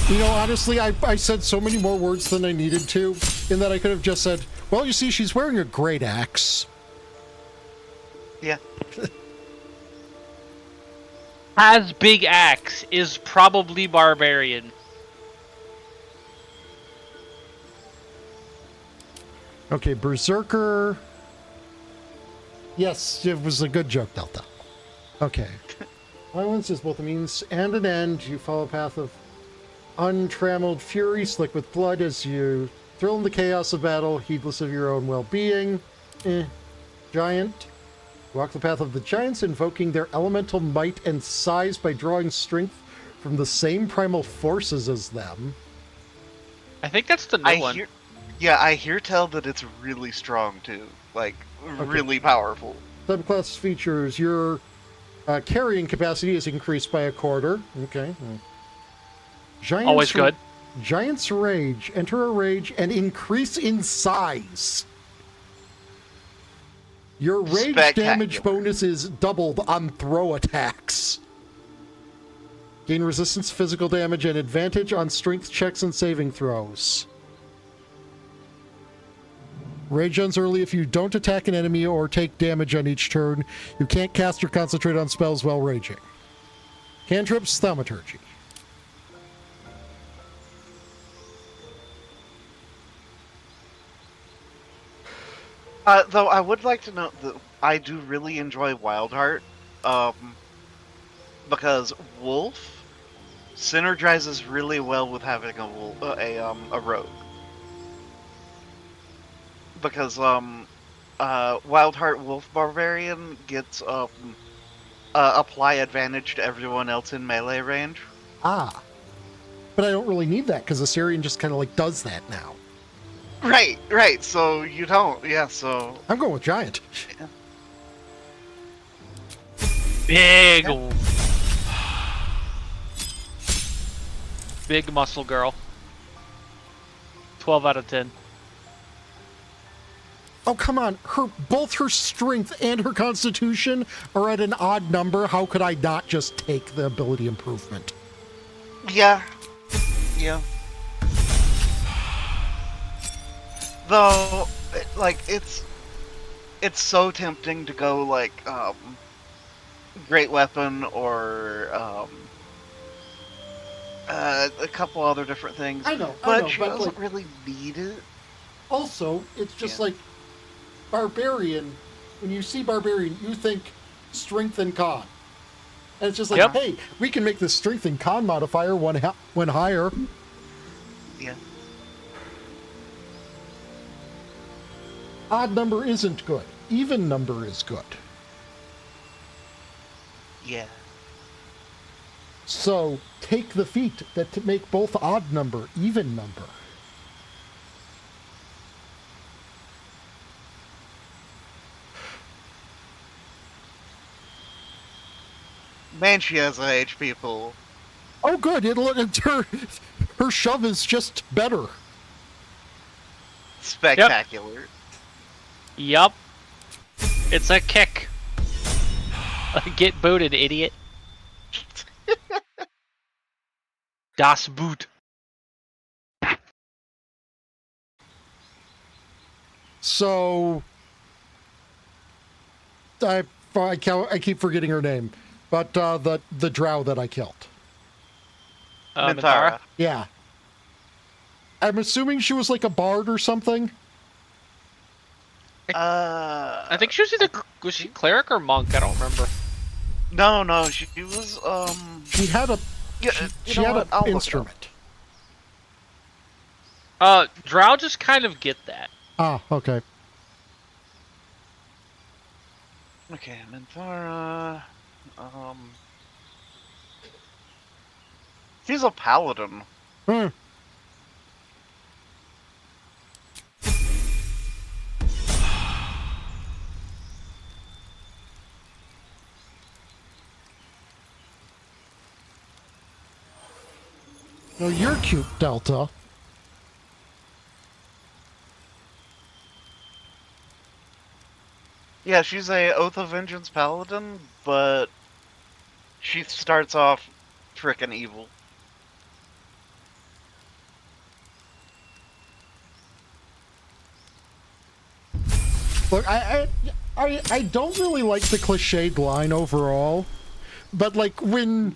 You know, honestly, I said so many more words than I needed to, in that I could have just said, well, you see, she's wearing a great axe. Yeah. Has big axe is probably barbarian. Okay, Berserker. Yes, it was a good joke, Delta. Okay. Violence is both a means and an end. You follow a path of untrammeled fury, slick with blood as you thrill in the chaos of battle, heedless of your own well-being. Giant. Walk the path of the giants, invoking their elemental might and size by drawing strength from the same primal forces as them. I think that's the new one. Yeah, I hear tell that it's really strong, too. Like, really powerful. Subclass features, your carrying capacity is increased by a quarter. Okay. Giants Always good. Giant's Rage. Enter a rage and increase in size. Your rage damage bonus is doubled on throw attacks. Gain resistance to physical damage and advantage on strength checks and saving throws. Rage ends early if you don't attack an enemy or take damage on each turn. You can't cast or concentrate on spells while raging. Cantrips, Thaumaturgy. Though I would like to note that I do really enjoy Wildheart, because Wolf synergizes really well with having a rogue. Because Wildheart Wolf Barbarian gets apply advantage to everyone else in melee range. Ah. But I don't really need that because Assyrian just kind of like does that now. Right. So you don't, yeah. So I'm going with Giant. Big, big muscle girl. 12 out of 10. Oh, come on. Both her strength and her constitution are at an odd number. How could I not just take the ability improvement? Yeah. Though, like, it's so tempting to go, like, Great Weapon or, a couple other different things. I know, but she but, doesn't like, really need it. Also, it's just like Barbarian. When you see Barbarian, you think strength and con. And it's just like, hey, we can make the strength and con modifier one higher. Yeah. Odd number isn't good. Even number is good. Yeah. So take the feat that make both odd number, even number. Man, she has a HP pool. Oh, good. Her shove is just better. Spectacular. Yup. It's a kick. Get booted, idiot. Das Boot. So, I keep forgetting her name, but the drow that I killed. Minthara? Yeah. I'm assuming she was like a bard or something. I think she was she cleric or monk? I don't remember. No, she was She had a she had an instrument. Drow just kind of get that. Ah, okay. Okay, Minthara. She's a paladin. Hmm. No, you're cute, Delta. Yeah, she's a Oath of Vengeance paladin, but she starts off frickin' evil. Look, I don't really like the cliched line overall, but like when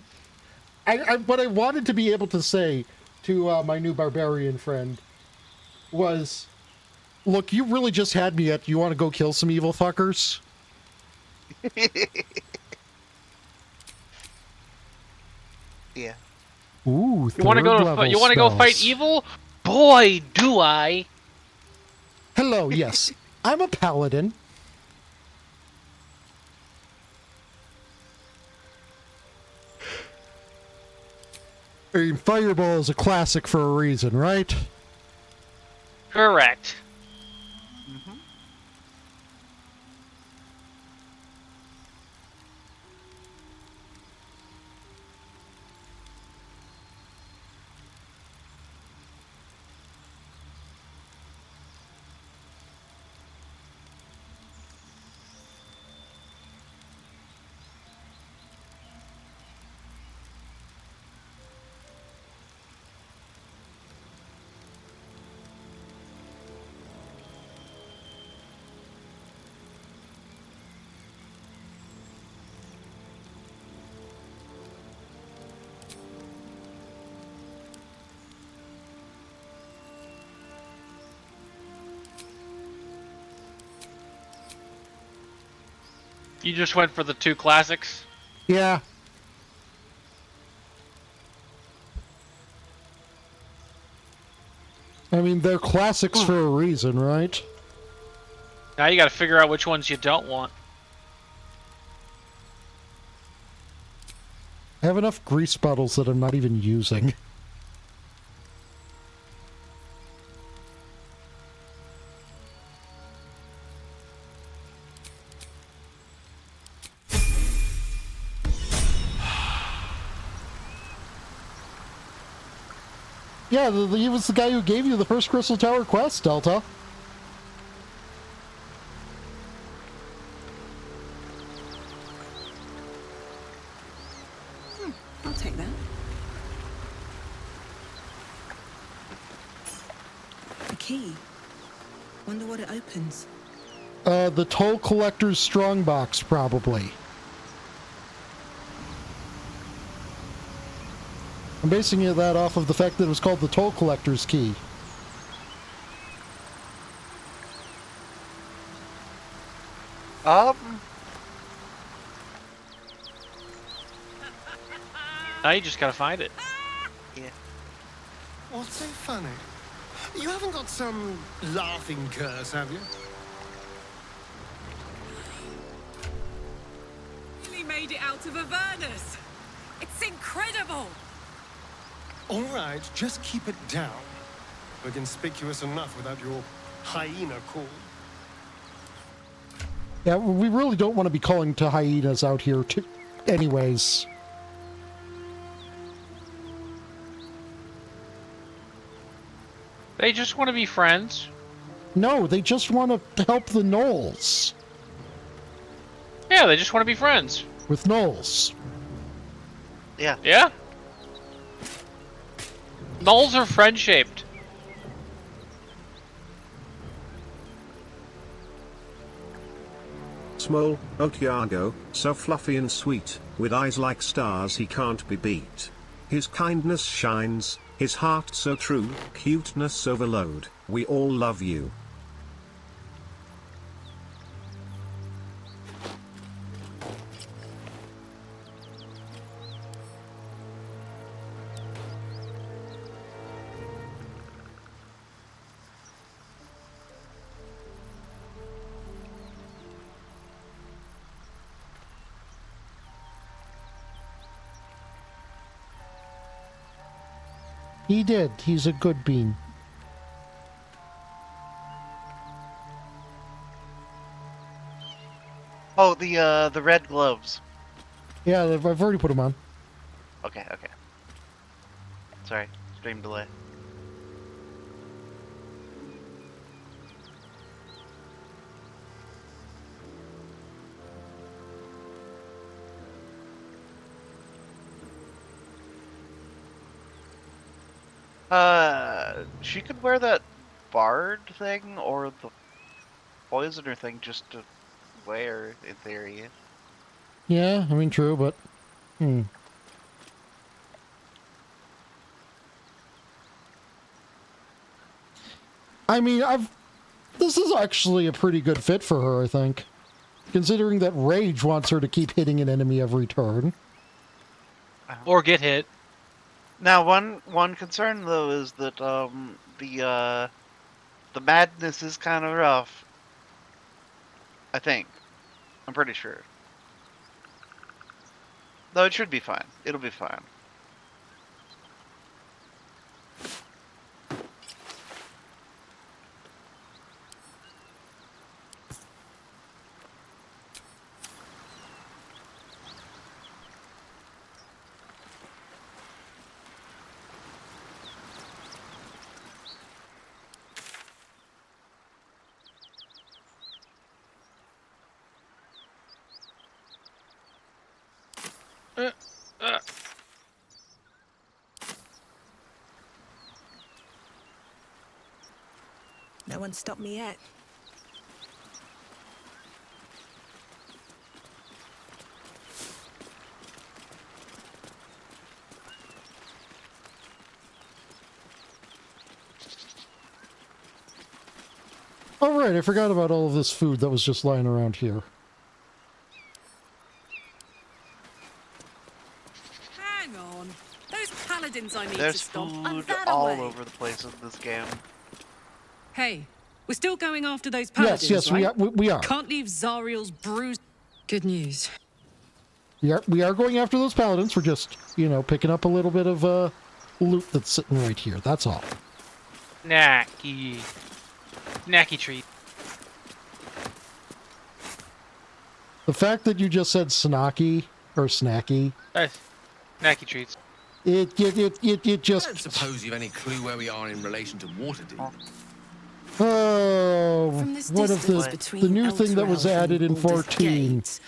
what I wanted to be able to say to my new barbarian friend was, look, you really just had me at, you want to go kill some evil fuckers? Yeah. Ooh, You want to go fight evil? Boy, do I! Hello, yes, I'm a paladin. I mean, Fireball is a classic for a reason, right? Correct. You just went for the two classics? Yeah. I mean, they're classics for a reason, right? Now you gotta figure out which ones you don't want. I have enough grease bottles that I'm not even using. Yeah, he was the guy who gave you the first Crystal Tower quest, Delta. I'll take that. A key. Wonder what it opens. The Toll Collector's Strongbox, probably. I'm basing that off of the fact that it was called the Toll Collector's Key. Now you just gotta find it. Yeah. What's so funny? You haven't got some laughing curse, have you? Really made it out of Avernus. It's incredible. All right, just keep it down. We're conspicuous enough without your hyena call. Yeah, we really don't want to be calling to hyenas out here, anyways. They just want to be friends. No, they just want to help the gnolls. Yeah, they just want to be friends. With gnolls. Yeah. Yeah? Gnolls are friend-shaped. Small, Otiago, so fluffy and sweet, with eyes like stars he can't be beat. His kindness shines, his heart so true, cuteness overload, we all love you. He did. He's a good bean. Oh, the red gloves. Yeah, I've already put him on. Okay. Sorry, stream delay. She could wear that bard thing or the poisoner thing just to wear, in theory. Yeah, I mean, true, but... I mean, this is actually a pretty good fit for her, I think. Considering that Rage wants her to keep hitting an enemy every turn. Or get hit. Now, one concern though is that the madness is kind of rough. I think. I'm pretty sure. Though it should be fine. It'll be fine. No one stopped me yet. Oh, right, I forgot about all of this food that was just lying around here. Hang on. Those paladins I need There's to stop. food all over the place in this game. Hey, we're still going after those paladins, yes, right? we are. Can't leave Zariel's bruised. Good news. We are going after those paladins. We're just, you know, picking up a little bit of loot that's sitting right here. That's all. Snacky treat. The fact that you just said snacky or snacky, Nice. Snacky treats. it just. I don't suppose you've any clue where we are in relation to Waterdeep. Oh, this one of distance the between new thing that was Eldraine added in and Baldur's 14. Gate,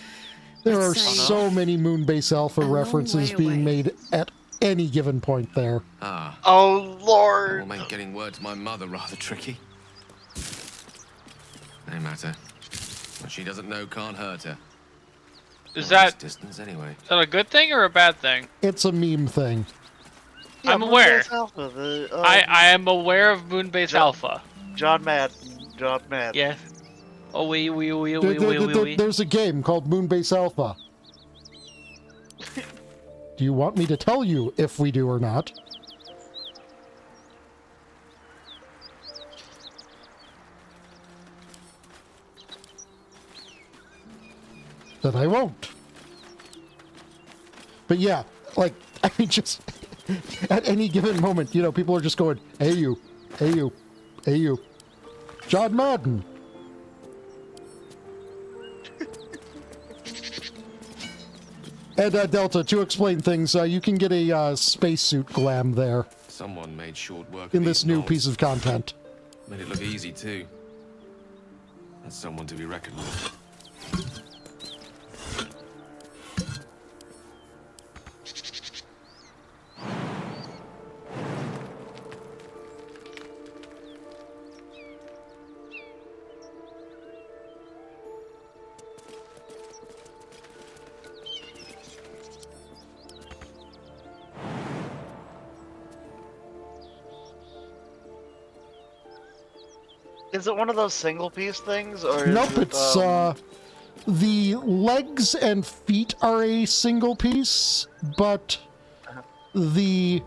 There I'd are say so many Moonbase Alpha long references way being away. made at any given point there. Ah. Oh, Lord! Will make getting word to my mother rather tricky. No matter. What she doesn't know can't hurt her. Is Not that this distance anyway? Is that a good thing or a bad thing? It's a meme thing. Yeah, I'm aware. Moonbase Alpha, the, I am aware of Moonbase Alpha. John Madden. Yes. Oh, wee. There's a game called Moonbase Alpha. Do you want me to tell you if we do or not? That I won't. But yeah, like, I mean, just at any given moment, you know, people are just going, hey you, hey you, hey you. John Madden. And Delta, to explain things, you can get a spacesuit glam there. Someone made short work in of this these new knolls. piece of content. Made it look easy too. That's someone to be reckoned with. Is it one of those single piece things, or Nope, is it, it's the legs and feet are a single piece, but the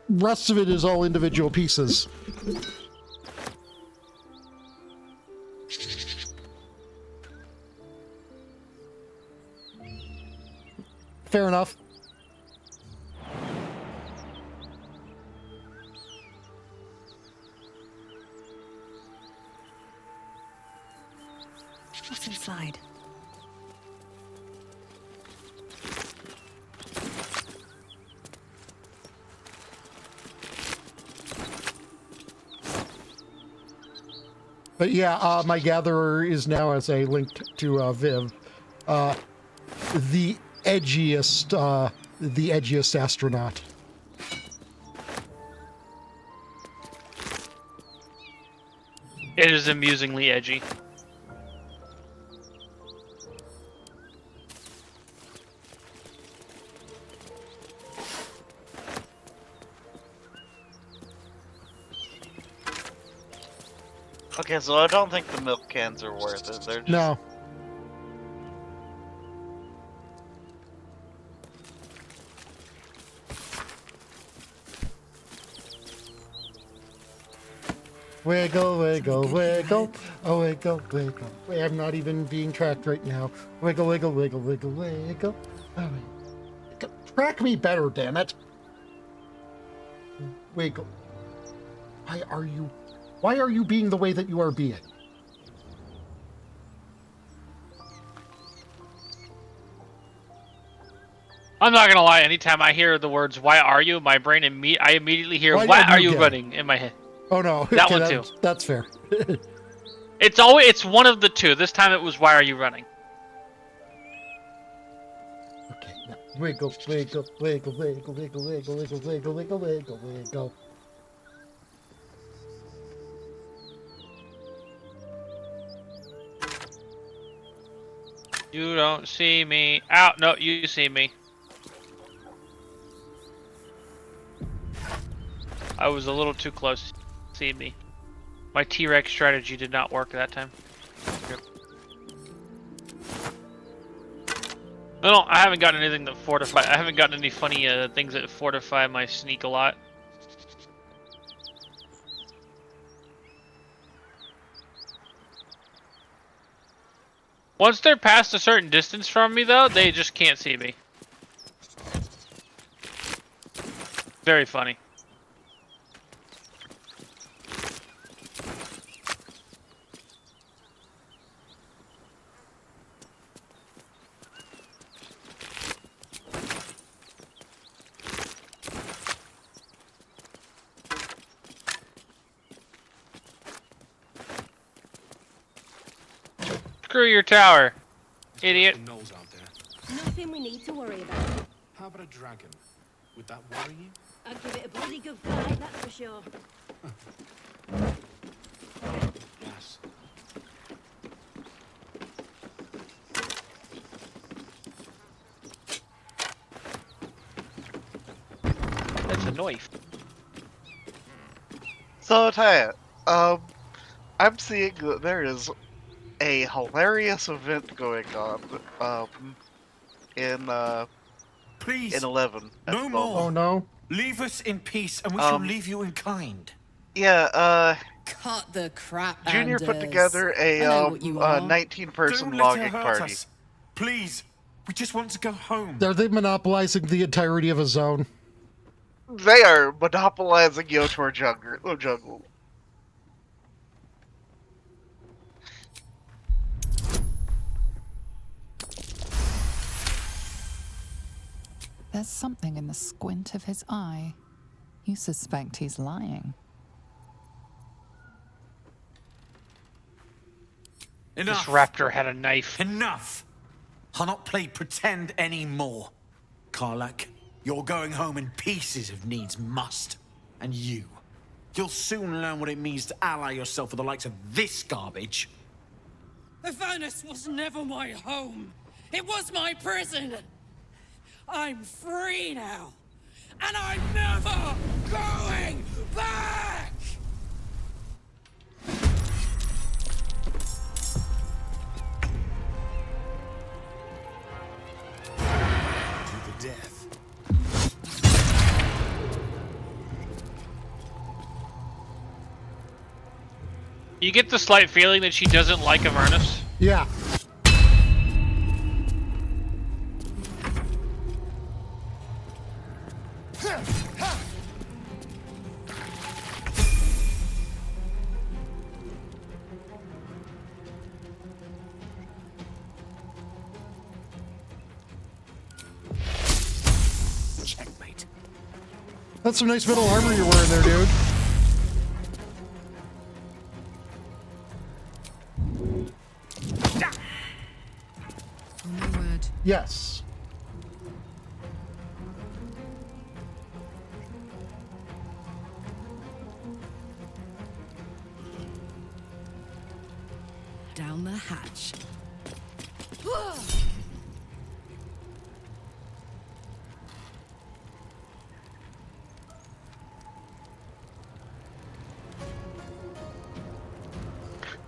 rest of it is all individual pieces. Fair enough. What's inside? But yeah, my gatherer is now, as I linked to Viv, the edgiest astronaut. It is amusingly edgy. Okay, so I don't think the milk cans are worth it. They're just... No. Wiggle, wiggle, wiggle. Oh, wiggle, wiggle. Wait, I'm not even being tracked right now. Wiggle, wiggle, wiggle, wiggle, wiggle. Oh, wait. Track me better, damn it. Wiggle. Why are you being the way that you are being? I'm not gonna lie. Anytime I hear the words "Why are you?" my brain I immediately hear "Why are you running?" in my head. Oh no, That okay, one too. That's fair. It's one of the two. This time it was "Why are you running?" Okay, now wiggle, wiggle, wiggle, wiggle, wiggle, wiggle, wiggle, wiggle, wiggle, wiggle, wiggle. You don't see me. Out. No, you see me. I was a little too close to see me. My T-Rex strategy did not work that time. No, I haven't gotten anything that fortify. I haven't gotten any funny things that fortify my sneak a lot. Once they're past a certain distance from me, though, they just can't see me. Very funny. Screw your tower, idiot. Gnolls out there. Nothing we need to worry about. How about a dragon? Would that worry you? I'd give it a bloody good fight, that's for sure. Yes. That's a knife. So, Taya, I'm seeing that there is a hilarious event going on, Please, in 11. at no 12. more. Oh no. Leave us in peace, and we shall leave you in kind. Yeah, Cut the crap, Junior put Anders. together I know what you a are. 19-person Don't let her logging hurt party. us. Please, we just want to go home. Are they monopolizing the entirety of a zone? They are monopolizing Yotor jungle. There's something in the squint of his eye. You suspect he's lying. Enough! This raptor had a knife. Enough! I'll not play pretend anymore. Karlak, you're going home in pieces if needs must. And you'll soon learn what it means to ally yourself with the likes of this garbage. Avernus was never my home. It was my prison. I'm free now. And I'm never going back! To the death. You get the slight feeling that she doesn't like Avernus. Yeah. Checkmate. That's some nice metal armor you're wearing there, dude. Oh my word. Yes. Down the hatch.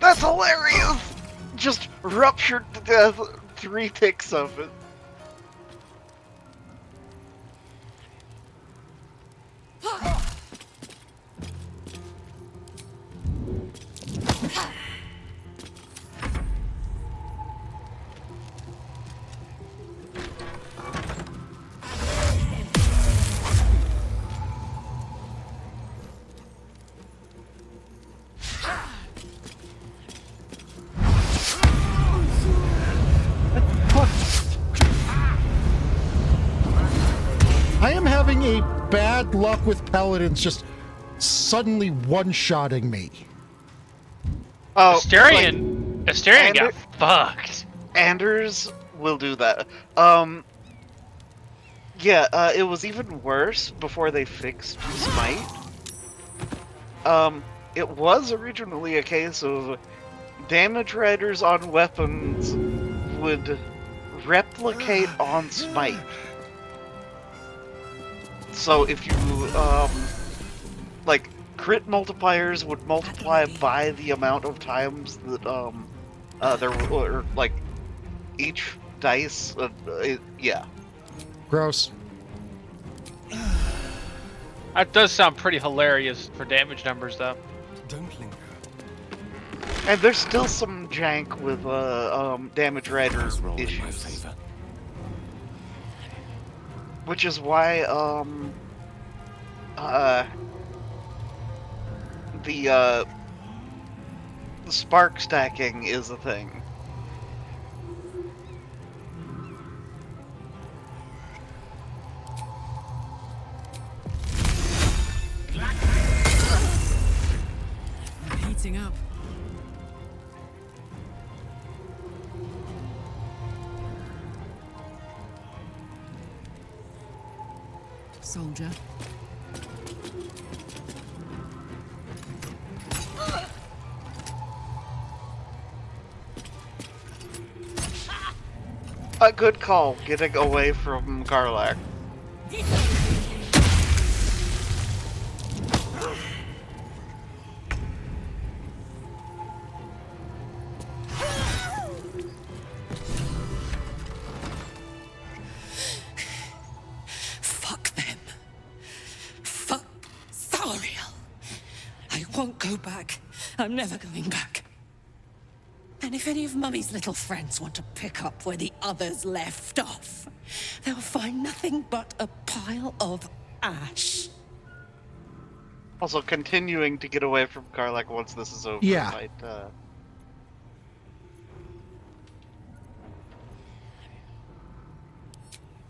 That's hilarious! Just ruptured to death, 3 ticks of it. I am having a bad luck with paladins just suddenly one-shotting me. Oh, Asterion got fucked. Anders will do that. Yeah, it was even worse before they fixed Smite. It was originally a case of damage riders on weapons would replicate on Smite. So if you, like, crit multipliers would multiply by the amount of times that, there were, like, each dice, yeah. Gross. That does sound pretty hilarious for damage numbers, though. Don't linger. And there's still some jank with, damage rider issues. Which is why, the spark stacking is a thing. I'm heating up. Soldier. A good call, getting away from Karlak. Fuck them. Fuck Thariel. I won't go back. I'm never going back. And if any of Mummy's little friends want to pick up where the others left off, they'll find nothing but a pile of ash. Also, continuing to get away from Karlak once this is over Yeah. might,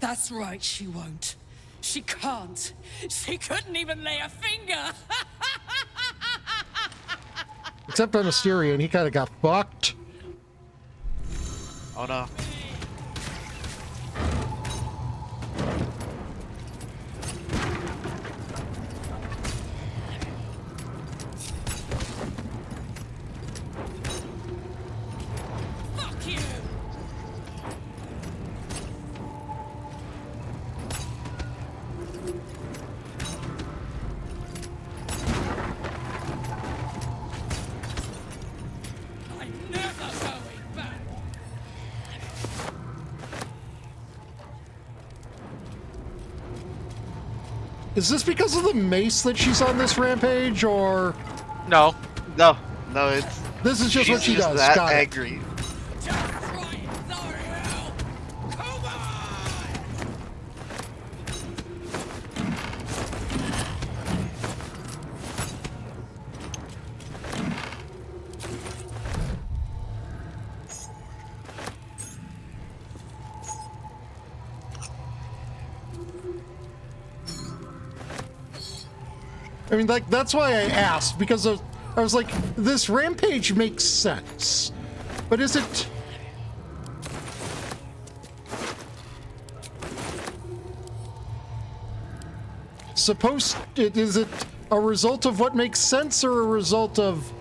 That's right, she won't. She can't. She couldn't even lay a finger. Except on Asterion, he kind of got fucked. Oh no. Fuck you! I'm never going back. Is this because of the mace that she's on this rampage, or...? No. No, it's... This is just what she she's does, that got it. angry. I mean, like, that's why I asked, because I was like, this rampage makes sense. But is it... is it a result of what makes sense, or a result of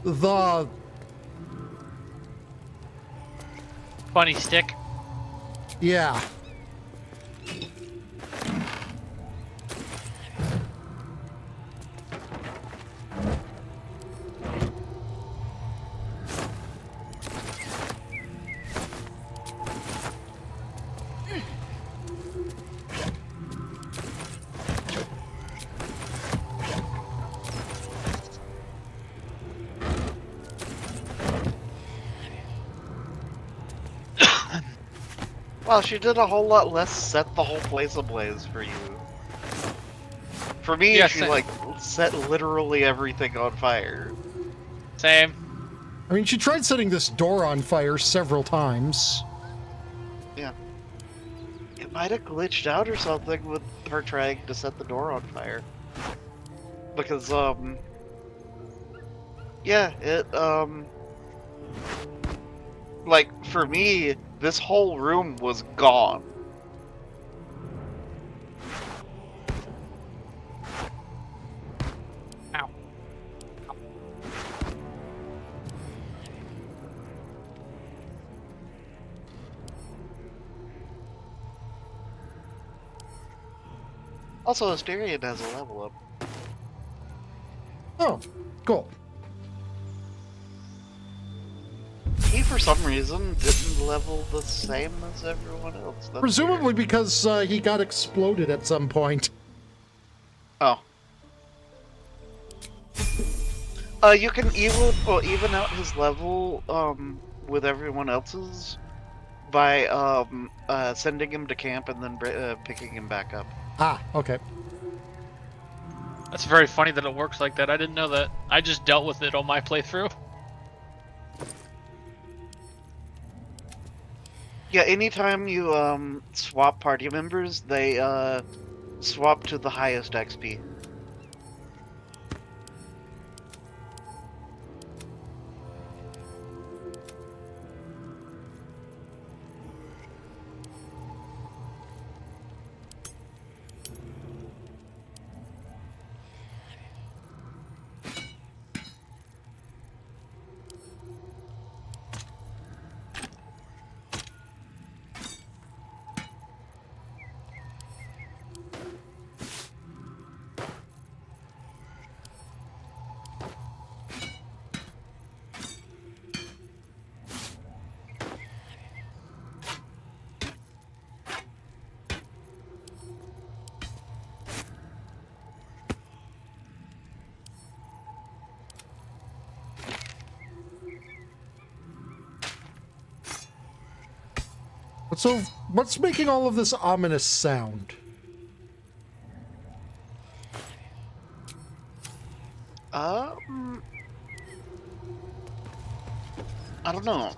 the... Funny stick. Yeah. Well, she did a whole lot less set the whole place ablaze for you. For me, Yeah, she same. like set literally everything on fire. Same. I mean, she tried setting this door on fire several times. Yeah. It might have glitched out or something with her trying to set the door on fire. Because, yeah, it, like, for me, this whole room was gone. Ow. Also, Asterion has a level up. Oh, cool. He, for some reason, didn't level the same as everyone else. That's Presumably because he got exploded at some point. Oh. You can even out his level with everyone else's by sending him to camp and then picking him back up. Ah, okay. That's very funny that it works like that. I didn't know that. I just dealt with it on my playthrough. Yeah, anytime you swap party members, they swap to the highest XP. So, what's making all of this ominous sound? I don't know.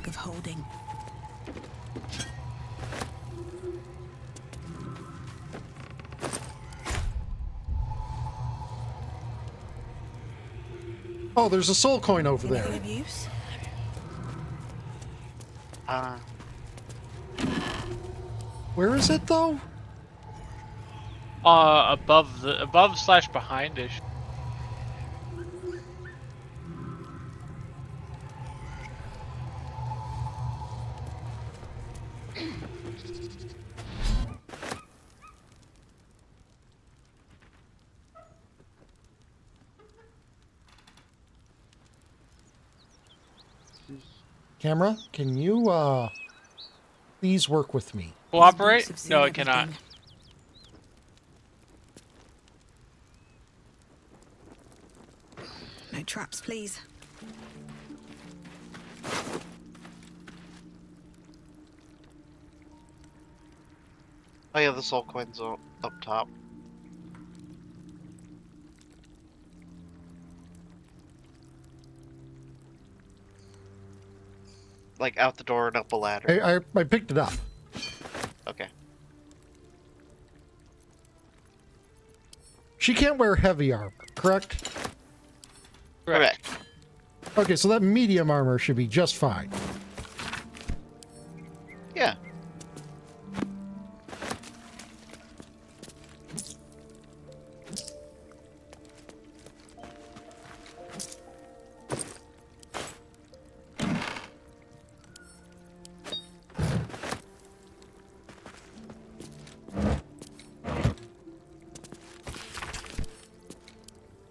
bag of holding. Oh, there's a soul coin over there. Anything of use? Where is it though? Above slash behind-ish. Camera, can you please work with me? Cooperate? No, it cannot. No traps, please. Oh yeah, the soul coin's up top. Like out the door and up a ladder. I picked it up. Okay. She can't wear heavy armor, correct? Correct. Okay, so that medium armor should be just fine. Yeah.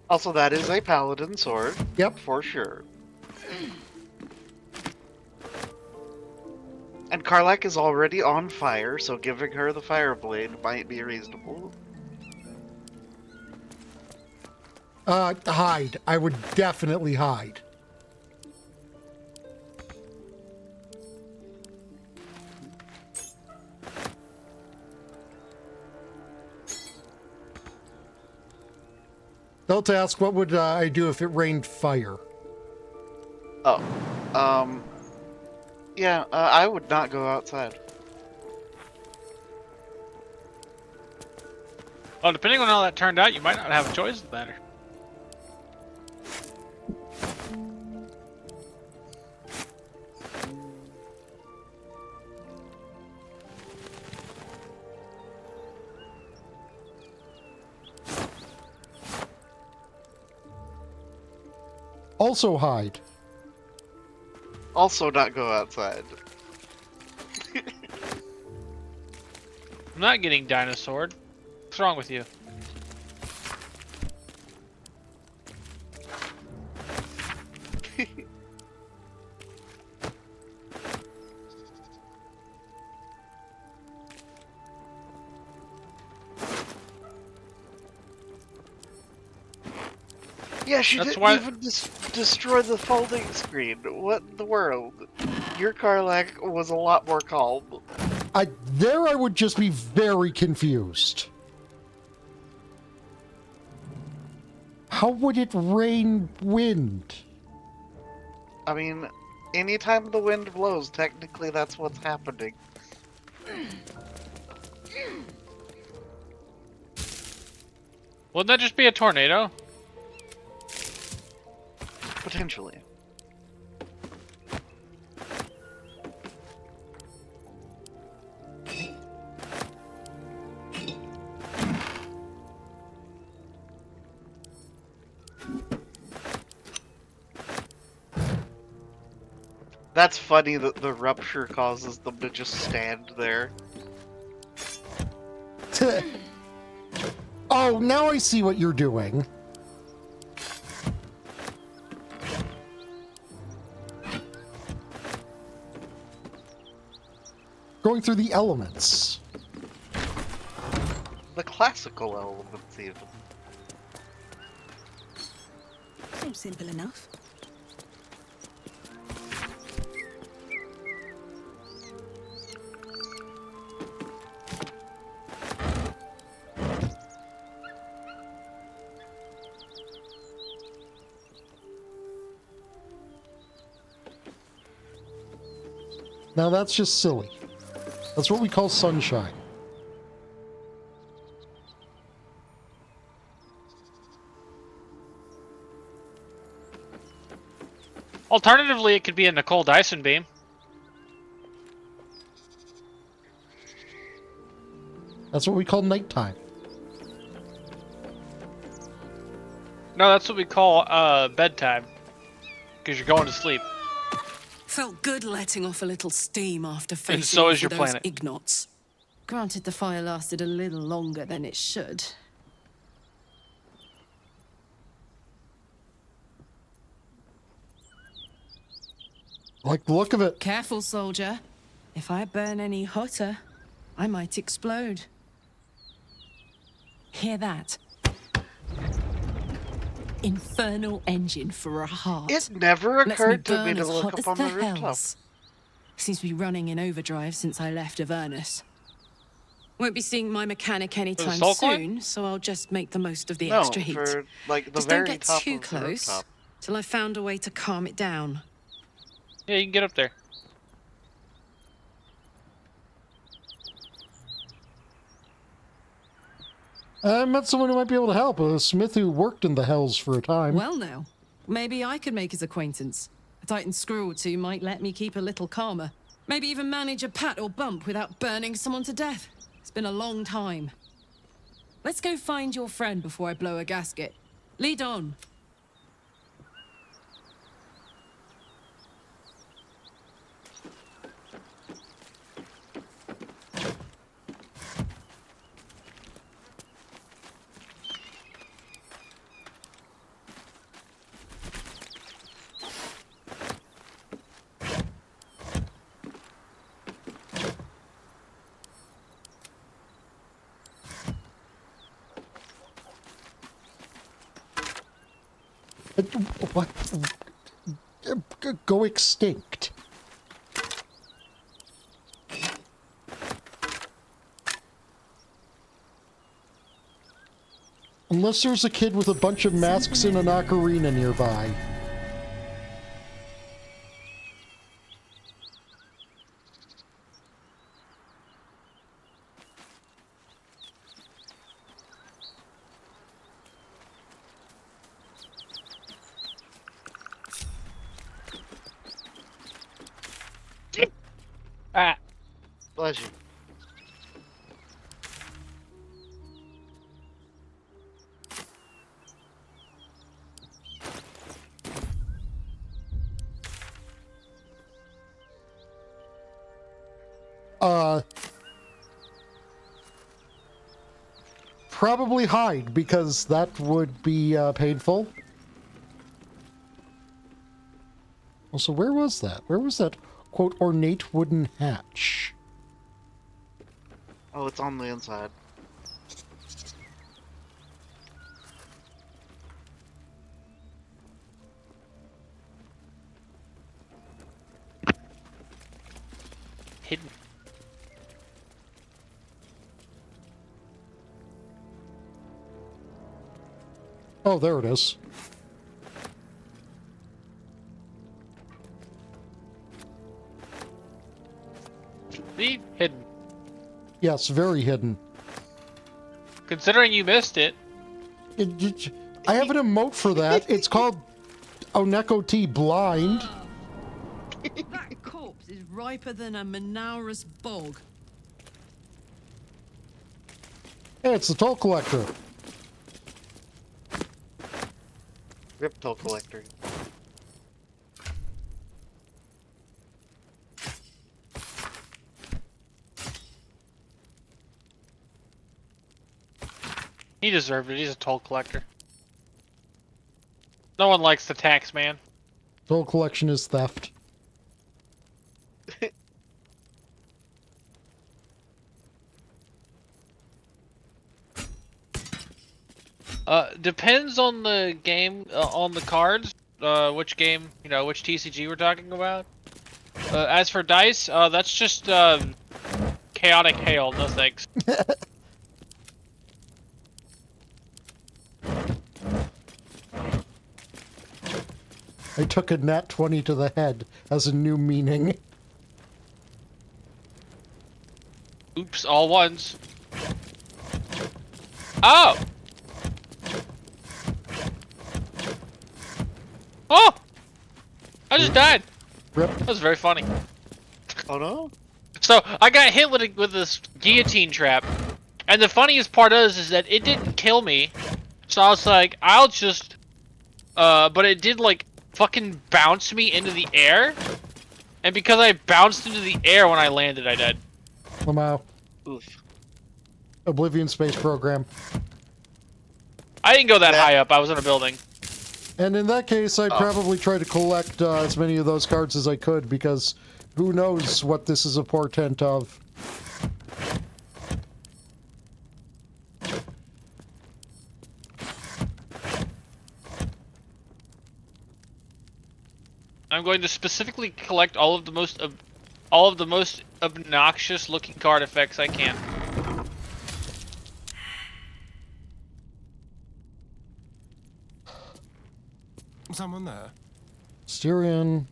Also, that is a paladin sword. Yep. For sure. And Karlak is already on fire, so giving her the fire blade might be reasonable. Hide. I would definitely hide. Delta asks, what would I do if it rained fire? Oh. Yeah, I would not go outside. Well, depending on how that turned out, you might not have a choice in the matter. Also hide. Also not go outside. I'm not getting dinosaured. What's wrong with you? Yeah, she That's didn't why- even destroy the folding screen. What in the world? Your Karlak was a lot more calm. I would just be very confused. How would it rain wind? I mean, anytime the wind blows, technically that's what's happening. Wouldn't that just be a tornado? Potentially. That's funny that the rupture causes them to just stand there. Oh, now I see what you're doing. Going through the elements. The classical elements, even. Seems simple enough. Now that's just silly. That's what we call sunshine. Alternatively, it could be a Nicole Dyson beam. That's what we call nighttime. No, that's what we call bedtime. Because you're going to sleep. Felt good letting off a little steam after facing And so off is your with those planet. Ignots. Granted, the fire lasted a little longer than it should. Like the look of it. Careful, soldier. If I burn any hotter, I might explode. Hear that? Infernal engine for a heart. It never Lets me occurred to me burn to as look hot up as on the rooftop. hells. Seems to be running in overdrive since I left Avernus. Won't be seeing my mechanic anytime soul coin? soon, so I'll just make the most of the No, extra heat. for, like, the just don't very get top too of the close rooftop. till I've found a way to calm it down. Yeah, you can get up there. I met someone who might be able to help. A smith who worked in the hells for a time. Well now, maybe I could make his acquaintance. A tightened screw or two might let me keep a little calmer. Maybe even manage a pat or bump without burning someone to death. It's been a long time. Let's go find your friend before I blow a gasket. Lead on. What? Go extinct. Unless there's a kid with a bunch of masks in an ocarina nearby. Ah. Bless you. Probably hide, because that would be painful. Also, where was that? Where was that, quote, ornate wooden hatch? Oh, it's on the inside. Hidden. Oh, there it is. See? Hidden. Yes, very hidden. Considering you missed it. I have an emote for that. It's called Oneko T Blind. That corpse is riper than a Manaurus bog. Hey, it's the toll collector. Rip toll collector. He deserved it. He's a toll collector. No one likes the tax man. Toll collection is theft. Depends on the game, on the cards, which game, you know, which TCG we're talking about. As for dice, that's just, chaotic hail, no thanks. I took a nat 20 to the head as a new meaning. Oops, all ones. Oh! Oh! I just died. That was very funny. Oh no! So I got hit with this guillotine trap, and the funniest part is that it didn't kill me. So I was like, I'll just, but it did like fucking bounce me into the air, and because I bounced into the air when I landed, I died. Lamau. Oof. Oblivion Space Program. I didn't go that high up. I was in a building. And in that case, I'd probably try to collect as many of those cards as I could, because who knows what this is a portent of. I'm going to specifically collect all of the most obnoxious looking card effects I can. Someone there? Styrian.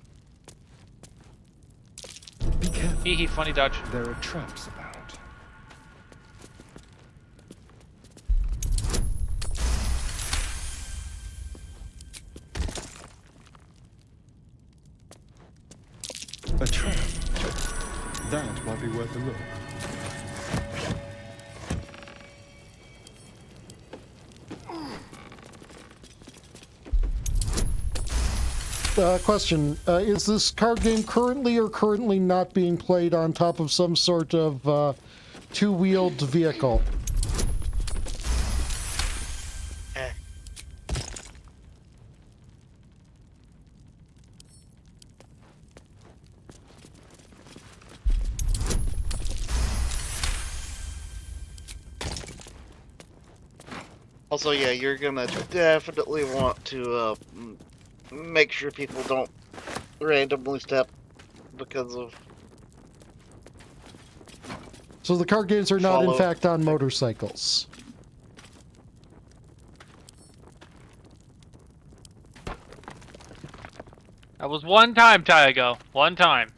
Be careful. Hee hee, funny dodge. There are traps about. A trap. That might be worth a look. Question. Is this card game currently not being played on top of some sort of two-wheeled vehicle? Also, yeah, you're gonna definitely want to make sure people don't randomly step because of. So the card games are not, in fact, on motorcycles. That was one time, Taigo. One time.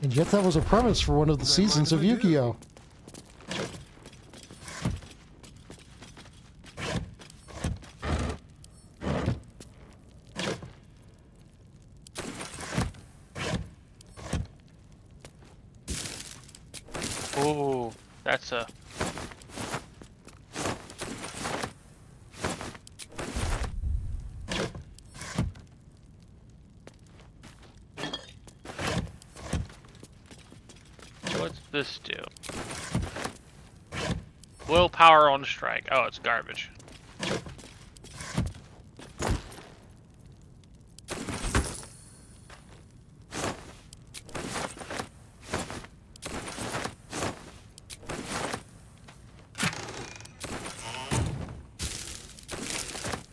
And yet that was a premise for one of the seasons of Yu-Gi-Oh! Ooh, that's a... What's this do? Willpower on strike. Oh, it's garbage.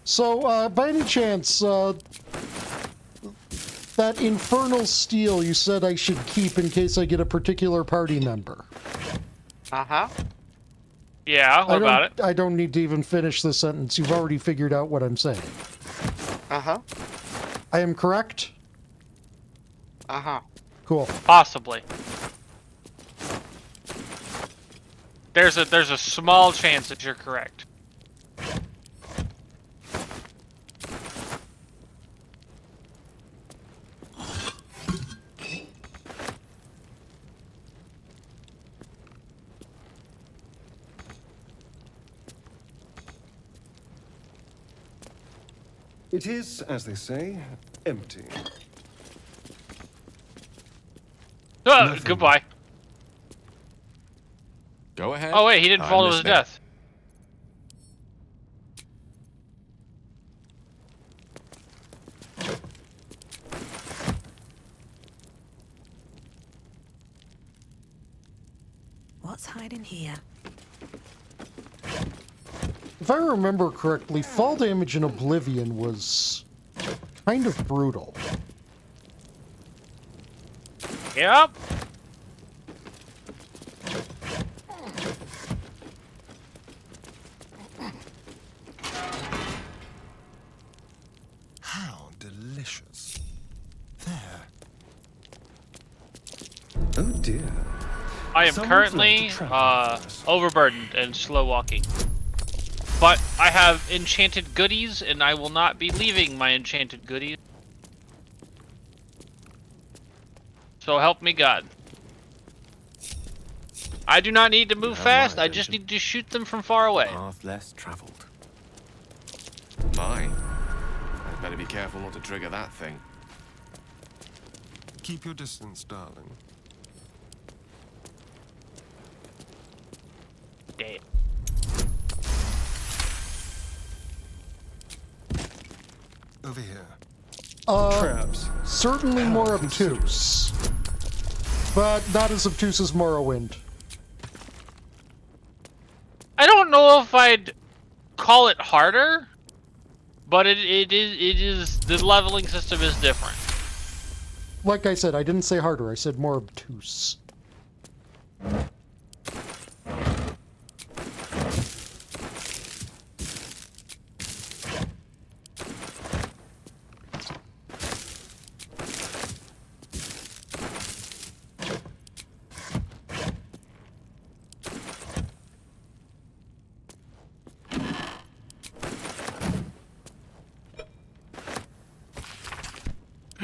So, by any chance, that infernal steel you said I should keep in case I get a particular party member. Uh-huh. Yeah, what about it? I don't need to even finish the sentence. You've already figured out what I'm saying. Uh-huh. I am correct? Uh-huh. Cool. Possibly. There's a small chance that you're correct. It is, as they say, empty. Goodbye. Go ahead. Oh wait, he didn't fall to his death. What's hiding here? If I remember correctly, fall damage in Oblivion was kind of brutal. Yep. How delicious. There. Oh dear. I am Someone's currently left a trap overburdened and slow walking. But I have enchanted goodies, and I will not be leaving my enchanted goodies. So help me God. I do not need to move fast, I just need to shoot them from far away. Path less traveled. My. I'd better be careful not to trigger that thing. Keep your distance, darling. Damn. Over here. Traps. Certainly more obtuse. But not as obtuse as Morrowind. I don't know if I'd call it harder, but it is the leveling system is different. Like I said, I didn't say harder, I said more obtuse.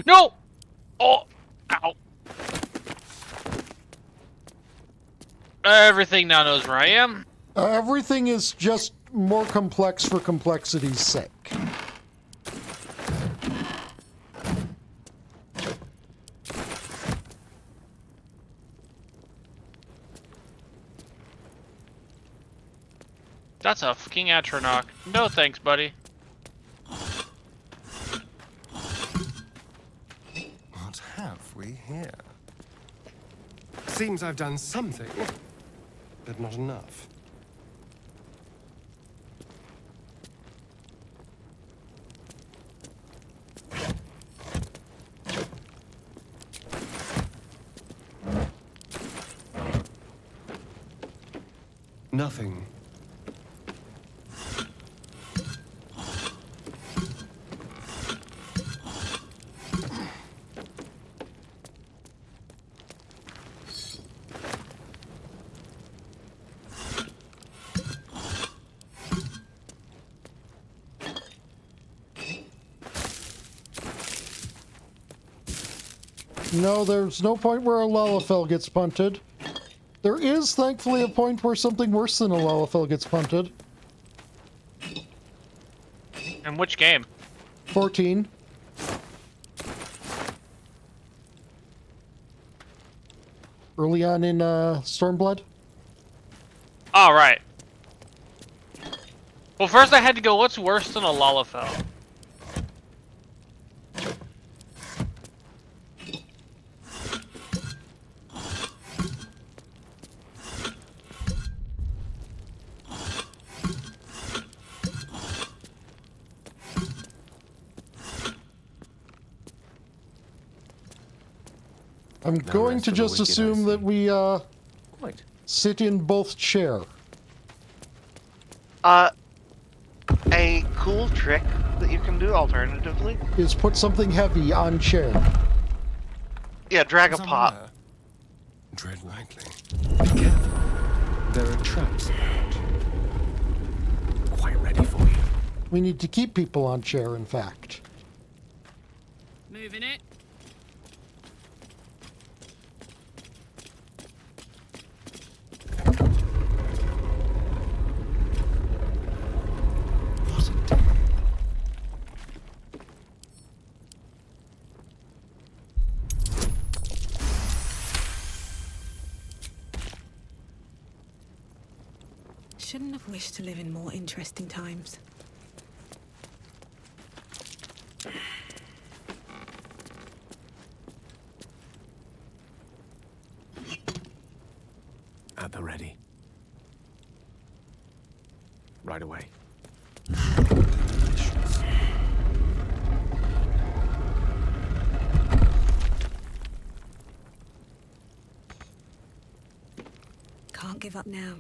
No! Oh! Ow. Everything now knows where I am. Everything is just more complex for complexity's sake. That's a fucking Atronach. No thanks, buddy. What have we here? Seems I've done something, but not enough. Nothing. No, there's no point where a Lalafell gets punted. There is, thankfully, a point where something worse than a Lalafell gets punted. In which game? 14. Early on in Stormblood. All right. Well, first I had to go, what's worse than a Lalafell? I'm going to just assume that we sit in both chair. A cool trick that you can do alternatively Is put something heavy on chair. Yeah, drag a pot. Tread lightly. Be careful. There are traps about. Quite ready for you. We need to keep people on chair, in fact. Moving it. Shouldn't have wished to live in more interesting times. At the ready. Right away. Can't give up now.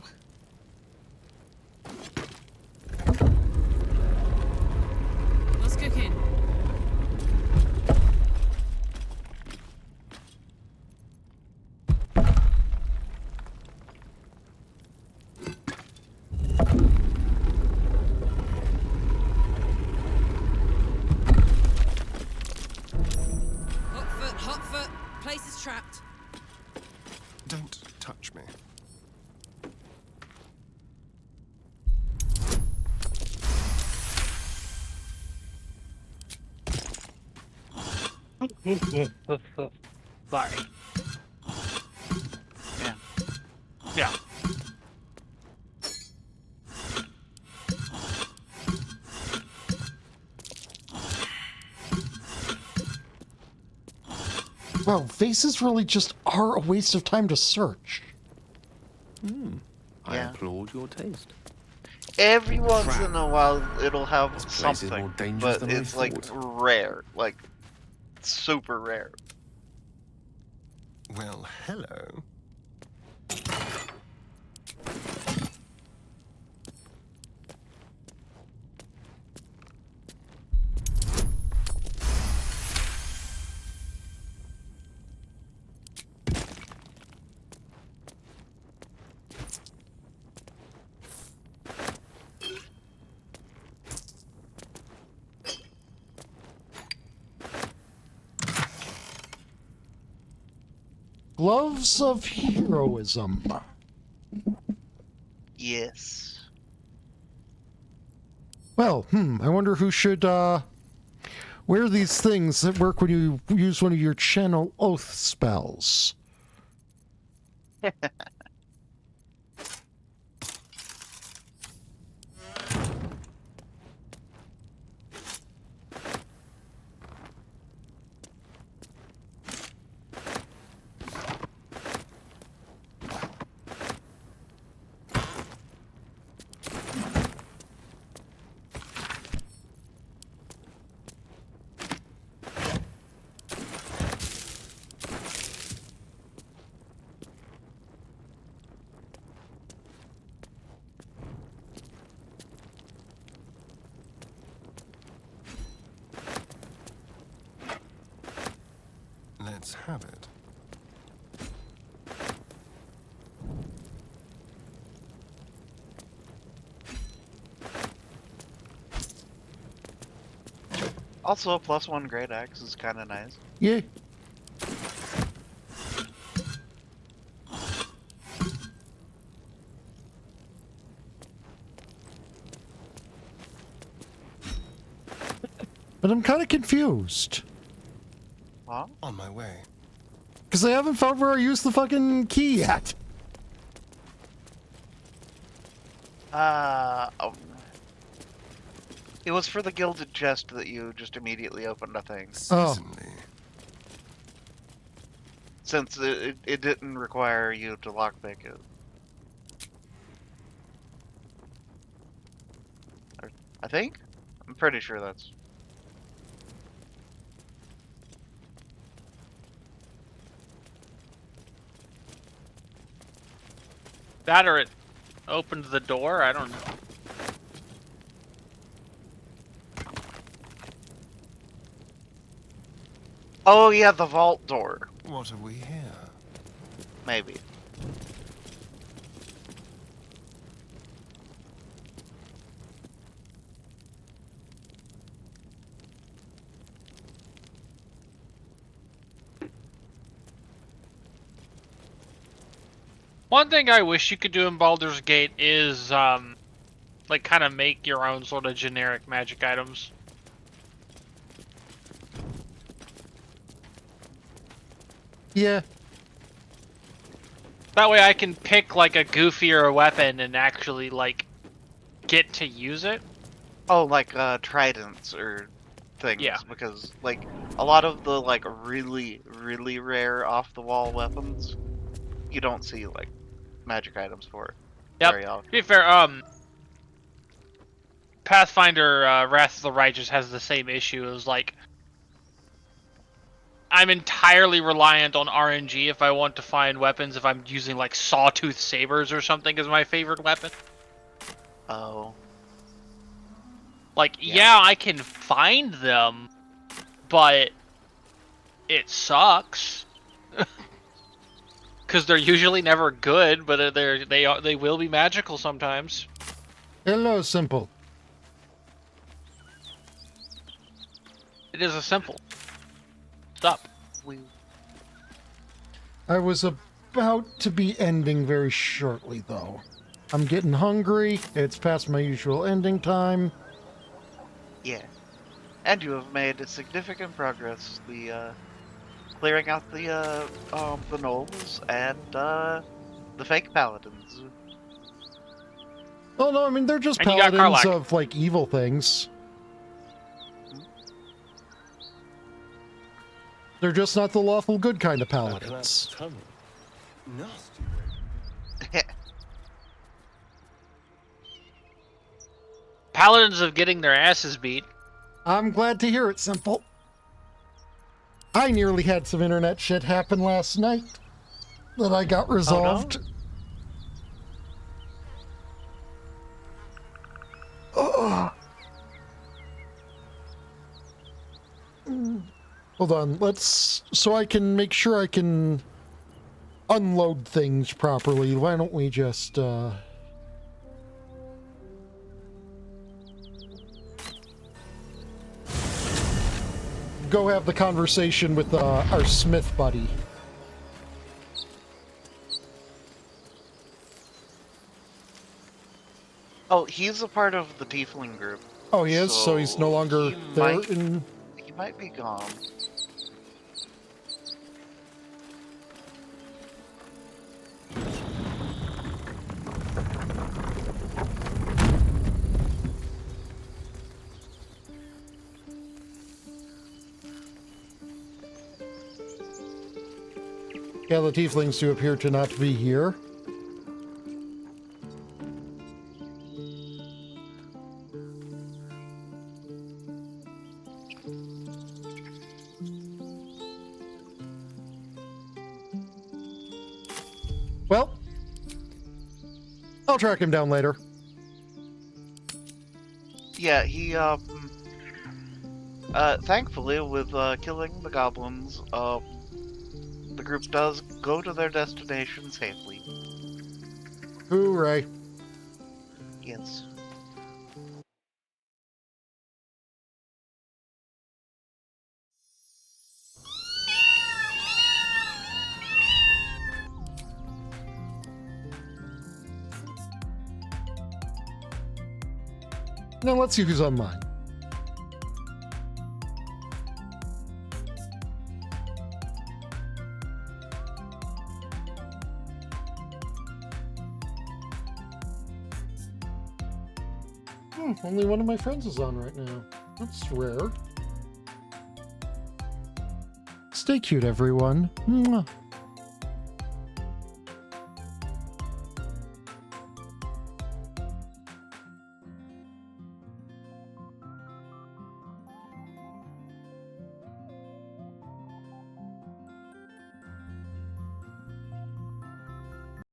What's cooking? Hot foot. Place is trapped. Don't touch me. Sorry. Yeah. Yeah. Wow, faces really just are a waste of time to search. I Yeah. applaud your taste. Every once in a while, it'll have This place is something, more dangerous but than I it's like thought. rare, like super rare. Well, hello. Gloves of heroism. Yes. Well, I wonder who should wear these things that work when you use one of your channel oath spells. Let's have it. Also, a +1 great axe is kind of nice. Yeah. But I'm kind of confused. Huh? On my way. Because I haven't found where I use the fucking key yet. It was for the gilded chest that you just immediately opened, I think. Certainly. Since it didn't require you to lockpick it. I think? I'm pretty sure that's... That or it opened the door? I don't know. Oh yeah, the vault door. What have we here? Maybe. One thing I wish you could do in Baldur's Gate is, like, kind of make your own sort of generic magic items. Yeah. That way I can pick, like, a goofier weapon and actually, like, get to use it. Oh, like tridents or things. Yeah. Because like a lot of the like really, really rare off the wall weapons, you don't see like magic items for very Yep. often. To be fair, Pathfinder Wrath of the Righteous has the same issue. It was like, I'm entirely reliant on RNG if I want to find weapons. If I'm using like sawtooth sabers or something as my favorite weapon. Oh. Like, yeah, I can find them, but it sucks. Because they're usually never good, but they will be magical sometimes. Hello, Simple. It is a simple. Stop. I was about to be ending very shortly, though. I'm getting hungry. It's past my usual ending time. Yeah. And you have made significant progress. Clearing out the gnolls and the fake paladins. Oh no, I mean they're just And you got paladins Karlach. of like evil things. They're just not the lawful good kind of paladins. Paladins of getting their asses beat. I'm glad to hear it, Simple. I nearly had some internet shit happen last night that I got resolved. Hold on, so I can make sure I can unload things properly. Why don't we just, go have the conversation with our Smith buddy. Oh, he's a part of the Tiefling group. Oh, he is? So he's no longer there in... He might be gone. Yeah, the tieflings do appear to not be here. Well, I'll track him down later. Yeah, he, thankfully, with, killing the goblins, the group does go to their destination safely. Hooray. Yes. Now let's see who's online. Only one of my friends is on right now. That's rare. Stay cute, everyone. Mwah.